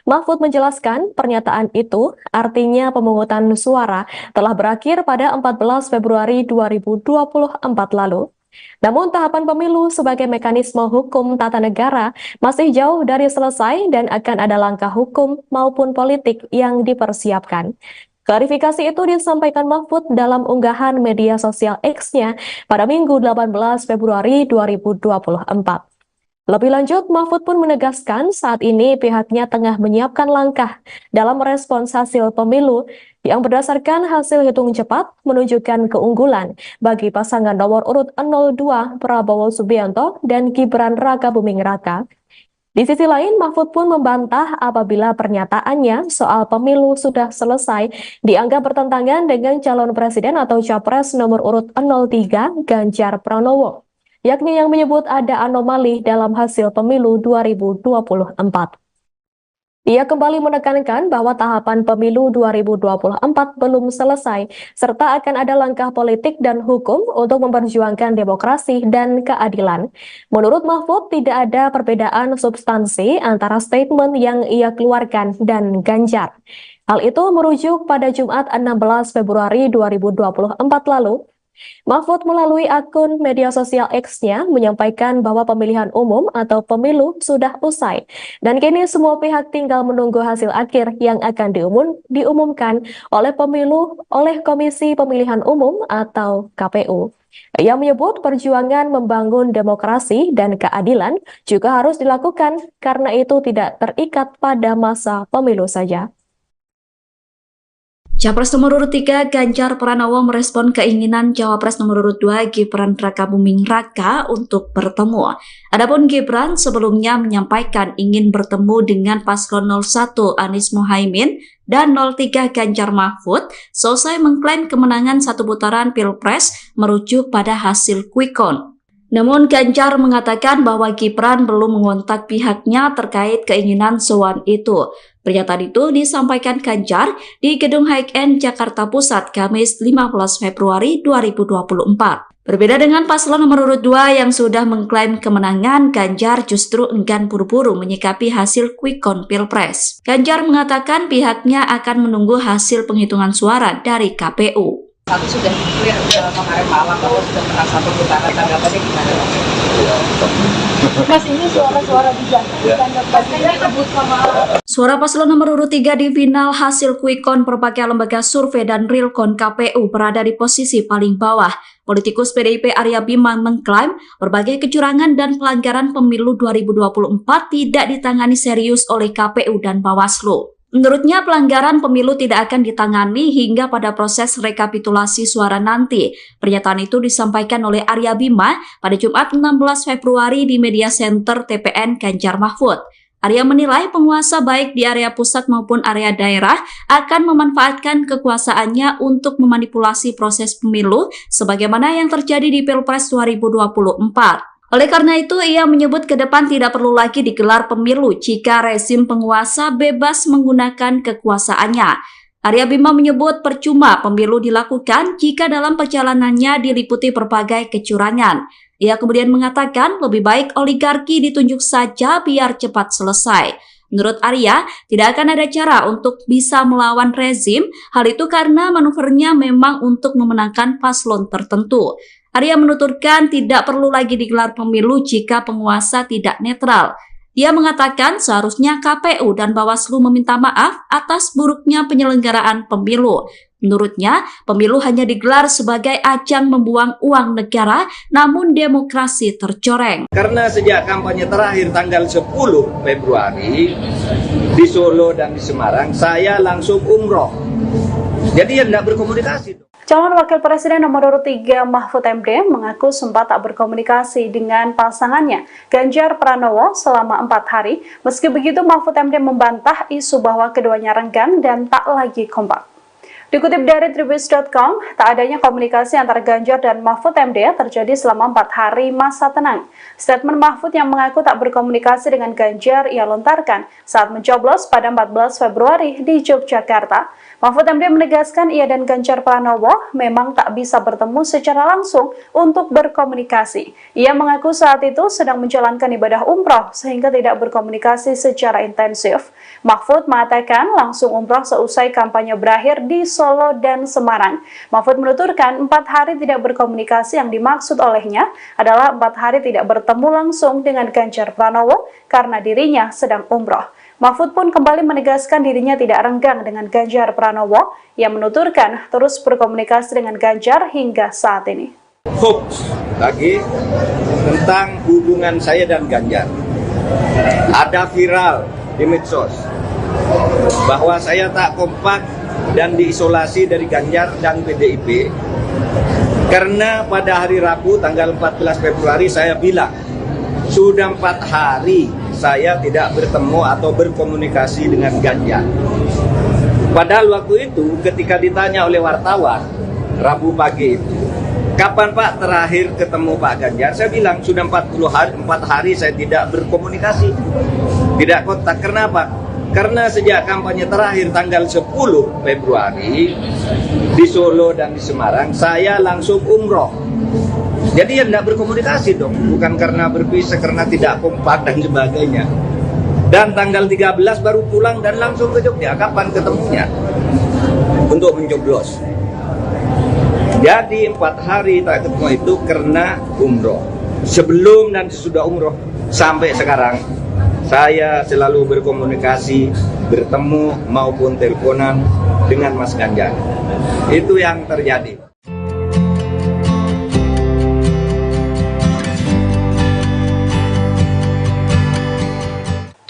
Mahfud menjelaskan pernyataan itu artinya pemungutan suara telah berakhir pada 14 Februari 2024 lalu. Namun tahapan pemilu sebagai mekanisme hukum tata negara masih jauh dari selesai dan akan ada langkah hukum maupun politik yang dipersiapkan. Klarifikasi itu disampaikan Mahfud dalam unggahan media sosial X-nya pada Minggu 18 Februari 2024. Lebih lanjut, Mahfud pun menegaskan saat ini pihaknya tengah menyiapkan langkah dalam merespons hasil pemilu yang berdasarkan hasil hitung cepat menunjukkan keunggulan bagi pasangan nomor urut 02 Prabowo Subianto dan Gibran Rakabuming Raka. Di sisi lain, Mahfud pun membantah apabila pernyataannya soal pemilu sudah selesai dianggap bertentangan dengan calon presiden atau capres nomor urut 03 Ganjar Pranowo, yakni yang menyebut ada anomali dalam hasil pemilu 2024. Ia kembali menekankan bahwa tahapan pemilu 2024 belum selesai, serta akan ada langkah politik dan hukum untuk memperjuangkan demokrasi dan keadilan. Menurut Mahfud, tidak ada perbedaan substansi antara statement yang ia keluarkan dan Ganjar. Hal itu merujuk pada Jumat 16 Februari 2024 lalu. Mahfud melalui akun media sosial X-nya menyampaikan bahwa pemilihan umum atau pemilu sudah usai dan kini semua pihak tinggal menunggu hasil akhir yang akan diumumkan oleh Komisi Pemilihan Umum atau KPU. Ia menyebut perjuangan membangun demokrasi dan keadilan juga harus dilakukan karena itu tidak terikat pada masa pemilu saja. Capres nomor urut 3 Ganjar Pranowo merespon keinginan Cawapres nomor urut 2 Gibran Rakabuming Raka untuk bertemu. Adapun Gibran sebelumnya menyampaikan ingin bertemu dengan paslon 01 Anies Mohaimin dan 03 Ganjar Mahfud selesai mengklaim kemenangan satu putaran Pilpres merujuk pada hasil quick count. Namun Ganjar mengatakan bahwa Gibran belum mengontak pihaknya terkait keinginan sowan itu. Pernyataan itu disampaikan Ganjar di Gedung High-End Jakarta Pusat Kamis 15 Februari 2024. Berbeda dengan paslon nomor urut 2 yang sudah mengklaim kemenangan, Ganjar justru enggan buru-buru menyikapi hasil quick count Pilpres. Ganjar mengatakan pihaknya akan menunggu hasil penghitungan suara dari KPU. Satu sudah clear kemarin malam bahwa sudah merasa pemutaran, tanggapannya gimana? Mas, ini suara-suara di belakang Suara paslon nomor urut 3 di final hasil quick count berbagai lembaga survei dan realcon KPU berada di posisi paling bawah. Politikus PDIP Arya Bima mengklaim berbagai kecurangan dan pelanggaran pemilu 2024 tidak ditangani serius oleh KPU dan Bawaslu. Menurutnya, pelanggaran pemilu tidak akan ditangani hingga pada proses rekapitulasi suara nanti. Pernyataan itu disampaikan oleh Arya Bima pada Jumat 16 Februari di Media Center TPN Ganjar Mahfud. Arya menilai penguasa baik di area pusat maupun area daerah akan memanfaatkan kekuasaannya untuk memanipulasi proses pemilu sebagaimana yang terjadi di Pilpres 2024. Oleh karena itu, ia menyebut ke depan tidak perlu lagi digelar pemilu jika rezim penguasa bebas menggunakan kekuasaannya. Arya Bima menyebut percuma pemilu dilakukan jika dalam perjalanannya diliputi berbagai kecurangan. Ia kemudian mengatakan lebih baik oligarki ditunjuk saja biar cepat selesai. Menurut Arya, tidak akan ada cara untuk bisa melawan rezim, hal itu karena manuvernya memang untuk memenangkan paslon tertentu. Arya menuturkan tidak perlu lagi digelar pemilu jika penguasa tidak netral. Ia mengatakan seharusnya KPU dan Bawaslu meminta maaf atas buruknya penyelenggaraan pemilu. Menurutnya, pemilu hanya digelar sebagai ajang membuang uang negara, namun demokrasi tercoreng. Karena sejak kampanye terakhir tanggal 10 Februari di Solo dan di Semarang, saya langsung umroh. Jadi ya tidak berkomunikasi. Calon Wakil Presiden nomor urut 3 Mahfud MD mengaku sempat tak berkomunikasi dengan pasangannya Ganjar Pranowo selama 4 hari. Meski begitu, Mahfud MD membantah isu bahwa keduanya renggang dan tak lagi kompak. Dikutip dari Tribus.com, tak adanya komunikasi antara Ganjar dan Mahfud MD terjadi selama 4 hari masa tenang. Statement Mahfud yang mengaku tak berkomunikasi dengan Ganjar ia lontarkan saat mencoblos pada 14 Februari di Yogyakarta. Mahfud MD menegaskan ia dan Ganjar Pranowo memang tak bisa bertemu secara langsung untuk berkomunikasi. Ia mengaku saat itu sedang menjalankan ibadah umroh sehingga tidak berkomunikasi secara intensif. Mahfud mengatakan langsung umroh seusai kampanye berakhir di Solo dan Semarang. Mahfud menuturkan 4 hari tidak berkomunikasi yang dimaksud olehnya adalah 4 hari tidak bertemu langsung dengan Ganjar Pranowo karena dirinya sedang umroh. Mahfud pun kembali menegaskan dirinya tidak renggang dengan Ganjar Pranowo. Ia menuturkan terus berkomunikasi dengan Ganjar hingga saat ini. Hoax lagi tentang hubungan saya dan Ganjar. Ada viral di medsos bahwa saya tak kompak dan diisolasi dari Ganjar dan PDIP karena pada hari Rabu tanggal 14 Februari saya bilang sudah 4 hari saya tidak bertemu atau berkomunikasi dengan Ganjar. Padahal waktu itu ketika ditanya oleh wartawan Rabu pagi itu, kapan Pak terakhir ketemu Pak Ganjar? Saya bilang sudah 4 hari saya tidak berkomunikasi, tidak kontak. Kenapa? Karena sejak kampanye terakhir tanggal 10 Februari di Solo dan di Semarang, saya langsung umroh. Jadi ya tidak berkomunikasi dong, bukan karena berpisah, karena tidak kompak dan sebagainya. Dan tanggal 13 baru pulang dan langsung ke Jogja. Kapan ketemunya? Untuk mencoblos. Jadi 4 hari tak ketemu itu karena umroh. Sebelum dan sesudah umroh sampai sekarang, saya selalu berkomunikasi, bertemu maupun teleponan dengan Mas Ganjar. Itu yang terjadi.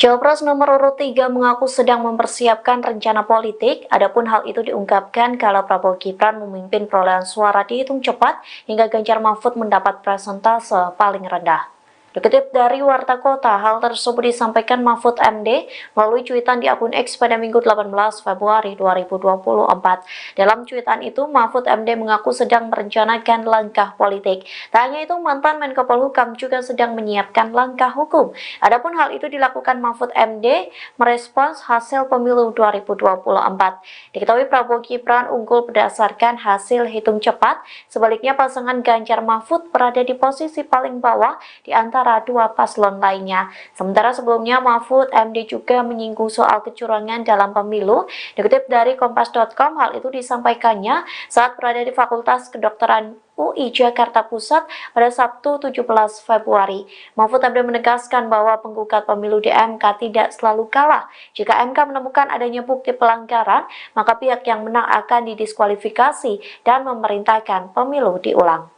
Cawapres nomor urut 3 mengaku sedang mempersiapkan rencana politik, adapun hal itu diungkapkan kala Prabowo Gibran memimpin perolehan suara dihitung cepat hingga Ganjar Mahfud mendapat persentase paling rendah. Dikutip dari Warta Kota, hal tersebut disampaikan Mahfud MD melalui cuitan di akun X pada Minggu 18 Februari 2024. Dalam cuitan itu, Mahfud MD mengaku sedang merencanakan langkah politik. Tak hanya itu, mantan Menko Polhukam juga sedang menyiapkan langkah hukum. Adapun hal itu dilakukan Mahfud MD merespons hasil pemilu 2024. Diketahui Prabowo Gibran unggul berdasarkan hasil hitung cepat, sebaliknya pasangan Ganjar Mahfud berada di posisi paling bawah di antara dua paslon lainnya. Sementara sebelumnya Mahfud MD juga menyinggung soal kecurangan dalam pemilu. Dikutip dari Kompas.com, hal itu disampaikannya saat berada di Fakultas Kedokteran UI Jakarta Pusat pada Sabtu 17 Februari. Mahfud MD menegaskan bahwa penggugat pemilu di MK tidak selalu kalah. Jika MK menemukan adanya bukti pelanggaran, maka pihak yang menang akan didiskualifikasi dan memerintahkan pemilu diulang.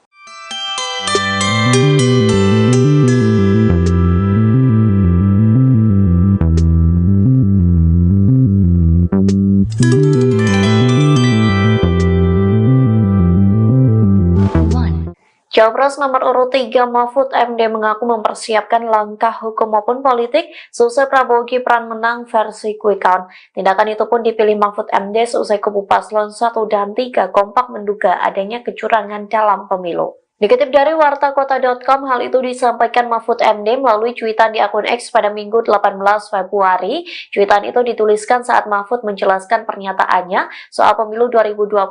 Cawapres nomor urut 3 Mahfud MD mengaku mempersiapkan langkah hukum maupun politik seusai Prabowo Gibran menang versi quick count. Tindakan itu pun dipilih Mahfud MD seusai kubu paslon 1 dan 3 kompak menduga adanya kecurangan dalam pemilu. Dikutip dari wartakota.com, hal itu disampaikan Mahfud MD melalui cuitan di akun X pada Minggu 18 Februari. Cuitan itu dituliskan saat Mahfud menjelaskan pernyataannya soal pemilu 2024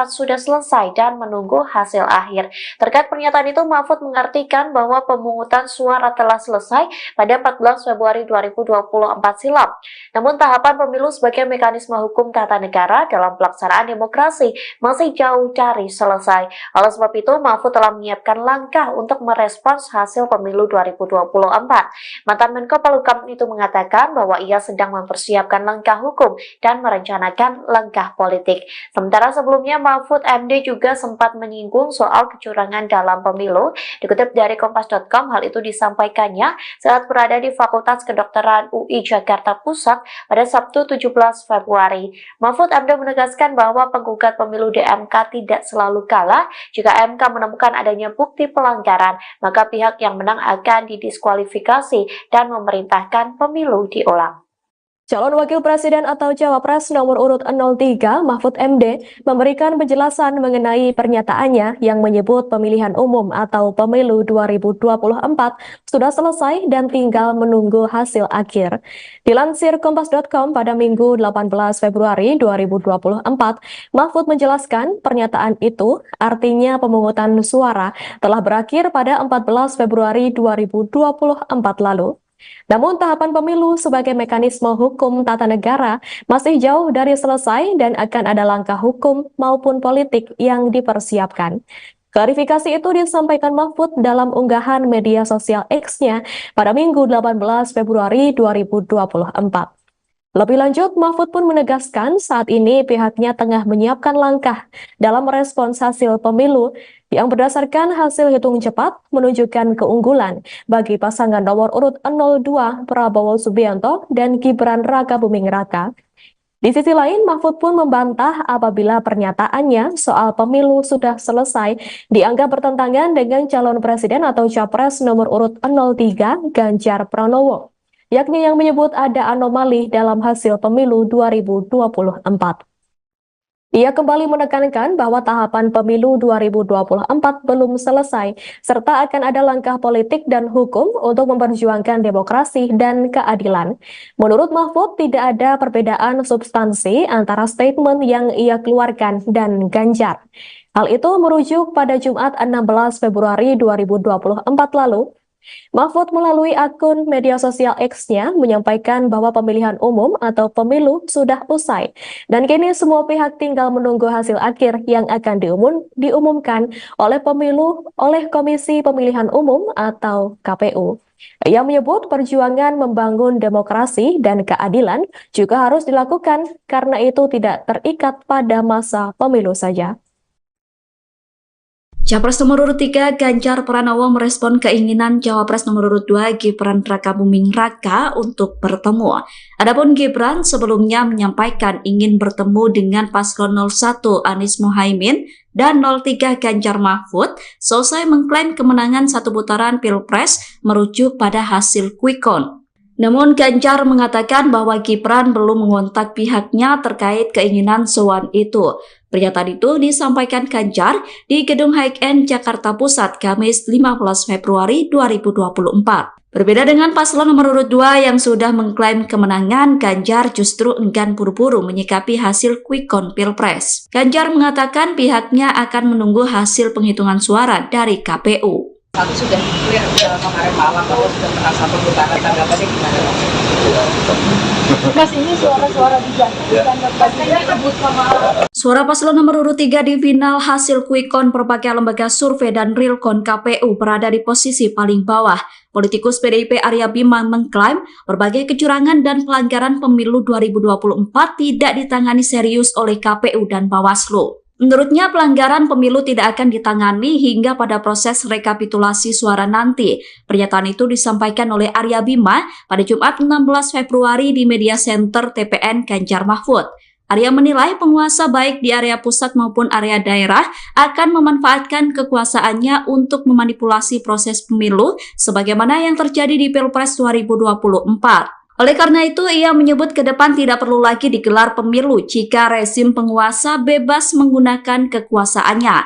sudah selesai dan menunggu hasil akhir. Terkait pernyataan itu, Mahfud mengartikan bahwa pemungutan suara telah selesai pada 14 Februari 2024 silam. Namun tahapan pemilu sebagai mekanisme hukum tata negara dalam pelaksanaan demokrasi masih jauh dari selesai. Oleh sebab itu, Mahfud telah telah menyiapkan langkah untuk merespons hasil pemilu 2024. Mantan Menko Polhukam itu mengatakan bahwa ia sedang mempersiapkan langkah hukum dan merencanakan langkah politik. Sementara sebelumnya Mahfud MD juga sempat menyinggung soal kecurangan dalam pemilu. Dikutip dari Kompas.com, hal itu disampaikannya saat berada di Fakultas Kedokteran UI Jakarta Pusat pada Sabtu 17 Februari. Mahfud MD menegaskan bahwa penggugat pemilu di MK tidak selalu kalah. Jika MK menemukan adanya bukti pelanggaran, maka pihak yang menang akan didiskualifikasi dan memerintahkan pemilu diulang. Calon Wakil Presiden atau Cawapres nomor urut 03 Mahfud MD memberikan penjelasan mengenai pernyataannya yang menyebut pemilihan umum atau pemilu 2024 sudah selesai dan tinggal menunggu hasil akhir. Dilansir Kompas.com pada Minggu 18 Februari 2024, Mahfud menjelaskan pernyataan itu artinya pemungutan suara telah berakhir pada 14 Februari 2024 lalu. Namun tahapan pemilu sebagai mekanisme hukum tata negara masih jauh dari selesai dan akan ada langkah hukum maupun politik yang dipersiapkan. Klarifikasi itu disampaikan Mahfud dalam unggahan media sosial X-nya pada Minggu 18 Februari 2024. Lebih lanjut, Mahfud pun menegaskan saat ini pihaknya tengah menyiapkan langkah dalam merespons hasil pemilu yang berdasarkan hasil hitung cepat menunjukkan keunggulan bagi pasangan nomor urut 02 Prabowo Subianto dan Gibran Rakabuming Raka. Di sisi lain, Mahfud pun membantah apabila pernyataannya soal pemilu sudah selesai dianggap bertentangan dengan calon presiden atau capres nomor urut 03 Ganjar Pranowo, yakni yang menyebut ada anomali dalam hasil pemilu 2024. Ia kembali menekankan bahwa tahapan pemilu 2024 belum selesai, serta akan ada langkah politik dan hukum untuk memperjuangkan demokrasi dan keadilan. Menurut Mahfud, tidak ada perbedaan substansi antara statement yang ia keluarkan dan Ganjar. Hal itu merujuk pada Jumat 16 Februari 2024 lalu. Mahfud melalui akun media sosial X-nya menyampaikan bahwa pemilihan umum atau pemilu sudah usai dan kini semua pihak tinggal menunggu hasil akhir yang akan diumumkan oleh Komisi Pemilihan Umum atau KPU. Ia menyebut perjuangan membangun demokrasi dan keadilan juga harus dilakukan karena itu tidak terikat pada masa pemilu saja. Capres nomor urut 3 Ganjar Pranowo merespon keinginan Cawapres nomor urut 2 Gibran Rakabuming Raka untuk bertemu. Adapun Gibran sebelumnya menyampaikan ingin bertemu dengan paslon 01 Anies Mohaimin dan 03 Ganjar Mahfud selesai mengklaim kemenangan satu putaran Pilpres merujuk pada hasil quick count. Namun Ganjar mengatakan bahwa Gibran belum mengontak pihaknya terkait keinginan sowan itu. Pernyataan itu disampaikan Ganjar di Gedung High-End Jakarta Pusat Kamis 15 Februari 2024. Berbeda dengan paslon nomor urut 2 yang sudah mengklaim kemenangan, Ganjar justru enggan buru-buru menyikapi hasil quick count Pilpres. Ganjar mengatakan pihaknya akan menunggu hasil penghitungan suara dari KPU. Satu sudah clear kemarin malam bahwa sudah pernah satu putaran, tanggapannya gimana? Mas, ini suara-suara diganti pastinya sebut sama Suara paslon nomor urut 3 di final hasil quick count berbagai lembaga survei dan realcon KPU berada di posisi paling bawah. Politikus PDIP Arya Bima mengklaim berbagai kecurangan dan pelanggaran pemilu 2024 tidak ditangani serius oleh KPU dan Bawaslu. Menurutnya, pelanggaran pemilu tidak akan ditangani hingga pada proses rekapitulasi suara nanti. Pernyataan itu disampaikan oleh Arya Bima pada Jumat 16 Februari di Media Center TPN Ganjar Mahfud. Arya menilai penguasa baik di area pusat maupun area daerah akan memanfaatkan kekuasaannya untuk memanipulasi proses pemilu sebagaimana yang terjadi di Pilpres 2024. Oleh karena itu, ia menyebut ke depan tidak perlu lagi digelar pemilu jika rezim penguasa bebas menggunakan kekuasaannya.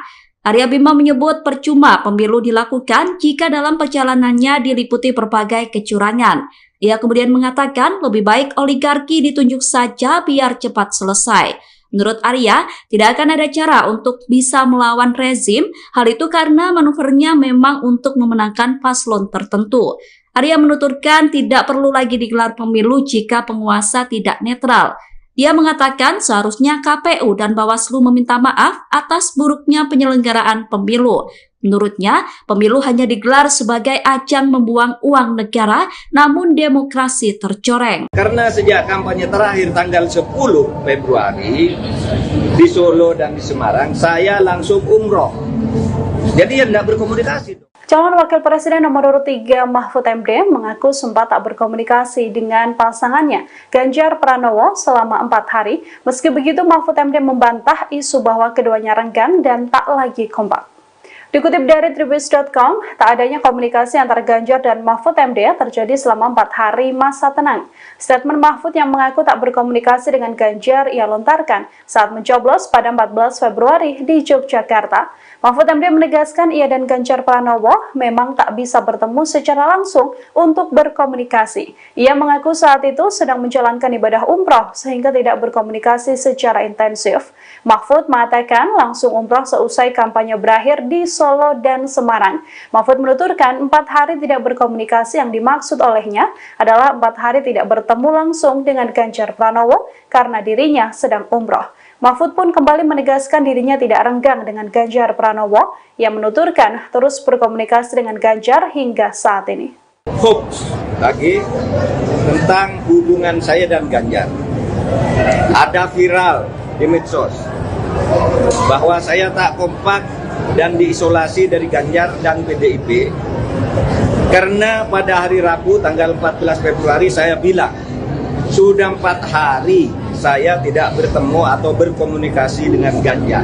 Arya Bima menyebut percuma pemilu dilakukan jika dalam perjalanannya diliputi berbagai kecurangan. Ia kemudian mengatakan lebih baik oligarki ditunjuk saja biar cepat selesai. Menurut Arya, tidak akan ada cara untuk bisa melawan rezim, hal itu karena manuvernya memang untuk memenangkan paslon tertentu. Arya menuturkan tidak perlu lagi digelar pemilu jika penguasa tidak netral. Dia mengatakan seharusnya KPU dan Bawaslu meminta maaf atas buruknya penyelenggaraan pemilu. Menurutnya, pemilu hanya digelar sebagai ajang membuang uang negara, namun demokrasi tercoreng. Karena sejak kampanye terakhir tanggal 10 Februari di Solo dan di Semarang, saya langsung umroh. Jadi ya tidak berkomunikasi. Calon Wakil Presiden nomor urut 3 Mahfud MD mengaku sempat tak berkomunikasi dengan pasangannya Ganjar Pranowo selama 4 hari. Meski begitu, Mahfud MD membantah isu bahwa keduanya renggang dan tak lagi kompak. Dikutip dari Tribus.com, tak adanya komunikasi antara Ganjar dan Mahfud MD terjadi selama 4 hari masa tenang. Statement Mahfud yang mengaku tak berkomunikasi dengan Ganjar ia lontarkan saat mencoblos pada 14 Februari di Yogyakarta. Mahfud MD menegaskan ia dan Ganjar Pranowo memang tak bisa bertemu secara langsung untuk berkomunikasi. Ia mengaku saat itu sedang menjalankan ibadah umroh sehingga tidak berkomunikasi secara intensif. Mahfud mengatakan langsung umroh seusai kampanye berakhir di Solo dan Semarang. Mahfud menuturkan 4 hari tidak berkomunikasi yang dimaksud olehnya adalah 4 hari tidak bertemu langsung dengan Ganjar Pranowo karena dirinya sedang umroh. Mahfud pun kembali menegaskan dirinya tidak renggang dengan Ganjar Pranowo. Ia menuturkan terus berkomunikasi dengan Ganjar hingga saat ini. Hoax lagi tentang hubungan saya dan Ganjar. Ada viral di medsos bahwa saya tak kompak dan diisolasi dari Ganjar dan PDIP karena pada hari Rabu tanggal 14 Februari saya bilang sudah 4 hari saya tidak bertemu atau berkomunikasi dengan Ganjar.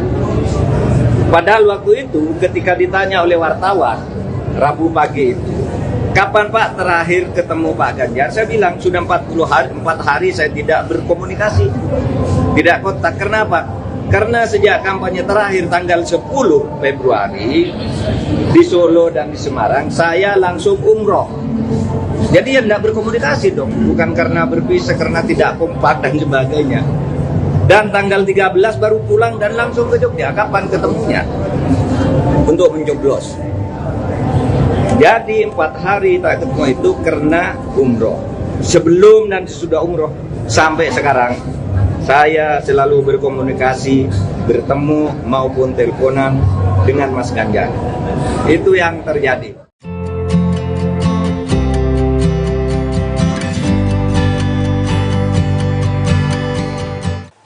Padahal waktu itu ketika ditanya oleh wartawan Rabu pagi itu, kapan Pak terakhir ketemu Pak Ganjar? Saya bilang sudah 4 hari saya tidak berkomunikasi, tidak kontak. Kenapa? Karena sejak kampanye terakhir tanggal 10 Februari di Solo dan di Semarang, saya langsung umroh. Jadi ya tidak berkomunikasi dong, bukan karena berpisah, karena tidak kompak dan sebagainya. Dan tanggal 13 baru pulang dan langsung ke Jogja. Kapan ketemunya? Untuk mencoblos. Jadi 4 hari tak ketemu itu karena umroh. Sebelum dan sesudah umroh sampai sekarang, saya selalu berkomunikasi, bertemu maupun teleponan dengan Mas Ganjar. Itu yang terjadi.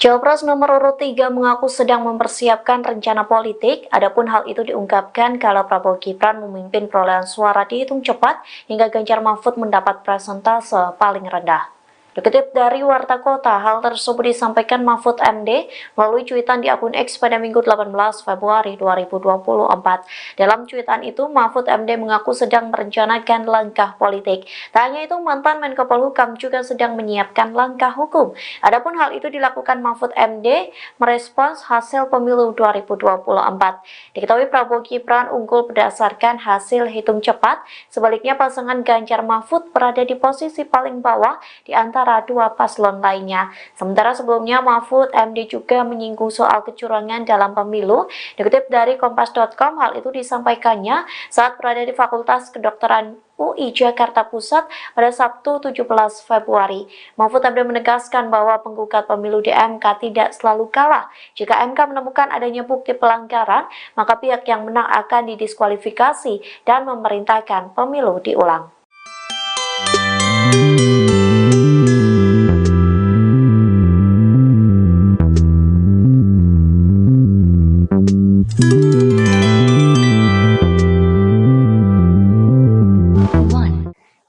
Cawapres nomor urut 3 mengaku sedang mempersiapkan rencana politik, adapun hal itu diungkapkan kala Prabowo Gibran memimpin perolehan suara dihitung cepat hingga Ganjar Mahfud mendapat persentase paling rendah. Dikutip dari Warta Kota, hal tersebut disampaikan Mahfud MD melalui cuitan di akun X pada Minggu 18 Februari 2024. Dalam cuitan itu, Mahfud MD mengaku sedang merencanakan langkah politik. Tak hanya itu, mantan Menko Polhukam juga sedang menyiapkan langkah hukum. Adapun hal itu dilakukan Mahfud MD merespons hasil pemilu 2024. Diketahui Prabowo Gibran unggul berdasarkan hasil hitung cepat, sebaliknya pasangan Ganjar Mahfud berada di posisi paling bawah di antara dua paslon lainnya. Sementara sebelumnya Mahfud MD juga menyinggung soal kecurangan dalam pemilu. Dikutip dari Kompas.com, hal itu disampaikannya saat berada di Fakultas Kedokteran UI Jakarta Pusat pada Sabtu 17 Februari. Mahfud MD menegaskan bahwa penggugat pemilu di MK tidak selalu kalah. Jika MK menemukan adanya bukti pelanggaran, maka pihak yang menang akan didiskualifikasi dan memerintahkan pemilu diulang.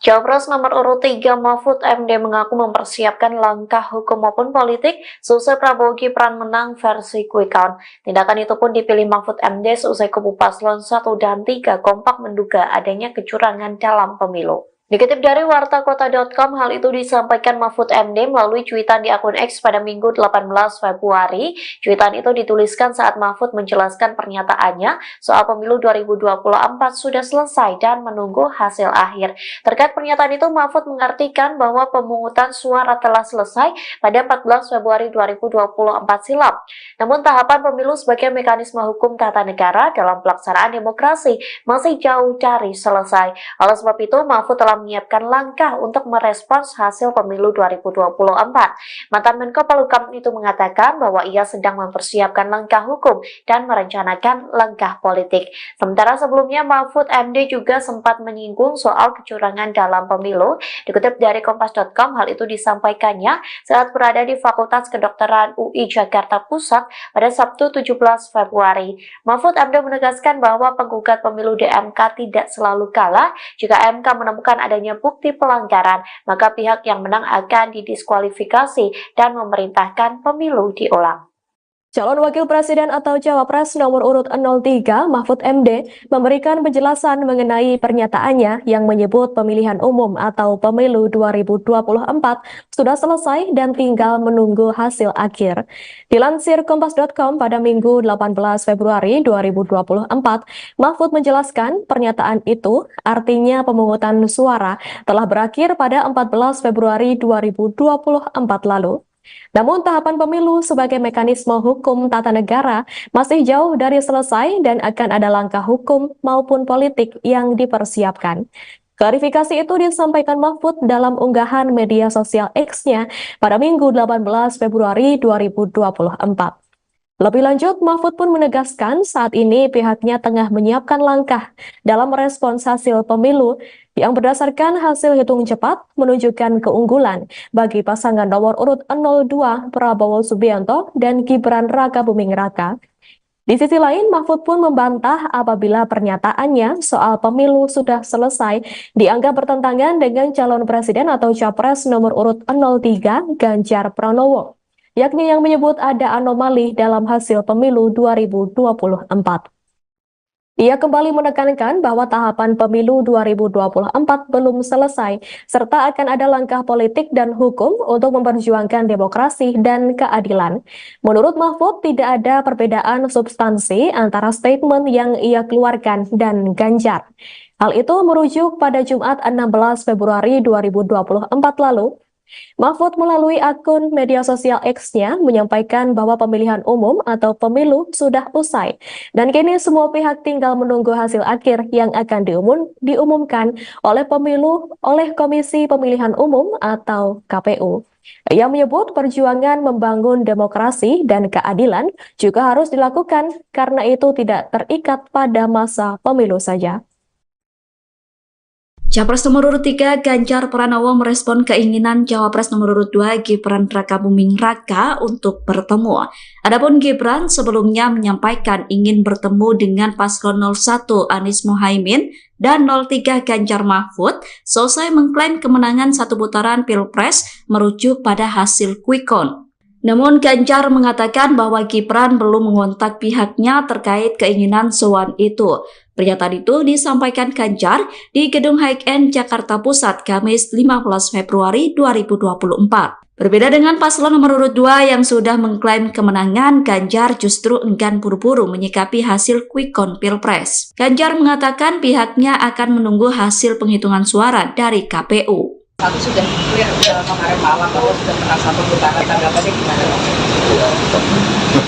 Cawapres nomor urut 3 Mahfud MD mengaku mempersiapkan langkah hukum maupun politik seusai Prabowo Gibran menang versi quick count. Tindakan itu pun dipilih Mahfud MD seusai kubu paslon 1 dan 3 kompak menduga adanya kecurangan dalam pemilu. Dikutip dari wartakota.com, hal itu disampaikan Mahfud MD melalui cuitan di akun X pada Minggu 18 Februari. Cuitan itu dituliskan saat Mahfud menjelaskan pernyataannya soal pemilu 2024 sudah selesai dan menunggu hasil akhir. Terkait pernyataan itu, Mahfud mengartikan bahwa pemungutan suara telah selesai pada 14 Februari 2024 silam. Namun tahapan pemilu sebagai mekanisme hukum tata negara dalam pelaksanaan demokrasi masih jauh dari selesai. Oleh sebab itu, Mahfud telah telah menyiapkan langkah untuk merespons hasil pemilu 2024. Mantan Menko Polhukam itu mengatakan bahwa ia sedang mempersiapkan langkah hukum dan merencanakan langkah politik. Sementara sebelumnya Mahfud MD juga sempat menyinggung soal kecurangan dalam pemilu. Dikutip dari Kompas.com, hal itu disampaikannya saat berada di Fakultas Kedokteran UI Jakarta Pusat pada Sabtu 17 Februari. Mahfud MD menegaskan bahwa penggugat pemilu di MK tidak selalu kalah. Jika MK menemukan adanya bukti pelanggaran, maka pihak yang menang akan didiskualifikasi dan memerintahkan pemilu diulang. Calon Wakil Presiden atau Cawapres nomor urut 03 Mahfud MD memberikan penjelasan mengenai pernyataannya yang menyebut pemilihan umum atau pemilu 2024 sudah selesai dan tinggal menunggu hasil akhir. Dilansir Kompas.com pada Minggu 18 Februari 2024, Mahfud menjelaskan pernyataan itu artinya pemungutan suara telah berakhir pada 14 Februari 2024 lalu. Namun tahapan pemilu sebagai mekanisme hukum tata negara masih jauh dari selesai dan akan ada langkah hukum maupun politik yang dipersiapkan. Klarifikasi itu disampaikan Mahfud dalam unggahan media sosial X-nya pada Minggu 18 Februari 2024. Lebih lanjut, Mahfud pun menegaskan saat ini pihaknya tengah menyiapkan langkah dalam merespons hasil pemilu yang berdasarkan hasil hitung cepat menunjukkan keunggulan bagi pasangan nomor urut 02 Prabowo Subianto dan Gibran Rakabuming Raka. Di sisi lain, Mahfud pun membantah apabila pernyataannya soal pemilu sudah selesai dianggap bertentangan dengan calon presiden atau capres nomor urut 03 Ganjar Pranowo, yakni yang menyebut ada anomali dalam hasil pemilu 2024. Ia kembali menekankan bahwa tahapan pemilu 2024 belum selesai, serta akan ada langkah politik dan hukum untuk memperjuangkan demokrasi dan keadilan. Menurut Mahfud, tidak ada perbedaan substansi antara statement yang ia keluarkan dan Ganjar. Hal itu merujuk pada Jumat 16 Februari 2024 lalu. Mahfud melalui akun media sosial X-nya menyampaikan bahwa pemilihan umum atau pemilu sudah usai dan kini semua pihak tinggal menunggu hasil akhir yang akan diumumkan oleh Komisi Pemilihan Umum atau KPU. Ia menyebut perjuangan membangun demokrasi dan keadilan juga harus dilakukan karena itu tidak terikat pada masa pemilu saja. Capres nomor urut 3 Ganjar Pranowo merespon keinginan Cawapres nomor urut 2 Gibran Rakabuming Raka untuk bertemu. Adapun Gibran sebelumnya menyampaikan ingin bertemu dengan paslon 01 Anies Mohaimin dan 03 Ganjar Mahfud selesai mengklaim kemenangan satu putaran Pilpres merujuk pada hasil quick count. Namun Ganjar mengatakan bahwa Gibran belum mengontak pihaknya terkait keinginan sowan itu. Pernyataan itu disampaikan Ganjar di Gedung High-End Jakarta Pusat Kamis 15 Februari 2024. Berbeda dengan paslon nomor urut 2 yang sudah mengklaim kemenangan, Ganjar justru enggan buru-buru menyikapi hasil quick count Pilpres. Ganjar mengatakan pihaknya akan menunggu hasil penghitungan suara dari KPU. Satu sudah clear kemarin malam bahwa sudah pernah satu putaran, tanggapannya gimana?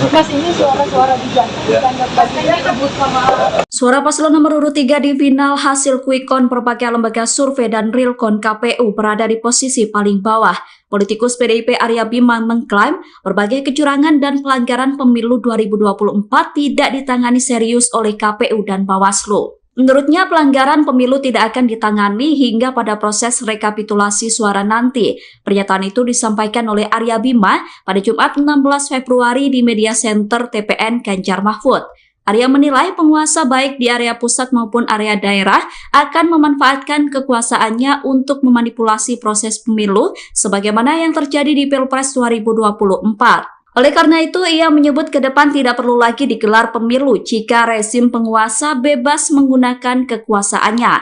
Mas, ini suara-suara diganti pastinya sebut sama Suara paslon nomor urut 3 di final hasil quick count berbagai lembaga survei dan realcon KPU berada di posisi paling bawah. Politikus PDIP Arya Bima mengklaim berbagai kecurangan dan pelanggaran pemilu 2024 tidak ditangani serius oleh KPU dan Bawaslu. Menurutnya, pelanggaran pemilu tidak akan ditangani hingga pada proses rekapitulasi suara nanti. Pernyataan itu disampaikan oleh Arya Bima pada Jumat 16 Februari di Media Center TPN Ganjar Mahfud. Arya menilai penguasa baik di area pusat maupun area daerah akan memanfaatkan kekuasaannya untuk memanipulasi proses pemilu sebagaimana yang terjadi di Pilpres 2024. Oleh karena itu, ia menyebut ke depan tidak perlu lagi digelar pemilu jika rezim penguasa bebas menggunakan kekuasaannya.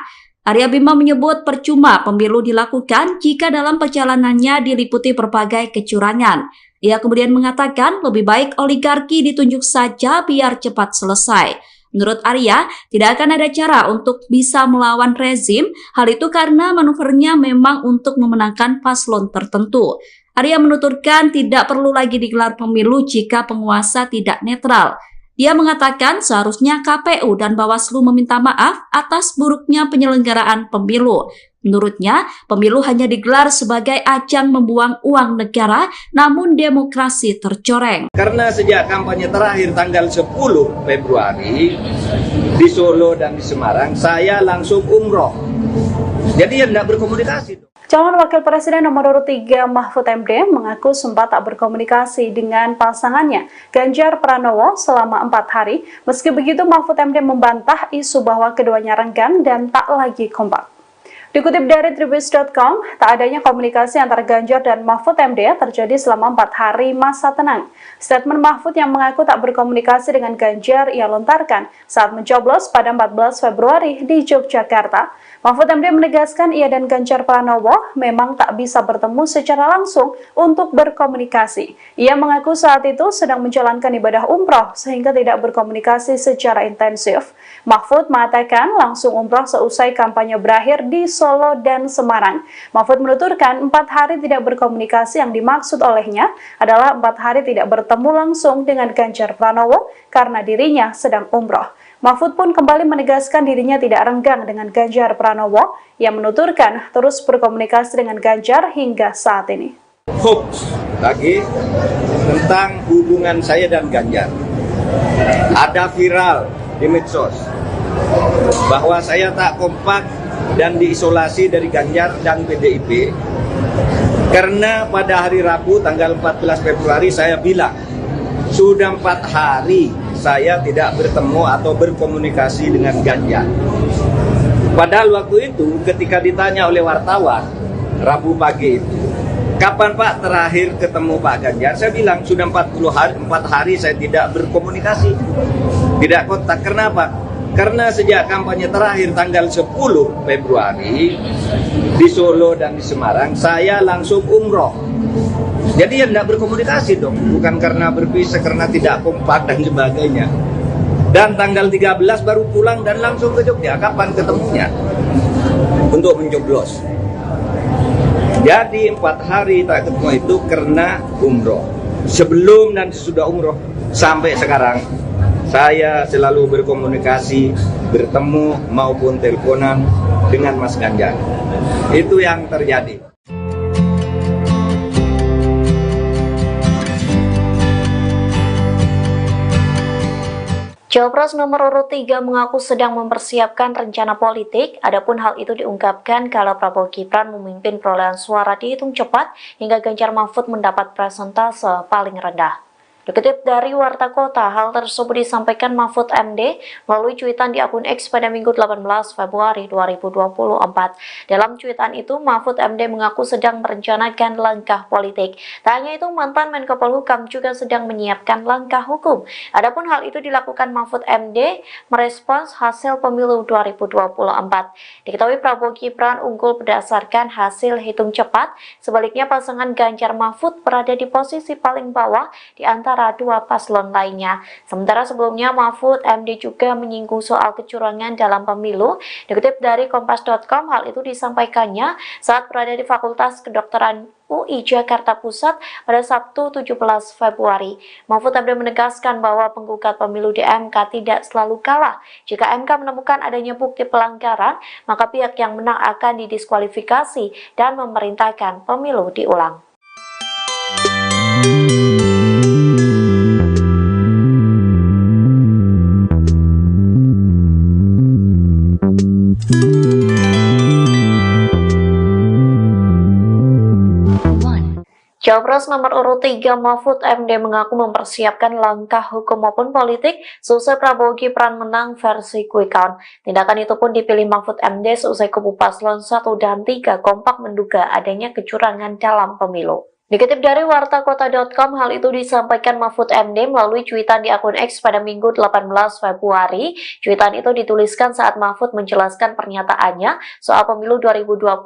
Arya Bima menyebut percuma pemilu dilakukan jika dalam perjalanannya diliputi berbagai kecurangan. Ia kemudian mengatakan lebih baik oligarki ditunjuk saja biar cepat selesai. Menurut Arya, tidak akan ada cara untuk bisa melawan rezim, hal itu karena manuvernya memang untuk memenangkan paslon tertentu. Arya menuturkan tidak perlu lagi digelar pemilu jika penguasa tidak netral. Dia mengatakan seharusnya KPU dan Bawaslu meminta maaf atas buruknya penyelenggaraan pemilu. Menurutnya, pemilu hanya digelar sebagai ajang membuang uang negara, namun demokrasi tercoreng. Karena sejak kampanye terakhir tanggal 10 Februari di Solo dan di Semarang, saya langsung umroh. Jadi ya tidak berkomunikasi. Calon Wakil Presiden nomor urut 3 Mahfud MD mengaku sempat tak berkomunikasi dengan pasangannya Ganjar Pranowo selama 4 hari. Meski begitu, Mahfud MD membantah isu bahwa keduanya renggang dan tak lagi kompak. Dikutip dari Tribus.com, tak adanya komunikasi antara Ganjar dan Mahfud MD terjadi selama 4 hari masa tenang. Statement Mahfud yang mengaku tak berkomunikasi dengan Ganjar ia lontarkan saat mencoblos pada 14 Februari di Yogyakarta. Mahfud MD menegaskan ia dan Ganjar Pranowo memang tak bisa bertemu secara langsung untuk berkomunikasi. Ia mengaku saat itu sedang menjalankan ibadah umroh sehingga tidak berkomunikasi secara intensif. Mahfud mengatakan langsung umroh seusai kampanye berakhir di Solo dan Semarang. Mahfud menuturkan 4 hari tidak berkomunikasi yang dimaksud olehnya adalah 4 hari tidak bertemu langsung dengan Ganjar Pranowo karena dirinya sedang umroh. Mahfud pun kembali menegaskan dirinya tidak renggang dengan Ganjar Pranowo. Ia menuturkan terus berkomunikasi dengan Ganjar hingga saat ini. Hoax lagi tentang hubungan saya dan Ganjar. Ada viral di medsos bahwa saya tak kompak dan diisolasi dari Ganjar dan PDIP karena pada hari Rabu tanggal 14 Februari saya bilang sudah 4 hari saya tidak bertemu atau berkomunikasi dengan Ganjar. Padahal waktu itu ketika ditanya oleh wartawan Rabu pagi itu, kapan Pak terakhir ketemu Pak Ganjar? Saya bilang sudah 4 hari saya tidak berkomunikasi, tidak kontak. Kenapa? Karena sejak kampanye terakhir tanggal 10 Februari di Solo dan di Semarang, saya langsung umroh. Jadi ya tidak berkomunikasi dong, bukan karena berpisah, karena tidak kompak dan sebagainya. Dan tanggal 13 baru pulang dan langsung ke Jogja. Kapan ketemunya? Untuk mencoblos. Jadi 4 hari tak ketemu itu karena umroh. Sebelum dan sesudah umroh sampai sekarang, saya selalu berkomunikasi, bertemu maupun teleponan dengan Mas Ganjar. Itu yang terjadi. Cawapres nomor urut 3 mengaku sedang mempersiapkan rencana politik, adapun hal itu diungkapkan kala Prabowo Gibran memimpin perolehan suara dihitung cepat hingga Ganjar Mahfud mendapat persentase paling rendah. Dikutip dari Warta Kota, hal tersebut disampaikan Mahfud MD melalui cuitan di akun X pada Minggu 18 Februari 2024. Dalam cuitan itu, Mahfud MD mengaku sedang merencanakan langkah politik. Tak hanya itu, mantan Menko Polhukam juga sedang menyiapkan langkah hukum. Adapun hal itu dilakukan Mahfud MD merespons hasil pemilu 2024. Diketahui Prabowo Gibran unggul berdasarkan hasil hitung cepat, sebaliknya pasangan Ganjar Mahfud berada di posisi paling bawah di antara dua paslon lainnya. Sementara sebelumnya Mahfud MD juga menyinggung soal kecurangan dalam pemilu. Dikutip dari Kompas.com, hal itu disampaikannya saat berada di Fakultas Kedokteran UI Jakarta Pusat pada Sabtu 17 Februari. Mahfud MD menegaskan bahwa penggugat pemilu di MK tidak selalu kalah. Jika MK menemukan adanya bukti pelanggaran, maka pihak yang menang akan didiskualifikasi dan memerintahkan pemilu diulang. Cawapres nomor urut 3 Mahfud MD mengaku mempersiapkan langkah hukum maupun politik seusai Prabowo Gibran menang versi quick count. Tindakan itu pun dipilih Mahfud MD seusai kubu paslon 1 dan 3 kompak menduga adanya kecurangan dalam pemilu. Dikutip dari wartakota.com, hal itu disampaikan Mahfud MD melalui cuitan di akun X pada Minggu 18 Februari. Cuitan itu dituliskan saat Mahfud menjelaskan pernyataannya soal pemilu 2024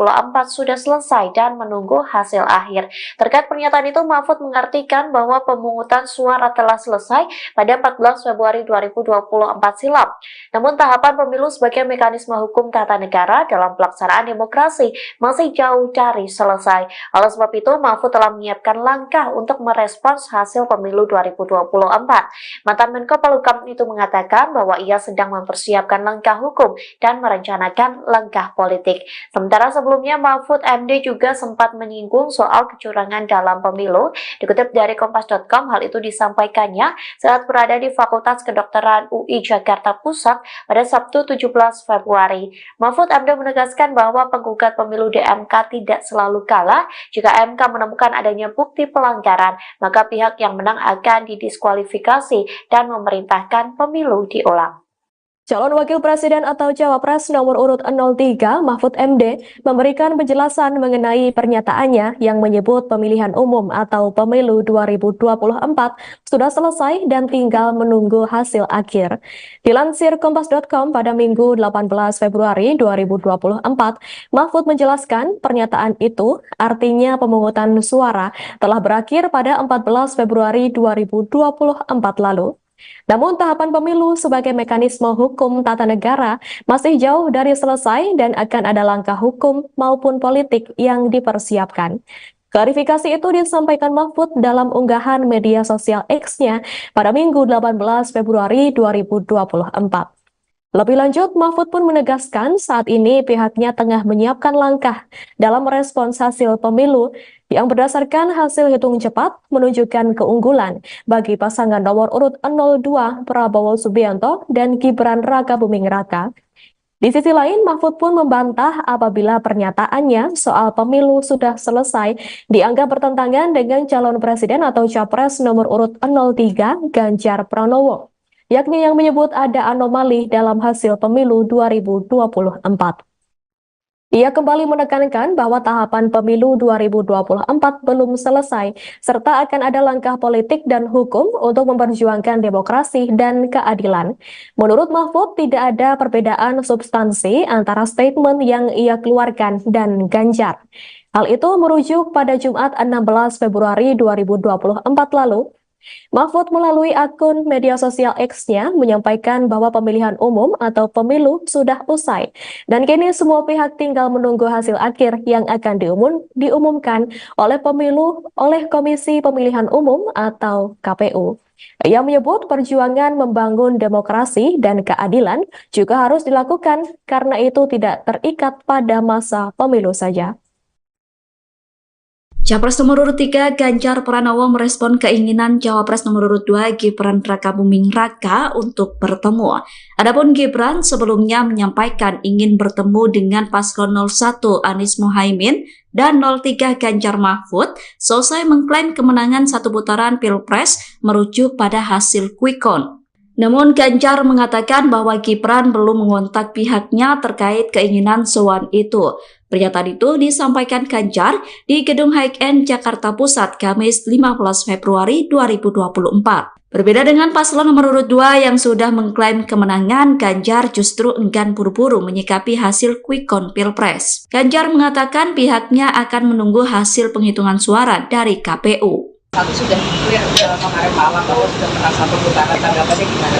sudah selesai dan menunggu hasil akhir. Terkait pernyataan itu, Mahfud mengartikan bahwa pemungutan suara telah selesai pada 14 Februari 2024 silam. Namun tahapan pemilu sebagai mekanisme hukum tata negara dalam pelaksanaan demokrasi masih jauh dari selesai. Oleh sebab itu, Mahfud telah telah menyiapkan langkah untuk merespons hasil pemilu 2024. Mantan Menko Polhukam itu mengatakan bahwa ia sedang mempersiapkan langkah hukum dan merencanakan langkah politik. Sementara sebelumnya Mahfud MD juga sempat menyinggung soal kecurangan dalam pemilu. Dikutip dari Kompas.com, hal itu disampaikannya saat berada di Fakultas Kedokteran UI Jakarta Pusat pada Sabtu 17 Februari. Mahfud MD menegaskan bahwa penggugat pemilu di MK tidak selalu kalah. Jika MK menemukan adanya bukti pelanggaran, maka pihak yang menang akan didiskualifikasi dan memerintahkan pemilu diulang. Calon Wakil Presiden atau Cawapres nomor urut 03 Mahfud MD memberikan penjelasan mengenai pernyataannya yang menyebut pemilihan umum atau pemilu 2024 sudah selesai dan tinggal menunggu hasil akhir. Dilansir Kompas.com pada Minggu 18 Februari 2024, Mahfud menjelaskan pernyataan itu artinya pemungutan suara telah berakhir pada 14 Februari 2024 lalu. Namun tahapan pemilu sebagai mekanisme hukum tata negara masih jauh dari selesai dan akan ada langkah hukum maupun politik yang dipersiapkan. Klarifikasi itu disampaikan Mahfud dalam unggahan media sosial X-nya pada Minggu 18 Februari 2024. Lebih lanjut, Mahfud pun menegaskan saat ini pihaknya tengah menyiapkan langkah dalam merespons hasil pemilu yang berdasarkan hasil hitung cepat menunjukkan keunggulan bagi pasangan nomor urut 02 Prabowo Subianto dan Gibran Rakabuming Raka. Di sisi lain, Mahfud pun membantah apabila pernyataannya soal pemilu sudah selesai dianggap bertentangan dengan calon presiden atau capres nomor urut 03 Ganjar Pranowo, yakni yang menyebut ada anomali dalam hasil pemilu 2024. Ia kembali menekankan bahwa tahapan pemilu 2024 belum selesai, serta akan ada langkah politik dan hukum untuk memperjuangkan demokrasi dan keadilan. Menurut Mahfud, tidak ada perbedaan substansi antara statement yang ia keluarkan dan Ganjar. Hal itu merujuk pada Jumat 16 Februari 2024 lalu. Mahfud melalui akun media sosial X-nya menyampaikan bahwa pemilihan umum atau pemilu sudah usai dan kini semua pihak tinggal menunggu hasil akhir yang akan diumumkan oleh Komisi Pemilihan Umum atau KPU. Ia menyebut perjuangan membangun demokrasi dan keadilan juga harus dilakukan karena itu tidak terikat pada masa pemilu saja. Capres nomor urut 3 Ganjar Pranowo merespon keinginan Cawapres nomor urut 2 Gibran Rakabuming Raka untuk bertemu. Adapun Gibran sebelumnya menyampaikan ingin bertemu dengan paslon 01 Anies Mohaimin dan 03 Ganjar Mahfud selesai mengklaim kemenangan satu putaran Pilpres merujuk pada hasil quick count. Namun Ganjar mengatakan bahwa Gibran belum mengontak pihaknya terkait keinginan sowan itu. Pernyataan itu disampaikan Ganjar di Gedung High-End Jakarta Pusat Kamis 15 Februari 2024. Berbeda dengan paslon nomor urut 2 yang sudah mengklaim kemenangan, Ganjar justru enggan buru-buru menyikapi hasil quick count Pilpres. Ganjar mengatakan pihaknya akan menunggu hasil penghitungan suara dari KPU. Satu sudah clear kemarin malam bahwa sudah pernah satu putaran, tanggapannya gimana?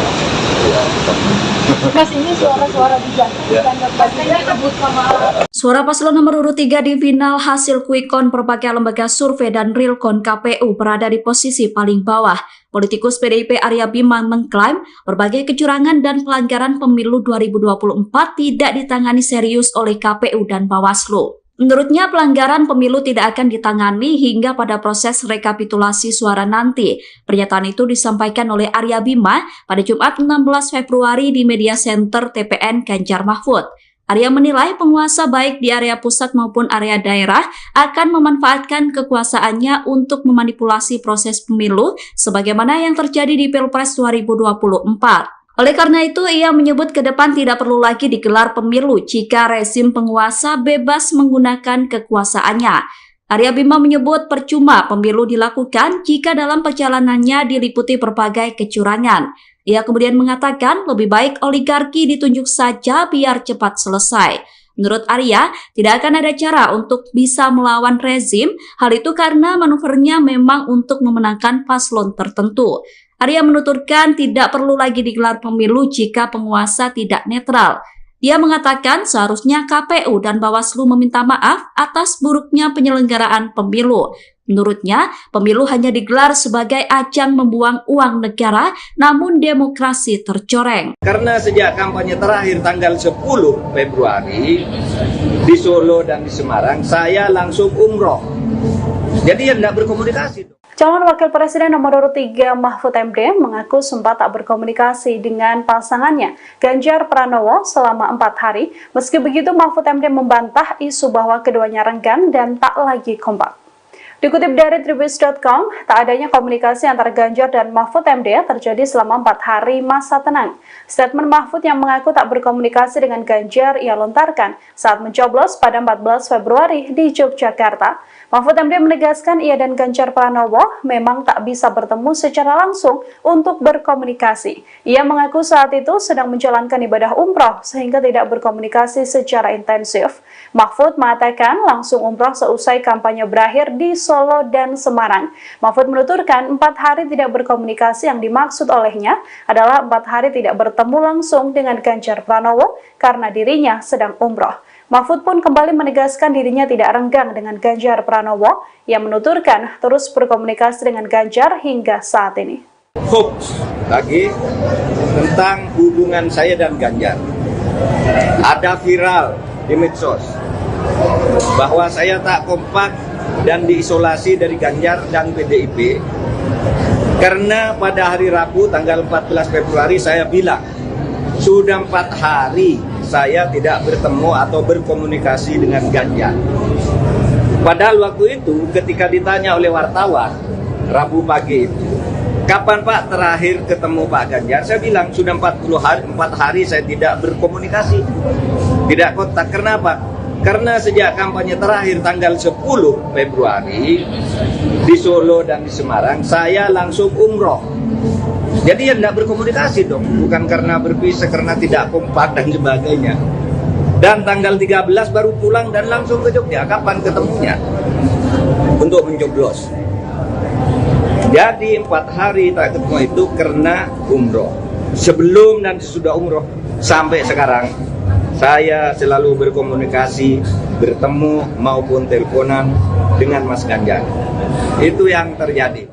Mas, ini suara-suara diganti pastinya sebut sama Suara paslon nomor urut 3 di final hasil quick count berbagai lembaga survei dan realcon KPU berada di posisi paling bawah. Politikus PDIP Arya Bima mengklaim berbagai kecurangan dan pelanggaran pemilu 2024 tidak ditangani serius oleh KPU dan Bawaslu. Menurutnya, pelanggaran pemilu tidak akan ditangani hingga pada proses rekapitulasi suara nanti. Pernyataan itu disampaikan oleh Arya Bima pada Jumat 16 Februari di Media Center TPN Ganjar Mahfud. Arya menilai penguasa baik di area pusat maupun area daerah akan memanfaatkan kekuasaannya untuk memanipulasi proses pemilu sebagaimana yang terjadi di Pilpres 2024. Oleh karena itu, ia menyebut ke depan tidak perlu lagi digelar pemilu jika rezim penguasa bebas menggunakan kekuasaannya. Arya Bima menyebut percuma pemilu dilakukan jika dalam perjalanannya diliputi berbagai kecurangan. Ia kemudian mengatakan lebih baik oligarki ditunjuk saja biar cepat selesai. Menurut Arya, tidak akan ada cara untuk bisa melawan rezim, hal itu karena manuvernya memang untuk memenangkan paslon tertentu. Arya menuturkan tidak perlu lagi digelar pemilu jika penguasa tidak netral. Dia mengatakan seharusnya KPU dan Bawaslu meminta maaf atas buruknya penyelenggaraan pemilu. Menurutnya, pemilu hanya digelar sebagai ajang membuang uang negara, namun demokrasi tercoreng. Karena sejak kampanye terakhir tanggal 10 Februari di Solo dan di Semarang, saya langsung umroh. Jadi ya tidak berkomunikasi. Calon Wakil Presiden nomor urut 3 Mahfud MD mengaku sempat tak berkomunikasi dengan pasangannya Ganjar Pranowo selama 4 hari. Meski begitu, Mahfud MD membantah isu bahwa keduanya renggang dan tak lagi kompak. Dikutip dari Tribus.com, tak adanya komunikasi antara Ganjar dan Mahfud MD terjadi selama 4 hari masa tenang. Statement Mahfud yang mengaku tak berkomunikasi dengan Ganjar ia lontarkan saat mencoblos pada 14 Februari di Yogyakarta. Mahfud MD menegaskan ia dan Ganjar Pranowo memang tak bisa bertemu secara langsung untuk berkomunikasi. Ia mengaku saat itu sedang menjalankan ibadah umroh sehingga tidak berkomunikasi secara intensif. Mahfud mengatakan langsung umroh seusai kampanye berakhir di Solo dan Semarang. Mahfud menuturkan 4 hari tidak berkomunikasi yang dimaksud olehnya adalah 4 hari tidak bertemu langsung dengan Ganjar Pranowo karena dirinya sedang umroh. Mahfud pun kembali menegaskan dirinya tidak renggang dengan Ganjar Pranowo. Ia menuturkan terus berkomunikasi dengan Ganjar hingga saat ini. Hoax lagi tentang hubungan saya dan Ganjar. Ada viral di medsos bahwa saya tak kompak dan diisolasi dari Ganjar dan PDIP karena pada hari Rabu tanggal 14 Februari saya bilang sudah 4 hari saya tidak bertemu atau berkomunikasi dengan Ganjar. Padahal waktu itu ketika ditanya oleh wartawan Rabu pagi itu, kapan Pak terakhir ketemu Pak Ganjar? Saya bilang sudah 4 hari saya tidak berkomunikasi, tidak kontak. Kenapa? Karena sejak kampanye terakhir tanggal 10 Februari di Solo dan di Semarang, saya langsung umroh. Jadi ya tidak berkomunikasi dong, bukan karena berpisah, karena tidak kompak dan sebagainya. Dan tanggal 13 baru pulang dan langsung ke Jogja. Kapan ketemunya? Untuk mencoblos. Jadi 4 hari tak ketemu itu karena umroh. Sebelum dan sesudah umroh sampai sekarang, saya selalu berkomunikasi, bertemu maupun teleponan dengan Mas Ganjar. Itu yang terjadi.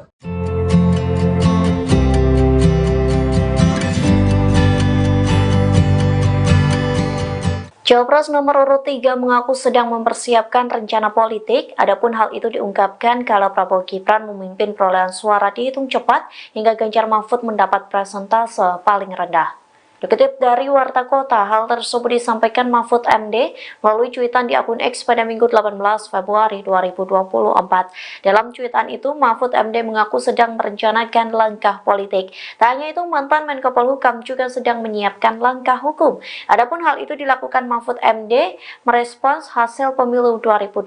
Cawapres nomor urut 3 mengaku sedang mempersiapkan rencana politik, adapun hal itu diungkapkan kalau Prabowo Gibran memimpin perolehan suara dihitung cepat hingga Ganjar Mahfud mendapat persentase paling rendah. Dikutip dari Warta Kota, hal tersebut disampaikan Mahfud MD melalui cuitan di akun X pada Minggu 18 Februari 2024. Dalam cuitan itu, Mahfud MD mengaku sedang merencanakan langkah politik. Tak hanya itu, mantan Menko Polhukam juga sedang menyiapkan langkah hukum. Adapun hal itu dilakukan Mahfud MD merespons hasil pemilu 2024.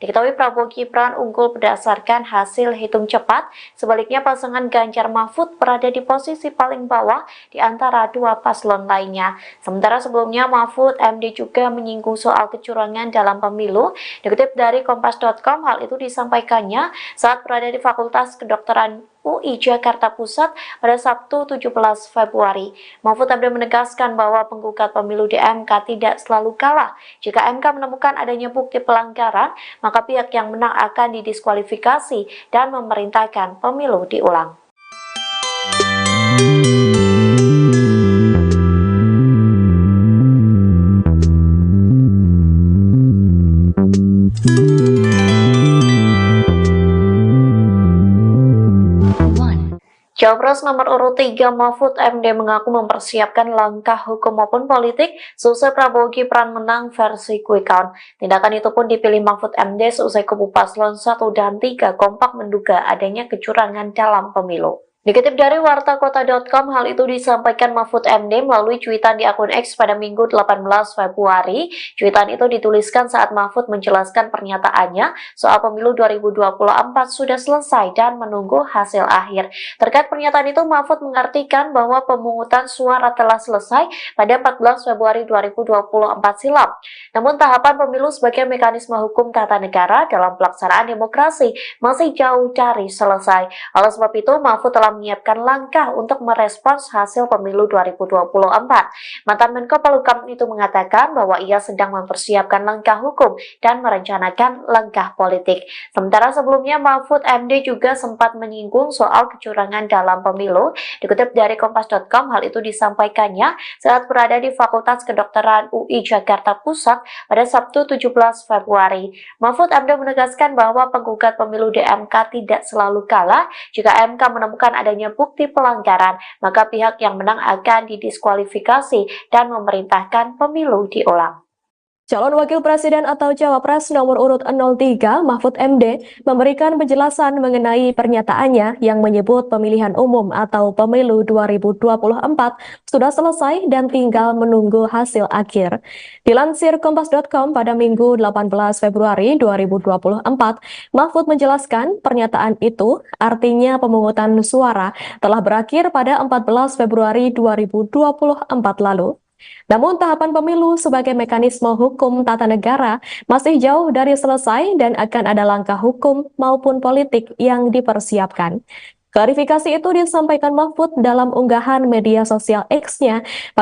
Diketahui Prabowo Gibran unggul berdasarkan hasil hitung cepat, sebaliknya pasangan Ganjar Mahfud berada di posisi paling bawah di antara dua paslon lainnya. Sementara sebelumnya Mahfud MD juga menyinggung soal kecurangan dalam pemilu. Dikutip dari Kompas.com, hal itu disampaikannya saat berada di Fakultas Kedokteran UI Jakarta Pusat pada Sabtu 17 Februari. Mahfud MD menegaskan bahwa penggugat pemilu di MK tidak selalu kalah. Jika MK menemukan adanya bukti pelanggaran, maka pihak yang menang akan didiskualifikasi dan memerintahkan pemilu diulang. Cawapres nomor urut 3 Mahfud MD mengaku mempersiapkan langkah hukum maupun politik seusai Prabowo Gibran menang versi quick count. Tindakan itu pun dipilih Mahfud MD seusai kubu paslon 1 dan 3 kompak menduga adanya kecurangan dalam pemilu. Dikutip dari wartakota.com, hal itu disampaikan Mahfud MD melalui cuitan di akun X pada Minggu 18 Februari. Cuitan itu dituliskan saat Mahfud menjelaskan pernyataannya soal pemilu 2024 sudah selesai dan menunggu hasil akhir. Terkait pernyataan itu, Mahfud mengartikan bahwa pemungutan suara telah selesai pada 14 Februari 2024 silam. Namun tahapan pemilu sebagai mekanisme hukum tata negara dalam pelaksanaan demokrasi masih jauh dari selesai. Oleh sebab itu, Mahfud telah menyiapkan langkah untuk merespons hasil pemilu 2024. Mantan Menko Polhukam itu mengatakan bahwa ia sedang mempersiapkan langkah hukum dan merencanakan langkah politik. Sementara sebelumnya Mahfud MD juga sempat menyinggung soal kecurangan dalam pemilu. Dikutip dari Kompas.com, hal itu disampaikannya saat berada di Fakultas Kedokteran UI Jakarta Pusat pada Sabtu 17 Februari. Mahfud MD menegaskan bahwa penggugat pemilu di MK tidak selalu kalah. Jika MK menemukan adanya bukti pelanggaran, maka pihak yang menang akan didiskualifikasi dan memerintahkan pemilu diulang. Calon Wakil Presiden atau Cawapres nomor urut 03 Mahfud MD memberikan penjelasan mengenai pernyataannya yang menyebut pemilihan umum atau pemilu 2024 sudah selesai dan tinggal menunggu hasil akhir. Dilansir Kompas.com pada Minggu 18 Februari 2024, Mahfud menjelaskan pernyataan itu artinya pemungutan suara telah berakhir pada 14 Februari 2024 lalu. Namun tahapan pemilu sebagai mekanisme hukum tata negara masih jauh dari selesai dan akan ada langkah hukum maupun politik yang dipersiapkan. Klarifikasi itu disampaikan Mahfud dalam unggahan media sosial X-nya